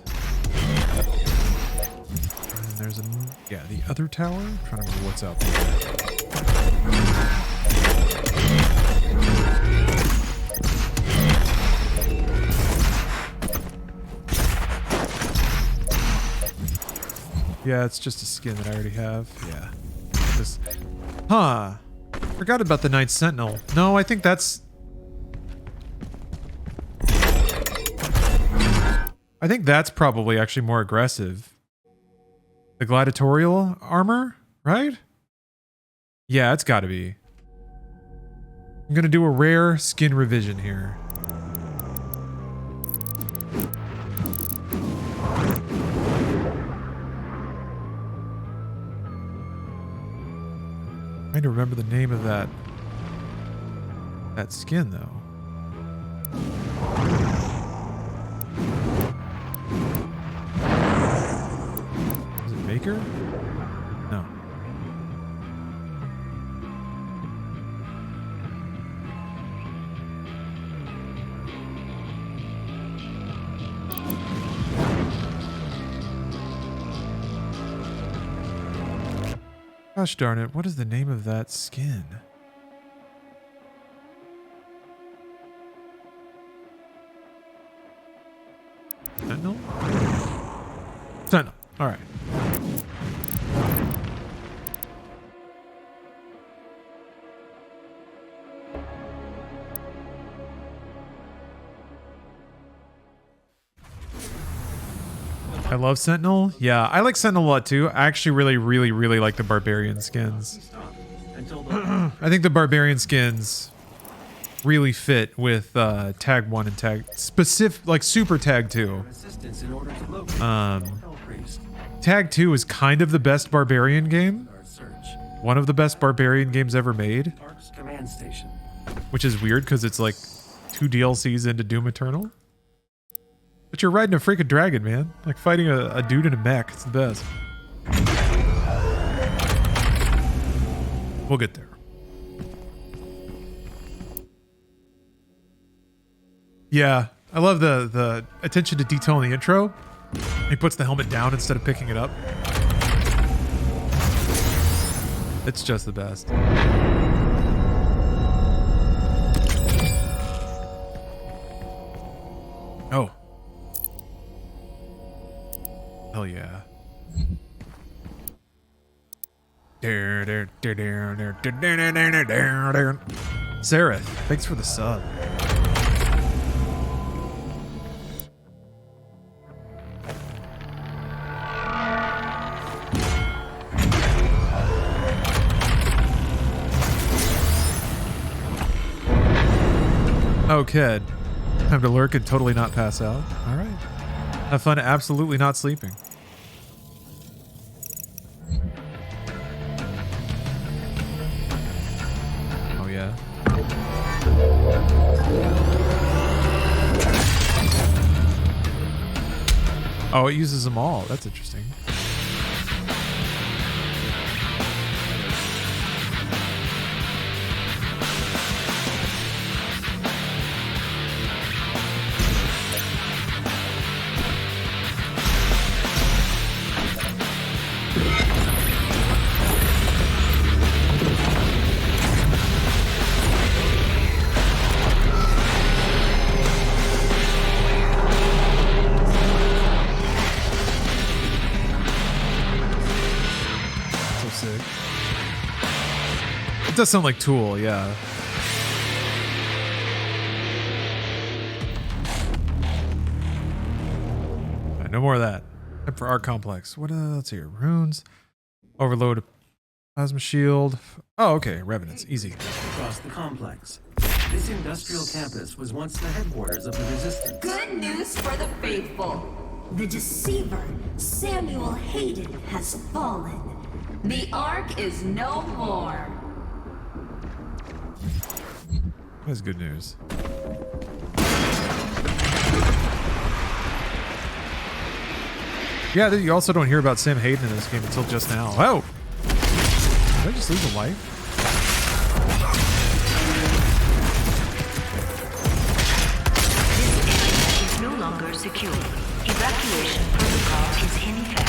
And there's the other tower. I'm trying to remember what's out there. Yeah, it's just a skin that I already have. Yeah. Forgot about the Night Sentinel. No, I think that's... I think that's probably actually more aggressive. The gladiatorial armor, right? Yeah, it's gotta be. I'm gonna do a rare skin revision here. Trying to remember the name of that skin though. Is it Maker? No. Gosh darn it, what is the name of that skin? Sentinel? Sentinel, alright. I love Sentinel. Yeah, I like Sentinel a lot too. I actually really like the Barbarian skins. I think the Barbarian skins really fit with Tag 1 and Tag specific, like Super Tag 2. Tag 2 is kind of the best Barbarian game. One of the best Barbarian games ever made. Which is weird because it's like 2 DLCs into Doom Eternal. But you're riding a freaking dragon, man. Like fighting a dude in a mech. It's the best. We'll get there. Yeah, I love the attention to detail in the intro. He puts the helmet down instead of picking it up. It's just the best. Oh. Hell yeah. Sarah, thanks for the sub. Oh, kid. Time to lurk and totally not pass out. All right. Have fun absolutely not sleeping. Oh, yeah. Oh, it uses them all. That's interesting. It does sound like Tool, yeah. Right, no more of that. Except for Art Complex. What else here? Runes. Overload. Plasma shield. Oh, okay. Revenants. Easy. Across the complex. This industrial campus was once the headquarters of the Resistance. Good news for the faithful. The deceiver, Samuel Hayden, has fallen. The Ark is no more. That's good news. Yeah, you also don't hear about Sam Hayden in this game until just now. Oh! Did I just lose a life? This area is no longer secure. Evacuation protocol is in effect.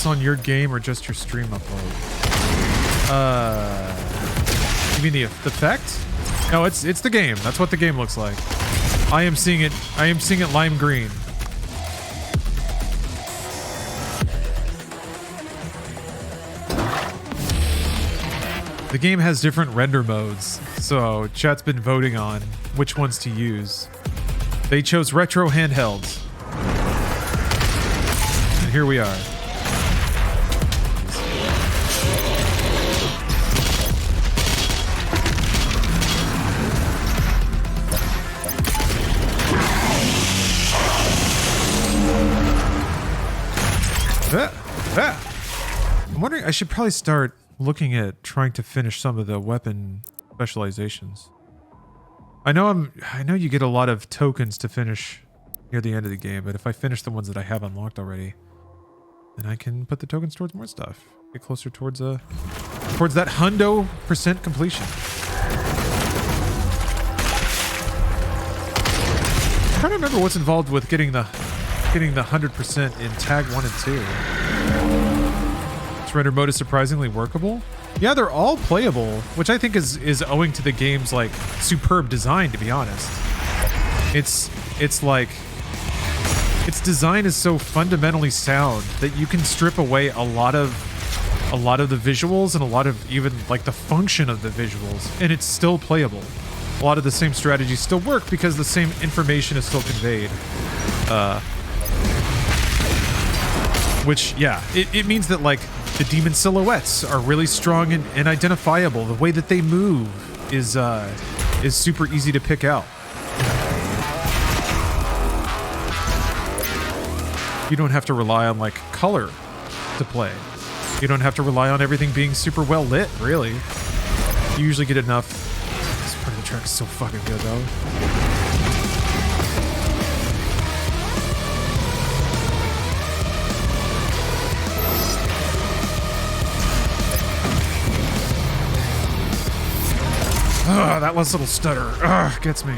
On your game or just your stream upload? You mean the effect? No, it's the game. That's what the game looks like. I am seeing it lime green. The game has different render modes, so chat's been voting on which ones to use. They chose retro handhelds. And here we are. I'm wondering, I should probably start looking at trying to finish some of the weapon specializations. I know you get a lot of tokens to finish near the end of the game, but if I finish the ones that I have unlocked already, then I can put the tokens towards more stuff. Get closer towards that 100% completion. I'm trying to remember what's involved with getting the getting the 100% in tag 1 and 2. Surrender mode is surprisingly workable. Yeah, they're all playable, which I think is owing to the game's like superb design, to be honest. It's like its design is so fundamentally sound that you can strip away a lot of the visuals and a lot of even like the function of the visuals, and it's still playable. A lot of the same strategies still work because the same information is still conveyed. Which, yeah, it means that like the demon silhouettes are really strong and identifiable. The way that they move is super easy to pick out. You don't have to rely on like color to play. You don't have to rely on everything being super well lit, really. You usually get enough. This part of the track is so fucking good, though. Ugh, that last little stutter. Ugh, gets me.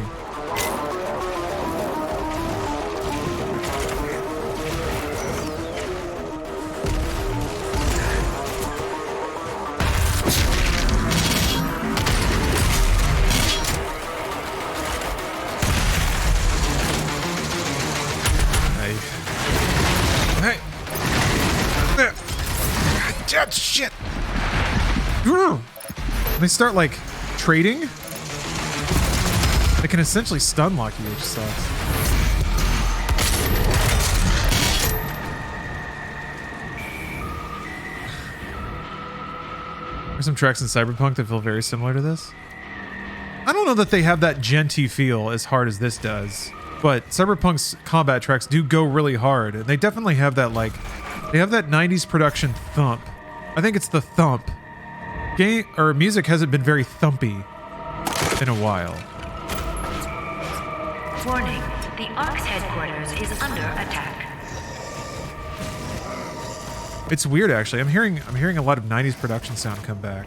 Shit. When they start like trading, they can essentially stun lock you, which sucks. There's some tracks in Cyberpunk that feel very similar to this. I don't know that they have that genty feel as hard as this does, but Cyberpunk's combat tracks do go really hard, and they definitely have that like, they have that 90s production thump. I think it's the thump. Game or music hasn't been very thumpy in a while. Warning, the Ark's headquarters is under attack. It's weird actually. I'm hearing a lot of 90s production sound come back.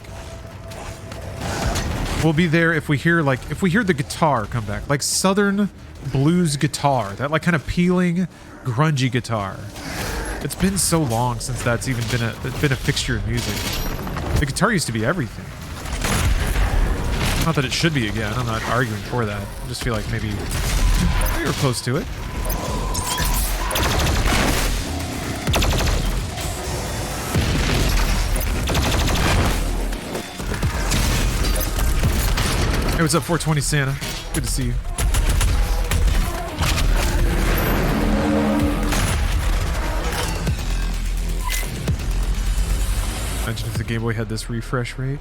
We'll be there if we hear the guitar come back, like Southern blues guitar, that like kind of peeling, grungy guitar. It's been so long since that's even been a fixture of music. The guitar used to be everything. Not that it should be again. I'm not arguing for that. I just feel like maybe we're close to it. Hey, what's up, 420 Santa? Good to see you. Imagine if the Game Boy had this refresh rate.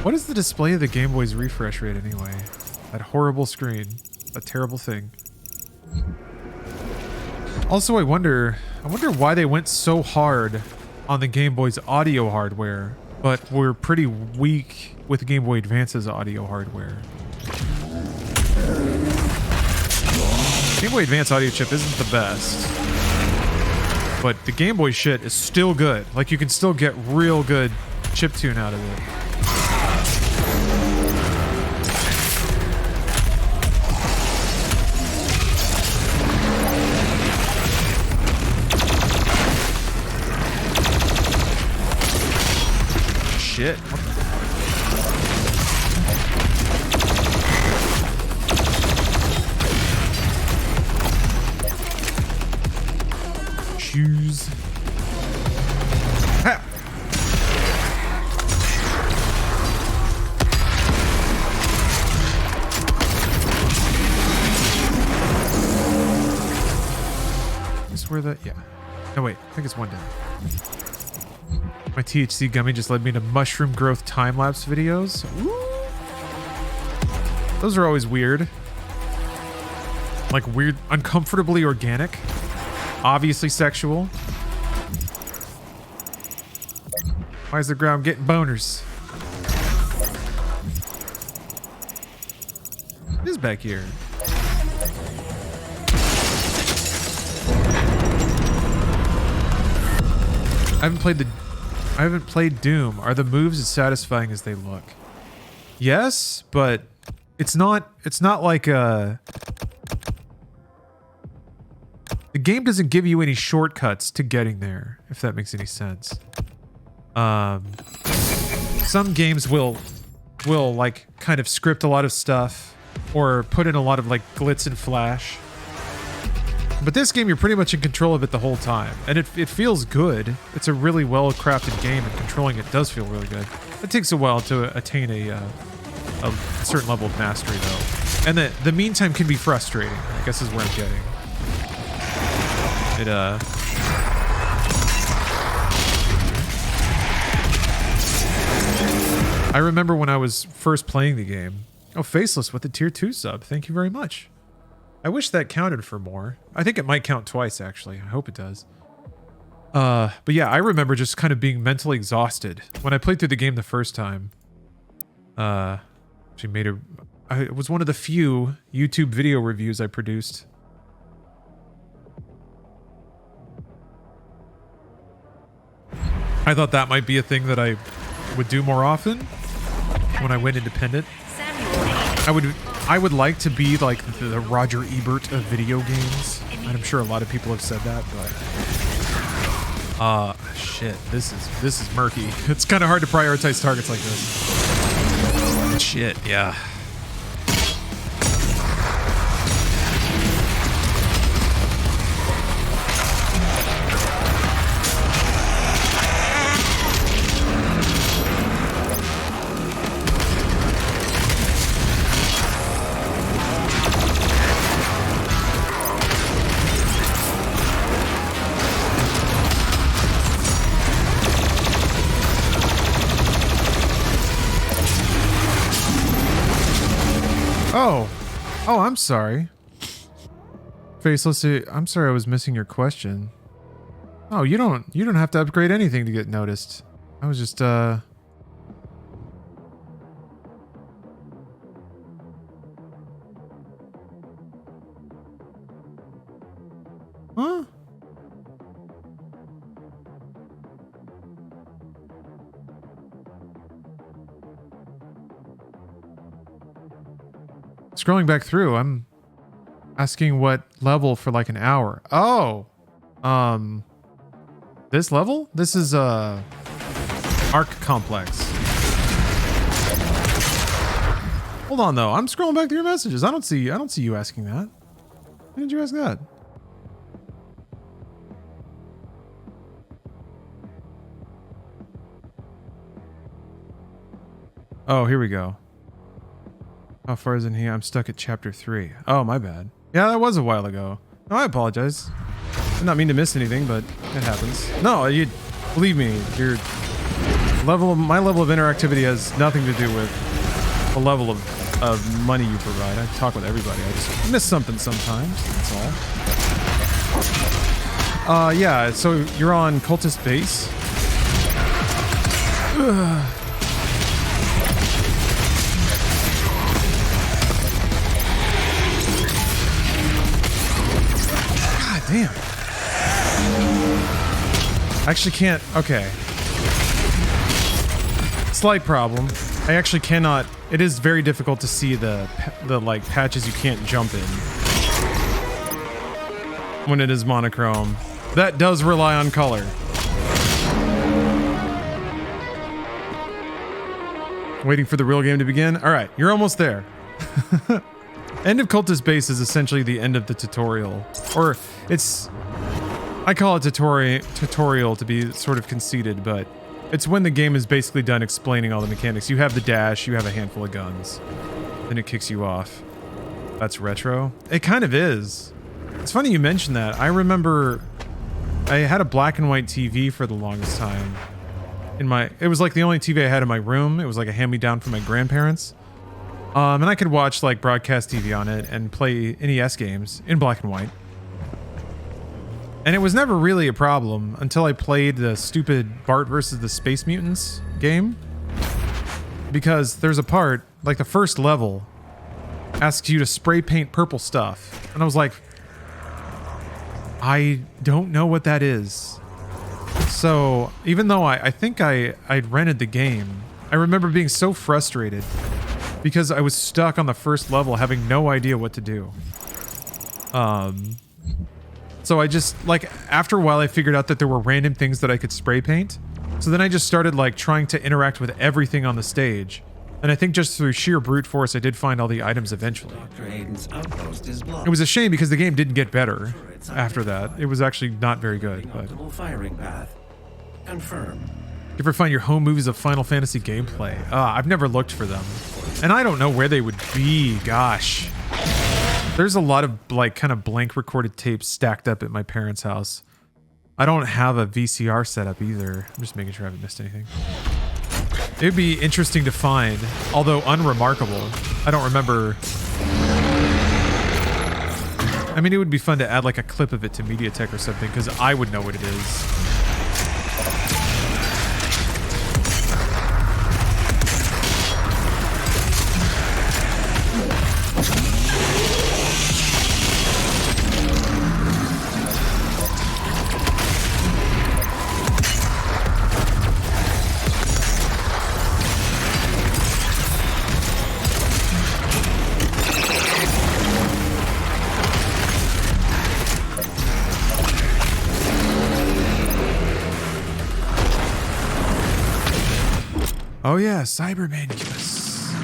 What is the display of the Game Boy's refresh rate anyway? That horrible screen. That terrible thing. Also, I wonder why they went so hard on the Game Boy's audio hardware, but were pretty weak with Game Boy Advance's audio hardware. Game Boy Advance audio chip isn't the best, but the Game Boy shit is still good. Like, you can still get real good chiptune out of it. Shit. Shoes. Ha! Is where the no wait, I think it's one down. My THC gummy just led me to mushroom growth time-lapse videos. Ooh. Those are always weird. Like weird, uncomfortably organic. Obviously sexual. Why is the ground getting boners? What is back here? I haven't played Doom. Are the moves as satisfying as they look? Yes, but it's not like a The game doesn't give you any shortcuts to getting there, if that makes any sense. Some games will like kind of script a lot of stuff or put in a lot of like glitz and flash. But this game, you're pretty much in control of it the whole time. And it feels good. It's a really well-crafted game, and controlling it does feel really good. It takes a while to attain a certain level of mastery, though. And the meantime can be frustrating, I guess is where I'm getting. I remember when I was first playing the game. Oh, Faceless with a tier 2 sub. Thank you very much. I wish that counted for more. I think it might count twice, actually. I hope it does. But yeah, I remember just kind of being mentally exhausted when I played through the game the first time. It was one of the few YouTube video reviews I produced. I thought that might be a thing that I would do more often when I went independent. I would like to be like the Roger Ebert of video games. And I'm sure a lot of people have said that, but shit, this is murky. It's kind of hard to prioritize targets like this. Shit, yeah. Oh, I'm sorry. Faceless, I'm sorry I was missing your question. Oh, you don't have to upgrade anything to get noticed. I was just Huh? Scrolling back through, I'm asking what level for like an hour. Oh, this level? This is Arc Complex. Hold on though, I'm scrolling back through your messages. I don't see you asking that. When did you ask that? Oh, here we go. How far is in here? I'm stuck at chapter 3. Oh, my bad. Yeah, that was a while ago. No, I apologize. Did not mean to miss anything, but it happens. No, you believe me, my level of interactivity has nothing to do with the level of money you provide. I talk with everybody. I just miss something sometimes. That's all. Yeah, so you're on Cultist Base. Ugh. Damn. I actually can't. Okay. Slight problem. I actually cannot. It is very difficult to see the like patches you can't jump in when it is monochrome. That does rely on color. Waiting for the real game to begin. All right, you're almost there. End of Cultist Base is essentially the end of the tutorial. Or it's... I call it tutorial to be sort of conceited, but it's when the game is basically done explaining all the mechanics. You have the dash, you have a handful of guns. Then it kicks you off. That's retro? It kind of is. It's funny you mentioned that. I remember I had a black and white TV for the longest time. It was like the only TV I had in my room. It was like a hand-me-down from my grandparents. And I could watch like broadcast TV on it and play NES games in black and white. And it was never really a problem until I played the stupid Bart versus the Space Mutants game. Because there's a part, like the first level, asks you to spray paint purple stuff. And I was like, I don't know what that is. So even though I think I'd rented the game, I remember being so frustrated because I was stuck on the first level having no idea what to do. So I just, like, after a while I figured out that there were random things that I could spray paint. So then I just started, like, trying to interact with everything on the stage. And I think just through sheer brute force, I did find all the items eventually. Dr. Hayden's outpost is blocked. It was a shame because the game didn't get better after that. It was actually not very good. But Optimal firing path. Confirm. you ever find your home movies of Final Fantasy gameplay? I've never looked for them. And I don't know where they would be. Gosh. There's a lot of, like, kind of blank recorded tapes stacked up at my parents' house. I don't have a VCR setup either. I'm just making sure I haven't missed anything. It would be interesting to find, although unremarkable. I don't remember. I mean, it would be fun to add like a clip of it to MediaTek or something, because I would know what it is. Oh yeah, Cyberman, yes.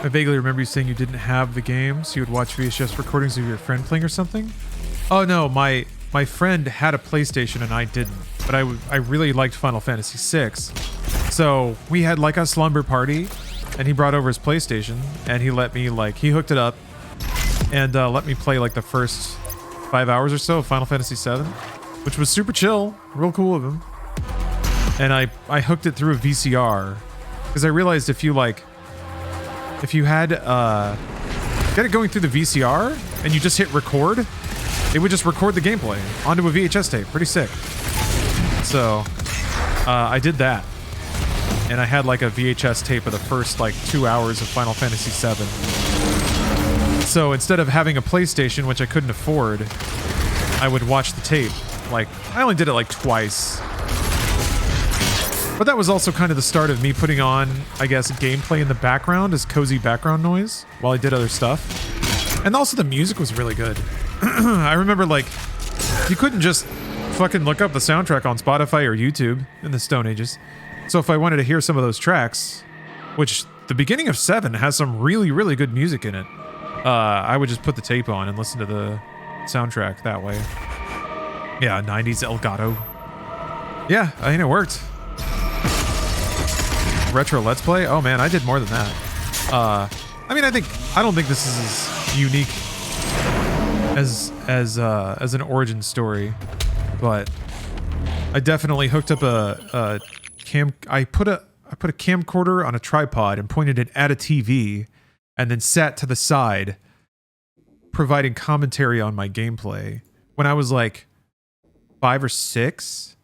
I vaguely remember you saying you didn't have the game, so you would watch VHS recordings of your friend playing or something? Oh no, my friend had a PlayStation and I didn't, but I really liked Final Fantasy VI. So we had like a slumber party and he brought over his PlayStation and he let me he hooked it up and let me play like the first 5 hours or so of Final Fantasy VII, which was super chill, real cool of him. And I hooked it through a VCR because I realized if you had get it going through the VCR and you just hit record, it would just record the gameplay onto a VHS tape. Pretty sick. So I did that. And I had like a VHS tape of the first 2 hours of Final Fantasy VII. So instead of having a PlayStation, which I couldn't afford, I would watch the tape. I only did it twice. But that was also kind of the start of me putting on, I guess, gameplay in the background as cozy background noise while I did other stuff. And also the music was really good. I remember, you couldn't just fucking look up the soundtrack on Spotify or YouTube in the Stone Ages. So if I wanted to hear some of those tracks, which the beginning of 7 has some really, really good music in it, I would just put the tape on and listen to the soundtrack that way. Yeah, 90s Elgato. Yeah, I mean, it worked. Retro Let's Play? Oh man, I did more than that. I mean, I don't think this is as unique as an origin story, but I definitely hooked up a I put a camcorder on a tripod and pointed it at a TV and then sat to the side providing commentary on my gameplay when I was 5 or 6,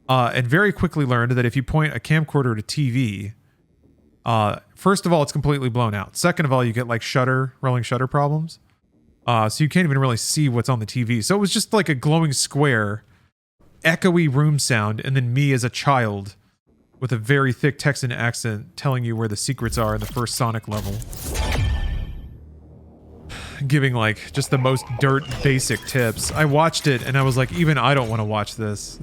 and very quickly learned that if you point a camcorder to TV, first of all, it's completely blown out. Second of all, you get rolling shutter problems. So you can't even really see what's on the TV. So it was just like a glowing square, echoey room sound, and then me as a child with a very thick Texan accent telling you where the secrets are in the first Sonic level. Giving just the most dirt basic tips. I watched it and I was like, even I don't want to watch this.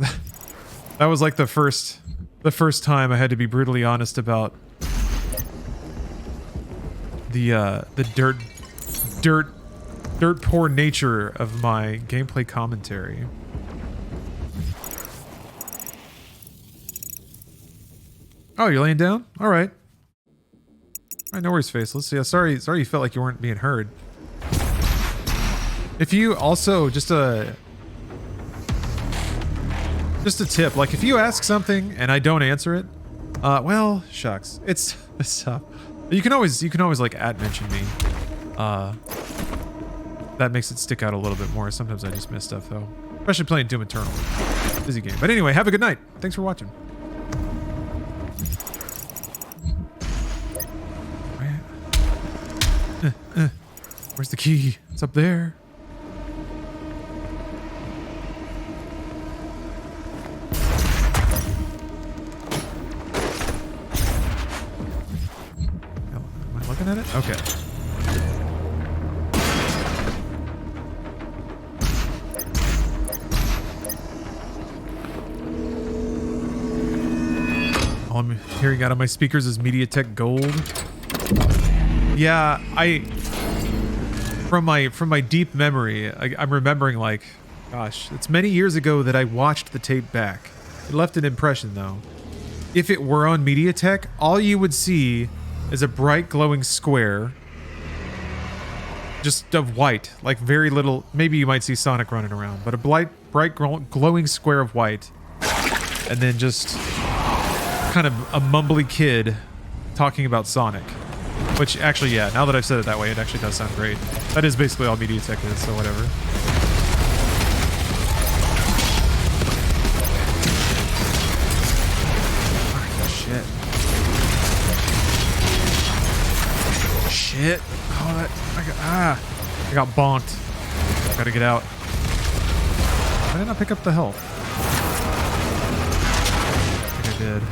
That was the first time I had to be brutally honest about the dirt poor nature of my gameplay commentary. Oh, you're laying down? All right. All right, no worries, Faceless. Yeah, sorry you felt like you weren't being heard. If you also just a tip, if you ask something and I don't answer it, well, shucks, it's tough. You can always @mention me. That makes it stick out a little bit more. Sometimes I just miss stuff though, especially playing Doom Eternal. Busy game. But anyway, have a good night. Thanks for watching. Where's the key? It's up there. Am I looking at it? Okay. All I'm hearing out of my speakers is MediaTek Gold. Yeah, from my deep memory, I'm remembering, like, gosh, it's many years ago that I watched the tape back. It left an impression, though. If it were on MediaTek, all you would see is a bright glowing square, just of white, like very little. Maybe you might see Sonic running around, but a bright glowing square of white, and then just kind of a mumbly kid talking about Sonic. Which actually, yeah, now that I've said it that way, it actually does sound great. That is basically all MediaTek is, so whatever. Shit. Oh, I got bonked. Gotta get out. Why didn't I pick up the health? I think I did.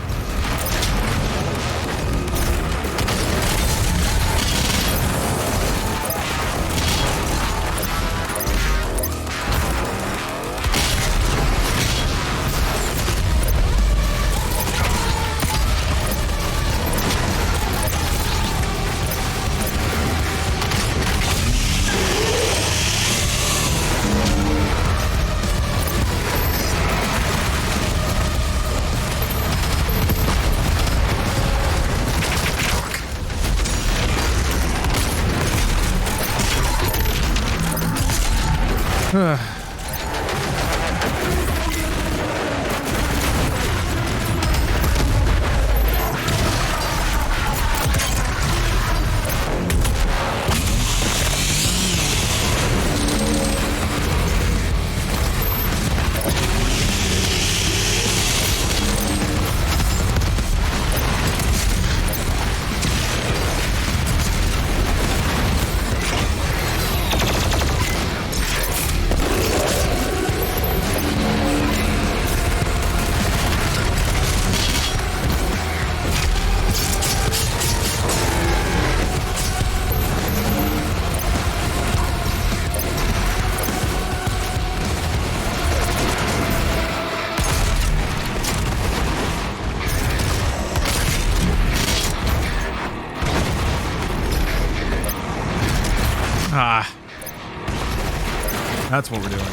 That's what we're doing. All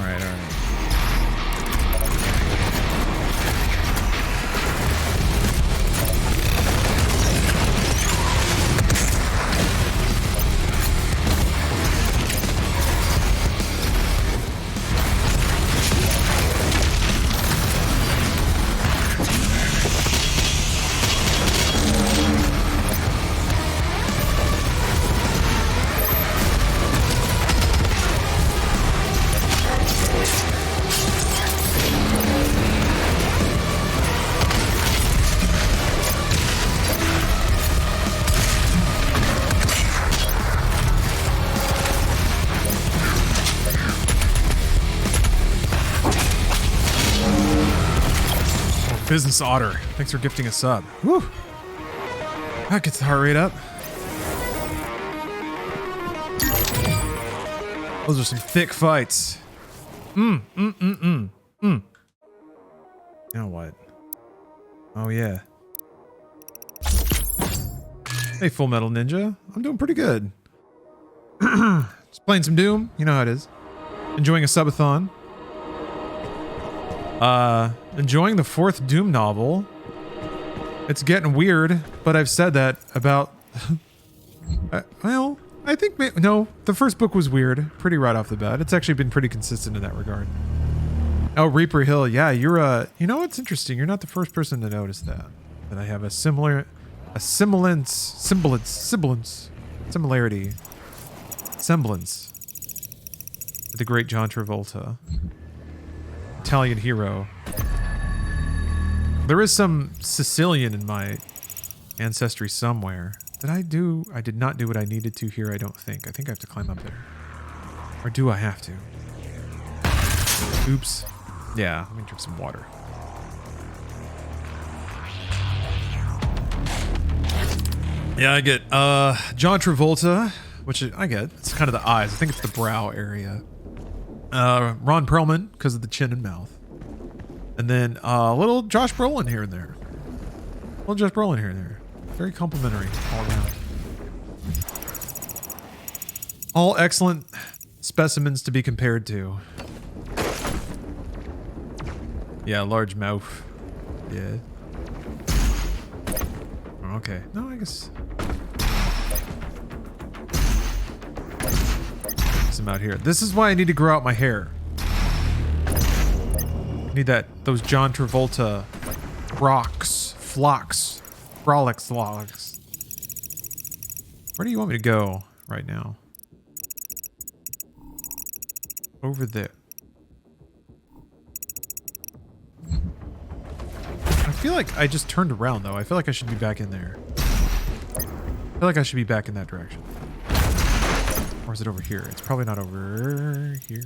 right, all right. Business Otter, thanks for gifting a sub. Woo! That gets the heart rate up. Those are some thick fights. Now what? Oh yeah. Hey, Full Metal Ninja. I'm doing pretty good. Just playing some Doom. You know how it is. Enjoying a subathon. Enjoying the 4th Doom novel. It's getting weird, but I've said that about... well, I think... No, the first book was weird. Pretty right off the bat. It's actually been pretty consistent in that regard. Oh, Reaper Hill. Yeah, you're you know what's interesting? You're not the first person to notice that. That I have a similarity. Semblance with the great John Travolta. Italian hero. There is some Sicilian in my ancestry somewhere I did not do what I needed to here, I don't think. I think I have to climb up there. Or do I have to? Oops. Yeah, let me drink some water. Yeah, I get John Travolta, which I get. It's kind of the eyes. I think it's the brow area. Ron Perlman, because of the chin and mouth. And then a little Josh Brolin here and there. Little Josh Brolin here and there. Very complimentary all around. All excellent specimens to be compared to. Yeah, large mouth. Yeah. Okay. No, I guess. Some out here. This is why I need to grow out my hair. I need those John Travolta flocks. Frolics logs. Where do you want me to go right now? Over there. I feel like I just turned around though. I feel like I should be back in there. I feel like I should be back in that direction. Or is it over here? It's probably not over here.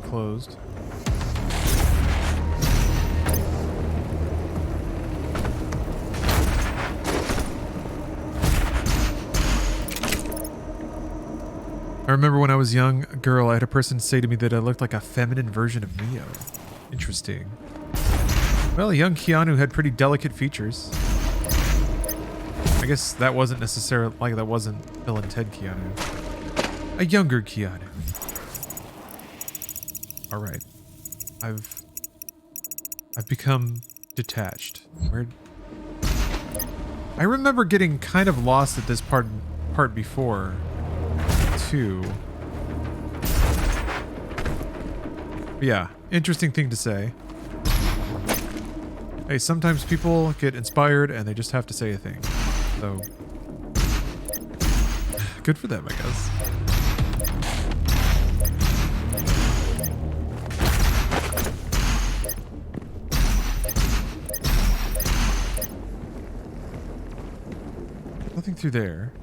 Closed. I remember when I was young, a girl, I had a person say to me that I looked like a feminine version of Neo. Interesting. Well, young Keanu had pretty delicate features. I guess that wasn't necessarily, like, that wasn't Bill and Ted Keanu. A younger Keanu. Alright. I've become detached. Where... I remember getting kind of lost at this part before. But yeah, interesting thing to say. Hey, sometimes people get inspired and they just have to say a thing. So, good for them, I guess. Nothing through there.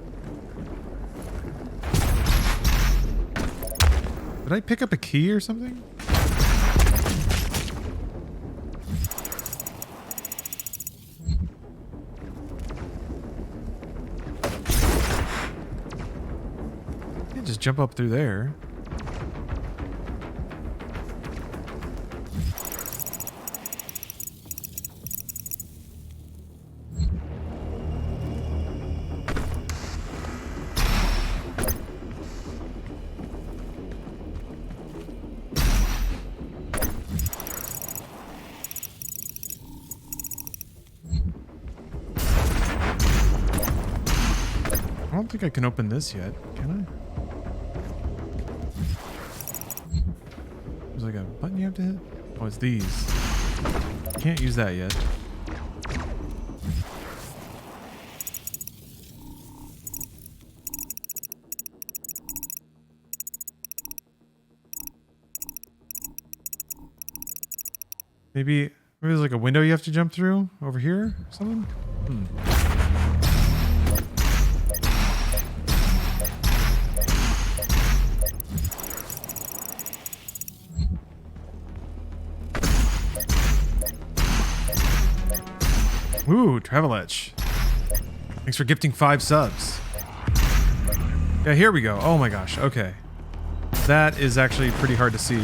Did I pick up a key or something? Can't just jump up through there. I don't think I can open this yet, can I? There's like a button you have to hit? Oh, it's these. Can't use that yet. Maybe there's like a window you have to jump through over here or something? Ooh, Traveletch. Thanks for gifting 5 subs. Yeah, here we go. Oh my gosh, okay. That is actually pretty hard to see.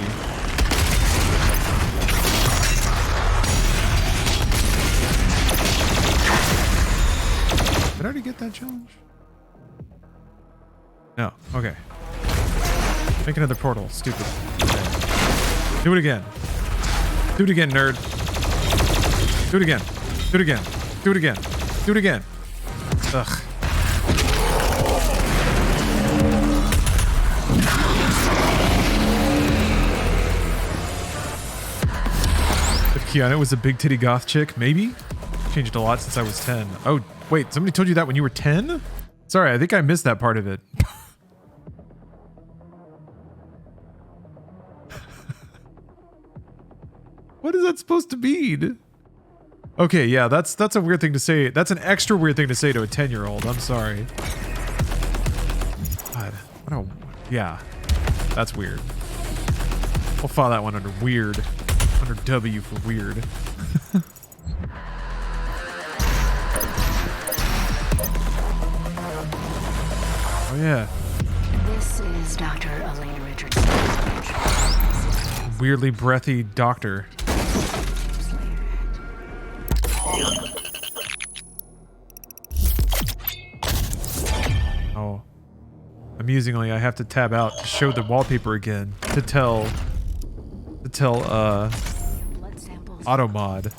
Did I already get that challenge? No, okay. Make another portal, stupid. Okay. Do it again. Do it again, nerd. Do it again. Do it again. Do it again. Do it again. Ugh. If Keanu was a big titty goth chick, maybe? Changed a lot since I was 10. Oh, wait, somebody told you that when you were 10? Sorry, I think I missed that part of it. What is that supposed to mean? Okay, yeah, that's a weird thing to say. That's an extra weird thing to say to a 10-year-old. I'm sorry. God, yeah, that's weird. We'll file that one under weird. Under W for weird. Oh yeah. This is Dr. Elena Richardson. Weirdly breathy doctor. Oh. Amusingly, I have to tab out to show the wallpaper again to tell Automod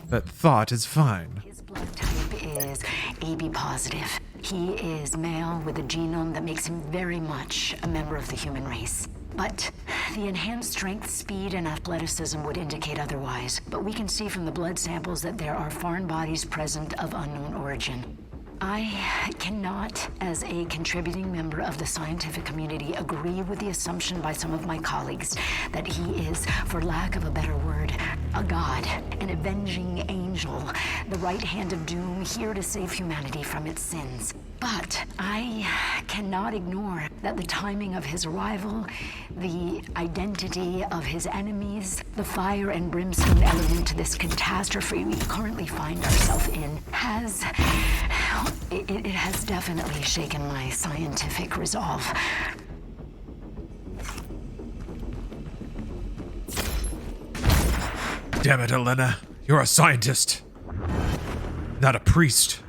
that thought is fine. His blood type is AB positive. He is male with a genome that makes him very much a member of the human race. But the enhanced strength, speed, and athleticism would indicate otherwise. But we can see from the blood samples that there are foreign bodies present of unknown origin. I cannot, as a contributing member of the scientific community, agree with the assumption by some of my colleagues that he is, for lack of a better word, a god, an avenging angel, the right hand of doom, here to save humanity from its sins. But I cannot ignore that the timing of his arrival, the identity of his enemies, the fire and brimstone element to this catastrophe we currently find ourselves in has definitely shaken my scientific resolve. Damn it, Elena. You're a scientist, not a priest.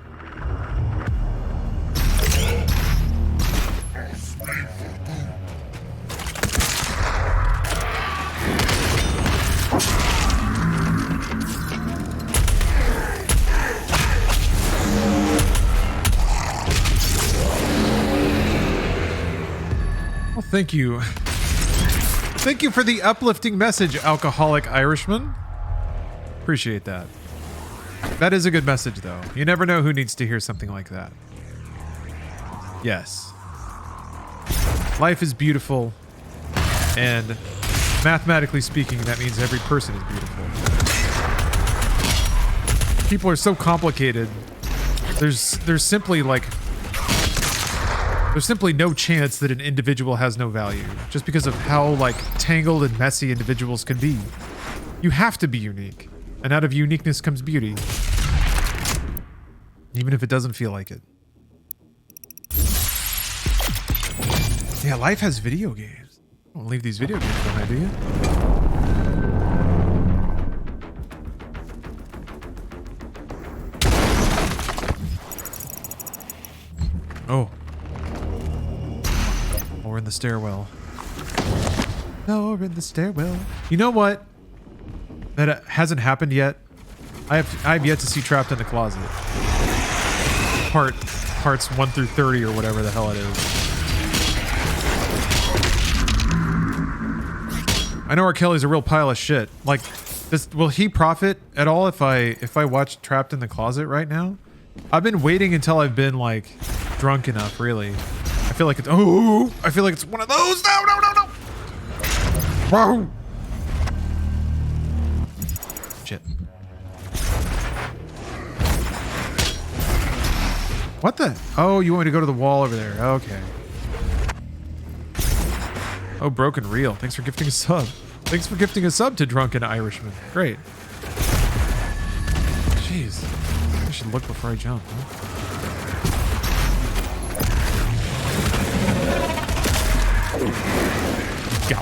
Well, thank you. Thank you for the uplifting message, alcoholic Irishman. Appreciate that. That is a good message, though. You never know who needs to hear something like that. Yes. Life is beautiful, and mathematically speaking, that means every person is beautiful. People are so complicated. There's simply no chance that an individual has no value, just because of how tangled and messy individuals can be. You have to be unique, and out of uniqueness comes beauty, even if it doesn't feel like it. Yeah, life has video games. Don't leave these video games behind, do you? Oh. We're in the stairwell. No, we're in the stairwell. You know what? That hasn't happened yet. I have yet to see Trapped in the Closet. Parts 1 through 30 or whatever the hell it is. I know R. Kelly's a real pile of shit. Will he profit at all if I watch Trapped in the Closet right now? I've been waiting until I've been drunk enough, really. I feel like it's one of those. No. Whoa. Shit. What the? Oh, you want me to go to the wall over there. Okay. Oh, Broken Reel. Thanks for gifting a sub. Thanks for gifting a sub to Drunken Irishman. Great. Jeez. I should look before I jump, huh? Go.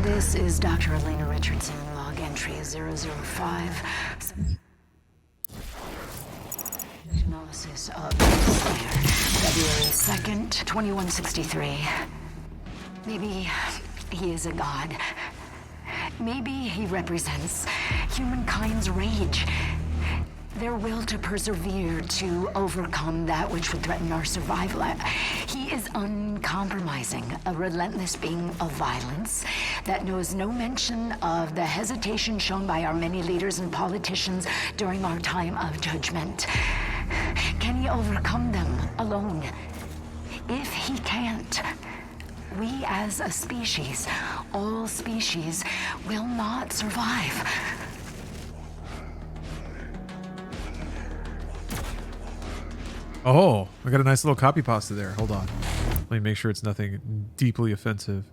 This is Dr. Elena Richardson, log entry 005. Analysis of Slayer, February 2nd, 2163. Maybe he is a god. Maybe he represents humankind's rage. Their will to persevere, to overcome that which would threaten our survival. He is uncompromising, a relentless being of violence that knows no mention of the hesitation shown by our many leaders and politicians during our time of judgment. Can he overcome them alone? If he can't, we as a species, all species, will not survive. Oh, I got a nice little copy pasta there. Hold on. Let me make sure it's nothing deeply offensive.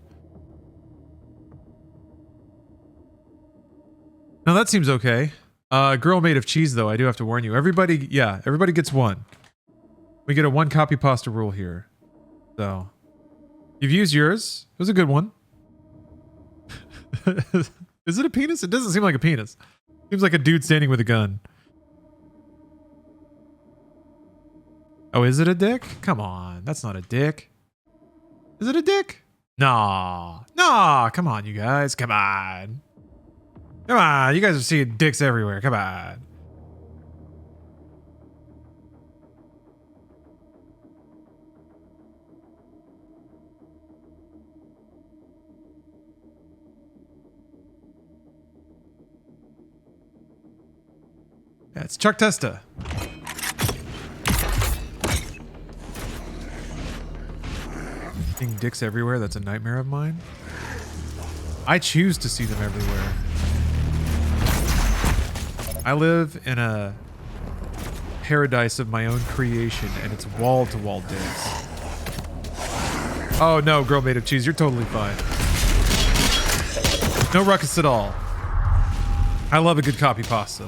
Now that seems okay. Girl made of cheese, though. I do have to warn you. Everybody gets one. We get a one copy pasta rule here. So, you've used yours. It was a good one. Is it a penis? It doesn't seem like a penis. Seems like a dude standing with a gun. Oh, is it a dick? Come on, that's not a dick. Is it a dick? Nah. Nah, come on, you guys. Come on. Come on, you guys are seeing dicks everywhere. Come on. Yeah, it's Chuck Testa. Seeing dicks everywhere, that's a nightmare of mine. I choose to see them everywhere. I live in a paradise of my own creation, and it's wall-to-wall dicks. Oh no, girl made of cheese, you're totally fine. No ruckus at all. I love a good copy pasta.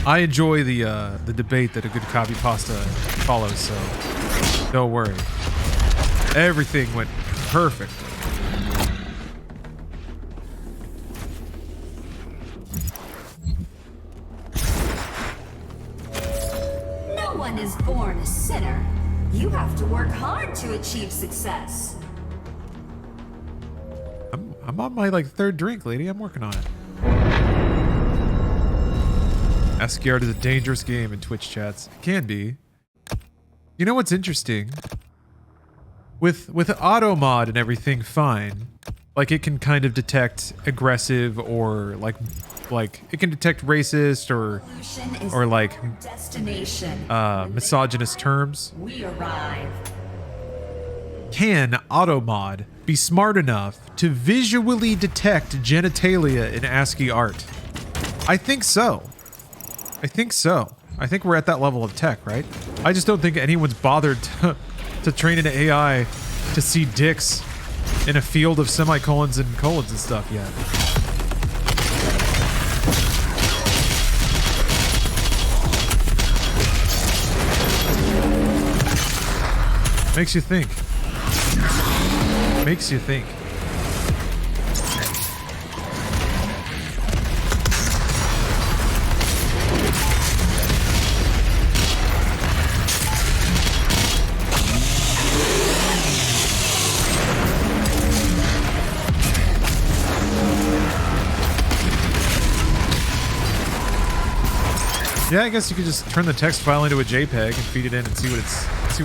I enjoy the debate that a good copy pasta follows, so don't worry. Everything went perfect. No one is born a sinner. You have to work hard to achieve success. I'm on my third drink, lady. I'm working on it. ASCII art is a dangerous game in Twitch chats. It can be. You know what's interesting? With auto mod and everything fine, like it can kind of detect aggressive or like it can detect racist or misogynist terms. We arrive. Can auto mod be smart enough to visually detect genitalia in ASCII art? I think so. I think so. I think we're at that level of tech, right? I just don't think anyone's bothered to train an AI to see dicks in a field of semicolons and colons and stuff yet. Makes you think. Makes you think. Yeah, I guess you could just turn the text file into a JPEG and feed it in and see what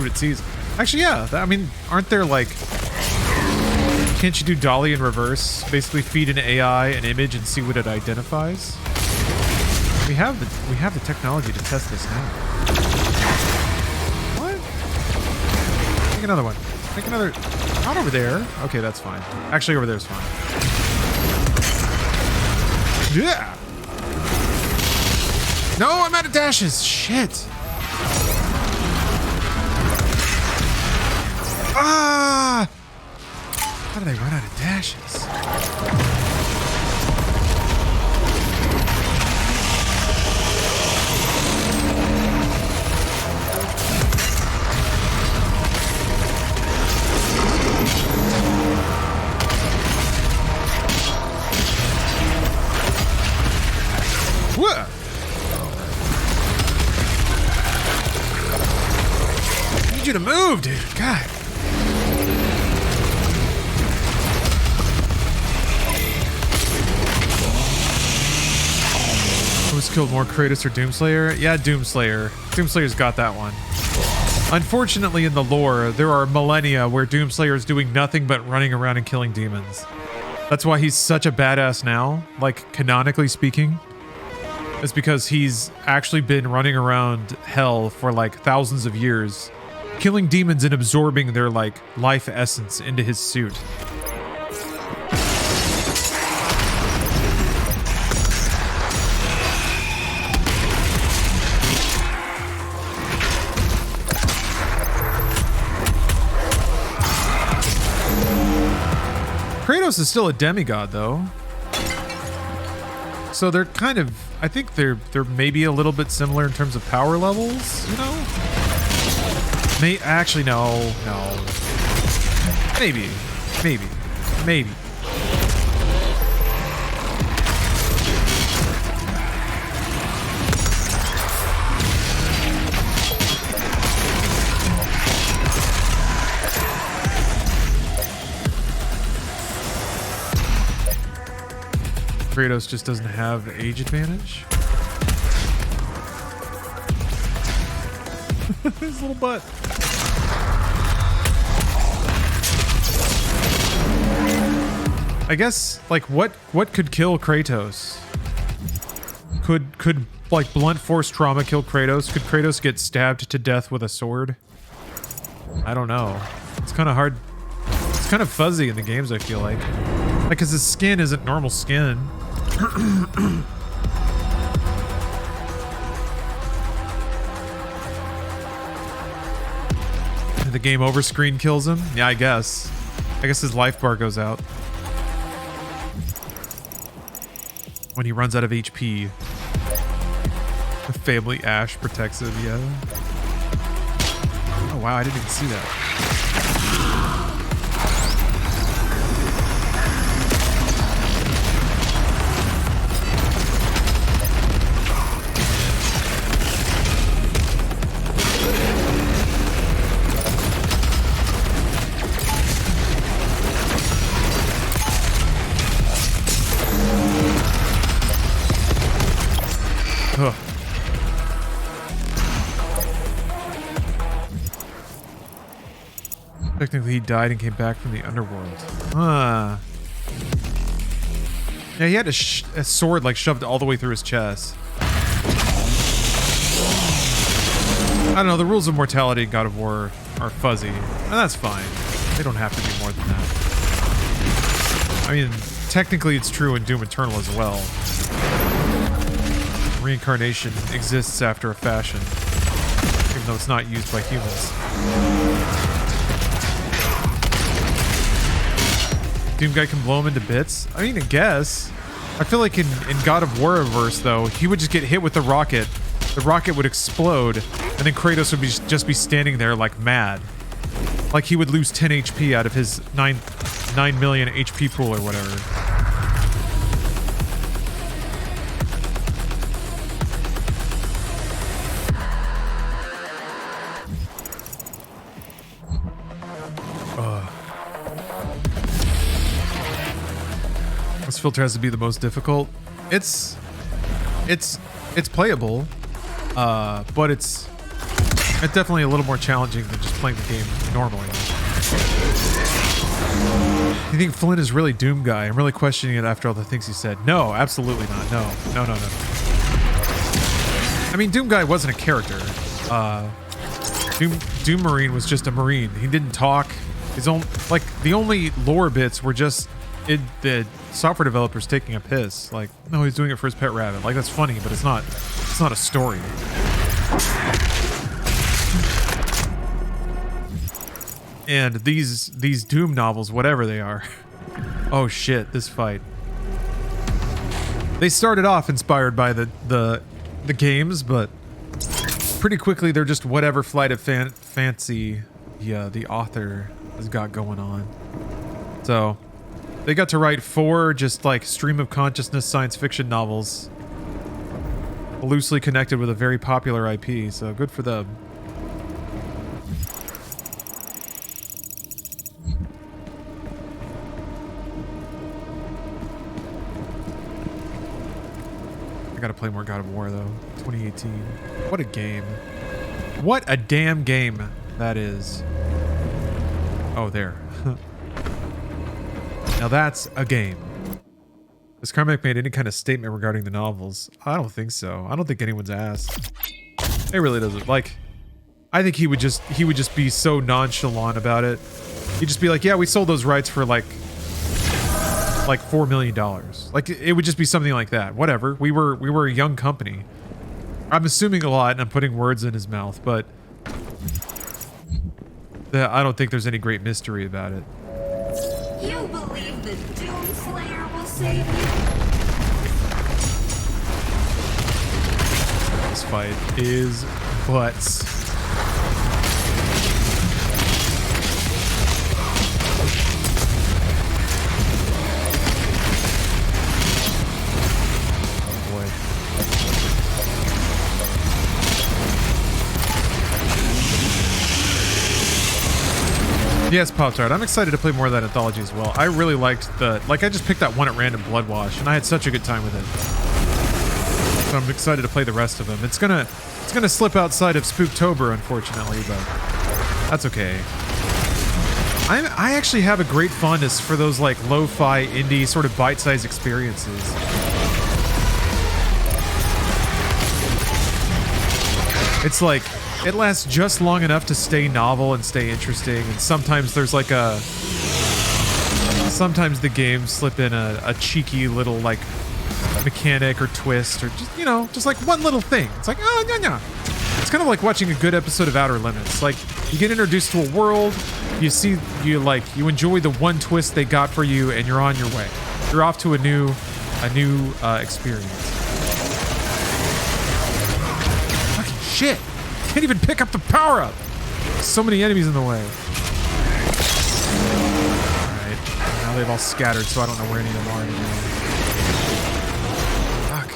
it sees. Actually, yeah. I mean, aren't there can't you do dolly in reverse? Basically, feed an AI an image and see what it identifies. We have the technology to test this now. What? Make another one. Make another. Not over there. Okay, that's fine. Actually, over there is fine. Yeah. No, I'm out of dashes. Shit. Ah! How did I run out of dashes? What? I need you to move, dude. God. killed more, Kratos or Doomslayer? Yeah, Doomslayer. Doomslayer's got that one. Unfortunately, in the lore, there are millennia where Doomslayer is doing nothing but running around and killing demons. That's why he's such a badass now, like canonically speaking. It's because he's actually been running around hell for like thousands of years, killing demons and absorbing their like life essence into his suit. Kratos is still a demigod though. So they're kind of, I think they're maybe a little bit similar in terms of power levels, you know? Actually, no. Maybe. Kratos just doesn't have age advantage. His little butt. I guess, like, what could kill Kratos? Could like blunt force trauma kill Kratos? Could Kratos get stabbed to death with a sword? I don't know. It's kind of hard. It's kind of fuzzy in the games, I feel like. Like, because his skin isn't normal skin. The game over screen kills him? Yeah, I guess. I guess his life bar goes out when he runs out of HP. The family ash protects him, yeah. Oh wow, I didn't even see that. Ugh. Technically, he died and came back from the underworld. Yeah, he had a sword like shoved all the way through his chest. I don't know, the rules of mortality in God of War are fuzzy, and that's fine. They don't have to be more than that. I mean, technically it's true in Doom Eternal as well. Reincarnation exists after a fashion, even though it's not used by humans. Doom guy can blow him into bits? I mean, I guess. I feel like in God of Warverse, though, he would just get hit with the rocket would explode, and then Kratos would just be standing there like mad. Like he would lose 10 HP out of his 9 million HP pool or whatever. This filter has to be the most difficult. It's playable, but it's definitely a little more challenging than just playing the game normally. You think Flynn is really Doom guy? I'm really questioning it after all the things he said. No, absolutely not. No. I mean, Doom guy wasn't a character. Doom Marine was just a Marine. He didn't talk. His own, like, the only lore bits were just the software developers taking a piss. Like, no, he's doing it for his pet rabbit. Like, that's funny, but it's not a story. And these Doom novels, whatever they are. Oh shit, this fight. They started off inspired by the games, but pretty quickly they're just whatever flight of fancy the author has got going on. So they got to write 4 just like stream of consciousness science fiction novels, loosely connected with a very popular IP, so good for them. gotta play more God of War though. 2018. What a game. What a damn game that is. Oh, there. Now that's a game. Has Carmack made any kind of statement regarding the novels? I don't think so. I don't think anyone's asked. It really doesn't. Like, I think he would just be so nonchalant about it. He'd just be like, yeah, we sold those rights for like $4 million. Like, it would just be something like that. Whatever. We were a young company. I'm assuming a lot and I'm putting words in his mouth, but I don't think there's any great mystery about it. You believe the Doomslayer will save you? This fight is butts. Yes, Pop-Tart. I'm excited to play more of that anthology as well. I really liked I just picked that one at random, Bloodwash, and I had such a good time with it. So I'm excited to play the rest of them. It's gonna slip outside of Spooktober, unfortunately, but that's okay. I actually have a great fondness for those like lo-fi indie sort of bite-sized experiences. It's like it lasts just long enough to stay novel and stay interesting, and sometimes there's like sometimes the games slip in a cheeky little like mechanic or twist or just, you know, just like one little thing. It's like, oh, yeah. It's kind of like watching a good episode of Outer Limits. Like, you get introduced to a world, you enjoy the one twist they got for you, and you're on your way. You're off to a new experience. Fucking shit. Can't even pick up the power-up. So many enemies in the way. Alright. Now they've all scattered, so I don't know where any of them are anymore. Fuck.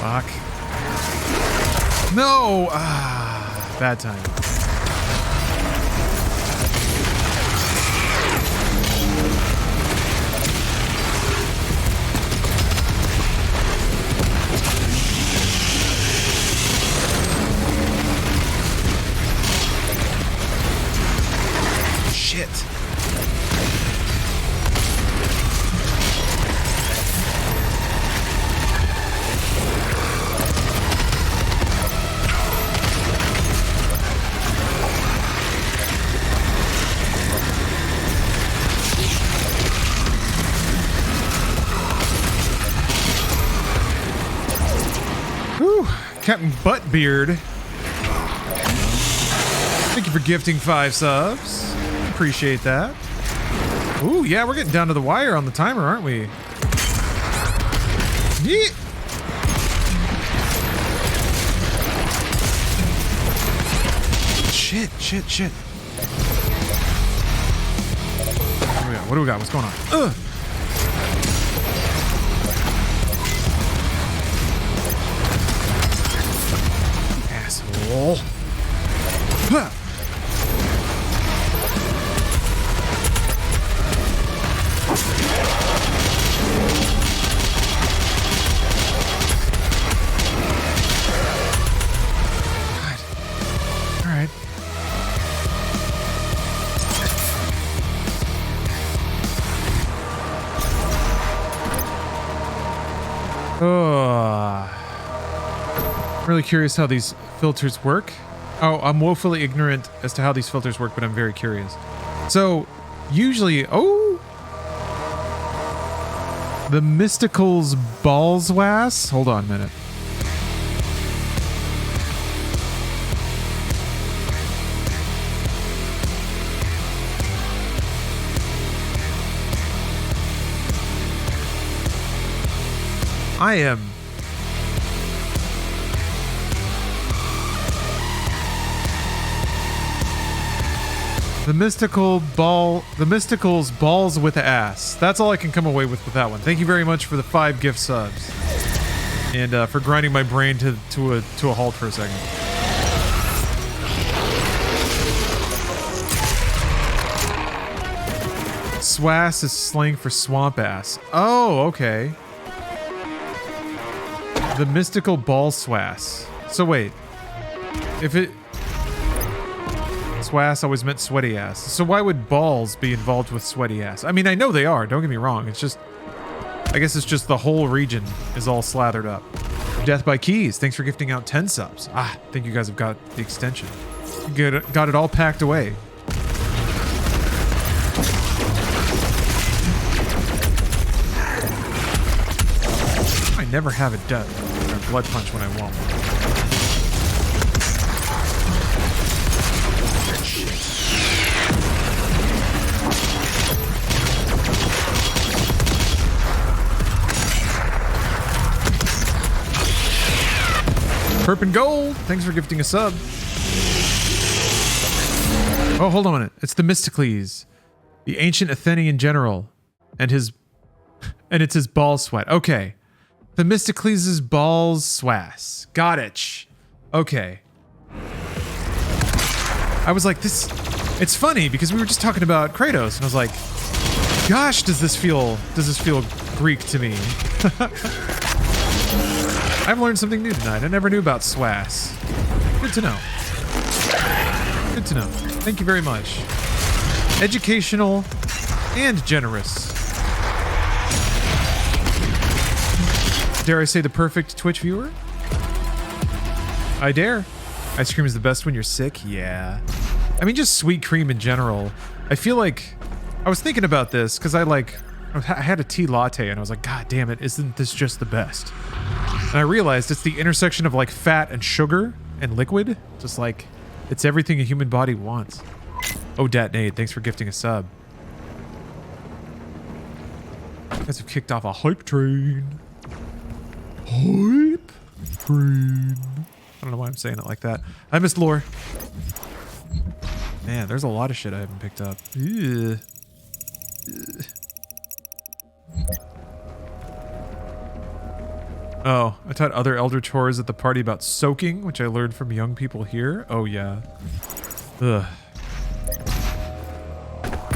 Fuck. No! Ah, bad time. Shit. Whew. Captain Buttbeard. Thank you for gifting 5 subs. Appreciate that. Ooh, yeah, we're getting down to the wire on the timer, aren't we? Yeah. Shit. What do we got? What's going on? Ugh. Asshole. Huh. God. All right. Oh. I'm really curious how these filters work. Oh, I'm woefully ignorant as to how these filters work, but I'm very curious. So, usually... Oh! The Mystical's Ballswass? Hold on a minute. I am... The Mystical's balls with ass. That's all I can come away with that one. Thank you very much for the 5 gift subs. And for grinding my brain to a halt for a second. Swass is slang for swamp ass. Oh, okay. The mystical ball swass. So wait. If it... Swass always meant sweaty ass. So why would balls be involved with sweaty ass? I mean, I know they are. Don't get me wrong. It's just... I guess it's just the whole region is all slathered up. Death by Keys. Thanks for gifting out 10 subs. I think you guys have got the extension. Got it all packed away. I never have a death or a blood punch when I want one. Perp and Gold, thanks for gifting a sub. Oh, hold on a minute. It's the Mysticles, the ancient Athenian general, and it's his ball sweat. Okay. The Mysticles' balls swass. Got it. Okay. I was like, it's funny because we were just talking about Kratos, and I was like, gosh, does this feel Greek to me? I've learned something new tonight. I never knew about swass. Good to know. Good to know. Thank you very much. Educational and generous. Dare I say the perfect Twitch viewer? I dare. Ice cream is the best when you're sick? Yeah. I mean, just sweet cream in general. I feel like... I was thinking about this because I had a tea latte and I was like, God damn it, isn't this just the best? And I realized it's the intersection of like fat and sugar and liquid. Just like, it's everything a human body wants. Oh, Datnade, thanks for gifting a sub. You guys have kicked off a hype train. Hype train. I don't know why I'm saying it like that. I missed lore. Man, there's a lot of shit I haven't picked up. Ugh. Ugh. Oh, I taught other elder chores at the party about soaking, which I learned from young people here. Oh, yeah. Ugh.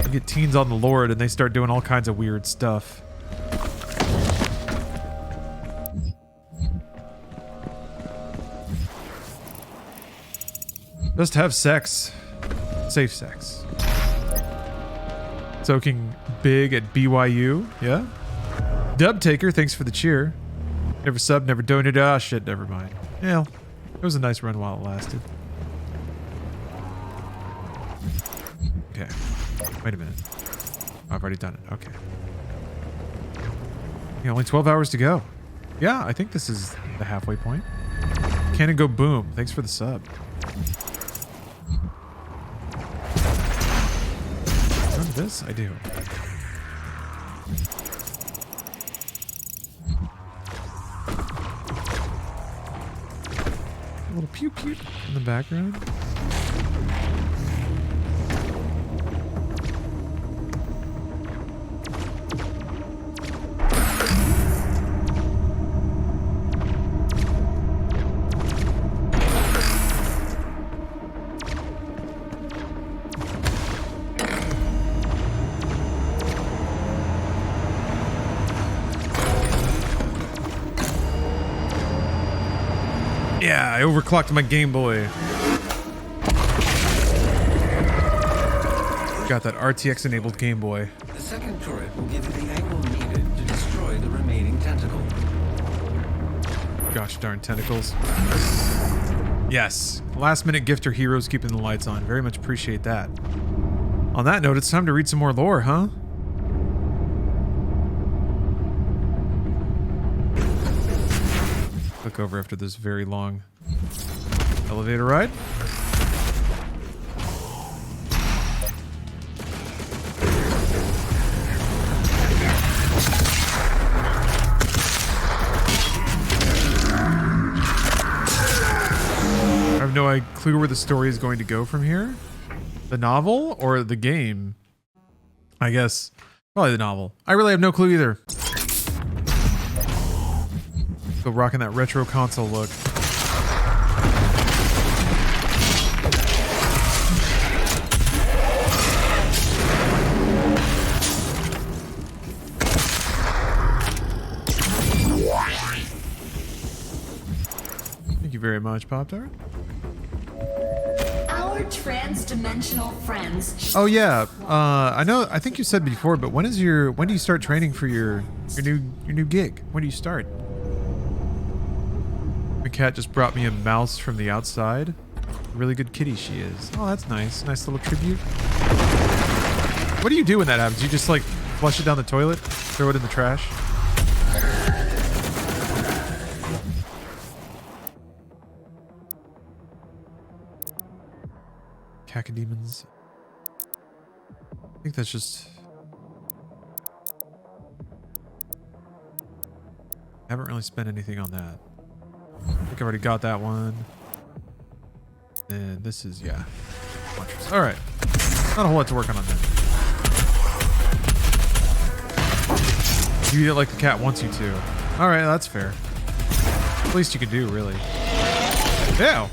You get teens on the Lord and they start doing all kinds of weird stuff. Just have sex. Safe sex. Soaking big at BYU. Yeah. Dub Taker, thanks for the cheer. Never subbed, never donated. Ah, shit, never mind. Yeah, it was a nice run while it lasted. Okay. Wait a minute. I've already done it. Okay. Yeah, only 12 hours to go. Yeah, I think this is the halfway point. Cannon go boom. Thanks for the sub. Run this? I do. A little pew pew in the background. Yeah, I overclocked my Game Boy. Got that RTX enabled Game Boy. The second turret will give you the angle needed to destroy the remaining tentacle. Gosh darn tentacles. Yes, last minute gifter heroes keeping the lights on. Very much appreciate that. On that note, it's time to read some more lore, huh? Click over after this very long elevator ride. I have no clue where the story is going to go from here. The novel or the game? I guess probably the novel. I really have no clue either. Still rocking that retro console look. Thank you very much, Pop-Tart. Our trans-dimensional friends. Oh yeah, I know. I think you said before, but when do you start training for your new gig? When do you start? The cat just brought me a mouse from the outside. Really good kitty she is. Oh, that's nice. Nice little tribute. What do you do when that happens? You just like flush it down the toilet, throw it in the trash. Cacodemons. I think that's just... I haven't really spent anything on that. I think I already got that one. And this is, yeah. Alright. Not a whole lot to work on that. You eat it like the cat wants you to. Alright, that's fair. At least you can do, really. Ew!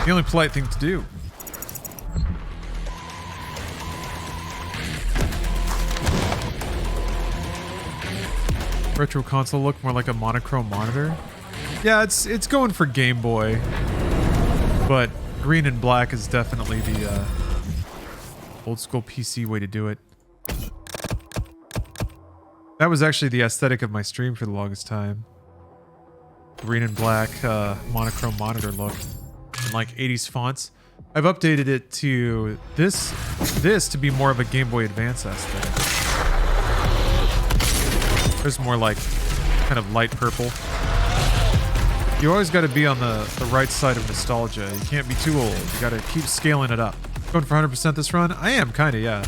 The only polite thing to do. Retro console look more like a monochrome monitor. Yeah, it's going for Game Boy, but green and black is definitely the old school PC way to do it. That was actually the aesthetic of my stream for the longest time. Green and black monochrome monitor look. And like 80s fonts. I've updated it to this to be more of a Game Boy Advance aesthetic. There's more like kind of light purple. You always got to be on the right side of nostalgia. You can't be too old. You got to keep scaling it up. Going for 100% this run? I am kind of, yeah.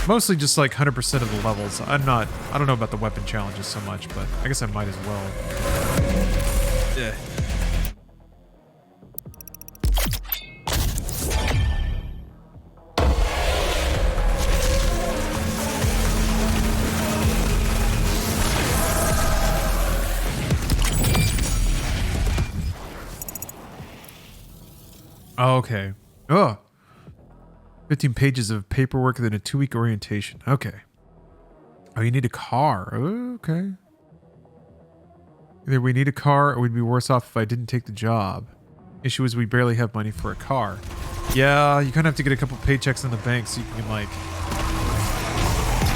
Mostly just like 100% of the levels. I don't know about the weapon challenges so much, but I guess I might as well. Yeah. Oh, okay. Oh. 15 pages of paperwork, then a 2-week orientation. Okay. Oh, you need a car. Okay. Either we need a car or we'd be worse off if I didn't take the job. Issue is we barely have money for a car. Yeah, you kind of have to get a couple paychecks in the bank so you can, like,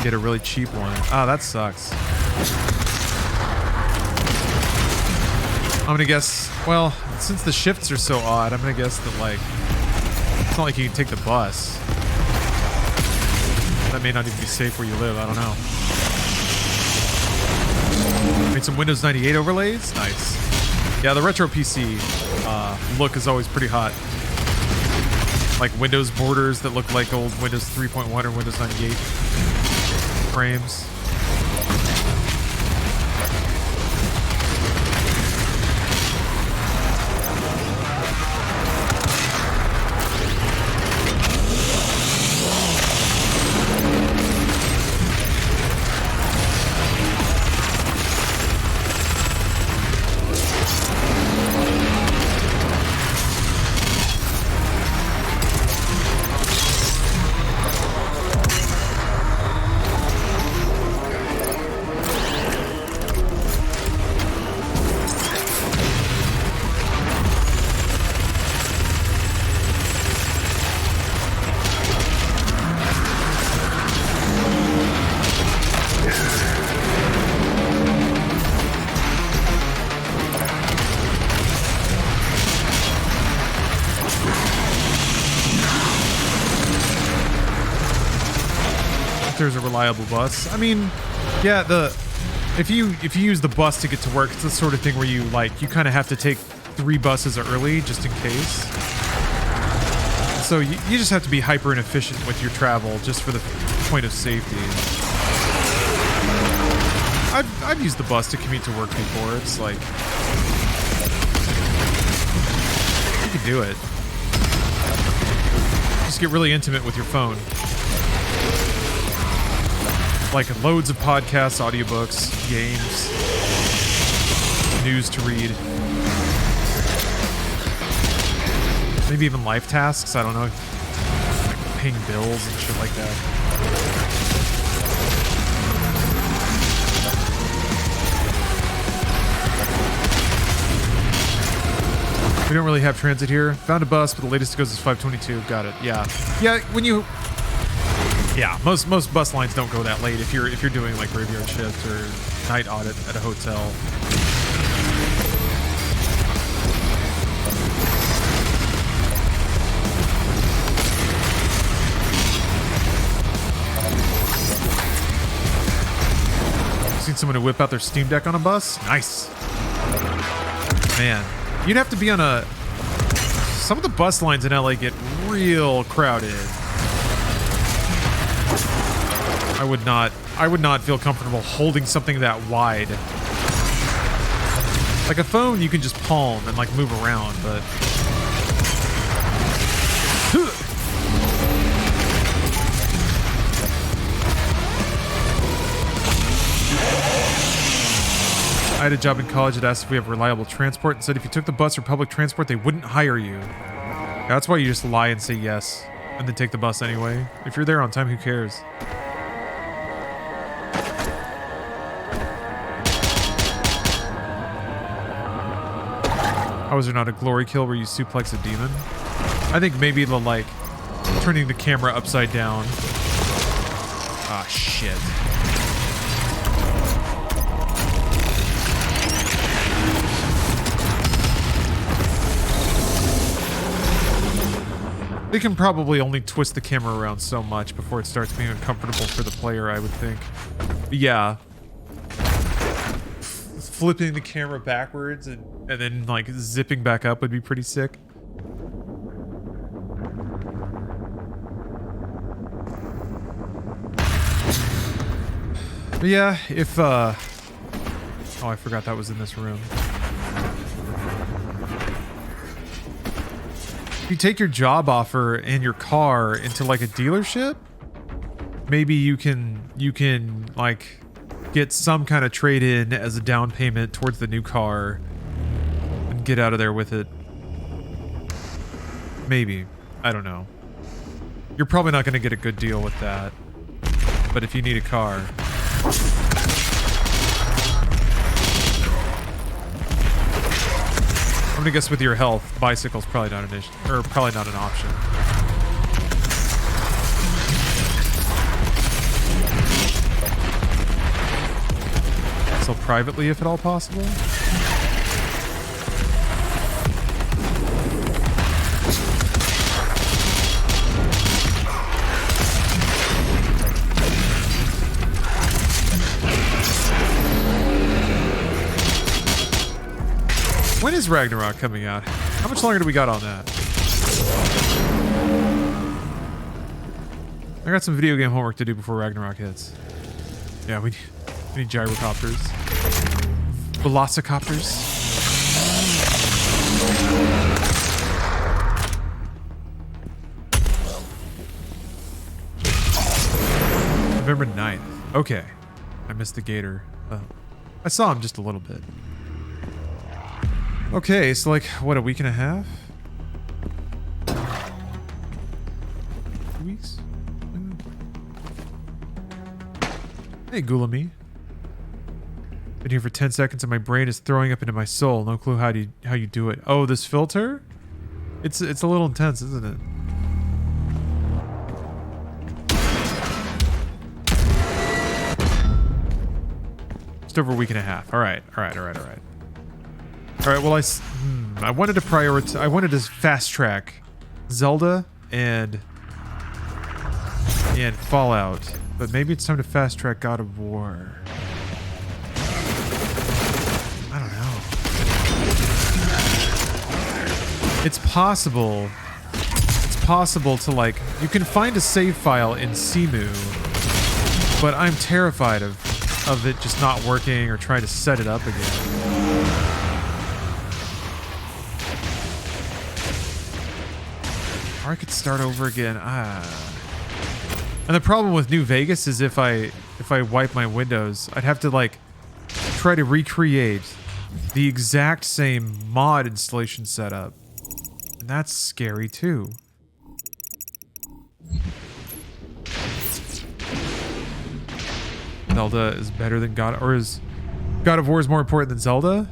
get a really cheap one. Ah, that sucks. I'm gonna guess, well, since the shifts are so odd, I'm gonna guess that, like, it's not like you can take the bus. That may not even be safe where you live, I don't know. Made some Windows 98 overlays? Nice. Yeah, the retro PC look is always pretty hot. Like Windows borders that look like old Windows 3.1 or Windows 98 frames. There's a reliable bus. I mean, yeah, if you use the bus to get to work, it's the sort of thing where you kind of have to take 3 buses early just in case. Also, you just have to be hyper inefficient with your travel just for the point of safety. I've used the bus to commute to work before. It's like, you can do it. Just get really intimate with your phone. Like loads of podcasts, audiobooks, games, news to read. Maybe even life tasks, I don't know. Like paying bills and shit like that. We don't really have transit here. Found a bus, but the latest it goes is 5:22. Got it. Yeah. Yeah, when you... Yeah, most bus lines don't go that late if you're doing like graveyard shift or night audit at a hotel. Seen someone who whip out their Steam Deck on a bus? Nice. Man, you'd have to be on a... Some of the bus lines in LA get real crowded. I would not feel comfortable holding something that wide. Like a phone you can just palm and like move around, but... I had a job in college that asked if we have reliable transport and said if you took the bus or public transport, they wouldn't hire you. Yeah, that's why you just lie and say yes, and then take the bus anyway. If you're there on time, who cares? How is there not a glory kill where you suplex a demon? I think maybe the, like, turning the camera upside down. Ah, shit. They can probably only twist the camera around so much before it starts being uncomfortable for the player, I would think. But yeah. Flipping the camera backwards and then like zipping back up would be pretty sick. But yeah, if oh, I forgot that was in this room. If you take your job offer and your car into like a dealership, maybe you can like get some kind of trade-in as a down payment towards the new car and get out of there with it. Maybe. I don't know. You're probably not going to get a good deal with that. But if you need a car... I'm going to guess with your health, bicycle's probably not an issue, or probably not an option. So privately, if at all possible. When is Ragnarok coming out? How much longer do we got on that? I got some video game homework to do before Ragnarok hits. Yeah, we need gyrocopters. Velocicopters. November 9th. Okay. I missed the gator. I saw him just a little bit. Okay, so like, what, a week and a half? 2 weeks? Hey, Gulami. Been here for 10 seconds and my brain is throwing up into my soul. No clue how you do it. Oh, this filter? It's a little intense, isn't it? Just over a week and a half. All right. All right, well, I wanted to prioritize. I wanted to fast track Zelda and Fallout, but maybe it's time to fast track God of War. I don't know. It's possible. It's possible to like, you can find a save file in Simu, but I'm terrified of it just not working or trying to set it up again. Or I could start over again. And the problem with New Vegas is if I wipe my windows, I'd have to like try to recreate the exact same mod installation setup. And that's scary too. Zelda is better than God, or is God of War is more important than Zelda?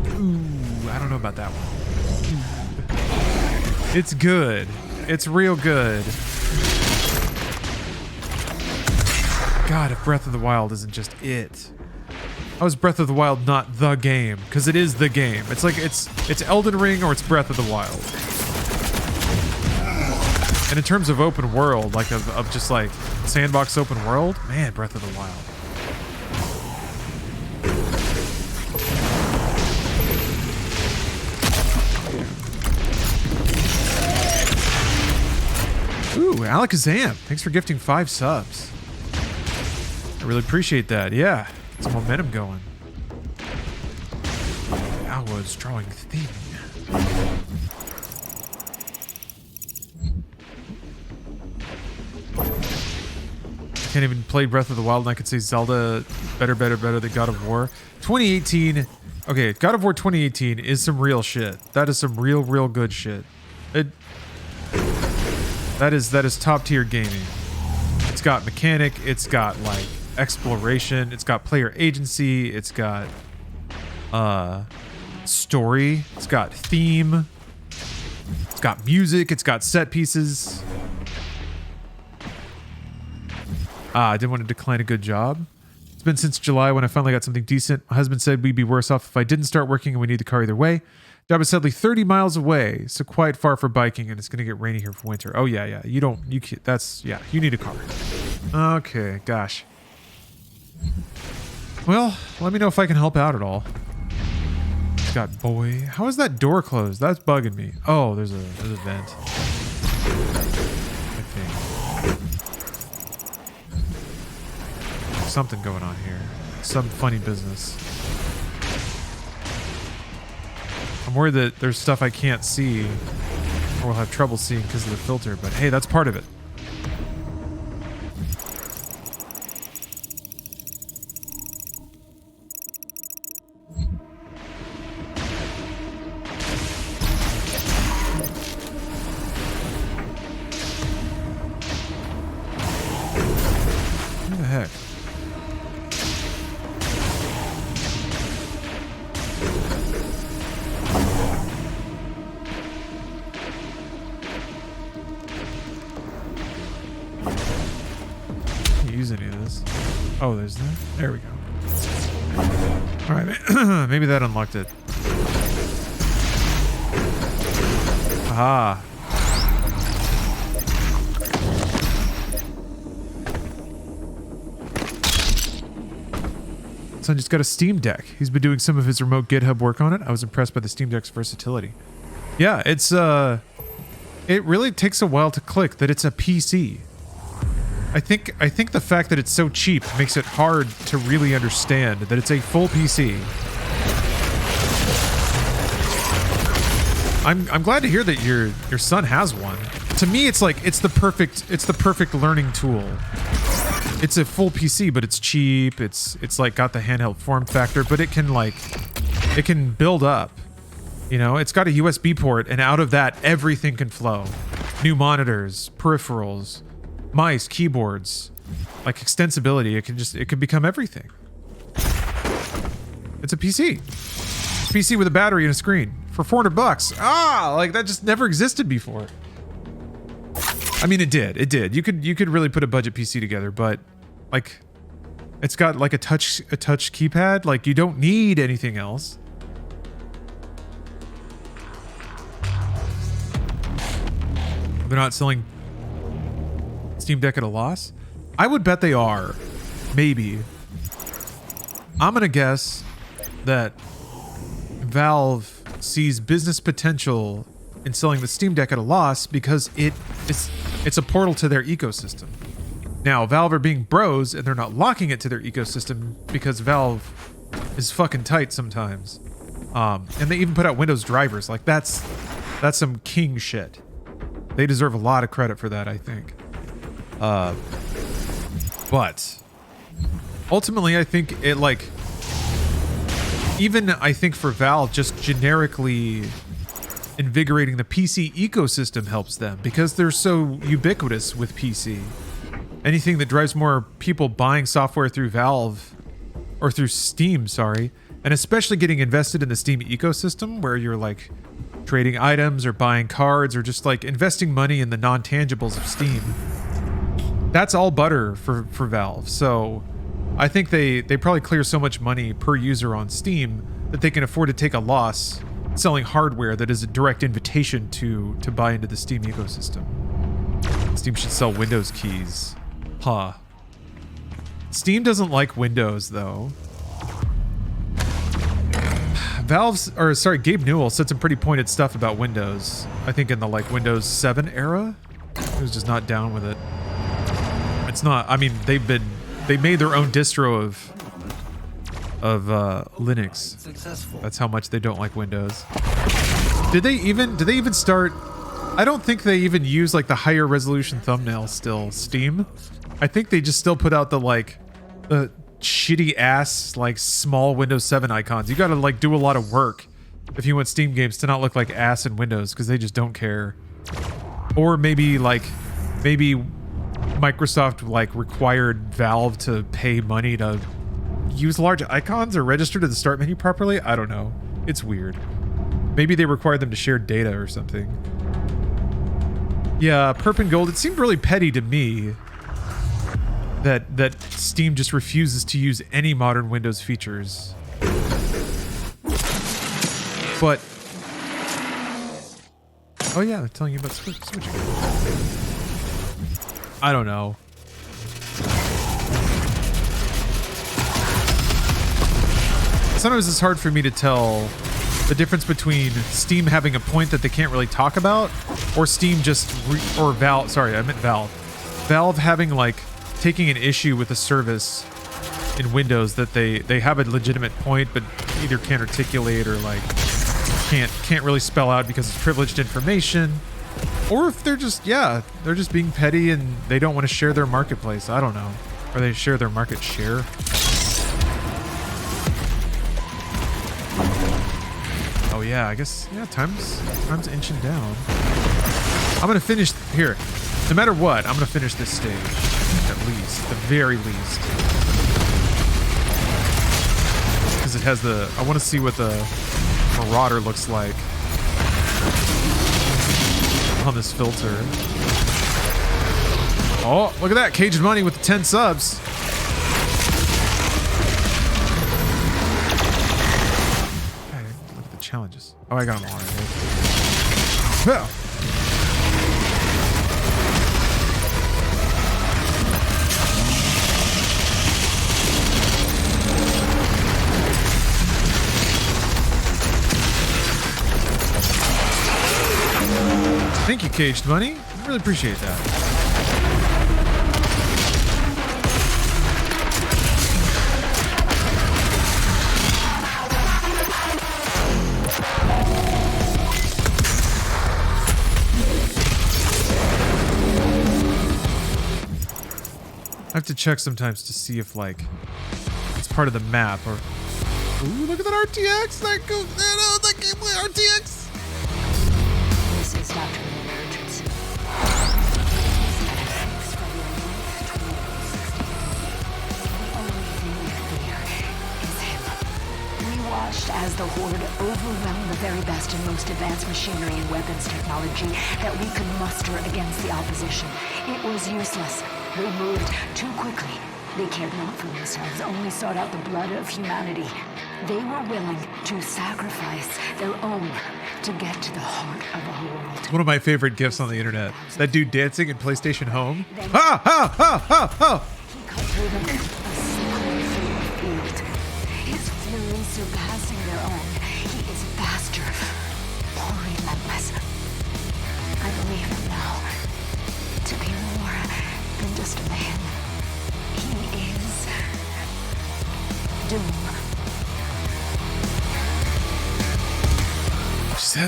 Ooh, I don't know about that one. It's good. It's real good. God, if Breath of the Wild isn't just it. How is Breath of the Wild not the game? Because it is the game. It's like it's Elden Ring or it's Breath of the Wild. And in terms of open world, like of just like sandbox open world, man, Breath of the Wild. Ooh, Alakazam, thanks for gifting 5 subs. I really appreciate that. Yeah, get some momentum going. I was drawing thin. Can't even play Breath of the Wild and I could say Zelda better than God of War. 2018. Okay, God of War 2018 is some real shit. That is some real good shit. That is top tier gaming. It's got mechanic, it's got like exploration, it's got player agency, it's got story, it's got theme, it's got music, it's got set pieces. I didn't want to decline a good job. It's been since July when I finally got something decent. My husband said we'd be worse off if I didn't start working and we need the car either way. Job is sadly 30 miles away, so quite far for biking, and it's going to get rainy here for winter. Oh, yeah. You need a car. Okay, gosh. Well, let me know if I can help out at all. It's got boy. How is that door closed? That's bugging me. Oh, there's a vent. I think. Something going on here. Some funny business. I'm worried that there's stuff I can't see or will have trouble seeing because of the filter, but hey, that's part of it. What the heck? Use any of this. Oh, there's that. There we go. All right, maybe that unlocked it. Aha. Son just got a Steam Deck. He's been doing some of his remote GitHub work on it. I was impressed by the Steam Deck's versatility. Yeah, it's it really takes a while to click that it's a PC. I think the fact that it's so cheap makes it hard to really understand that it's a full PC. I'm glad to hear that your son has one. To me, it's like it's the perfect learning tool. It's a full PC, but it's cheap. It's like got the handheld form factor, but it can build up. You know, it's got a USB port, and out of that, everything can flow. New monitors, peripherals, mice, keyboards, like extensibility. It can become everything. It's a PC. It's a PC with a battery and a screen for $400. Like that just never existed before. I mean, it did. You could really put a budget PC together, but like, it's got like a touch keypad. Like you don't need anything else. They're not selling Steam Deck at a loss? I would bet they are. Maybe. I'm gonna guess that Valve sees business potential in selling the Steam Deck at a loss because it's a portal to their ecosystem. Now, Valve are being bros and they're not locking it to their ecosystem because Valve is fucking tight sometimes. And they even put out Windows drivers. Like that's some king shit. They deserve a lot of credit for that, I think. But ultimately, I think it like, even I think for Valve, just generically invigorating the PC ecosystem helps them because they're so ubiquitous with PC. Anything that drives more people buying software through Valve or through Steam, sorry, and especially getting invested in the Steam ecosystem where you're like trading items or buying cards or just like investing money in the non-tangibles of Steam. That's all butter for Valve. So I think they probably clear so much money per user on Steam that they can afford to take a loss selling hardware that is a direct invitation to buy into the Steam ecosystem. Steam should sell Windows keys. Huh. Steam doesn't like Windows though. Gabe Newell said some pretty pointed stuff about Windows. I think in the like Windows 7 era. He was just not down with it. It's not, I mean, they made their own distro of Linux. Successful. That's how much they don't like Windows. Did they even start? I don't think they even use like the higher resolution thumbnail still. Steam, I think they just still put out the like the shitty ass like small Windows 7 icons. You got to like do a lot of work if you want Steam games to not look like ass in Windows because they just don't care. Or maybe Microsoft like required Valve to pay money to use large icons or register to the start menu properly. I don't know. It's weird. Maybe they required them to share data or something. Yeah, Perp and Gold. It seemed really petty to me that Steam just refuses to use any modern Windows features. But oh yeah, they're telling you about switching. I don't know. Sometimes it's hard for me to tell the difference between Steam having a point that they can't really talk about, or Steam just Valve. Sorry, I meant Valve. Valve having like taking an issue with a service in Windows that they have a legitimate point, but either can't articulate or like can't really spell out because it's privileged information, or if they're just they're just being petty and they don't want to share their marketplace. I don't know, or they share their market share. Oh yeah, I guess time's inching down. I'm gonna finish here. No matter what, I'm gonna finish this stage. At least, the very least. Because it has I want to see what the Marauder looks like on this filter. Oh, look at that. Caged Money with the 10 subs. Okay, look at the challenges. Oh, I got them all right. Well. Thank you, Caged Money. I really appreciate that. I have to check sometimes to see if like it's part of the map or. Ooh, look at that RTX! That gameplay RTX! This is Dr. Emergency. We watched as the Horde overwhelmed the very best and most advanced machinery and weapons technology that we could muster against the opposition. It was useless. They moved too quickly. They cared not for themselves, only sought out the blood of humanity. They were willing to sacrifice their own to get to the heart of our world. One of my favorite gifs on the internet. That dude dancing in PlayStation Home. Ha ha ha ha ha! He cut through them a single field. His fury surpassing their own. He is faster,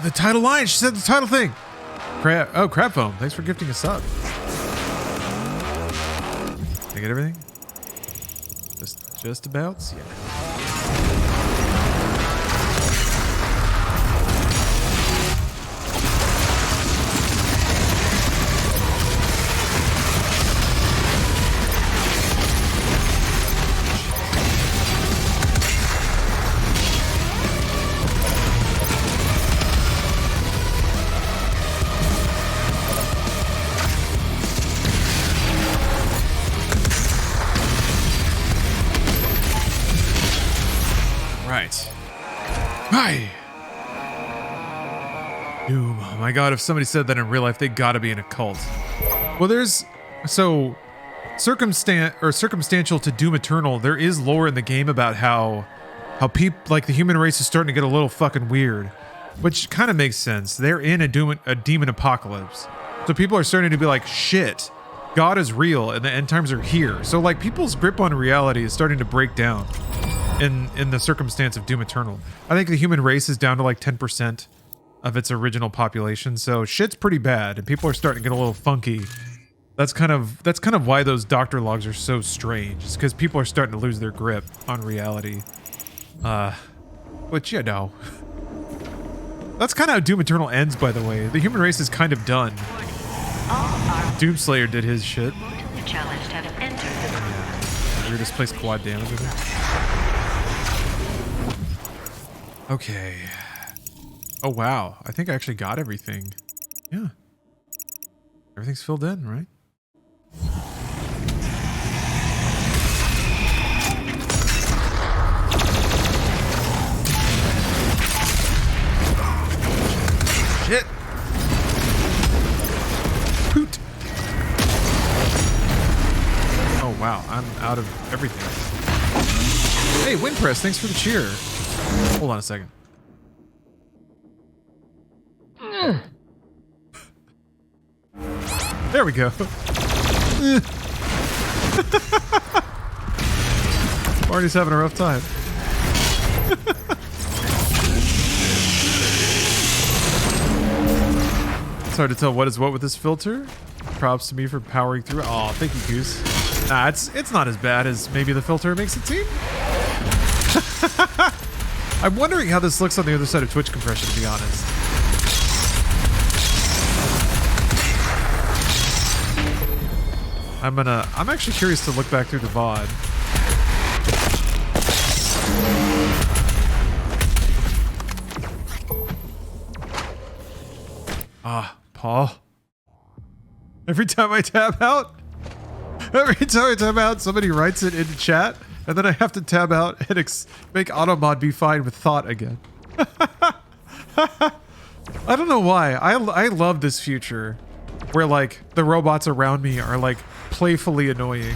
The title line. She said the title thing. Crab Foam. Thanks for gifting a sub. Did I get everything? Just about? Yeah. Hi. Doom. Oh my god, if somebody said that in real life, they gotta be in a cult. Well, there's circumstantial to Doom Eternal, there is lore in the game about how people like the human race is starting to get a little fucking weird. Which kind of makes sense. They're in a demon apocalypse. So people are starting to be like, shit, God is real and the end times are here. So like people's grip on reality is starting to break down. In the circumstance of Doom Eternal. I think the human race is down to like 10% of its original population, so shit's pretty bad, and people are starting to get a little funky. That's kind of why those doctor logs are so strange. It's because people are starting to lose their grip on reality. Which, you know. That's kind of how Doom Eternal ends, by the way. The human race is kind of done. Doomslayer did his shit. Challenged have entered the combat. Weirdest place quad damage, I think. Okay. Oh, wow. I think I actually got everything. Yeah. Everything's filled in, right? Shit. Poot. Oh, wow. I'm out of everything. Hey, Windpress, thanks for the cheer. Hold on a second. There we go. Marty's having a rough time. It's hard to tell what is what with this filter. Props to me for powering through. Oh, thank you, Goose. Nah, it's not as bad as maybe the filter makes it seem. I'm wondering how this looks on the other side of Twitch compression, to be honest. I'm actually curious to look back through the VOD. Ah, Paul. Every time I tab out, somebody writes it into chat. And then I have to tab out and make automod be fine with thought again. I don't know why. I love this future where like the robots around me are like playfully annoying.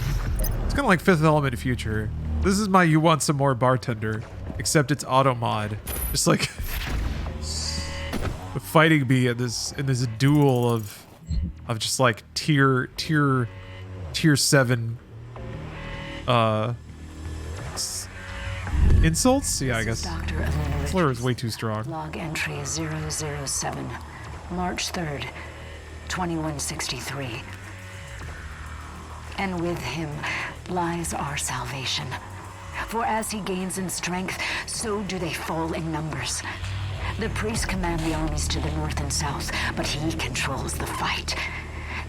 It's kind of like Fifth Element future. This is my you want some more bartender, except it's automod. Just like fighting me in this duel of just like tier 7 insults? Yeah, I guess. Slur is way too strong. Log entry 007, March 3rd, 2163. And with him lies our salvation. For as he gains in strength, so do they fall in numbers. The priests command the armies to the north and south, but he controls the fight.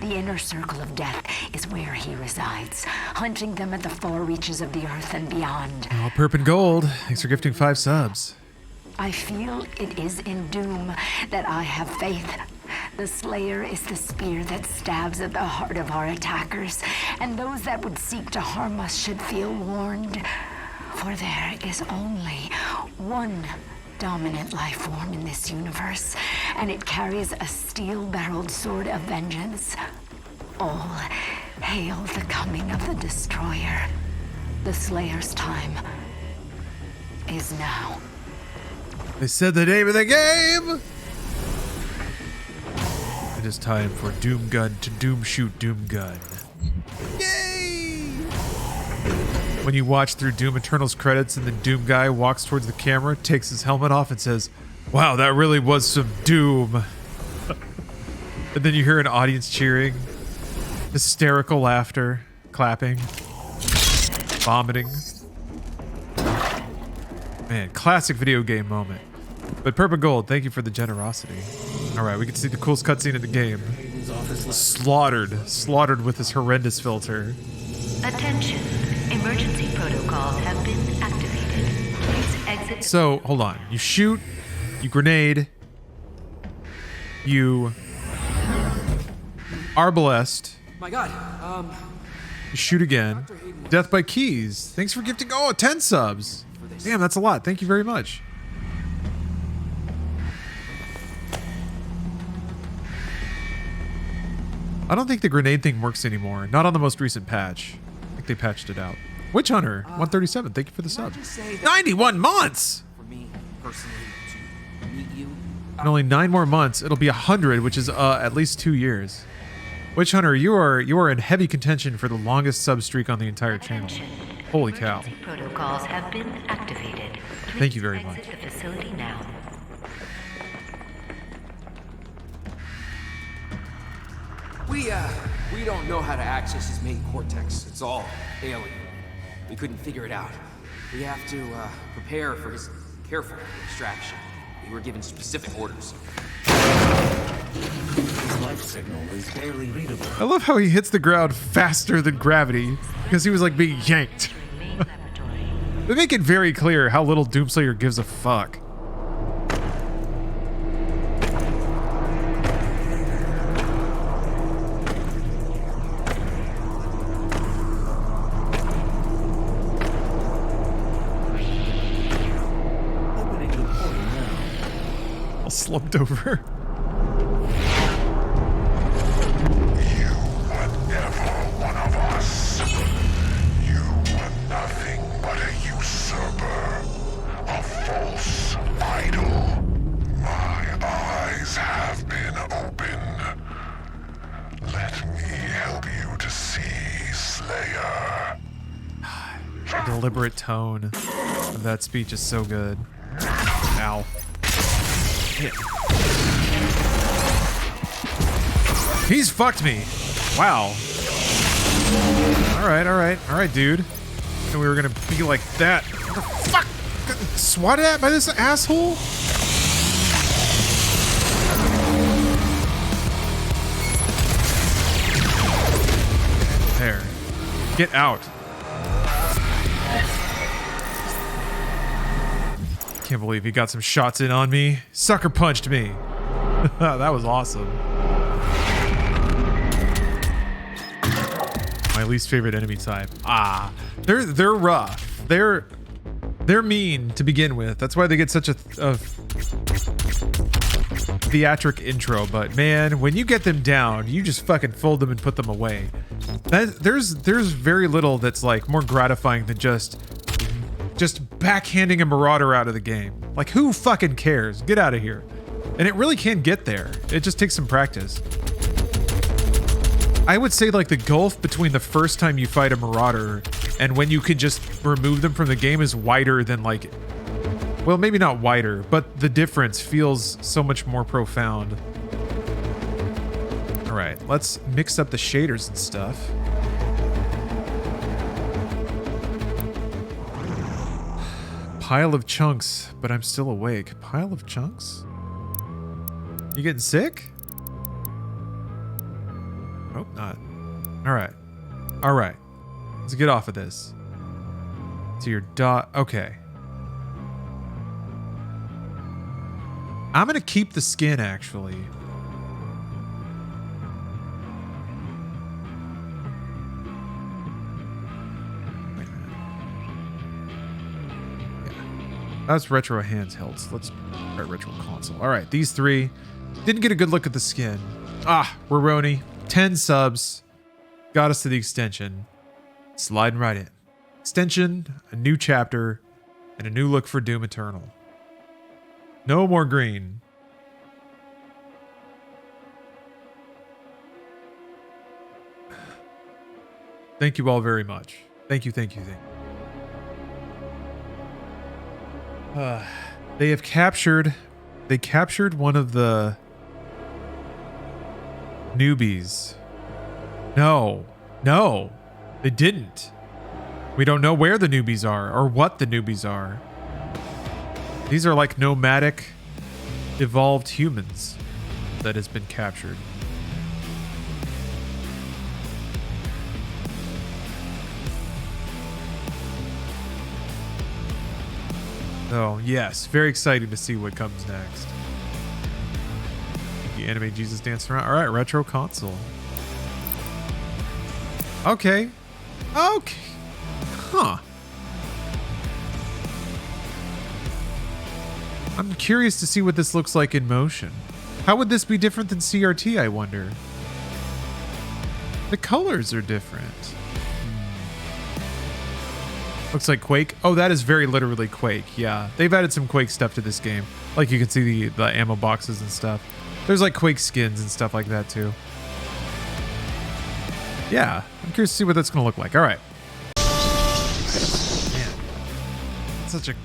The inner circle of death is where he resides, hunting them at the far reaches of the earth and beyond. Oh, Perp and Gold. Thanks for gifting 5 subs. I feel it is in Doom that I have faith. The Slayer is the spear that stabs at the heart of our attackers, and those that would seek to harm us should feel warned. For there is only one dominant life form in this universe, and it carries a steel-barreled sword of vengeance. All hail the coming of the Destroyer. The Slayer's time is now. They said the name of the game! It is time for Doom Gun to Doom Shoot Doom Gun. Yay! When you watch through Doom Eternal's credits and the Doom guy walks towards the camera, takes his helmet off and says, Wow, that really was some doom. And then you hear an audience cheering, hysterical laughter, clapping, vomiting. Man, classic video game moment. But Purple Gold, thank you for the generosity. All right, we can see the coolest cutscene in the game. Slaughtered with this horrendous filter. Attention, emergency protocols have been activated. Please exit. So, hold on. You shoot, you grenade, you arbalest. My God, You shoot again. Death by keys. Thanks for gifting. Oh, 10 subs. Damn, that's a lot. Thank you very much. I don't think the grenade thing works anymore. Not on the most recent patch. I think they patched it out. Witch Hunter, 137. Thank you for the sub. 91 months! for me personally to meet you. In only 9 more months, it'll be 100, which is at least 2 years. Witch Hunter, you are in heavy contention for the longest sub streak on the entire channel. Holy cow. Emergency protocols have been activated. Thank you very Please much. exit the facility now. We don't know how to access his main cortex. It's all alien. We couldn't figure it out. We have to prepare for his careful extraction. We were given specific orders. His life signal is barely readable. I love how he hits the ground faster than gravity because he was like being yanked. They make it very clear how little Doomslayer gives a fuck. Opening the portal now. All slumped over. You were never one of us. You were nothing but a usurper, a false idol. My eyes have been opened. Let me help you to see, Slayer. The deliberate tone of that speech is so good. Ow. Shit. He's fucked me. Wow. Alright, dude. And we were gonna be like that. What the fuck? Got swatted at by this asshole? There. Get out. Can't believe he got some shots in on me. Sucker punched me. That was awesome. My least favorite enemy type. Ah, they're rough. They're mean to begin with. That's why they get such a theatric intro. But man, when you get them down, you just fucking fold them and put them away. There's very little that's like more gratifying than just backhanding a Marauder out of the game. Like, who fucking cares? Get out of here. And it really can get there. It just takes some practice. I would say like the gulf between the first time you fight a Marauder and when you can just remove them from the game is wider than like, well, maybe not wider, but the difference feels so much more profound. All right, let's mix up the shaders and stuff. Pile of chunks, but I'm still awake. Pile of chunks? You getting sick? Hope not. All right. Let's get off of this. To your dot. Okay. I'm gonna keep the skin actually. Wait a minute. Yeah. That's retro handhelds. Let's try retro console. All right, these three. Didn't get a good look at the skin. Ah, we're Roni. 10 subs. Got us to the extension. Sliding right in. Extension, a new chapter, and a new look for Doom Eternal. No more green. Thank you all very much. Thank you. They have captured They captured one of the newbies. No, they didn't. We don't know where the newbies are or what the newbies are. These are like nomadic, evolved humans that has been captured. Oh, yes. Very exciting to see what comes next. The anime Jesus dancing around. All right, retro console. Okay. Okay. Huh. I'm curious to see what this looks like in motion. How would this be different than CRT, I wonder? The colors are different. Looks like Quake. Oh, that is very literally Quake. Yeah, they've added some Quake stuff to this game. Like you can see the ammo boxes and stuff. There's like Quake skins and stuff like that too. Yeah, I'm curious to see what that's going to look like. All right. Man,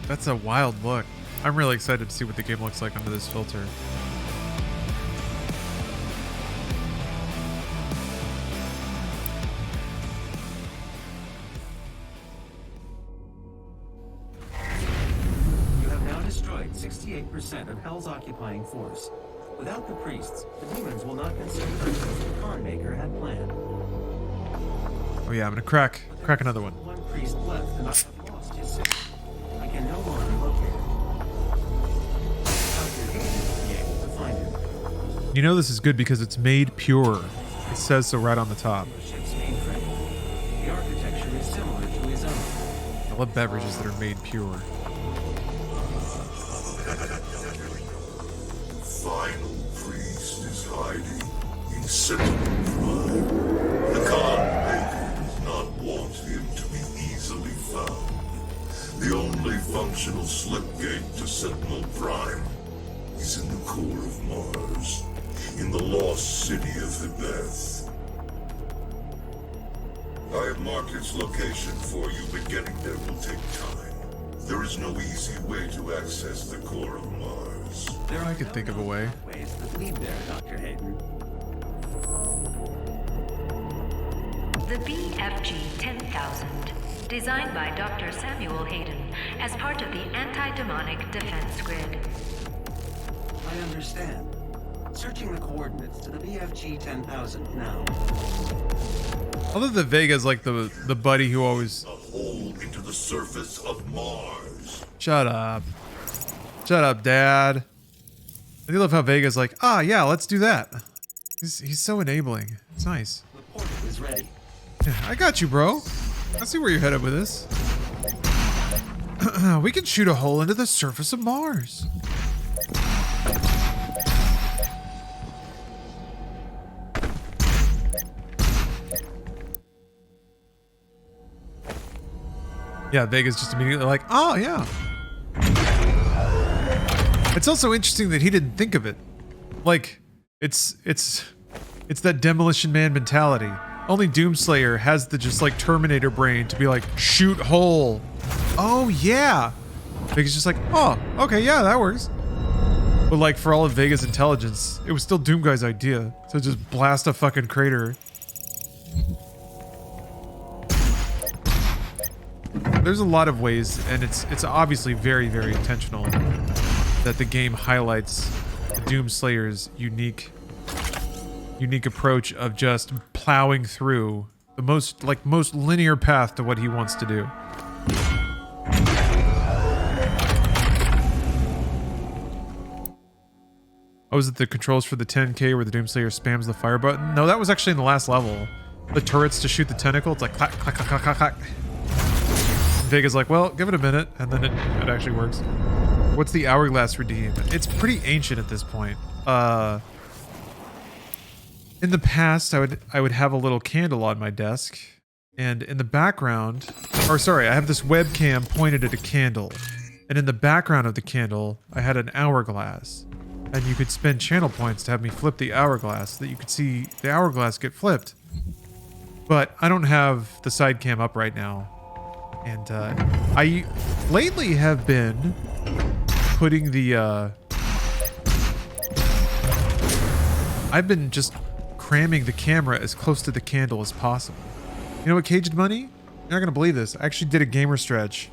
that's a wild look. I'm really excited to see what the game looks like under this filter. You have now destroyed 68% of Hell's occupying force. Without the priests, the demons will not consume Earth as the Con Maker had planned. Oh yeah, I'm gonna crack another one. One priest left and I have lost his sister. I can no longer locate him. Dr. Hayden will be able to find him. You know this is good because it's made pure. It says so right on the top. Ship's mainframe. The architecture is similar to his own. I love beverages that are made pure. Final priest is hiding in Sentinel Prime. The Con Maker does not want him to be easily found. The only functional slipgate to Sentinel Prime is in the core of Mars, in the lost city of Hibeth. I have marked its location for you, but getting there will take time. There is no easy way to access the core of Mars. I could think of a way. Ways that lead there, Dr. Hayden. The BFG 10,000, designed by Dr. Samuel Hayden as part of the anti-demonic defense grid. I understand. Searching the coordinates to the BFG 10,000 now. Although the Vega's like the buddy who always... A hole into the surface of Mars. Shut up. Shut up, Dad. I do love how Vega's like, ah, yeah, let's do that. He's so enabling. It's nice. The portal is ready. Yeah, I got you, bro. I see where you're headed with this. We can shoot a hole into the surface of Mars. Yeah, Vega's just immediately like, oh, yeah. It's also interesting that he didn't think of it. Like, it's that Demolition Man mentality. Only Doomslayer has the just like Terminator brain to be like, shoot hole. Oh, yeah. Vega's just like, oh, okay, yeah, that works. But like, for all of Vega's intelligence, it was still Doomguy's idea to just blast a fucking crater. There's a lot of ways, and it's obviously very, very intentional that the game highlights the Doomslayer's unique approach of just plowing through the most linear path to what he wants to do. Oh, is it the controls for the 10K where the Doomslayer spams the fire button? No, that was actually in the last level. The turrets to shoot the tentacle, it's like clack, clack, clack, clack, clack, clack. Vega's like, well, give it a minute, and then it actually works. What's the hourglass redeem? It's pretty ancient at this point. In the past, I would have a little candle on my desk, and in the background, or sorry, I have this webcam pointed at a candle, and in the background of the candle, I had an hourglass, and you could spend channel points to have me flip the hourglass so that you could see the hourglass get flipped. But I don't have the side cam up right now. And I lately have been putting the I've been just cramming the camera as close to the candle as possible. You know what, Caged Money? You're not going to believe this. I actually did a gamer stretch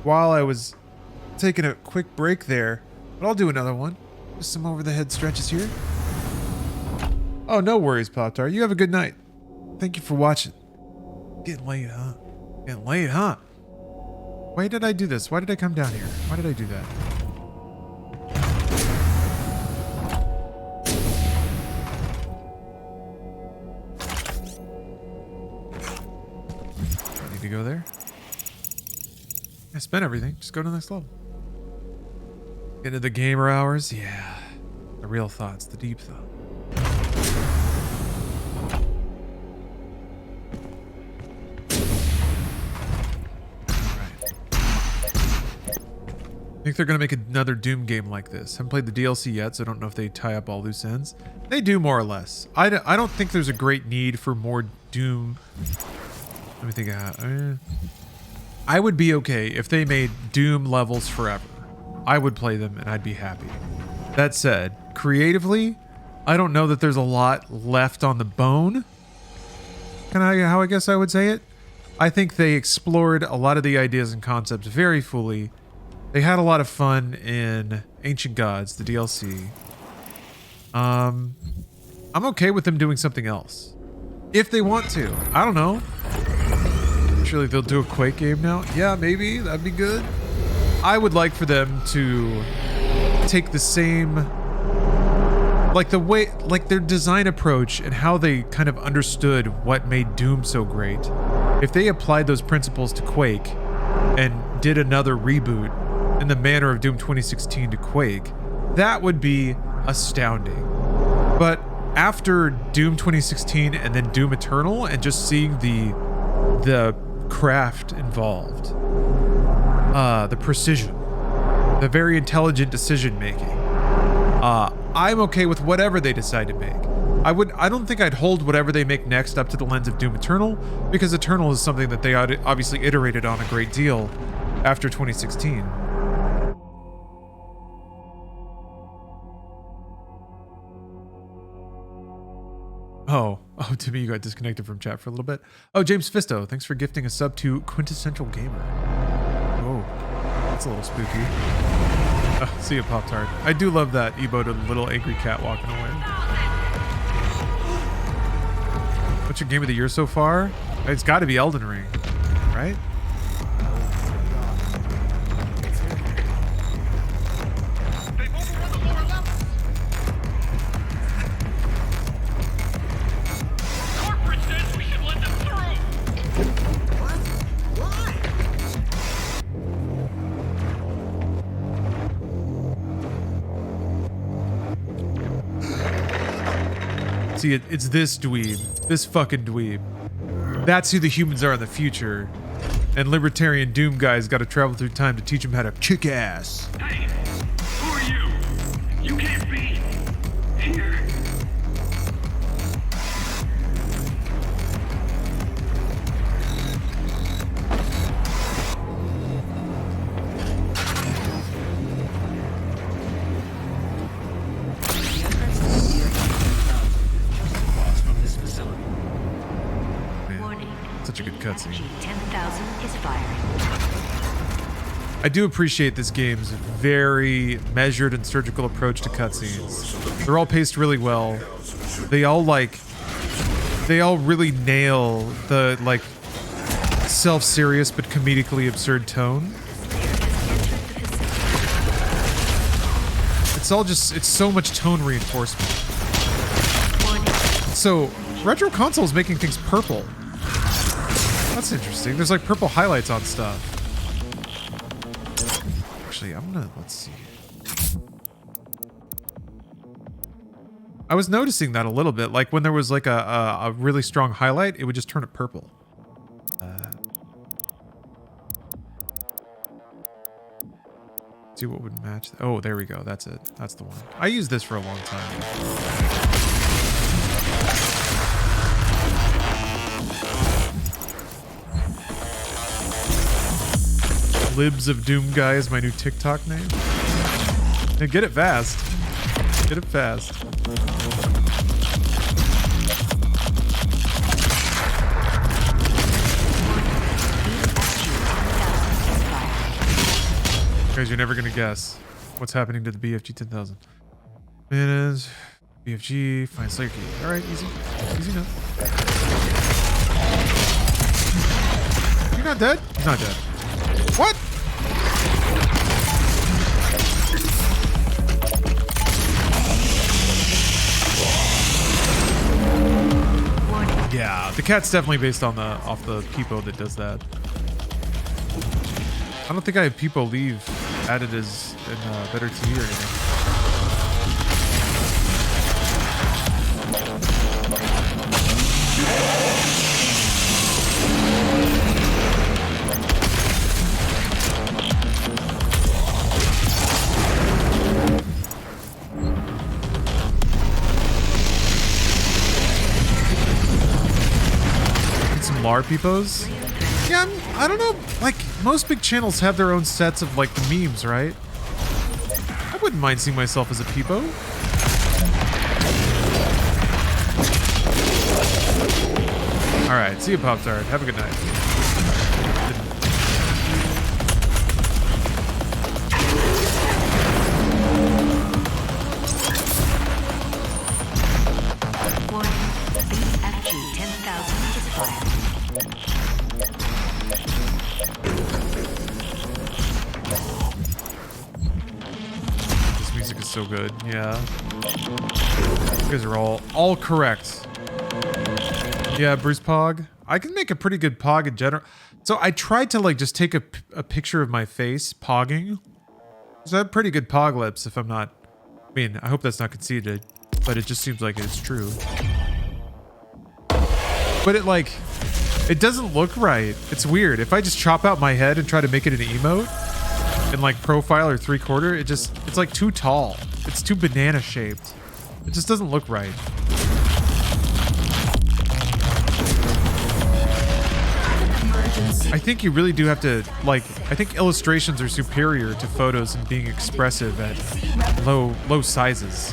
while I was taking a quick break there. But I'll do another one. Just some over-the-head stretches here. Oh, no worries, Pop-Tart. You have a good night. Thank you for watching. Getting late, huh? Getting late, huh? Why did I do this? Why did I come down here? Why did I do that? Need to go there? I spent everything. Just go to the next level. Get into the gamer hours? Yeah. The real thoughts, the deep thought. I think they're going to make another Doom game like this. Haven't played the DLC yet, so I don't know if they tie up all loose ends. They do, more or less. I don't think there's a great need for more Doom. Let me think. I would be okay if they made Doom levels forever. I would play them and I'd be happy. That said, creatively, I don't know that there's a lot left on the bone. How I guess I would say it? I think they explored a lot of the ideas and concepts very fully. They had a lot of fun in Ancient Gods, the DLC. I'm okay with them doing something else. If they want to. I don't know. Surely they'll do a Quake game now. Yeah, maybe. That'd be good. I would like for them to take the same... like the way... like their design approach and how they kind of understood what made Doom so great. If they applied those principles to Quake and did another reboot in the manner of Doom 2016 to Quake, that would be astounding. But after Doom 2016 and then Doom Eternal, and just seeing the craft involved, the precision, the very intelligent decision making, I'm okay with whatever they decide to make. I don't think I'd hold whatever they make next up to the lens of Doom Eternal, because Eternal is something that they obviously iterated on a great deal after 2016. Oh, Timmy, you got disconnected from chat for a little bit. Oh, James Fisto, thanks for gifting a sub to Quintessential Gamer. Oh, that's a little spooky. See you, Pop-Tart. I do love that Ebo to the little angry cat walking away. What's your game of the year so far? It's got to be Elden Ring, right? See, it's this dweeb. This fucking dweeb. That's who the humans are in the future. And Libertarian Doom guy's got to travel through time to teach him how to kick ass. Hey, who are you? You can't be here. Such a good cutscene. 10,000 is firing. I do appreciate this game's very measured and surgical approach to cutscenes. They're all paced really well. They all really nail the like self-serious but comedically absurd tone. It's so much tone reinforcement. So Retro Console is making things purple. That's interesting. There's like purple highlights on stuff. Actually, let's see. I was noticing that a little bit. Like when there was like a really strong highlight, it would just turn it purple. See what would match. Oh, there we go. That's it. That's the one. I used this for a long time. Libs of Doom Guy is my new TikTok name. Now get it fast. Get it fast. Guys, you're never gonna guess what's happening to the BFG 10,000. Minutes, BFG, find Slayer key. All right, easy, easy enough. You're not dead? He's not dead. What? Yeah, the cat's definitely based on off the Peepo that does that. I don't think I have Peepo leave added as in Better TV or anything. Some LAR Peepos? Yeah, I don't know. Like, most big channels have their own sets of, like, the memes, right? I wouldn't mind seeing myself as a Peepo. Alright, see you, Pop-Tart. Have a good night. BFG 10,000 is fired. This music is so good. Yeah. You guys are all correct. Yeah, Bruce Pog. I can make a pretty good Pog in general. So I tried to like just take a picture of my face pogging. So I have pretty good Pog lips if I'm not... I mean, I hope that's not conceited, but it just seems like it's true. But it doesn't look right. It's weird. If I just chop out my head and try to make it an emote in like profile or 3/4, it's like too tall. It's too banana shaped. It just doesn't look right. I think you really do have to, like, I think illustrations are superior to photos in being expressive at low sizes.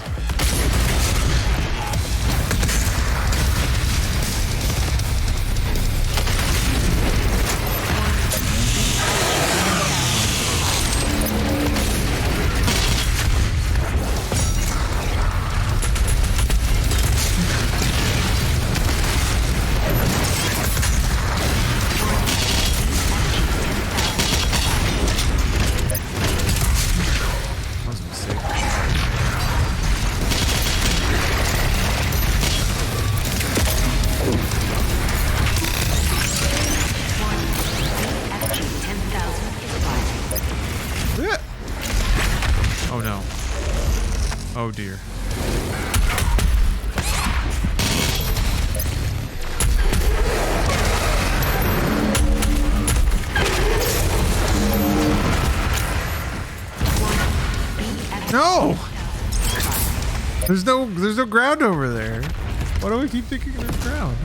Oh no. Oh dear. No! There's no ground over there. Why do we keep thinking there's ground?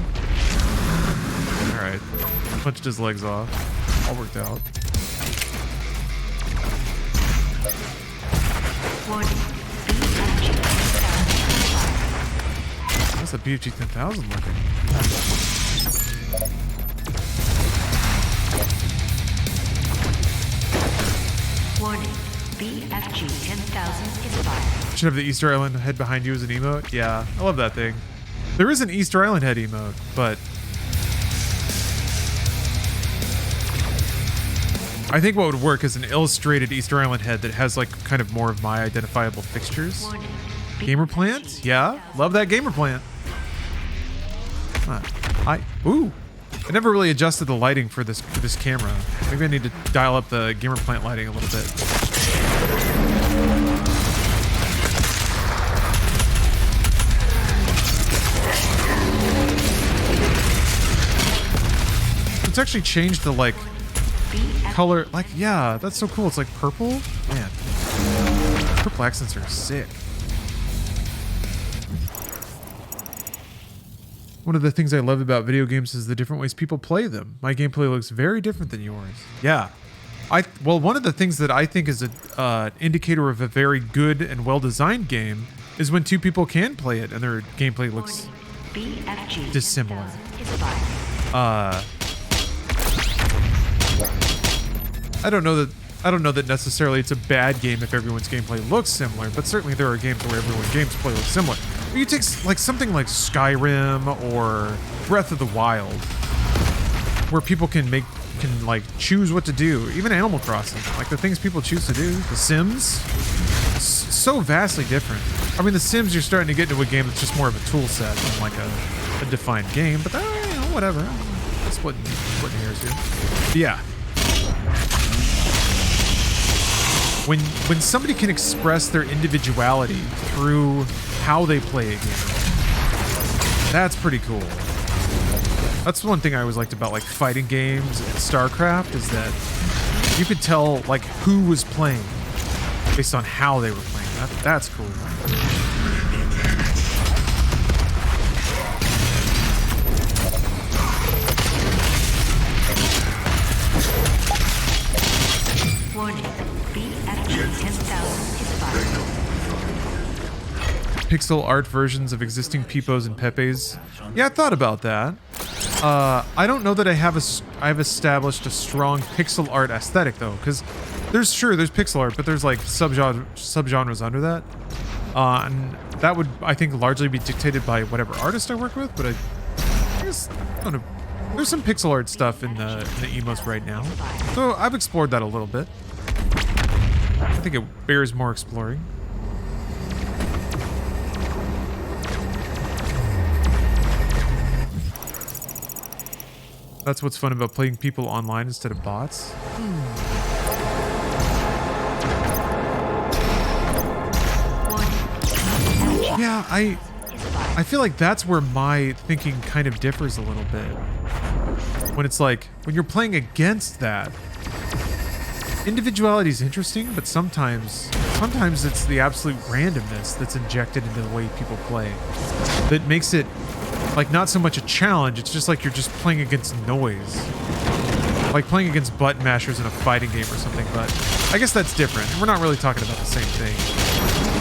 Alright. Punched his legs off. All worked out. How's the BFG 10,000 looking? Warning. BFG 10,000 is fired. Should have the Easter Island head behind you as an emote. Yeah, I love that thing. There is an Easter Island head emote, but I think what would work is an illustrated Easter Island head that has like kind of more of my identifiable fixtures. Gamer plant? Yeah, love that gamer plant. I never really adjusted the lighting for this camera. Maybe I need to dial up the gamer plant lighting a little bit. It's actually changed the like color. Like, yeah, that's so cool. It's like purple. Man, purple accents are sick. One of the things I love about video games is the different ways people play them. My gameplay looks very different than yours. Yeah. Well, one of the things that I think is an indicator of a very good and well-designed game is when two people can play it and their gameplay looks dissimilar. I don't know that I don't know that necessarily it's a bad game if everyone's gameplay looks similar, but certainly there are games where everyone's gameplay looks similar. But you take like something like Skyrim or Breath of the Wild, where people can like choose what to do. Even Animal Crossing, like the things people choose to do. The Sims, so vastly different. I mean, The Sims, you're starting to get into a game that's just more of a tool set than like a defined game. But you know, whatever. Splitting hairs here. But yeah. When somebody can express their individuality through how they play a game, that's pretty cool. That's one thing I always liked about like fighting games and StarCraft, is that you could tell like who was playing based on how they were playing. That's cool. Warning. BFG 10,000 is fired. Pixel art versions of existing Peepos and Pepes. Yeah, I thought about that. I don't know that I've established a strong pixel art aesthetic though, because there's pixel art, but there's like subgenres under that, and that would, I think, largely be dictated by whatever artist I work with. But I guess I don't know. There's some pixel art stuff in the emos right now, so I've explored that a little bit. I think it bears more exploring. That's what's fun about playing people online instead of bots. Yeah, I feel like that's where my thinking kind of differs a little bit. When it's like, when you're playing against that, individuality is interesting, but sometimes it's the absolute randomness that's injected into the way people play that makes it like not so much a challenge. It's just like you're just playing against noise, like playing against button mashers in a fighting game or something. But I guess that's different. We're not really talking about the same thing.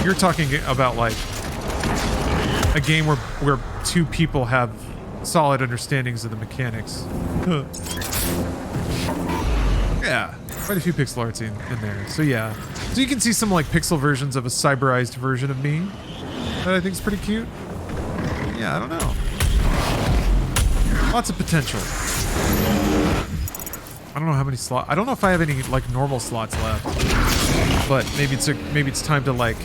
You're talking about like a game where two people have solid understandings of the mechanics. Yeah, quite a few pixel arts in there. So yeah, so you can see some like pixel versions of a cyberized version of me that I think is pretty cute. Yeah, I don't know. Lots of potential. I don't know how many slots. I don't know if I have any like normal slots left, but maybe it's time to like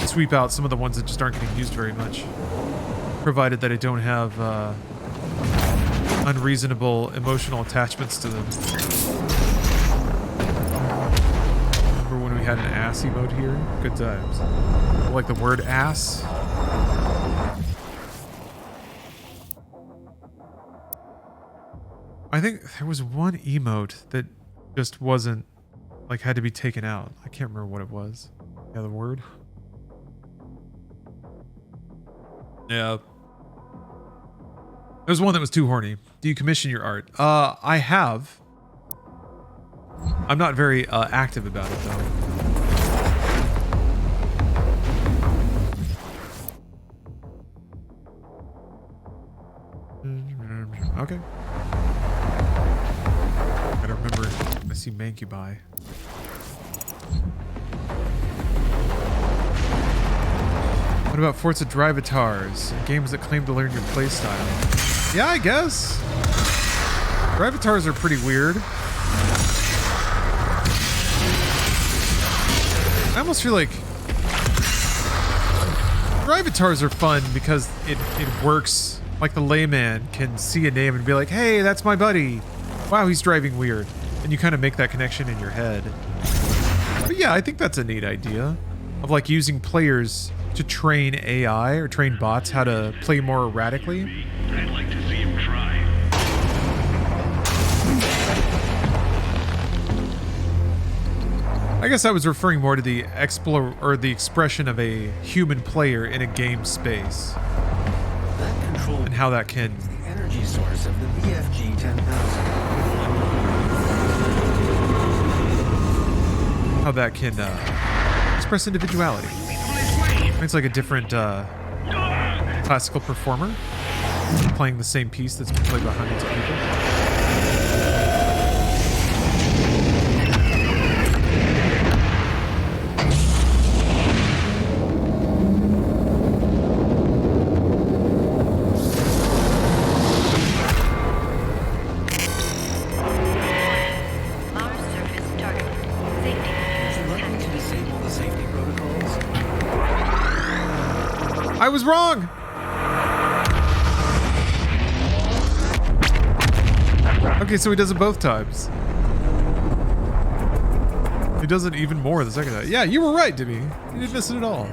sweep out some of the ones that just aren't getting used very much, provided that I don't have unreasonable emotional attachments to them. Remember when we had an ass emote here? Good times. I like the word ass. I think there was one emote that just wasn't, like, had to be taken out. I can't remember what it was. Yeah, the word. Yeah. There's one that was too horny. Do you commission your art? I have. I'm not very active about it though. Okay. Gotta remember, I see Mancubi. What about Forza Drivatars? Games that claim to learn your playstyle. Yeah, I guess. Drivatars are pretty weird. I almost feel like Drivatars are fun because it works. Like the layman can see a name and be like, hey, that's my buddy. Wow, he's driving weird. And you kind of make that connection in your head. But yeah, I think that's a neat idea of like using players to train AI or train bots how to play more erratically. I'd like to see him try. I guess I was referring more to the expression of a human player in a game space. And how that can the energy source of the BFG 10,000. How that can express individuality. It's like a different classical performer playing the same piece that's been played by hundreds of people. was wrong. Okay, so he does it both times. He does it even more the second time. Yeah, you were right, Dimmy. You didn't miss it at all.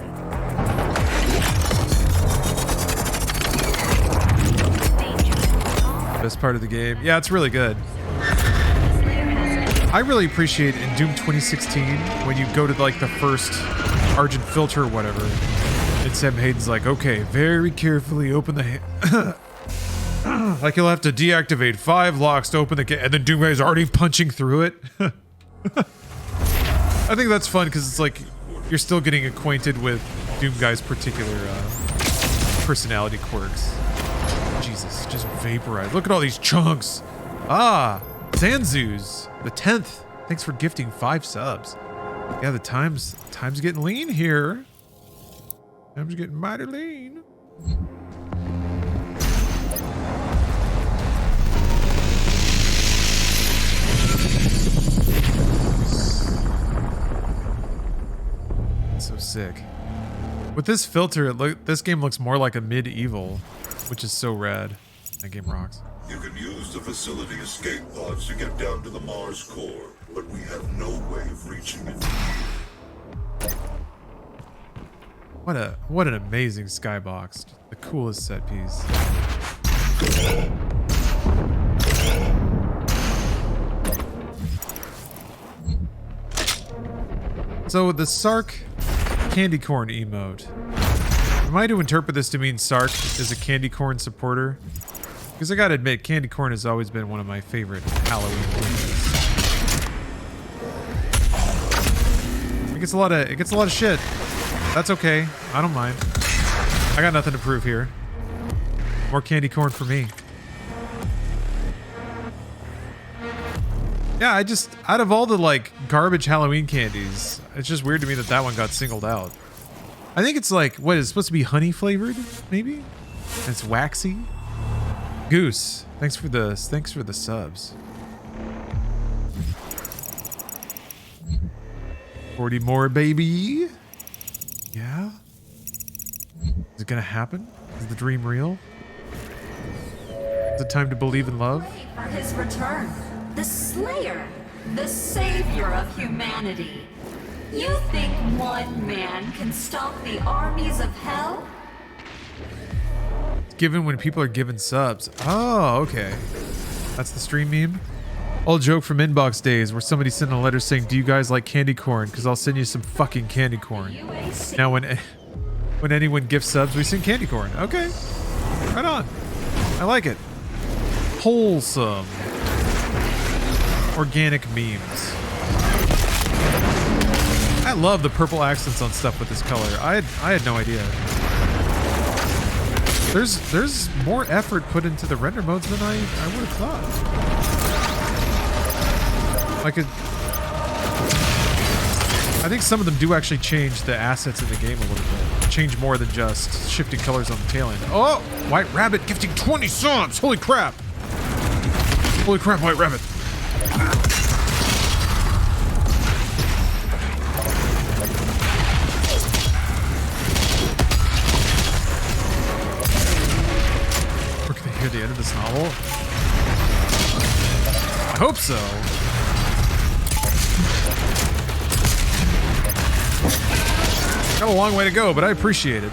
Best part of the game. Yeah, it's really good. I really appreciate in Doom 2016 when you go to like the first Argent filter or whatever, and Sam Hayden's like, okay, very carefully open the like you'll have to deactivate 5 locks to open the gate, and then Doom Guy's already punching through it. I think that's fun because it's like you're still getting acquainted with Doom Guy's particular personality quirks. Jesus, just vaporize. Look at all these chunks. Ah, Zanzuz, the 10th. Thanks for gifting 5 subs. Yeah, the time's getting lean here. Time's getting mighty lean. That's so sick. With this filter, this game looks more like a medieval, which is so rad. That game rocks. You can use the facility escape pods to get down to the Mars core, but we have no way of reaching it. What an amazing skybox. The coolest set piece. So the Sark candy corn emote. Am I to interpret this to mean Sark is a candy corn supporter? Because I gotta admit, candy corn has always been one of my favorite Halloween things. It gets a lot of shit. That's okay. I don't mind. I got nothing to prove here. More candy corn for me. Yeah, I just, out of all the like garbage Halloween candies, it's just weird to me that that one got singled out. I think it's like, what is it supposed to be, honey flavored, maybe? And it's waxy. Goose, thanks for the subs. 40 more, baby. Yeah. Is it gonna happen? Is the dream real? Is it time to believe in love? For his return, the Slayer, the savior of humanity. You think one man can stop the armies of hell? It's given when people are given subs. Oh, okay. That's the stream meme. Old joke from inbox days where somebody sent a letter saying, "Do you guys like candy corn? Because I'll send you some fucking candy corn." Now when anyone gifts subs, we send candy corn. Okay, right on. I like it. Wholesome, organic memes. I love the purple accents on stuff with this color. I had no idea. There's more effort put into the render modes than I would have thought. I think some of them do actually change the assets in the game a little bit. Change more than just shifting colors on the tail end. Oh, White Rabbit gifting 20 subs. Holy crap. Holy crap, White Rabbit. We're gonna hear the end of this novel. I hope so. Got a long way to go, but I appreciate it.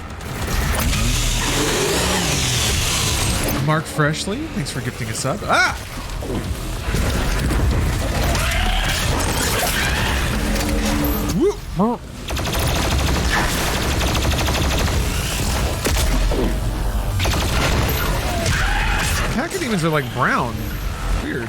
Mark Freshly, thanks for gifting a sub. Ah! Woo! Cacodemons are like brown. Weird.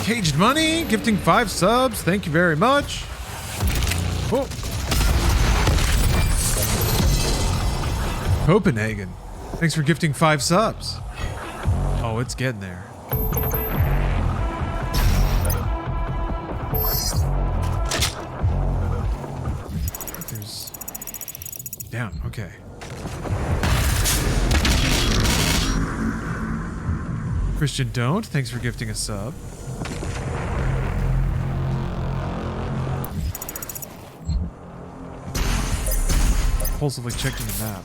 Caged Money, gifting 5 subs. Thank you very much. Oh. Copenhagen, thanks for gifting 5 subs. Oh, it's getting there. Down. Okay. Christian Don't, thanks for gifting a sub. Impulsively checking the map.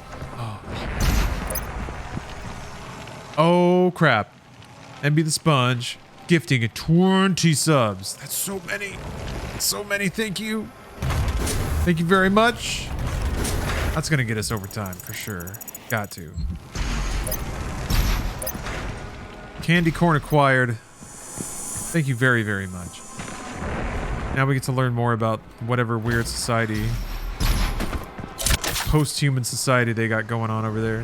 Oh crap. MB the Sponge gifting a 20 subs. That's so many. So many, thank you. Thank you very much. That's gonna get us over time for sure. Got to. Candy corn acquired. Thank you very, very much. Now we get to learn more about whatever weird society, post-human society they got going on over there.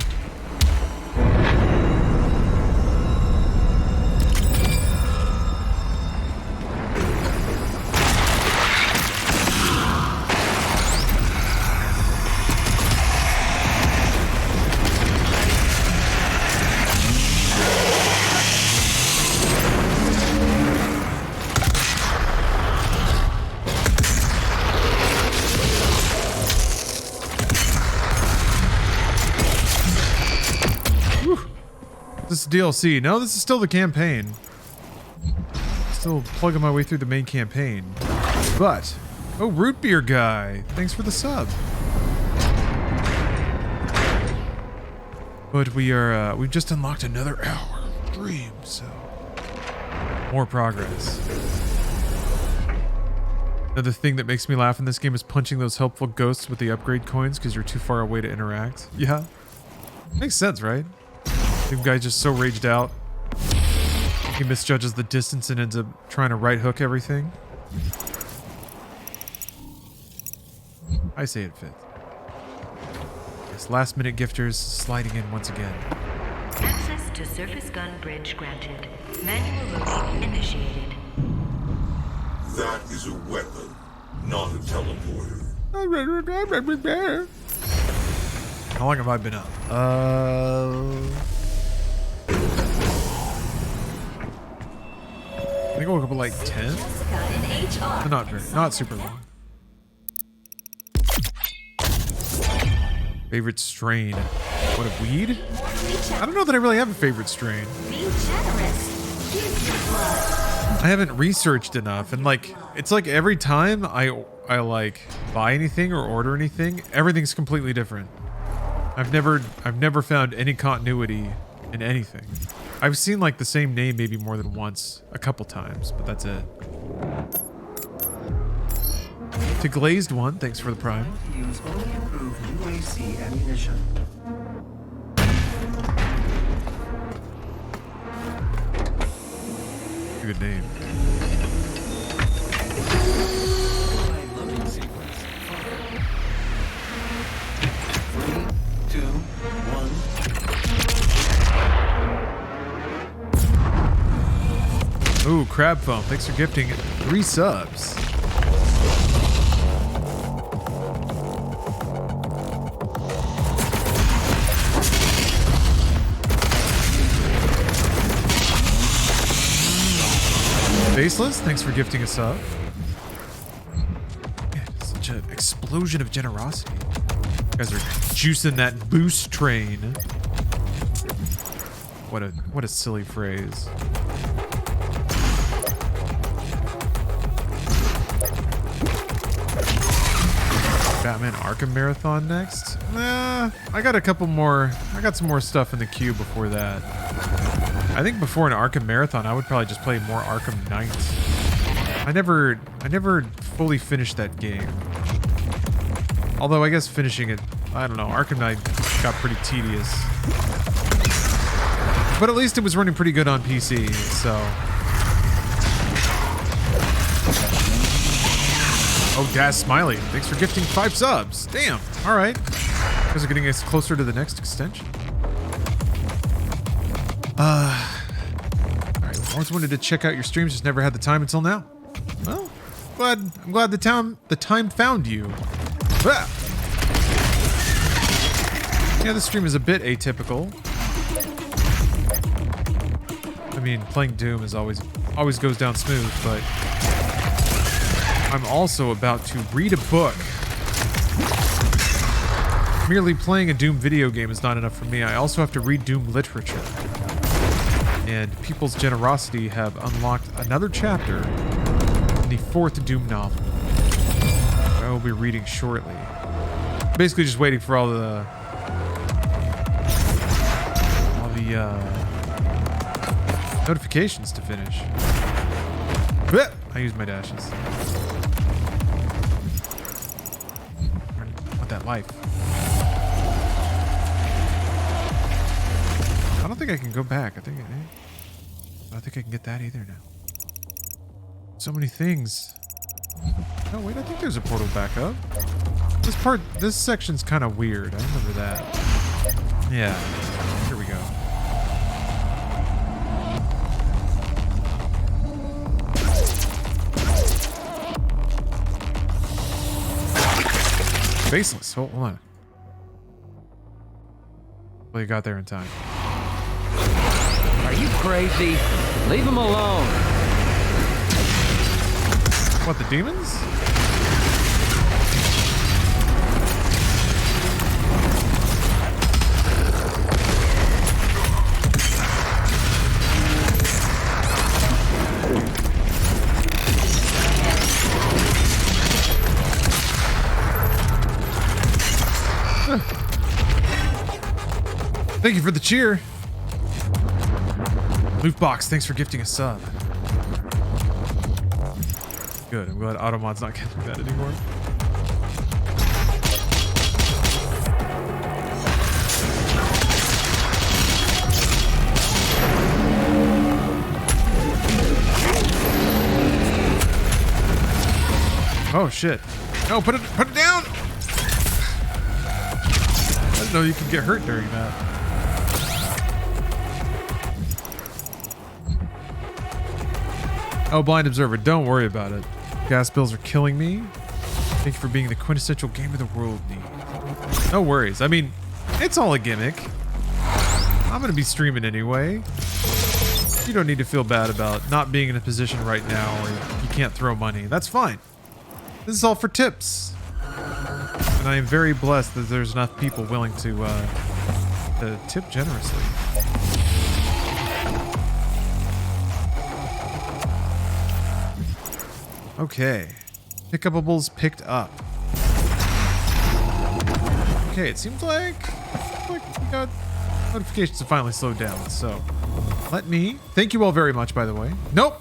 This is DLC. No, this is still the campaign. Still plugging my way through the main campaign. But, oh, root beer guy. Thanks for the sub. But we've just unlocked another hour of dream, so more progress. Another thing that makes me laugh in this game is punching those helpful ghosts with the upgrade coins because you're too far away to interact. Yeah. Makes sense, right? The guy just so raged out. He misjudges the distance and ends up trying to right hook everything. I say it fits. Yes, last minute gifters sliding in once again. Access to surface gun bridge granted. Manual loading initiated. That is a weapon, not a teleporter. How long have I been up? I think I woke up at like 10. Not super long. Favorite strain? What, a weed? I don't know that I really have a favorite strain. I haven't researched enough, and like it's like every time I like buy anything or order anything, everything's completely different. I've never found any continuity in anything. I've seen like the same name maybe more than once, a couple times, but that's it. To Glazed One, thanks for the prime. Use only improved UAC ammunition. Good name. Loading sequence. 3, 2, 1. Ooh, Crab Foam, thanks for gifting 3 subs. Faceless, thanks for gifting a sub. Man, such an explosion of generosity. You guys are juicing that boost train. What a silly phrase. Batman Arkham Marathon next? Nah, I got some more stuff in the queue before that. I think before an Arkham Marathon, I would probably just play more Arkham Knight. I never fully finished that game. Although I guess finishing it, I don't know, Arkham Knight got pretty tedious. But at least it was running pretty good on PC, so. Oh, Daz Smiley, thanks for gifting 5 subs. Damn, all right. You guys are getting us closer to the next extension. All right, always wanted to check out your streams, just never had the time until now. Well, I'm glad the time found you. Ah. Yeah, this stream is a bit atypical. I mean, playing Doom is always goes down smooth, but I'm also about to read a book merely playing a Doom video game is not enough for me. I also have to read Doom literature. And People's Generosity have unlocked another chapter in the 4th Doom novel. I will be reading shortly. Basically just waiting for all the notifications to finish. I used my dashes. I want that life. I don't think I can go back. I think I can get that either now. So many things. Oh wait, I think there's a portal back up. This section's kind of weird. I remember that. Yeah. Here we go. Faceless. Hold on. Well, you got there in time. Are you crazy? Leave him alone. What, the demons? Thank you for the cheer. Loot box, thanks for gifting a sub. Good, I'm glad Automod's not getting that anymore. Oh shit. No, put it down! I didn't know you could get hurt during that. Oh, Blind Observer, don't worry about it. Gas bills are killing me. Thank you for being the quintessential game of the world need. No worries. I mean, it's all a gimmick. I'm gonna be streaming anyway. You don't need to feel bad about not being in a position right now where you can't throw money. That's fine. This is all for tips. And I am very blessed that there's enough people willing to tip generously. Okay. Pickupables picked up. Okay, it seems like we got notifications have finally slowed down, so let me... Thank you all very much, by the way. Nope!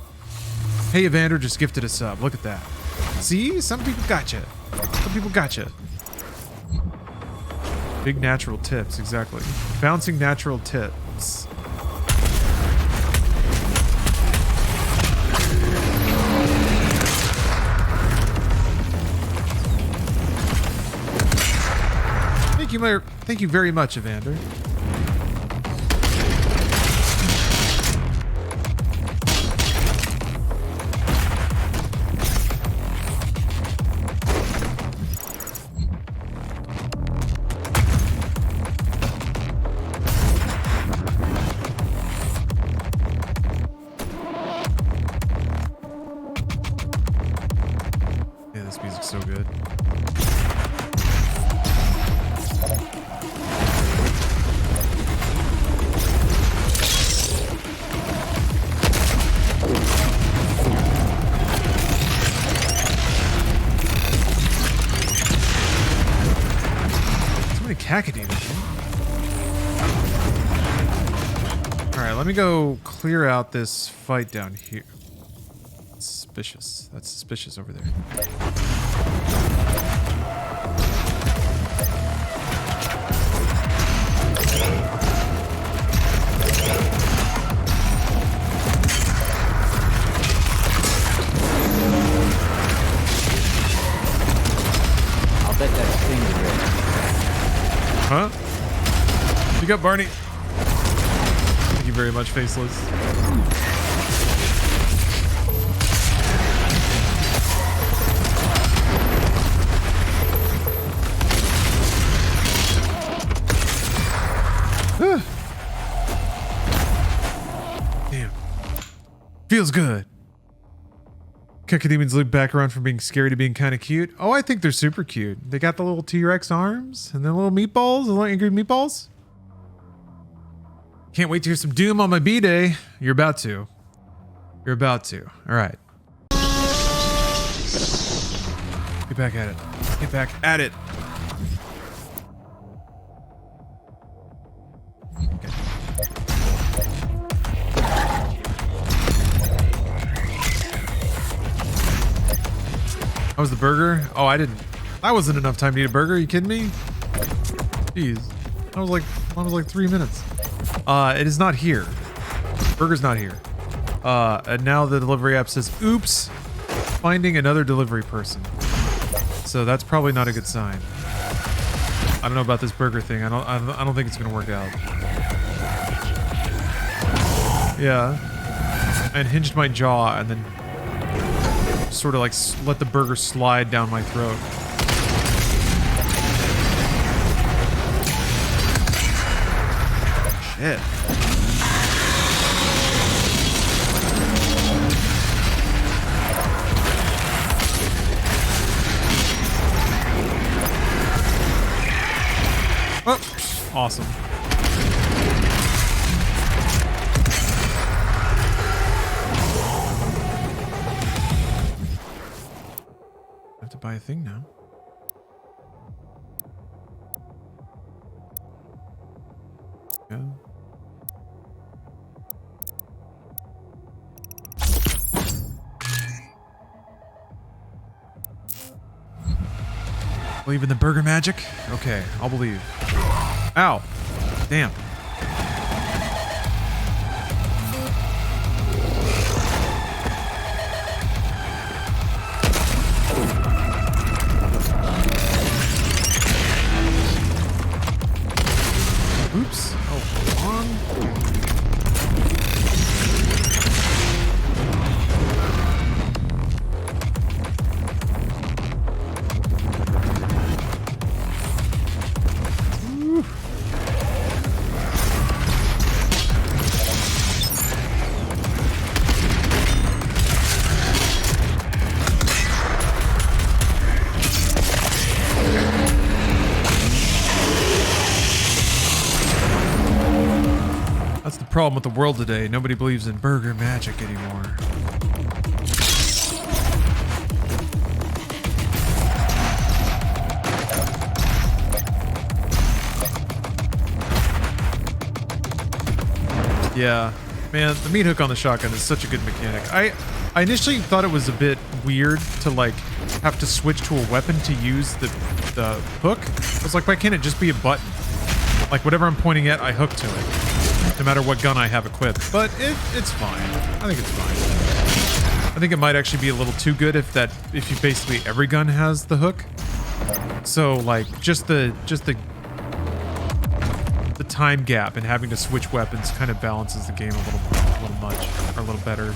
Hey, Evander just gifted a sub. Look at that. See? Some people gotcha. Some people gotcha. Big natural tips, exactly. Bouncing natural tips. Thank you very much, Evander. Yeah, this music's so good. Alright, let me go clear out this fight down here. That's suspicious. That's suspicious over there. I'll bet that stings a bit. Huh? You got Barney. Thank you very much, Faceless. Damn. Feels good. Cacodemons loop back around from being scary to being kind of cute. Oh, I think they're super cute. They got the little T-Rex arms and the little meatballs, the little angry meatballs. Can't wait to hear some Doom on my B-Day. You're about to. You're about to. All right. Get back at it. Get back at it. Okay. That was the burger? Oh, I didn't. That wasn't enough time to eat a burger. Are you kidding me? Jeez. That was like 3 minutes. It is not here. Burger's not here. And now the delivery app says, oops, finding another delivery person. So that's probably not a good sign. I don't know about this burger thing. I don't think it's gonna work out. Yeah. I unhinged my jaw and then sort of like let the burger slide down my throat. Shit. Oh, awesome. I have to buy a thing now. Yeah. Believe in the burger magic? Okay, I'll believe. Ow. Damn. Oops. Oh, hold on. That's the problem with the world today. Nobody believes in burger magic anymore. Yeah, man, the meat hook on the shotgun is such a good mechanic. I initially thought it was a bit weird to like have to switch to a weapon to use the hook. I was like, why can't it just be a button? Like whatever I'm pointing at, I hook to it, no matter what gun I have equipped. But it's fine. I think it's fine. I think it might actually be a little too good if you basically every gun has the hook. So like just the time gap and having to switch weapons kind of balances the game a little much, or a little better, a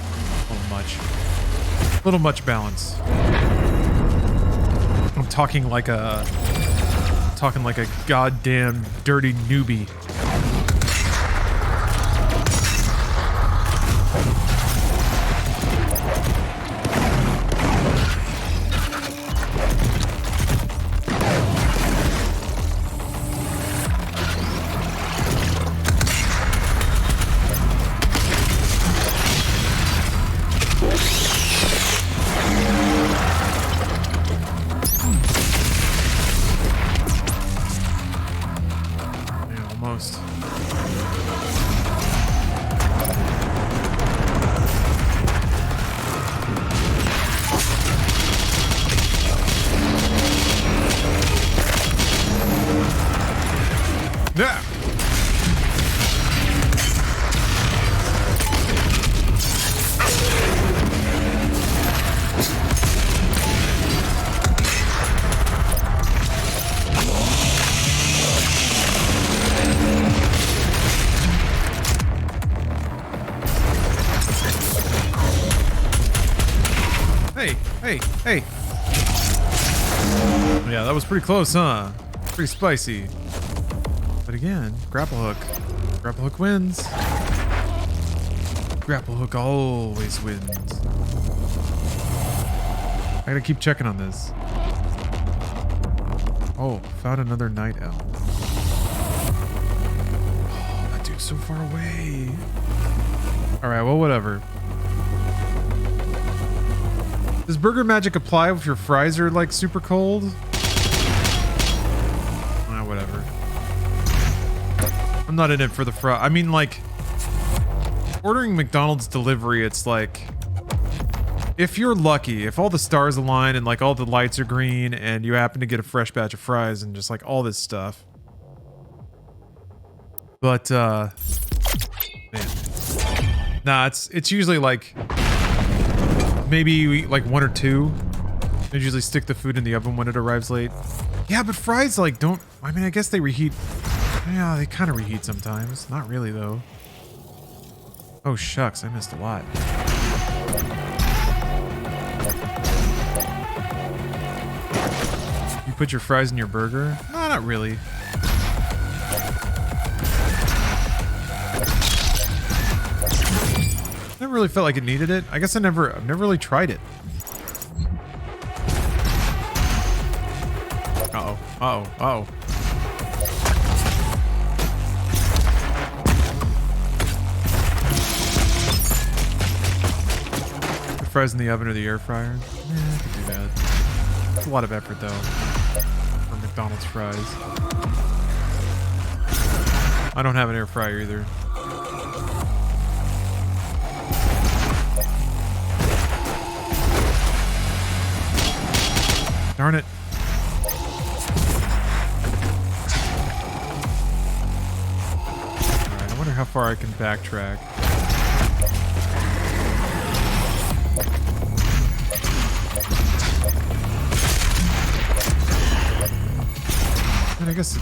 little much balance. I'm talking like a goddamn dirty newbie. Yeah. Hey. Yeah, that was pretty close, huh? Pretty spicy. But again, grapple hook. Grapple hook wins. Grapple hook always wins. I gotta keep checking on this. Oh, found another night elf. Oh, that dude's so far away. Alright, well, whatever. Does burger magic apply if your fries are, like, super cold? Whatever. I'm not in it for the fry. I mean, like, ordering McDonald's delivery, it's like, if you're lucky, if all the stars align and, like, all the lights are green and you happen to get a fresh batch of fries and just, like, all this stuff. But, man. Nah, it's usually, like, maybe like 1 or 2. I usually stick the food in the oven when it arrives late. Yeah, but fries like don't. I mean, I guess they reheat. Yeah, they kind of reheat sometimes. Not really though. Oh shucks, I missed a lot. You put your fries in your burger? No, not really. Never really felt like it needed it. I guess I've never really tried it. Uh-oh. Uh-oh. Uh-oh. The fries in the oven or the air fryer? I could do that. It's a lot of effort though. For McDonald's fries. I don't have an air fryer either. Darn it. Alright, I wonder how far I can backtrack. And I guess...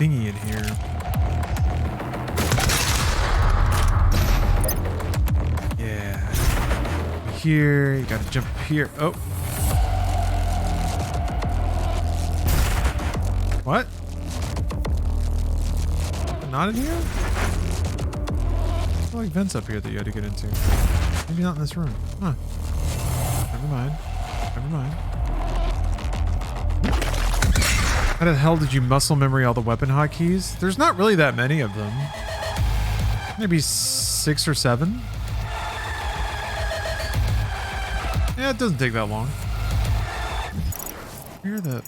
thingy in here. Yeah. Here, you gotta jump here. Oh. What? Not in here? There's like vents up here that you had to get into. Maybe not in this room. Huh. Never mind. Never mind. How the hell did you muscle memory all the weapon hotkeys? There's not really that many of them. Maybe 6 or 7. Yeah, it doesn't take that long. Where are the...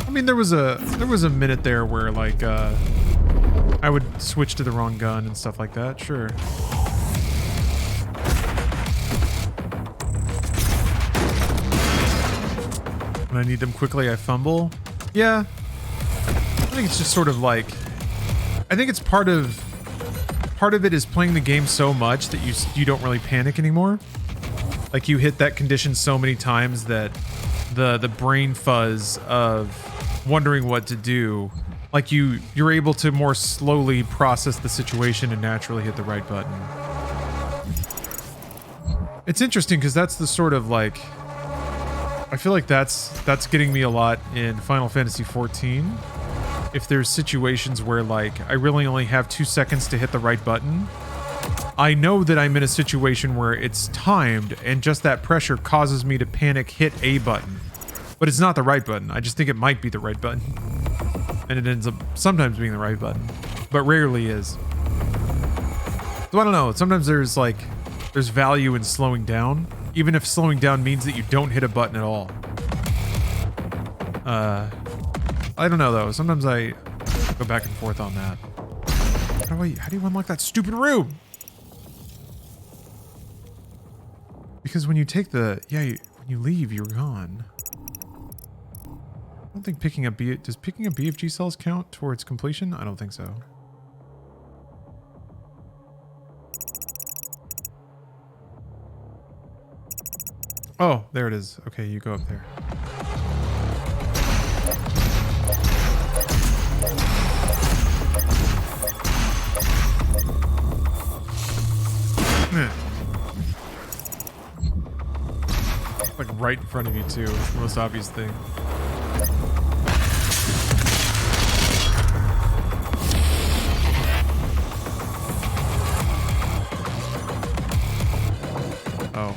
I mean, there was a minute there where like I would switch to the wrong gun and stuff like that. Sure. When I need them quickly, I fumble. Yeah. I think it's just sort of like, I think it's part of it is playing the game so much that you don't really panic anymore. Like you hit that condition so many times that the brain fuzz of wondering what to do, like you're able to more slowly process the situation and naturally hit the right button. It's interesting because that's the sort of like, I feel like that's getting me a lot in Final Fantasy XIV. If there's situations where like I really only have 2 seconds to hit the right button, I know that I'm in a situation where it's timed and just that pressure causes me to panic, hit a button. But it's not the right button. I just think it might be the right button. And it ends up sometimes being the right button, but rarely is. So I don't know. Sometimes there's value in slowing down, even if slowing down means that you don't hit a button at all. I don't know though. Sometimes I go back and forth on that. How do you unlock that stupid room? Because when you take the, when When you leave, you're gone. I don't think picking up does picking up BFG cells count towards completion? I don't think so. Oh, there it is. Okay, you go up there. Like right in front of you too. It's the most obvious thing. Oh.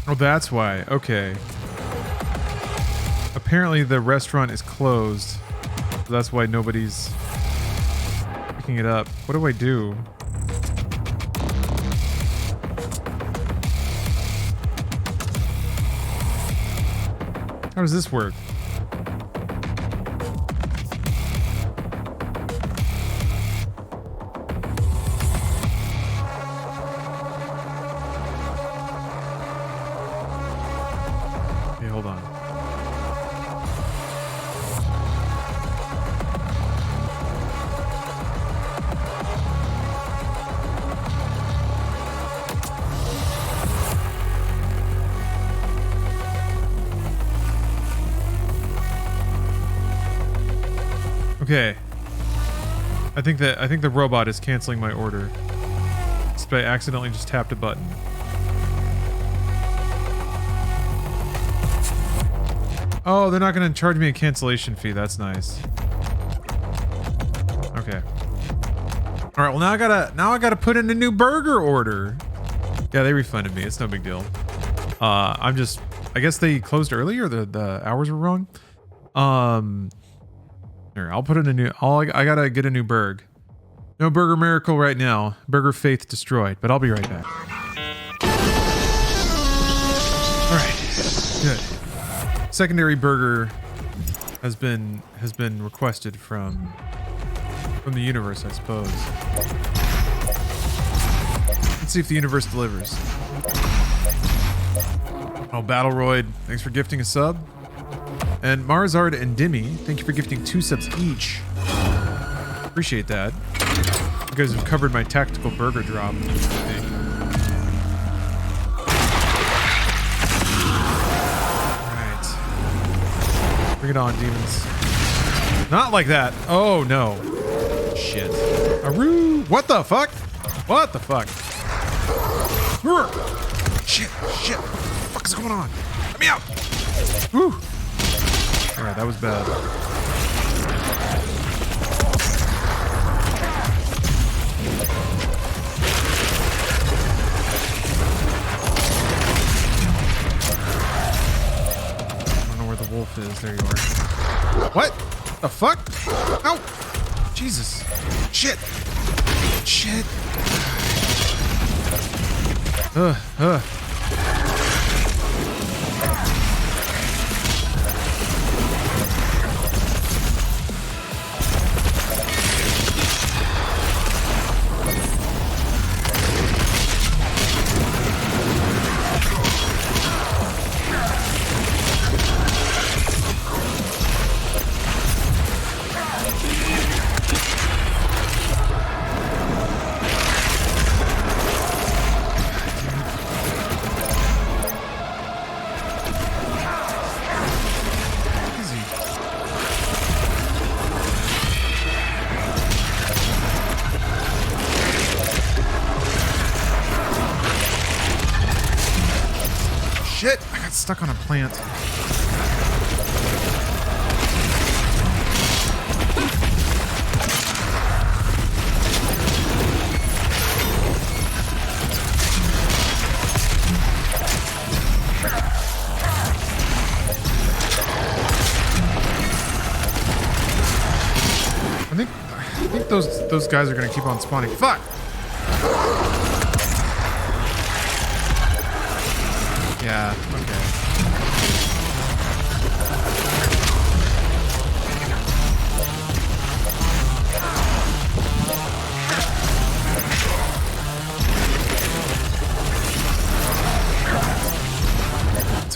Oh, that's why. Okay. Apparently the restaurant is closed. So that's why nobody's picking it up. What do I do? How does this work? Okay, hold on. Okay. I think the robot is canceling my order. I accidentally just tapped a button. Oh, they're not going to charge me a cancellation fee. That's nice. Okay. All right. Well, now I gotta put in a new burger order. Yeah, they refunded me. It's no big deal. I guess they closed early or the hours were wrong. Here, I'll put in a new. I gotta get a new burg. No burger miracle right now. Burger faith destroyed. But I'll be right back. All right. Good. Secondary burger has been requested from the universe, I suppose. Let's see if the universe delivers. Oh, Battleroid, thanks for gifting a sub. And Marzard and Dimmy, thank you for gifting 2 subs each. Appreciate that. You guys have covered my tactical burger drop. Alright. Bring it on, demons. Not like that. Oh, no. Shit. Aru! What the fuck? What the fuck? Shit. Shit. What the fuck is going on? Let me out! Whew. Alright, that was bad. I don't know where the wolf is. There you are. What? The fuck? Ow! Jesus. Shit. Shit. Ugh. Stuck on a plant. I think those guys are gonna keep on spawning. Fuck! Yeah, okay.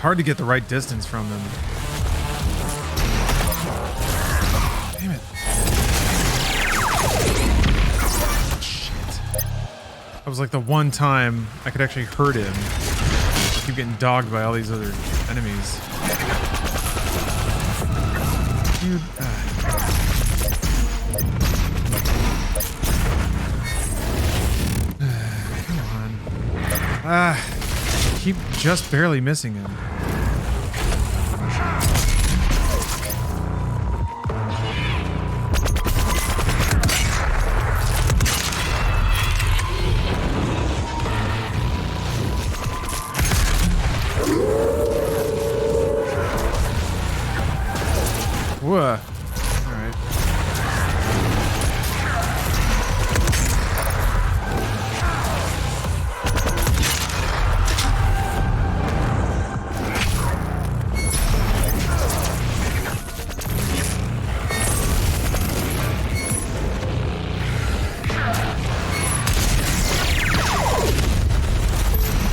hard to get the right distance from them. Damn it. Shit. That was like the one time I could actually hurt him. I keep getting dogged by all these other enemies. Dude. Come on. Keep just barely missing him. Whoa. Alright.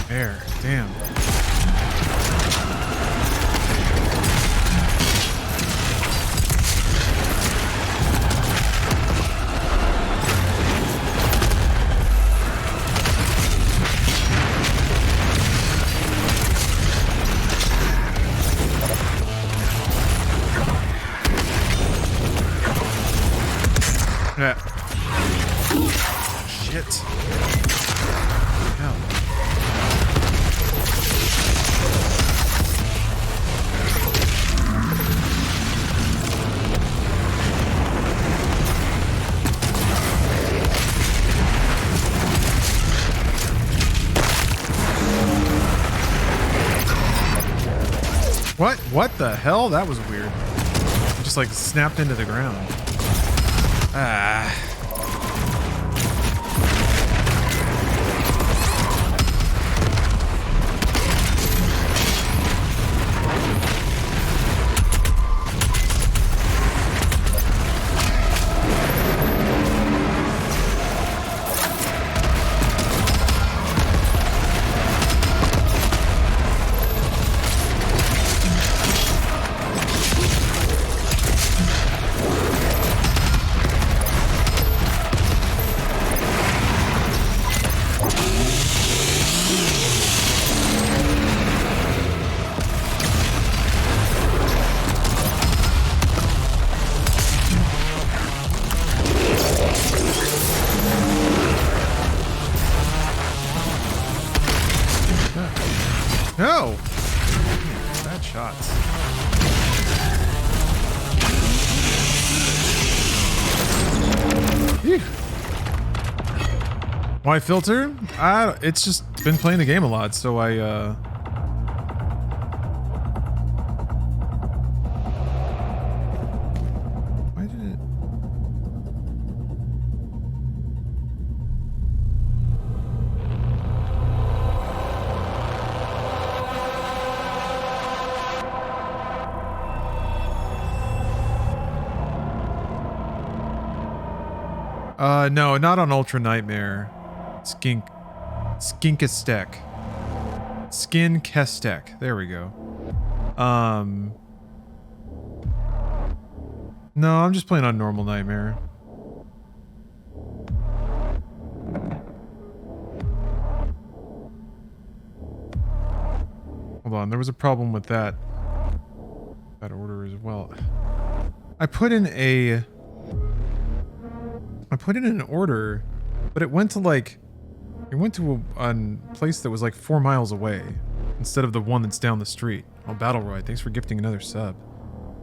There. Damn. Yeah. Shit. Hell. What the hell? That was weird. It just like snapped into the ground. Ah. No! Bad shots. Phew. Why filter? It's just been playing the game a lot, so why did it... No, not on Ultra Nightmare. Skinkestek. Skin Kestek. There we go. No, I'm just playing on normal Nightmare. Hold on, there was a problem with that order as well. I put in an order, but it went to a place that was like 4 miles away instead of the one that's down the street. Oh, Battle Roy, thanks for gifting another sub.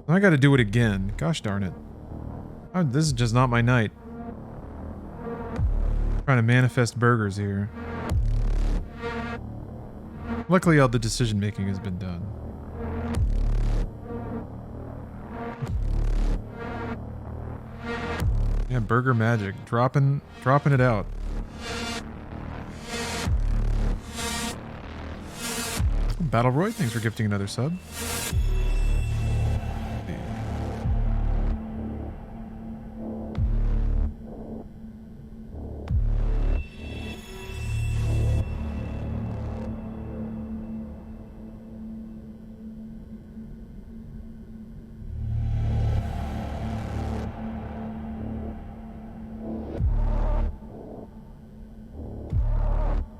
Now I gotta do it again. Gosh darn it. Oh, this is just not my night. Trying to manifest burgers here. Luckily, all the decision making has been done. Yeah, burger magic. Dropping it out. Battle Roy, thanks for gifting another sub.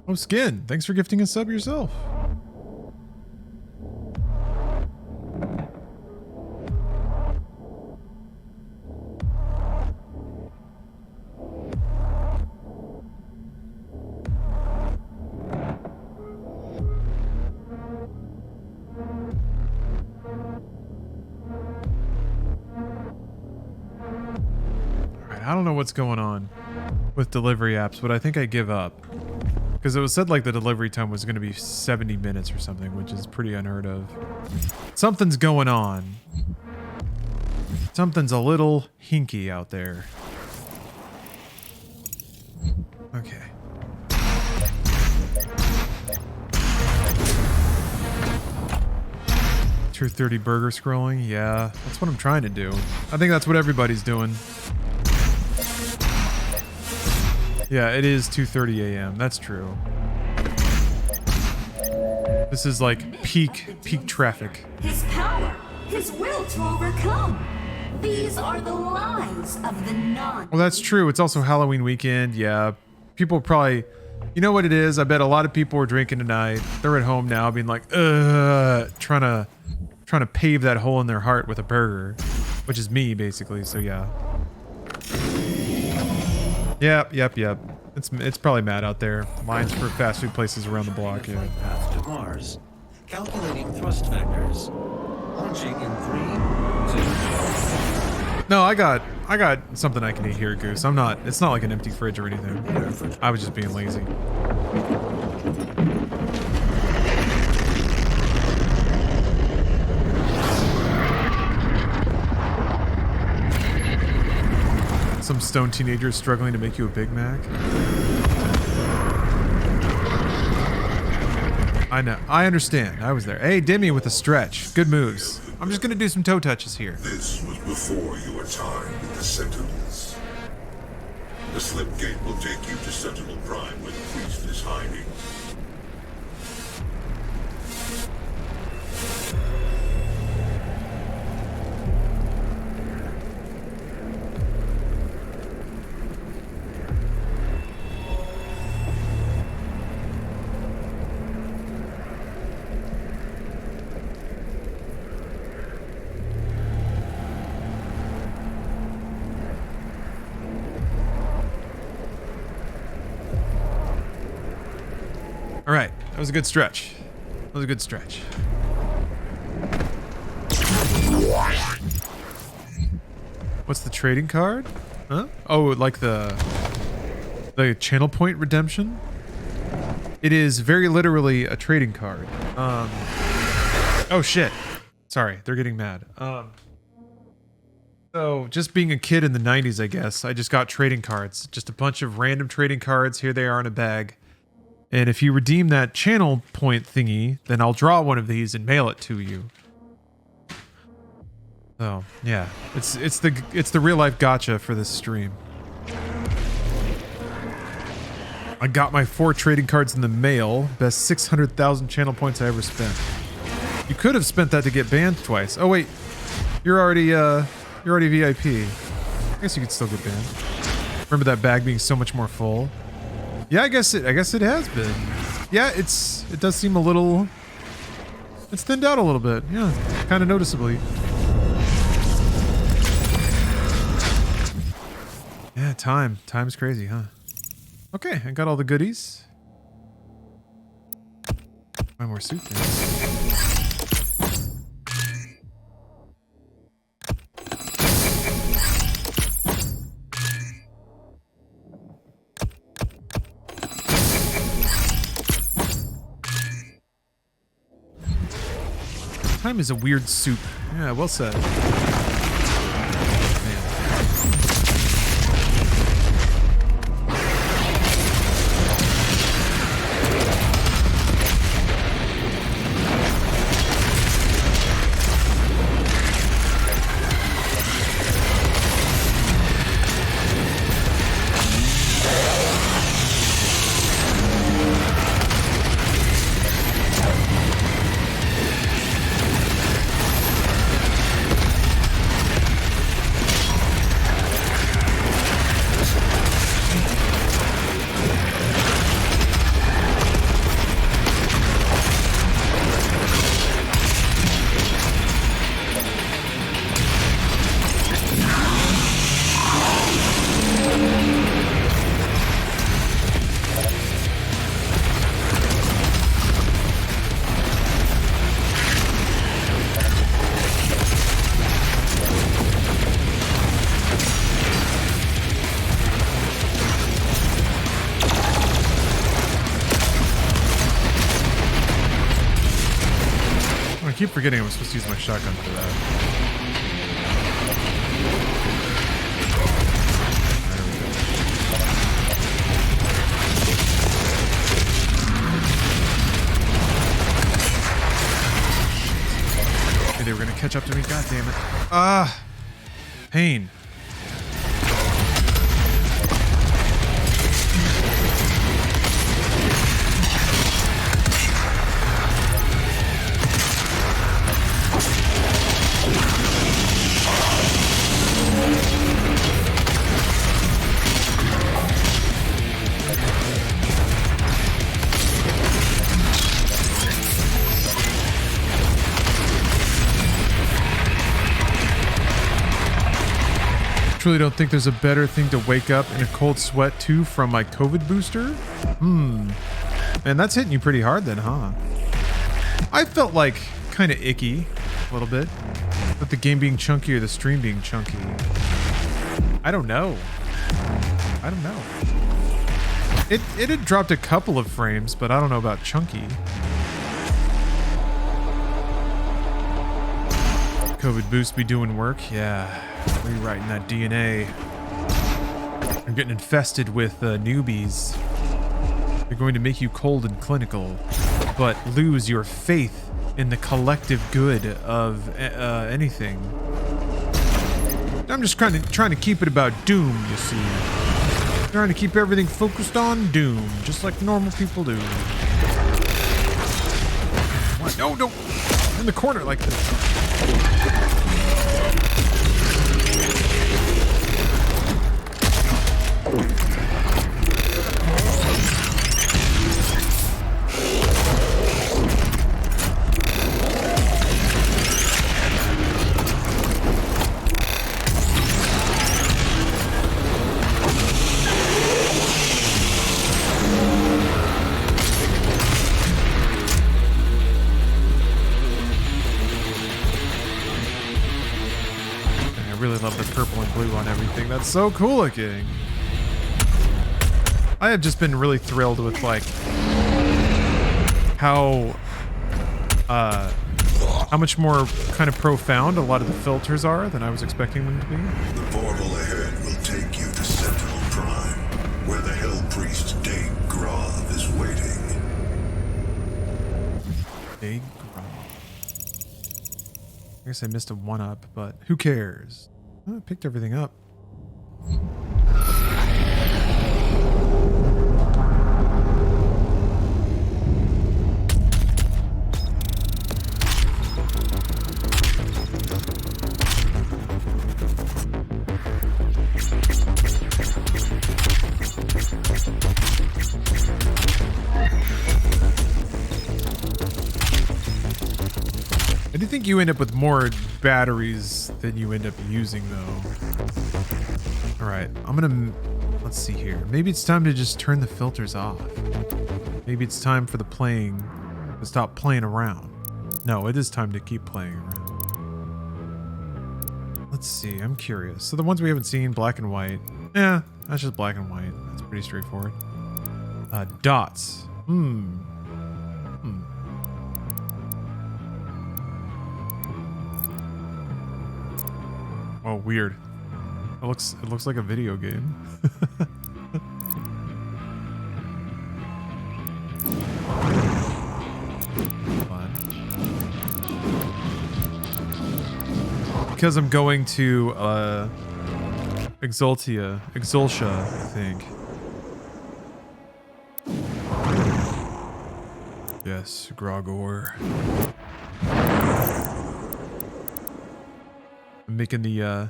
Oh, Skin, thanks for gifting a sub yourself. I don't know what's going on with delivery apps, but I think I give up. Because it was said like the delivery time was going to be 70 minutes or something, which is pretty unheard of. Something's going on. Something's a little hinky out there. Okay. Tier 30 burger scrolling? Yeah, that's what I'm trying to do. I think that's what everybody's doing. Yeah, it is 2:30 a.m. That's true. This is like peak traffic. His power, his will to overcome. These are the lies of the non. Well, that's true. It's also Halloween weekend. Yeah, people probably, you know what it is? I bet a lot of people are drinking tonight. They're at home now, being like, trying to pave that hole in their heart with a burger, which is me basically. So yeah. Yep. It's probably mad out there. Lines for fast food places around the block. Yeah. Path to Mars. Calculating thrust vectors. Launching in 3, 2. No, I got something I can eat here, Goose. It's not like an empty fridge or anything. I was just being lazy. Some stone teenager struggling to make you a Big Mac. I know. I understand. I was there. Hey, Demi with a stretch. Good moves. I'm just going to do some toe touches here. This was before your time with the Sentinels. The slip gate will take you to Sentinel Prime where the priest is hiding. All right, that was a good stretch. That was a good stretch. What's the trading card? Huh? Oh, like the channel point redemption? It is very literally a trading card. Oh shit. Sorry, they're getting mad. So just being a kid in the 90s, I guess, I just got trading cards. Just a bunch of random trading cards. Here they are in a bag. And if you redeem that channel point thingy, then I'll draw one of these and mail it to you. So yeah, it's the real life gotcha for this stream. I got my 4 trading cards in the mail. Best 600,000 channel points I ever spent. You could have spent that to get banned twice. Oh wait, you're already VIP. I guess you could still get banned. Remember that bag being so much more full? Yeah, I guess it has been. Yeah, it does seem a little. It's thinned out a little bit. Yeah, kind of noticeably. Yeah, time's crazy, huh? Okay, I got all the goodies. Buy more soup then. Time is a weird soup. Yeah, well said. forgetting I'm supposed to use my shotgun for that. Okay, they were gonna catch up to me. God damn it. Ah, pain. Truly don't think there's a better thing to wake up in a cold sweat to from my COVID booster. Man, that's hitting you pretty hard then, huh? I felt like kind of icky a little bit with the game being chunky or the stream being chunky. I don't know. It had dropped a couple of frames, but I don't know about chunky. COVID boost be doing work? Yeah. Rewriting that DNA. I'm getting infested with newbies. They're going to make you cold and clinical, but lose your faith in the collective good of anything. I'm just trying to keep it about Doom, you see. Trying to keep everything focused on Doom, just like normal people do. What? No, no. In the corner like this. Purple and blue on everything. That's so cool looking. I have just been really thrilled with like how much more kind of profound a lot of the filters are than I was expecting them to be. The portal ahead will take you to Sentinel Prime, where the Hell Priest Dave Groth is waiting. Dave Groth. I guess I missed a 1-up, but who cares? I picked everything up. I do think you end up with more batteries than you end up using, though. All right, let's see here. Maybe it's time to just turn the filters off. Maybe it's time for the playing to stop playing around. No, it is time to keep playing around. Let's see, I'm curious. So the ones we haven't seen, black and white. Yeah, that's just black and white. That's pretty straightforward. Dots. Oh, weird. It looks like a video game. Fun. Because I'm going to Exultia, I think. Yes, Grogor. I'm making the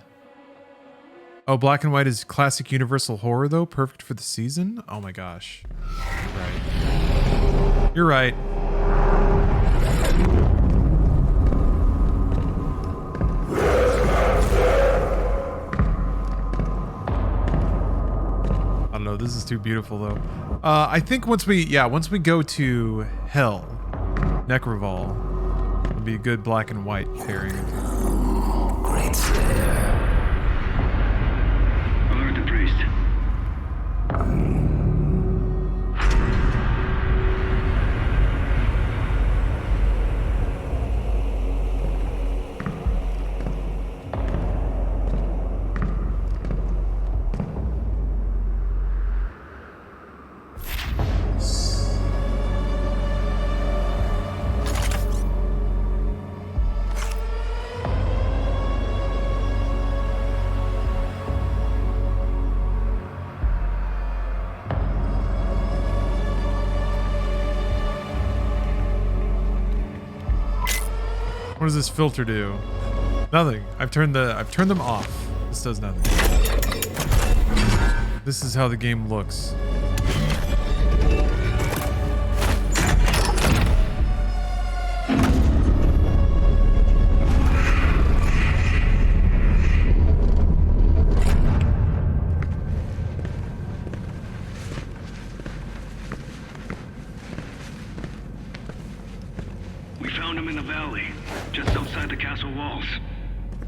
oh, black and white is classic universal horror though, perfect for the season. Oh my gosh. You're right. I don't know, this is too beautiful though. I think once we go to Hell, Necroval, it'll be a good black and white pairing. Great Slayer. Alert the priest. does this filter do? Nothing. I've turned them off. This does nothing. This is how the game looks. We found him in the valley, just outside the castle walls.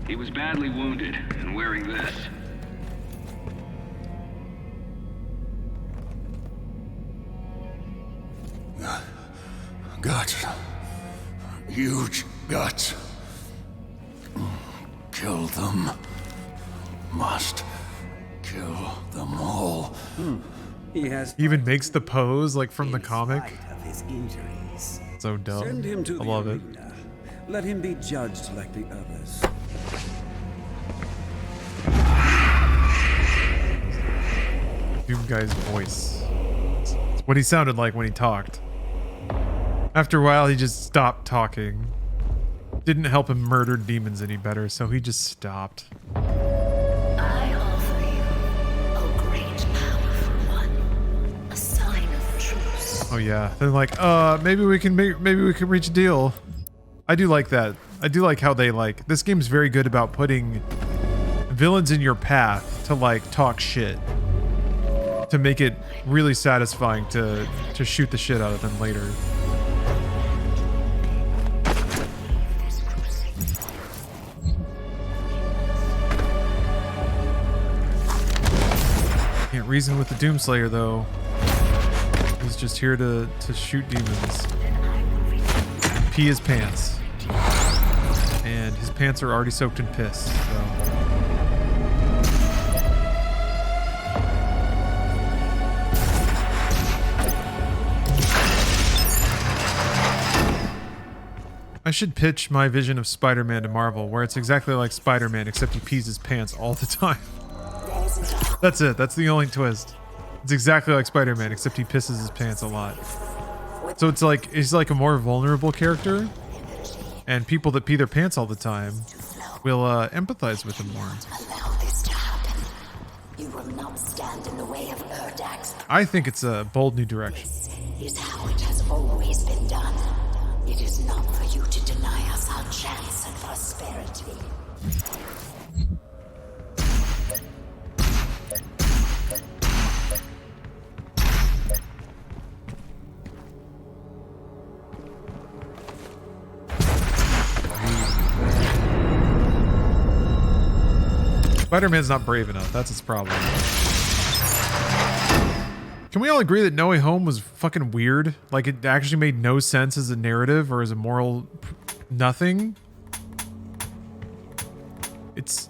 He was badly wounded and wearing this. Guts. Huge guts. Kill them. Must kill them all. He even makes the pose like from the comic. Of his injuries. So dumb. Send him to I the love it. arena. Let him be judged like the others. Doom guy's voice. It's what he sounded like when he talked. After a while, he just stopped talking. Didn't help him murder demons any better, so he just stopped. I offer you, O great powerful one, a sign of truce. Oh yeah, they're like, maybe we can reach a deal. I do like that. I do like how they like this game's very good about putting villains in your path to like talk shit, to make it really satisfying to shoot the shit out of them later. Can't reason with the Doomslayer though. He's just here to shoot demons. Pee his pants. And his pants are already soaked in piss, so. I should pitch my vision of Spider-Man to Marvel, where it's exactly like Spider-Man, except he pees his pants all the time. That's it. That's the only twist. It's exactly like Spider-Man, except he pisses his pants a lot. So it's like he's like a more vulnerable character, and people that pee their pants all the time will empathize with him more. Allow this to happen. You will not stand in the way of Erdak's. I think it's a bold new direction. This is how it has always been done. It is not for you to deny us our chance at prosperity. Spider-Man's not brave enough. That's his problem. Can we all agree that No Way Home was fucking weird? Like, it actually made no sense as a narrative or as a moral nothing? It's...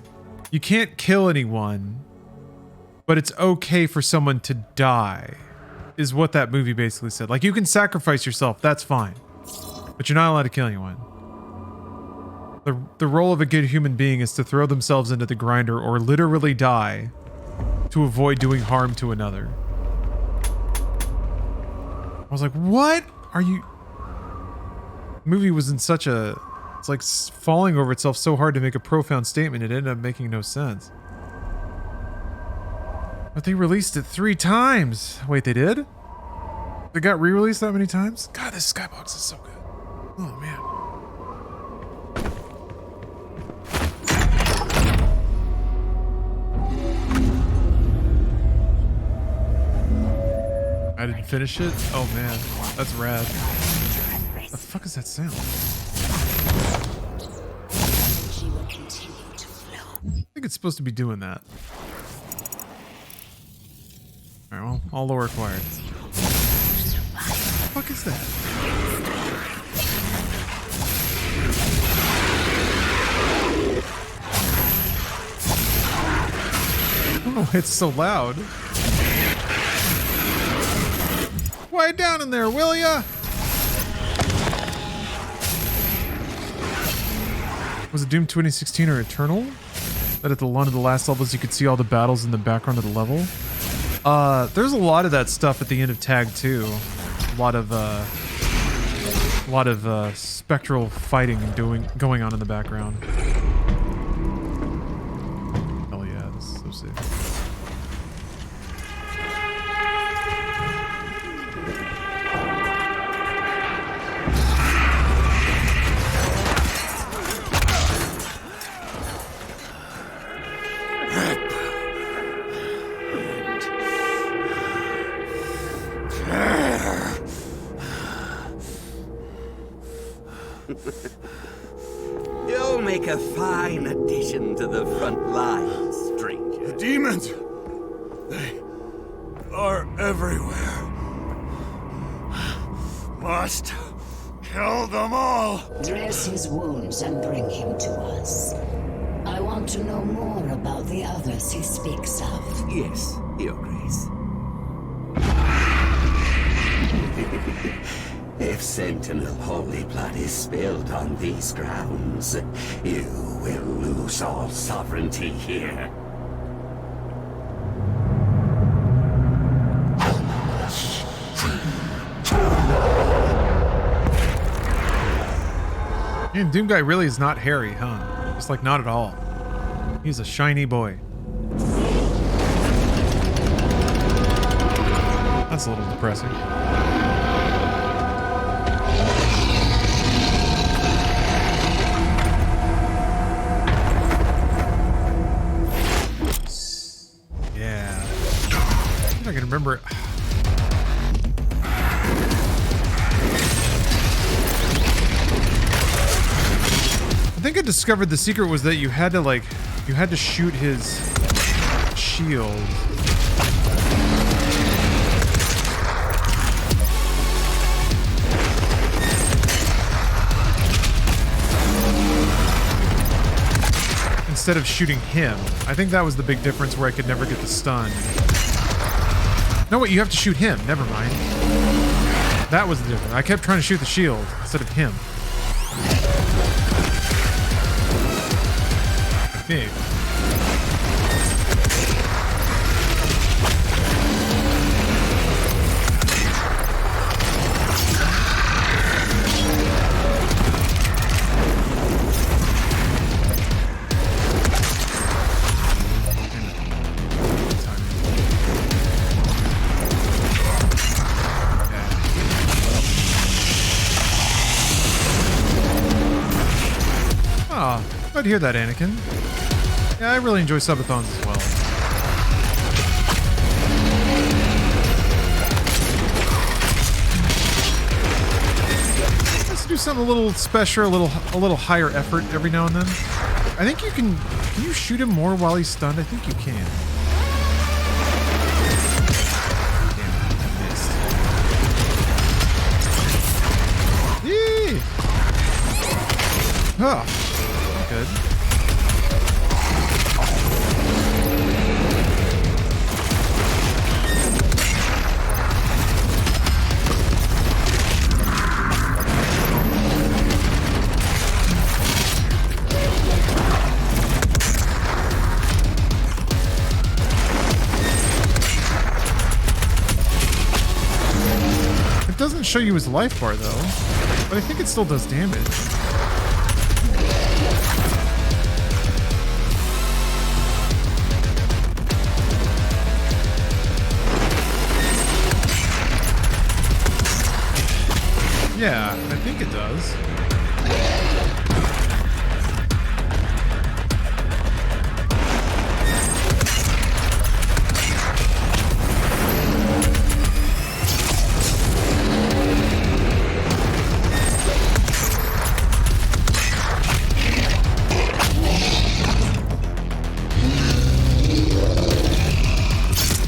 You can't kill anyone, but it's okay for someone to die, is what that movie basically said. Like, you can sacrifice yourself, that's fine. But you're not allowed to kill anyone. The role of a good human being is to throw themselves into the grinder or literally die to avoid doing harm to another. I was like, what are you... The movie was in such a... It's like falling over itself so hard to make a profound statement, it ended up making no sense. But they released it 3 times. Wait, they did? They got re-released that many times? God, this skybox is so good. Oh, man. I didn't finish it? Oh man, that's rad. The fuck is that sound? I think it's supposed to be doing that. Alright, well, all lower required. What the fuck is that? I don't know why it's so loud. Quiet down in there, will ya? Was it Doom 2016 or Eternal? That at one of the last levels you could see all the battles in the background of the level? There's a lot of that stuff at the end of Tag 2. A lot of A lot of spectral fighting and going on in the background. Hell yeah, this is so sick. You'll make a fine addition to the front lines, stranger. The demons! They are everywhere. Must kill them all! Dress his wounds and bring him to us. I want to know more about the others he speaks of. Yes, Your Grace. If Sentinel holy blood is spilled on these grounds, you will lose all sovereignty here. And Doom Guy really is not hairy, huh? Just like not at all. He's a shiny boy. That's a little depressing. Yeah. I think I can remember. I think I discovered the secret was that you had to shoot his shield. Instead of shooting him. I think that was the big difference where I could never get the stun. No, wait, you have to shoot him. Never mind. That was the difference. I kept trying to shoot the shield instead of him. I think. I'd hear that, Anakin. Yeah, I really enjoy subathons as well. Let's do something a little special, a little higher effort every now and then. I think you can you shoot him more while he's stunned? I think you can. Damn it, I missed. Yee! Oh. Good. It doesn't show you his life bar though, but I think it still does damage. Yeah, I think it does.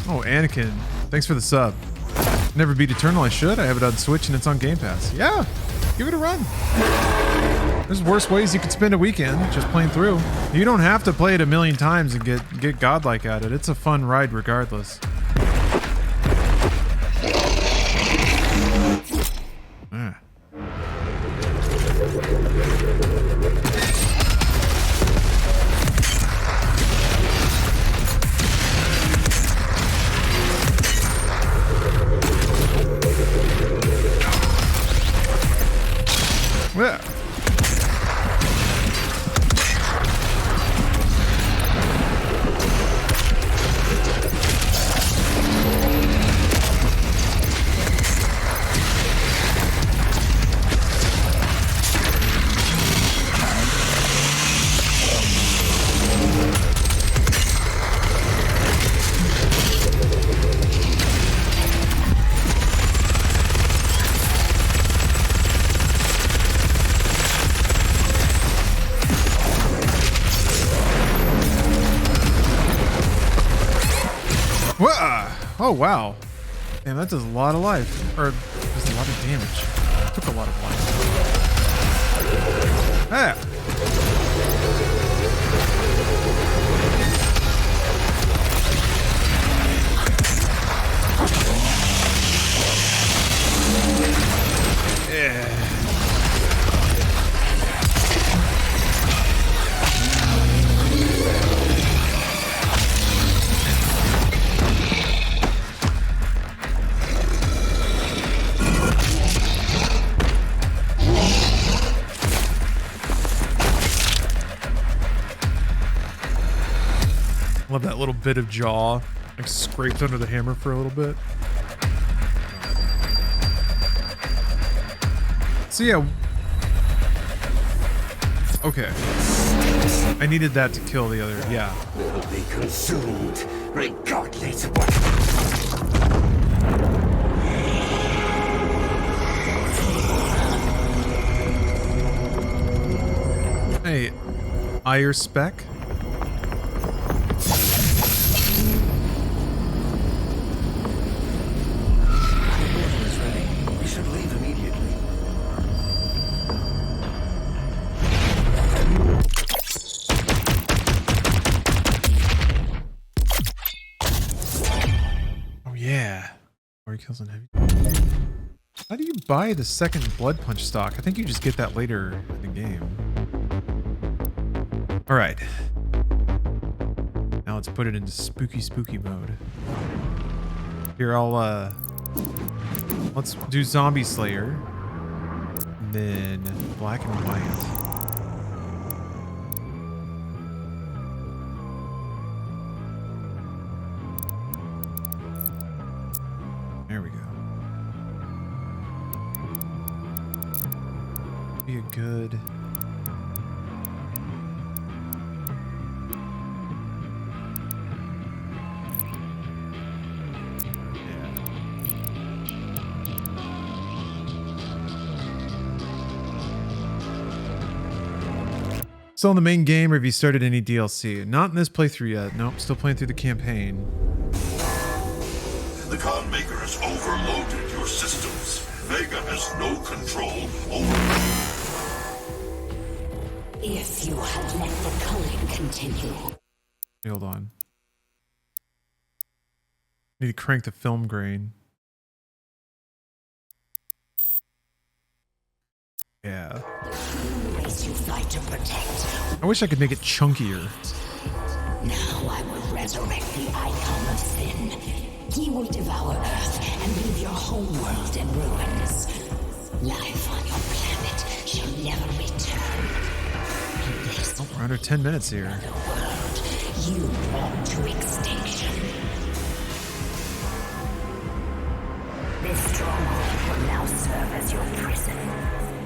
Oh, Anakin, thanks for the sub. Never beat Eternal, I should. I have it on Switch and it's on Game Pass. Yeah, give it a run. There's worse ways you could spend a weekend just playing through. You don't have to play it a million times and get godlike at it. It's a fun ride regardless. Ah. Whoa! Oh, wow. Damn, that does a lot of life. Or, does a lot of damage. Took a lot of life. Ah! Yeah. Love that little bit of jaw, like scraped under the hammer for a little bit. So yeah. Okay. I needed that to kill the other. Yeah. Will be consumed, regardless of what. Hey, Ire Spec. Kills on heavy. How do you buy the second blood punch stock? I think you just get that later in the game. All right. Now let's put it into spooky mode. Here, let's do Zombie Slayer. And then Black and White. There we go. Be a good. Still in the main game, or have you started any DLC? Not in this playthrough yet. Nope, still playing through the campaign. The Con Maker has overloaded your systems. Vega has no control over. If you had let the culling continue. Hold on. Need to crank the film grain. Yeah. Race you fight to protect. I wish I could make it chunkier. Now I will resurrect the icon of sin. He will devour Earth and leave your whole world in ruins. Life on your planet shall never return. Oh, we're under 10 minutes here. The world you brought to extinction. This stronghold will now serve as your prison.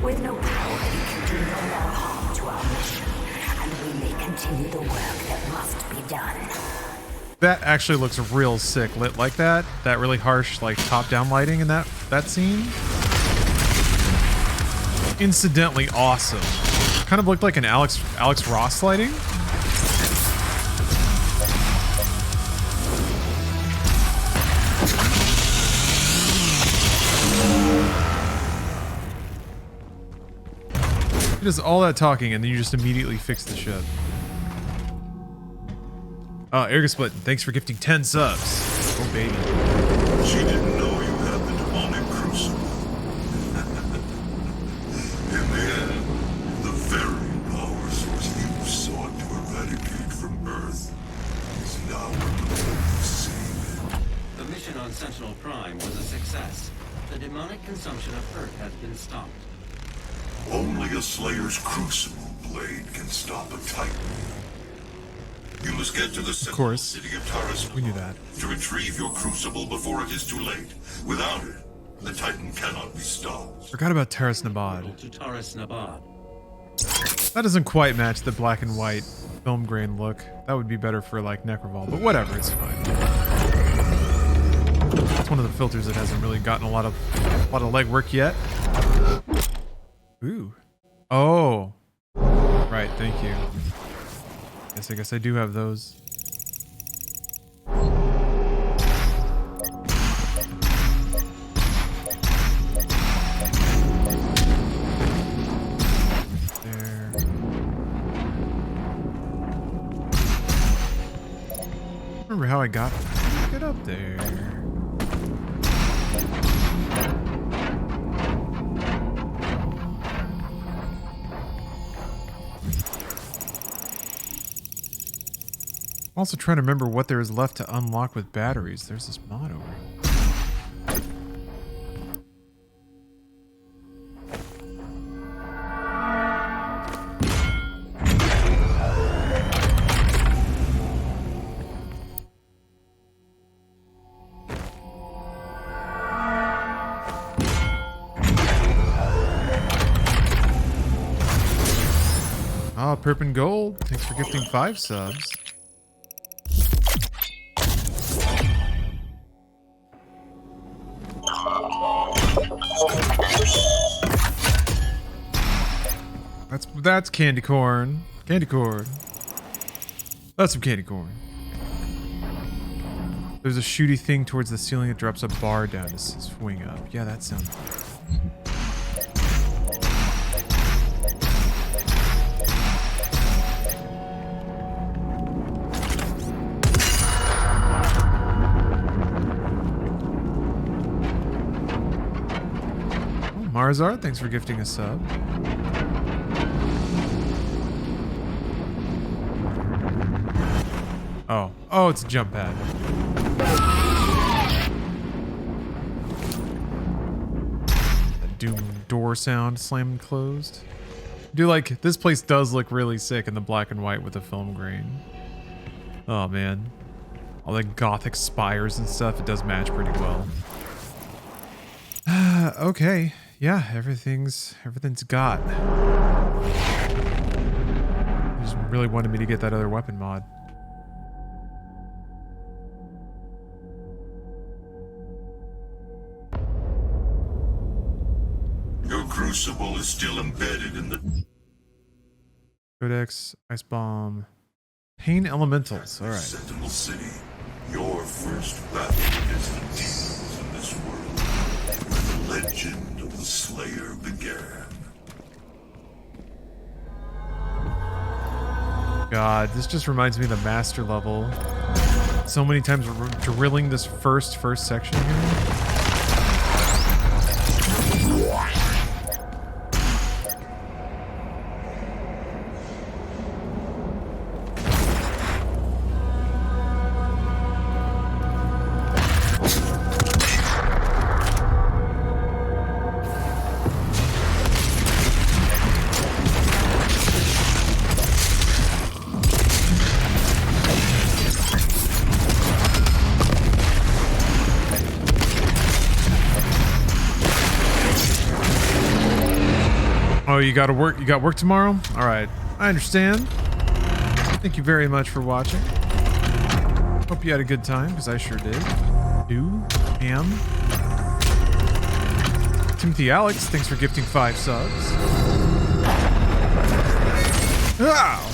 With no power, you can do no more harm to our mission, and we may continue the work that must be done. That actually looks real sick lit like that. That really harsh, like top-down lighting in that scene. Incidentally awesome. Kind of looked like an Alex Ross lighting. He does all that talking and then you just immediately fix the shit. Erga Split, thanks for gifting 10 subs. Oh, baby. She didn't know you had the demonic crucible. In the end, the very power source you sought to eradicate from Earth is now able to save it. The mission on Sentinel Prime was a success. The demonic consumption of Earth has been stopped. Only a Slayer's crucible blade can stop a Titan. You must get to the Sentinel City of Taras. We knew that. To retrieve your crucible before it is too late. Without it, the Titan cannot be stopped. Forgot about Taras Nabad. To Taras Nabad. That doesn't quite match the black and white film grain look. That would be better for like Necroval, but whatever, it's fine. It's one of the filters that hasn't really gotten a lot of legwork yet. Ooh. Oh. Right, thank you. I guess I do have those. Remember how I got get up there. I'm also trying to remember what there is left to unlock with batteries. There's this mod over here. Ah, Perp and Gold. Thanks for gifting 5 subs. That's candy corn. Candy corn. That's some candy corn. There's a shooty thing towards the ceiling that drops a bar down to swing up. Yeah, that sounds good. Oh, Marzar, thanks for gifting a sub. Oh, it's a jump pad. That doom door sound slamming closed. This place does look really sick in the black and white with the film grain. Oh man. All the gothic spires and stuff, it does match pretty well. Okay. Yeah, everything's got. He just really wanted me to get that other weapon mod. Your crucible is still embedded in the Codex, Ice Bomb, Pain Elementals. All right. Sentinel City. Your first battle against the demons in this world, where the legend of the Slayer began. God, this just reminds me of the master level. So many times we're drilling this first section here. Oh, you got work tomorrow? All right. I understand. Thank you very much for watching. Hope you had a good time, because I sure did. Timothy Alex, thanks for gifting 5 subs. Ow!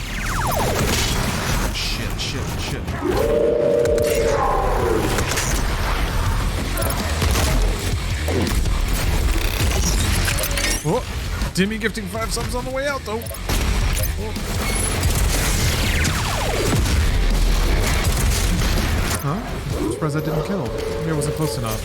Shit. Oh, Timmy gifting 5 subs on the way out, though. Huh? I'm surprised that didn't kill. Maybe it wasn't close enough.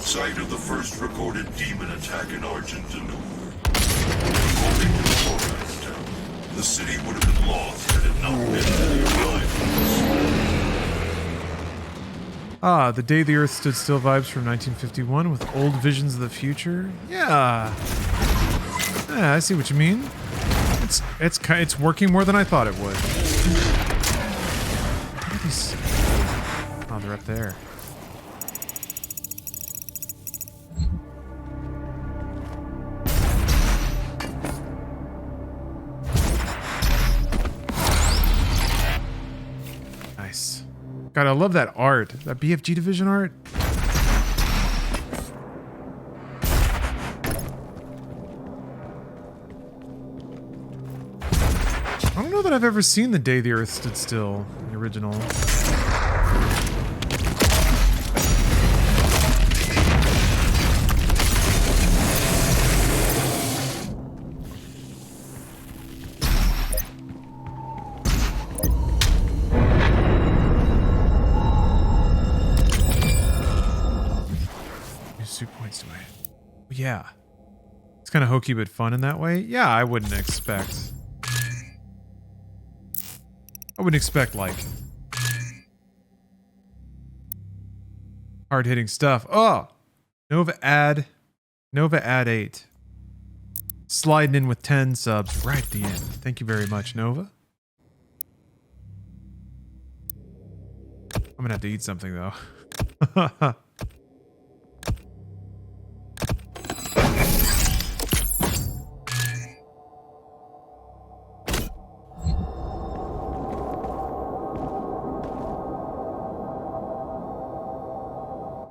Site of the first recorded demon attack in Argentina. According to the forecast, the city would have been lost had it not been for the arrival. Ah, the day the Earth stood still vibes from 1951 with old visions of the future. Yeah, I see what you mean. It's working more than I thought it would. Oh, they're up there. Nice. God, I love that art. That BFG Division art. I don't know that I've ever seen The Day the Earth Stood Still, the original. Yeah. It's kind of hokey but fun in that way. Yeah, I wouldn't expect like hard-hitting stuff. Oh, Nova ad 8. Sliding in with 10 subs right at the end. Thank you very much, Nova. I'm gonna have to eat something though.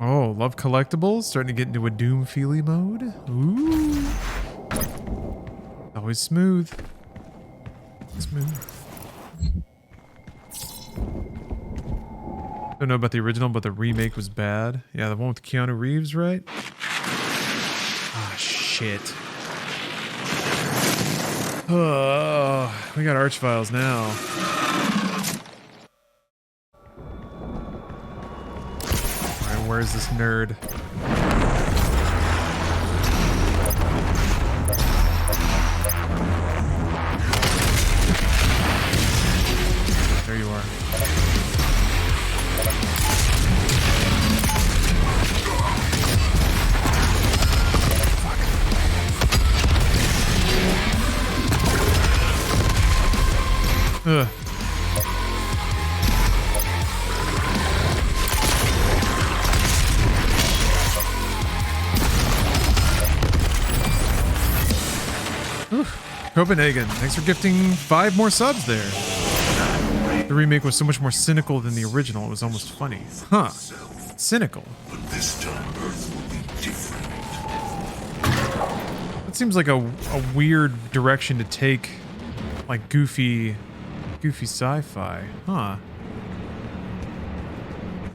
Oh, love collectibles. Starting to get into a Doom Feely mode. Ooh. Always smooth. Smooth. Don't know about the original, but the remake was bad. Yeah, the one with Keanu Reeves, right? Ah, shit. Oh, we got Archviles now. Alright, where's this nerd? There you are. Ugh. Copenhagen, thanks for gifting 5 more subs there. The remake was so much more cynical than the original. It was almost funny. Huh. Cynical. But this time Earth will be different. That seems like a weird direction to take, like goofy sci-fi. Huh.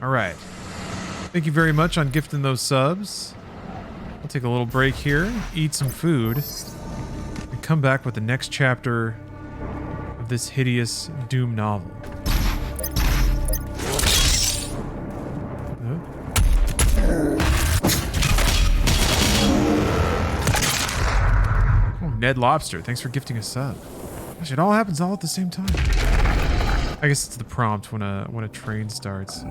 All right. Thank you very much on gifting those subs. I'll take a little break here, eat some food, and come back with the next chapter of this hideous Doom novel. Oh, Ned Lobster, thanks for gifting a sub. Gosh, it all happens all at the same time. I guess it's the prompt when a train starts.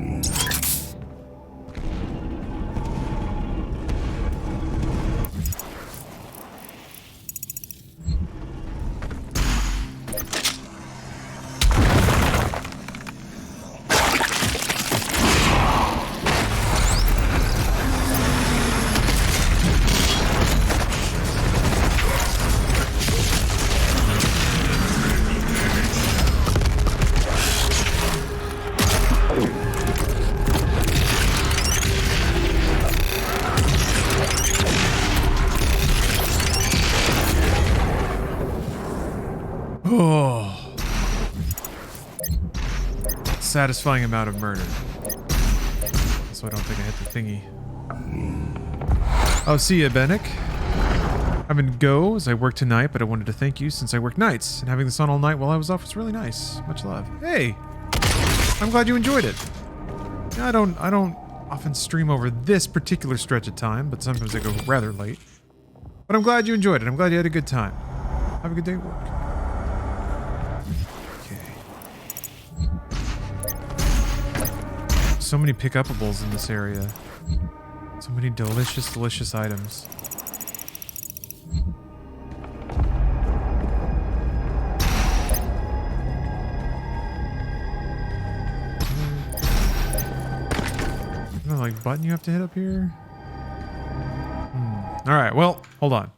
Oh. Satisfying amount of murder. So I don't think I hit the thingy. Oh, see ya, Bennick. I'm in go as I work tonight, but I wanted to thank you since I work nights, and having this on all night while I was off was really nice. Much love. Hey, I'm glad you enjoyed it. I don't often stream over this particular stretch of time, but sometimes I go rather late. But I'm glad you enjoyed it. I'm glad you had a good time. Have a good day at work. So many pick-upables in this area. So many delicious, delicious items. Is there like button you have to hit up here? All right, well, hold on.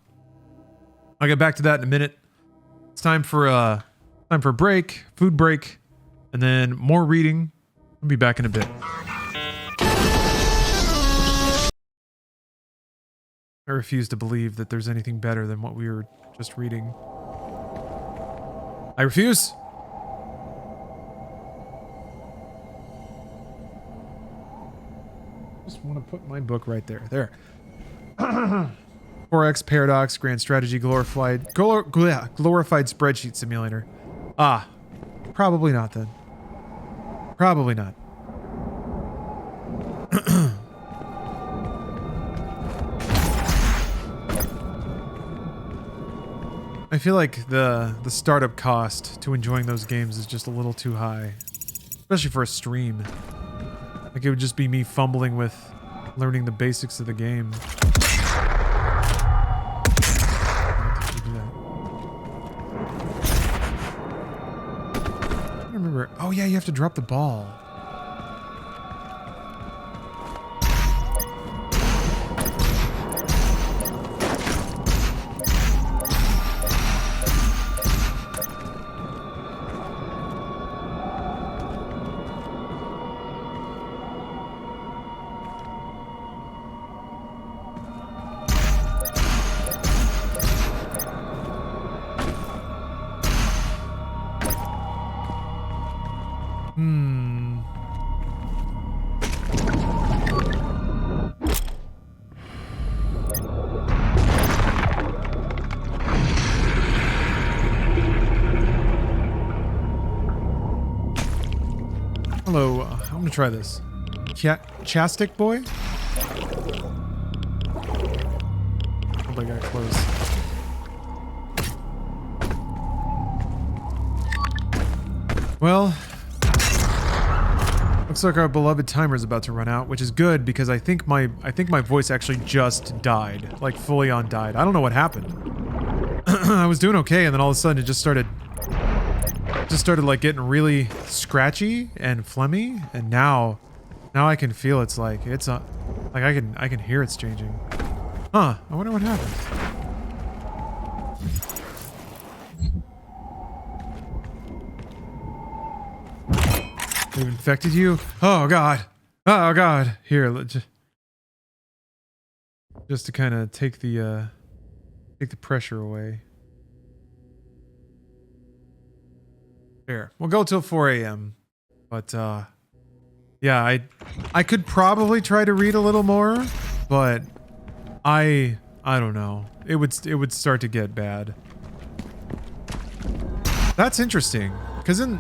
I'll get back to that in a minute. It's time for a break, food break, and then more reading. I'll be back in a bit. I refuse to believe that there's anything better than what we were just reading. I refuse. Just want to put my book right there. There. 4X Paradox Grand Strategy glorified spreadsheet simulator. Ah, probably not then. Probably not. I feel like the startup cost to enjoying those games is just a little too high, especially for a stream. Like it would just be me fumbling with learning the basics of the game. I remember. Oh yeah, you have to drop the ball. Hello, I'm gonna try this. Chastic boy? Hope I got it close. Well, looks like our beloved timer is about to run out, which is good because I think my voice actually just died, like fully on died. I don't know what happened. I was doing okay, and then all of a sudden it just started like getting really scratchy and phlegmy, and now I can feel it's like I can hear it's changing. Huh, I wonder what happened. They've infected you? Oh god. Oh god. Here, just to kind of take the pressure away. Here, we'll go till 4 a.m. But yeah, I could probably try to read a little more, but I don't know. It would start to get bad. That's interesting, because in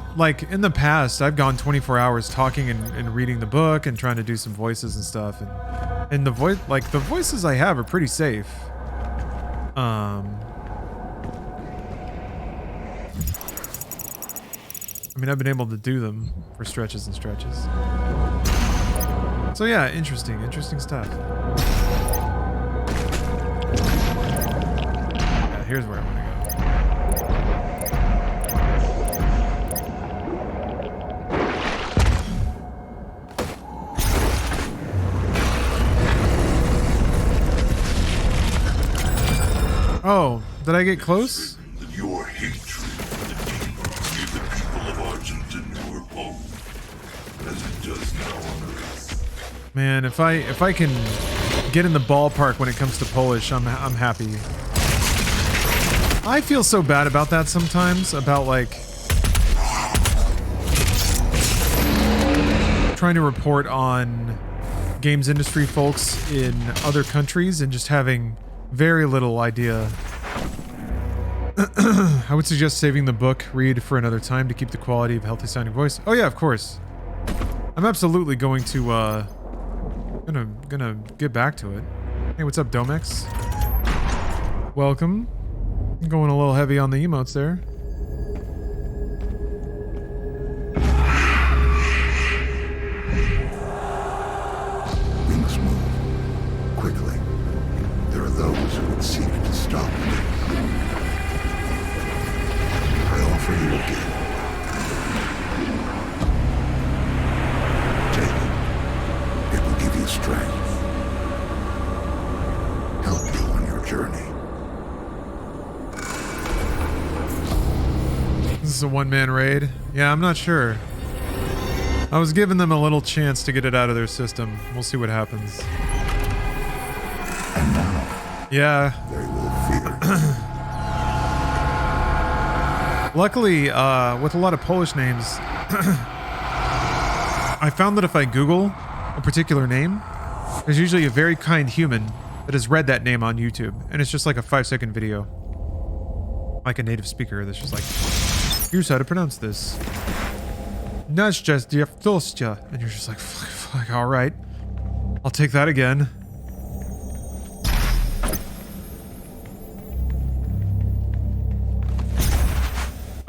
the past I've gone 24 hours talking and reading the book and trying to do some voices and stuff, and the voices I have are pretty safe. I mean, I've been able to do them for stretches and stretches. So yeah, interesting stuff. Yeah, here's where I want to go. Oh, did I get close? Your hatred gave the people of Argenton your home, as it does now on Earth. Man, if I can get in the ballpark when it comes to Polish, I'm happy. I feel so bad about that sometimes, about like trying to report on games industry folks in other countries and just having very little idea. I would suggest saving the book read for another time to keep the quality of healthy sounding voice. Oh yeah, of course. I'm absolutely going to gonna get back to it. Hey, what's up, Domex? Welcome. I'm going a little heavy on the emotes there. Things move quickly. There are those who would seek to stop me. I offer you a gift. Take it. It will give you strength. Help you on your journey. This is a one-man raid. Yeah, I'm not sure. I was giving them a little chance to get it out of their system. We'll see what happens. And now, yeah. they will fear. Luckily, with a lot of Polish names, I found that if I Google a particular name, there's usually a very kind human that has read that name on YouTube, and it's just like a 5-second video. Like a native speaker that's just like, here's how to pronounce this. Nastya, and you're just like, fuck, all right. I'll take that again.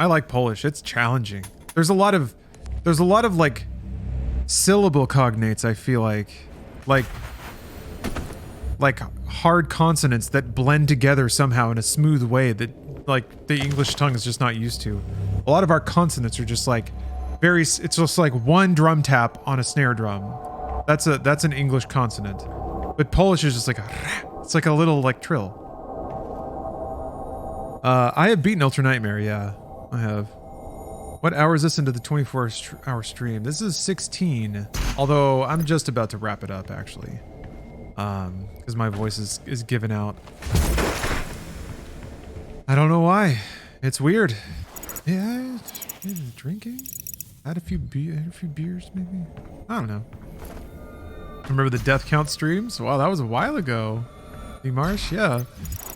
I like Polish. It's challenging. There's a lot of like syllable cognates, I feel like hard consonants that blend together somehow in a smooth way that like the English tongue is just not used to. A lot of our consonants are just like it's just like one drum tap on a snare drum. That's an English consonant. But Polish is just like it's like a little like trill. I have beaten Ultra Nightmare, yeah. I have. What hour is this into the 24-hour stream? This is 16. Although I'm just about to wrap it up actually. Because my voice is given out. I don't know why. It's weird. Yeah, drinking. Had a few beers maybe. I don't know. Remember the death count streams? Wow, that was a while ago. The Marsh, yeah.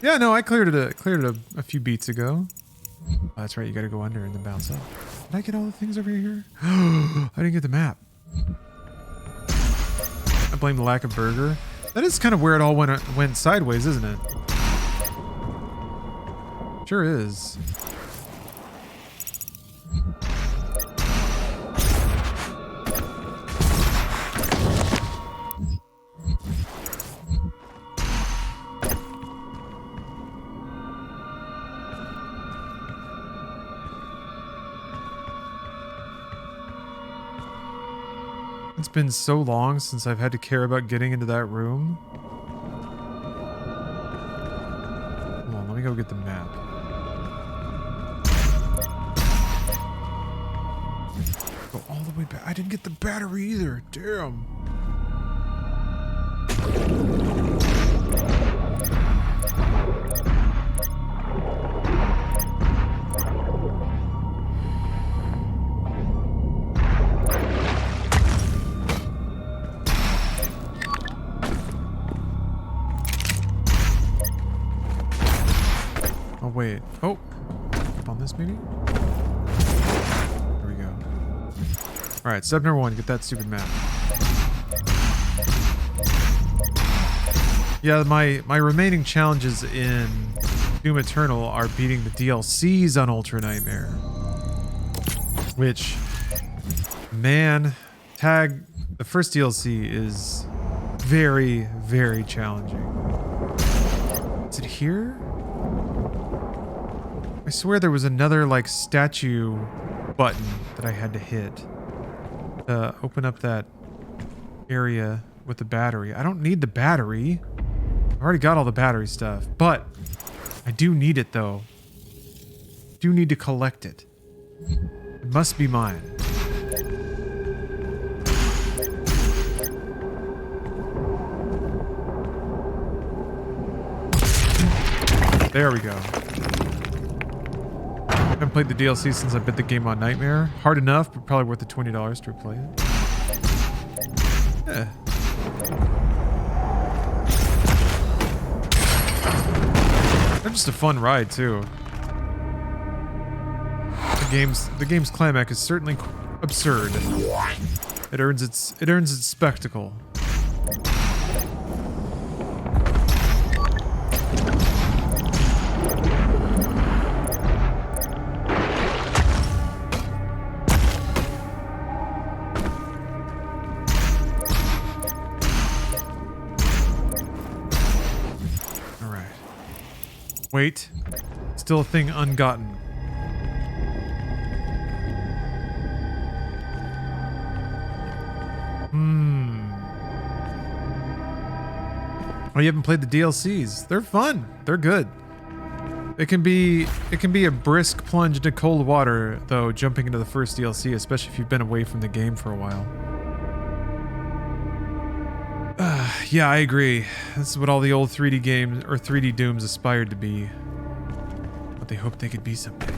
Yeah, no, I cleared it a few beats ago. Oh, that's right, you gotta go under and then bounce up. Did I get all the things over here? I didn't get the map. I blame the lack of burger. That is kind of where it all went sideways, isn't it? Sure is. It's been so long since I've had to care about getting into that room. Hold on, let me go get the map. Go all the way back. I didn't get the battery either. Damn. Wait. Oh. Up on this maybe? There we go. Alright, step number 1, get that stupid map. Yeah, my remaining challenges in Doom Eternal are beating the DLCs on Ultra Nightmare. Which, man, the first DLC is very, very challenging. Is it here? I swear there was another, like, statue button that I had to hit to open up that area with the battery. I don't need the battery. I've already got all the battery stuff, but I do need it, though. I do need to collect it. It must be mine. There we go. I haven't played the DLC since I bit the game on Nightmare. Hard enough, but probably worth the $20 to replay it. Yeah. They're just a fun ride too. The game's climax is certainly absurd. It earns its spectacle. Wait. Still a thing ungotten. Oh, you haven't played the DLCs. They're fun. They're good. It can be a brisk plunge into cold water, though, jumping into the first DLC, especially if you've been away from the game for a while. Yeah, I agree. This is what all the old 3D games, or 3D Dooms, aspired to be. What they hoped they could be someday.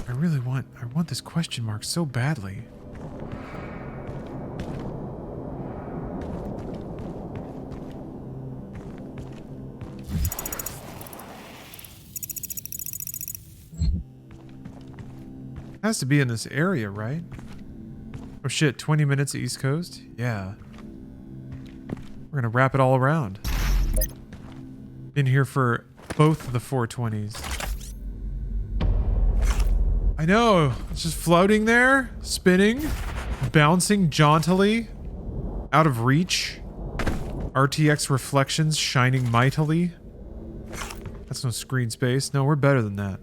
I want this question mark so badly. Has to be in this area, right? Oh shit, 20 minutes East Coast? Yeah. We're gonna wrap it all around. Been here for both of the 420s. I know, it's just floating there, spinning, bouncing jauntily, out of reach. RTX reflections shining mightily. That's no screen space. No, we're better than that.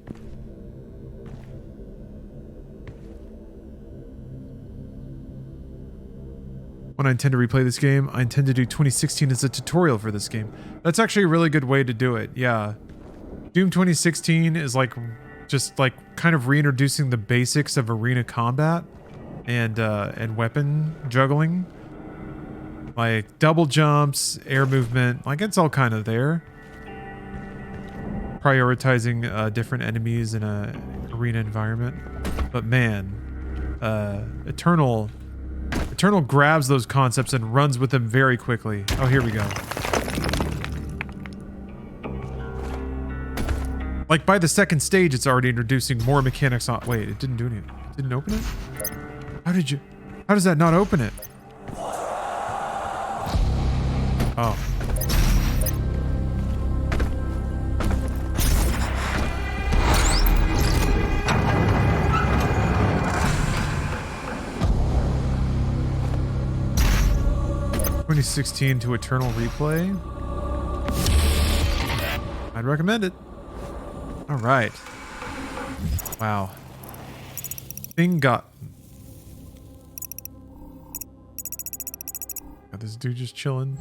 When I intend to replay this game, I intend to do 2016 as a tutorial for this game. That's actually a really good way to do it, yeah. Doom 2016 is like, just like kind of reintroducing the basics of arena combat and weapon juggling. Like double jumps, air movement, like it's all kind of there. Prioritizing different enemies in a arena environment. But man, Eternal grabs those concepts and runs with them very quickly. Oh, here we go. Like by the second stage, it's already introducing more mechanics on. Wait, it didn't do anything. It didn't open it? How does that not open it? Oh. (2016) to Eternal replay. I'd recommend it. All right. Wow. Thing got. Got this dude just chilling.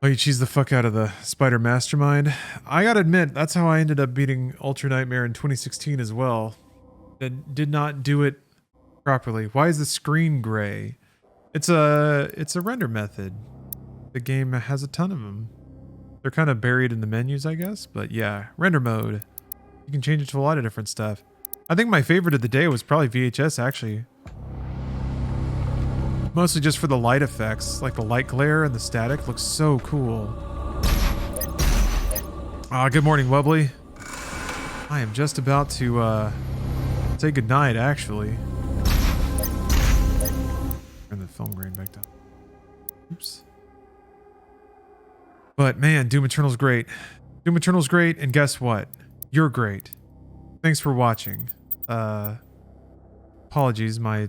Oh, you cheese the fuck out of the Spider Mastermind. I gotta admit, that's how I ended up beating Ultra Nightmare in 2016 as well. That did not do it properly. Why is the screen gray? It's a render method. The game has a ton of them. They're kind of buried in the menus, I guess. But yeah, render mode. You can change it to a lot of different stuff. I think my favorite of the day was probably VHS, actually. Mostly just for the light effects. Like the light glare and the static looks so cool. Good morning, Wubbly. I am just about to say goodnight, actually. Turn the film grain back down. Oops. But man, Doom Eternal's great. Doom Eternal's great, and guess what? You're great. Thanks for watching. Apologies, my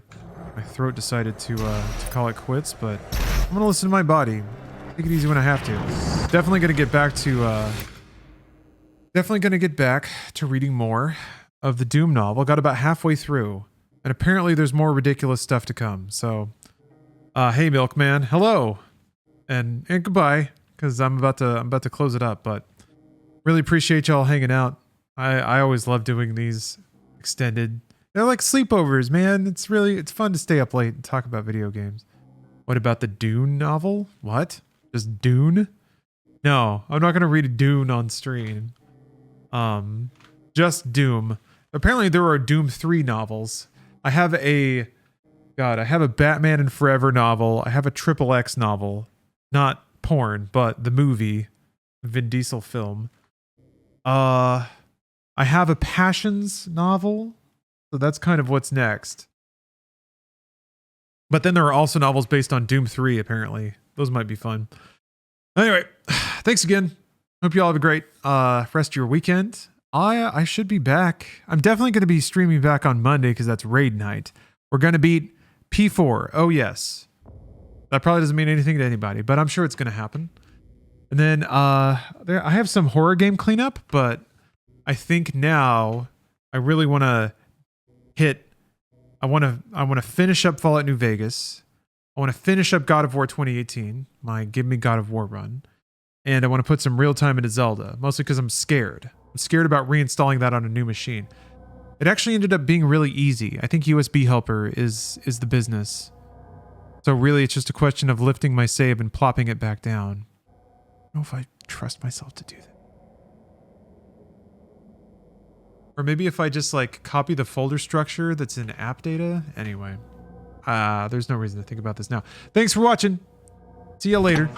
throat decided to call it quits, but I'm gonna listen to my body. Take it easy when I have to. Definitely gonna get back to reading more of the Doom novel. Got about halfway through, and apparently there's more ridiculous stuff to come. So, hey Milkman, hello, and goodbye. Because I'm about to close it up, but really appreciate y'all hanging out. I always love doing these extended. They're like sleepovers, man. It's fun to stay up late and talk about video games. What about the Dune novel? What? Just Dune? No, I'm not gonna read a Dune on stream. Just Doom. Apparently there are Doom 3 novels. I have a Batman and Forever novel. I have a XXX novel. Not porn, but the movie, Vin Diesel film. I have a Passions novel, so that's kind of what's next. But then there are also novels based on Doom 3, apparently. Those might be fun. Anyway, thanks again. Hope you all have a great rest of your weekend. I should be back. I'm definitely going to be streaming back on Monday because that's raid night. We're going to beat P4. Oh, yes. That probably doesn't mean anything to anybody, but I'm sure it's going to happen. And then I have some horror game cleanup, but I think now I really want to I want to finish up Fallout New Vegas. I want to finish up God of War 2018, my Give Me God of War run. And I want to put some real time into Zelda, mostly because I'm scared. I'm scared about reinstalling that on a new machine. It actually ended up being really easy. I think USB Helper is the business. So really, it's just a question of lifting my save and plopping it back down. I don't know if I trust myself to do that. Or maybe if I just like copy the folder structure that's in app data. Anyway, there's no reason to think about this now. Thanks for watching. See you later.